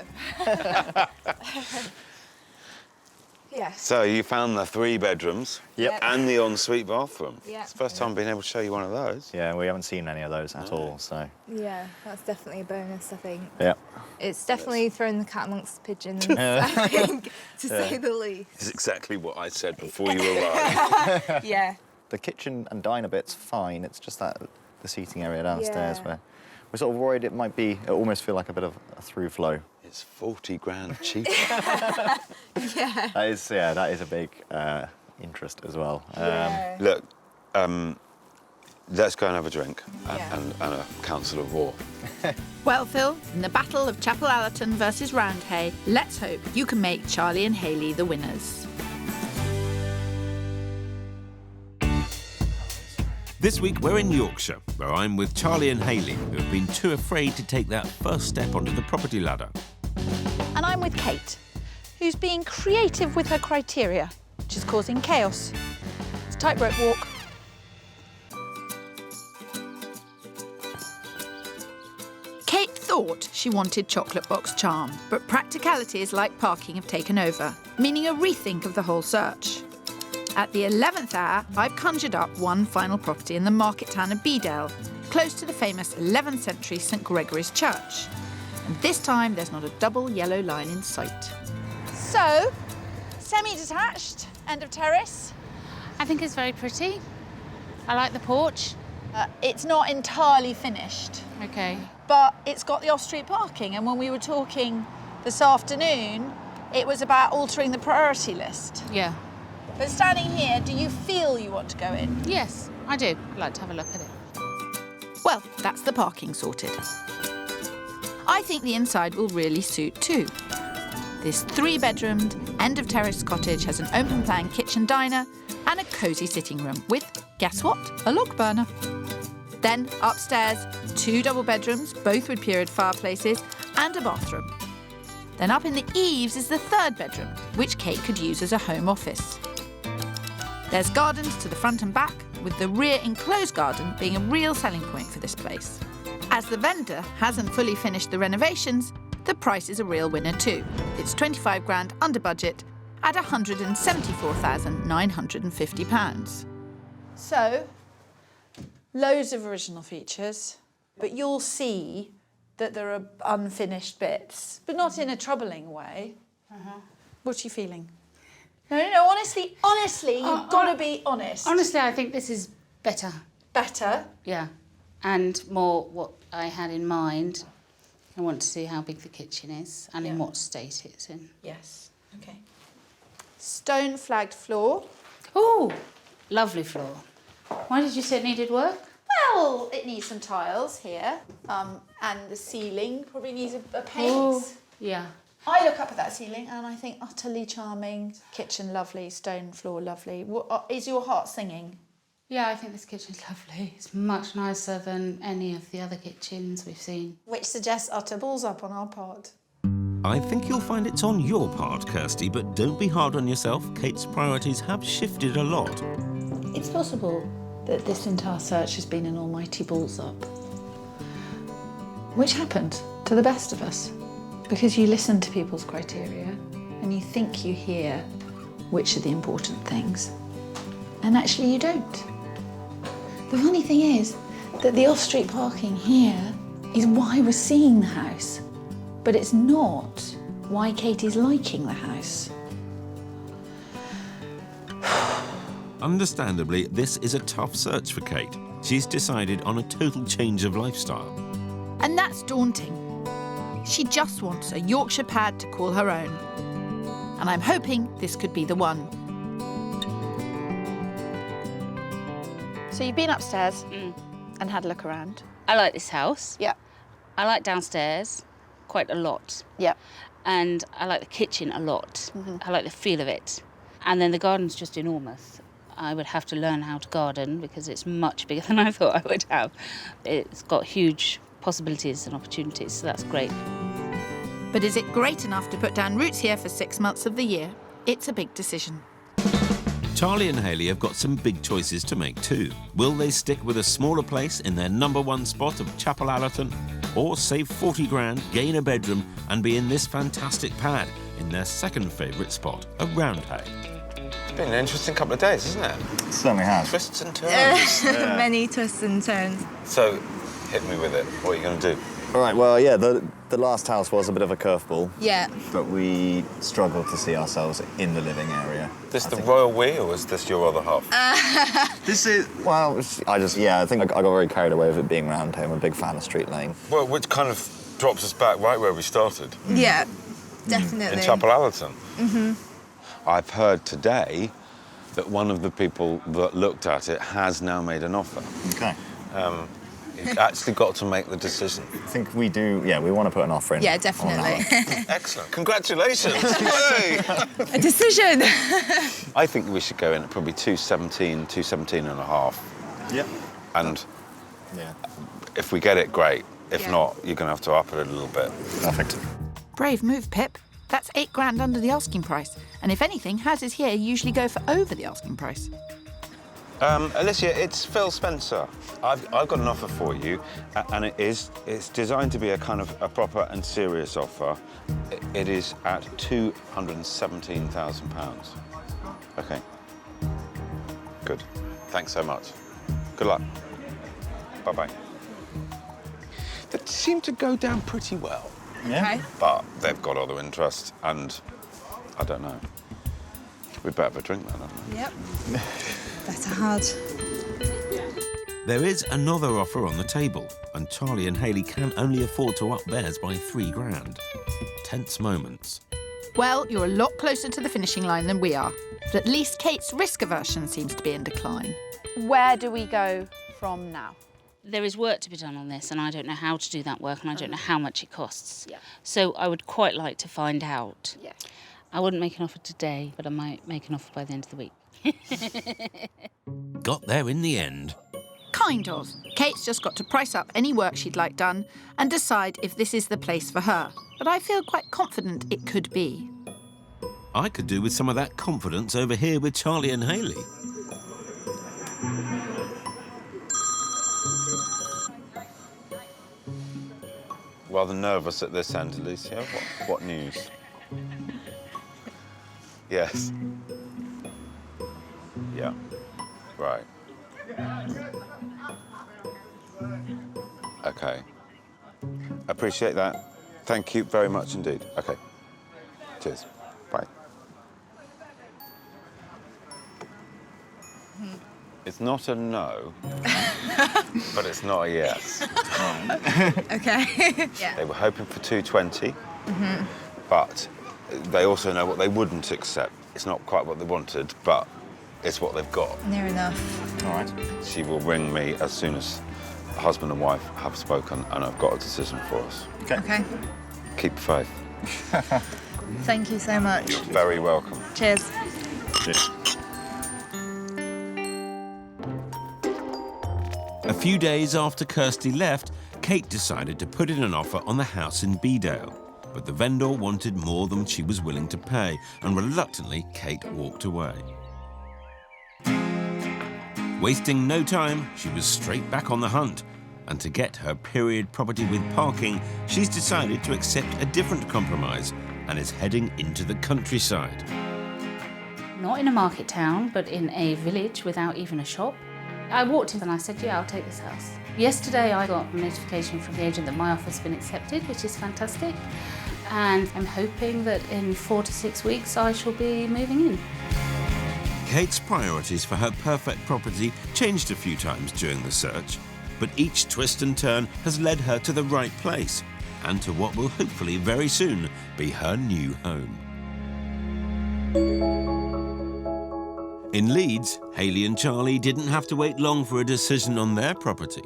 Yeah. So you found the 3 bedrooms and the ensuite bathroom. Yep. It's the first time being able to show you one of those. Yeah, we haven't seen any of those at all, so... Yeah, that's definitely a bonus, I think. Yeah. It's definitely throwing the cat amongst the pigeons, I think, to say the least. It's exactly what I said before you arrived. Yeah. The kitchen and diner bit's fine. It's just that the seating area downstairs Yeah. where we're sort of worried it might be. It almost feel like a bit of a through flow. It's 40 grand cheaper. Yeah. That is a big interest as well. Look, let's go and have a drink and a council of war. Well, Phil, in the battle of Chapel Allerton versus Roundhay, let's hope you can make Charlie and Hayley the winners. This week we're in Yorkshire, where I'm with Charlie and Hayley, who have been too afraid to take that first step onto the property ladder. And I'm with Kate, who's being creative with her criteria, which is causing chaos. It's a tightrope walk. Kate thought she wanted chocolate box charm, but practicalities like parking have taken over, meaning a rethink of the whole search. At the 11th hour, I've conjured up one final property in the market town of Bedale, close to the famous 11th century St Gregory's Church. And this time, there's not a double yellow line in sight. So, semi-detached, end of terrace. I think it's very pretty. I like the porch. It's not entirely finished. Okay. But it's got the off-street parking, and when we were talking this afternoon, it was about altering the priority list. Yeah. But standing here, do you feel you want to go in? Yes, I do. I'd like to have a look at it. Well, that's the parking sorted. I think the inside will really suit too. This 3-bedroomed, end-of-terrace cottage has an open-plan kitchen diner and a cosy sitting room with, guess what, a log burner. Then upstairs, 2 double bedrooms, both with period fireplaces, and a bathroom. Then up in the eaves is the 3rd bedroom, which Kate could use as a home office. There's gardens to the front and back, with the rear enclosed garden being a real selling point for this place. As the vendor hasn't fully finished the renovations, the price is a real winner too. It's 25 grand under budget at £174,950. So, loads of original features, but you'll see that there are unfinished bits, but not in a troubling way. What are you feeling? No, honestly, you've got to be honest. Honestly, I think this is better. Better? Yeah. And more what I had in mind. I want to see how big the kitchen is and in what state it's in. Yes. Okay. Stone flagged floor. Oh, lovely floor. Why did you say it needed work? Well, it needs some tiles here, and the ceiling probably needs a paint. Oh, yeah. I look up at that ceiling and I think utterly charming. Kitchen lovely, stone floor lovely. Is your heart singing? Yeah, I think this kitchen's lovely. It's much nicer than any of the other kitchens we've seen. Which suggests utter balls up on our part. I think you'll find it's on your part, Kirsty, but don't be hard on yourself. Kate's priorities have shifted a lot. It's possible that this entire search has been an almighty balls up. Which happened to the best of us. Because you listen to people's criteria and you think you hear which are the important things. And actually you don't. The funny thing is that the off-street parking here is why we're seeing the house. But it's not why Kate is liking the house. Understandably, this is a tough search for Kate. She's decided on a total change of lifestyle. And that's daunting. She just wants a Yorkshire pad to call her own. And I'm hoping this could be the one. So you've been upstairs and had a look around. I like this house. Yeah. I like downstairs quite a lot. Yeah. And I like the kitchen a lot. I like the feel of it. And then the garden's just enormous. I would have to learn how to garden because it's much bigger than I thought I would have. It's got huge possibilities and opportunities, so that's great. But is it great enough to put down roots here for 6 months of the year? It's a big decision. Charlie and Hayley have got some big choices to make too. Will they stick with a smaller place in their #1 spot of Chapel Allerton, or save 40 grand, gain a bedroom and be in this fantastic pad in their second favourite spot, a round hay. It's been an interesting couple of days, isn't it? It certainly has. Twists and turns. Many twists and turns. So, hit me with it. What are you going to do? All right, well, yeah, the last house was a bit of a curveball. Yeah. But we struggled to see ourselves in the living area. This the royal we, or is this your other half? This is, well, I think I got very carried away with it being round here. I'm a big fan of Street Lane. Well, which kind of drops us back right where we started. Yeah, definitely. In Chapel Allerton. Mm-hmm. I've heard today that one of the people that looked at it has now made an offer. Okay. You've actually got to make the decision. I think we do, yeah, we want to put an offer in. Yeah, definitely. Excellent. Congratulations. A decision. I think we should go in at probably 217 and a half. Yeah. And yeah, if we get it, great. If not, you're going to have to up it a little bit. Perfect. Brave move, Pip. That's £8,000 under the asking price. And if anything, houses here usually go for over the asking price. Alicia, it's Phil Spencer. I've got an offer for you, and it's designed to be a kind of a proper and serious offer. It is at £217,000. Okay. Good. Thanks so much. Good luck. Bye-bye. That seemed to go down pretty well. Yeah. Okay. But they've got other interests, and I don't know. We'd better have a drink then, haven't we? Yep. Better hard. There is another offer on the table, and Charlie and Hayley can only afford to up theirs by £3,000. Tense moments. Well, you're a lot closer to the finishing line than we are. But at least Kate's risk aversion seems to be in decline. Where do we go from now? There is work to be done on this, and I don't know how to do that work, and I don't know how much it costs. Yeah. So I would quite like to find out. Yeah. I wouldn't make an offer today, but I might make an offer by the end of the week. Got there in the end. Kind of. Kate's just got to price up any work she'd like done and decide if this is the place for her. But I feel quite confident it could be. I could do with some of that confidence over here with Charlie and Hayley. Rather nervous at this end, Alicia. What news? Yes. Yeah. Right. Okay. Appreciate that. Thank you very much indeed. Okay. Cheers. Bye. It's not a no, but it's not a yes. Okay. Yeah. They were hoping for 220, but they also know what they wouldn't accept. It's not quite what they wanted, but it's what they've got. Near enough. All right. She will ring me as soon as the husband and wife have spoken and I've got a decision for us. Okay. Keep faith. Thank you so much. You're very welcome. Cheers. Cheers. A few days after Kirsty left, Kate decided to put in an offer on the house in Bedale. But the vendor wanted more than she was willing to pay, and reluctantly, Kate walked away. Wasting no time, she was straight back on the hunt. And to get her period property with parking, she's decided to accept a different compromise and is heading into the countryside. Not in a market town, but in a village without even a shop. I walked in and I said, yeah, I'll take this house. Yesterday I got a notification from the agent that my offer's been accepted, which is fantastic. And I'm hoping that in 4 to 6 weeks I shall be moving in. Kate's priorities for her perfect property changed a few times during the search, but each twist and turn has led her to the right place and to what will hopefully very soon be her new home. In Leeds, Hayley and Charlie didn't have to wait long for a decision on their property.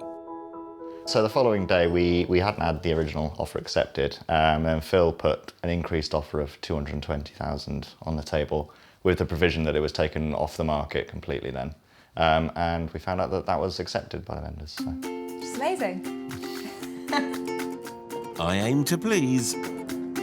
So the following day, we hadn't had the original offer accepted, and Phil put an increased offer of $220,000 on the table with the provision that it was taken off the market completely then. And we found out that that was accepted by the vendors. So. It's amazing. I aim to please.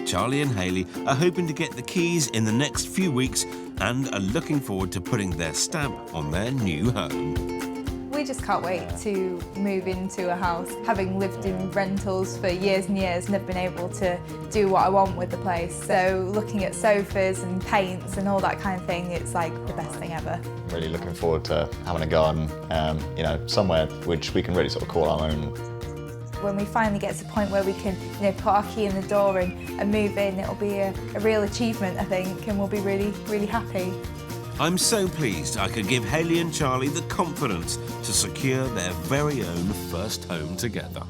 Charlie and Hayley are hoping to get the keys in the next few weeks and are looking forward to putting their stamp on their new home. We just can't wait to move into a house. Having lived in rentals for years and years and have been able to do what I want with the place. So looking at sofas and paints and all that kind of thing, it's like the best thing ever. Really looking forward to having a garden, you know, somewhere which we can really sort of call our own. When we finally get to the point where we can, you know, put our key in the door and move in, it'll be a real achievement, I think, and we'll be really, really happy. I'm so pleased I could give Hayley and Charlie the confidence to secure their very own first home together.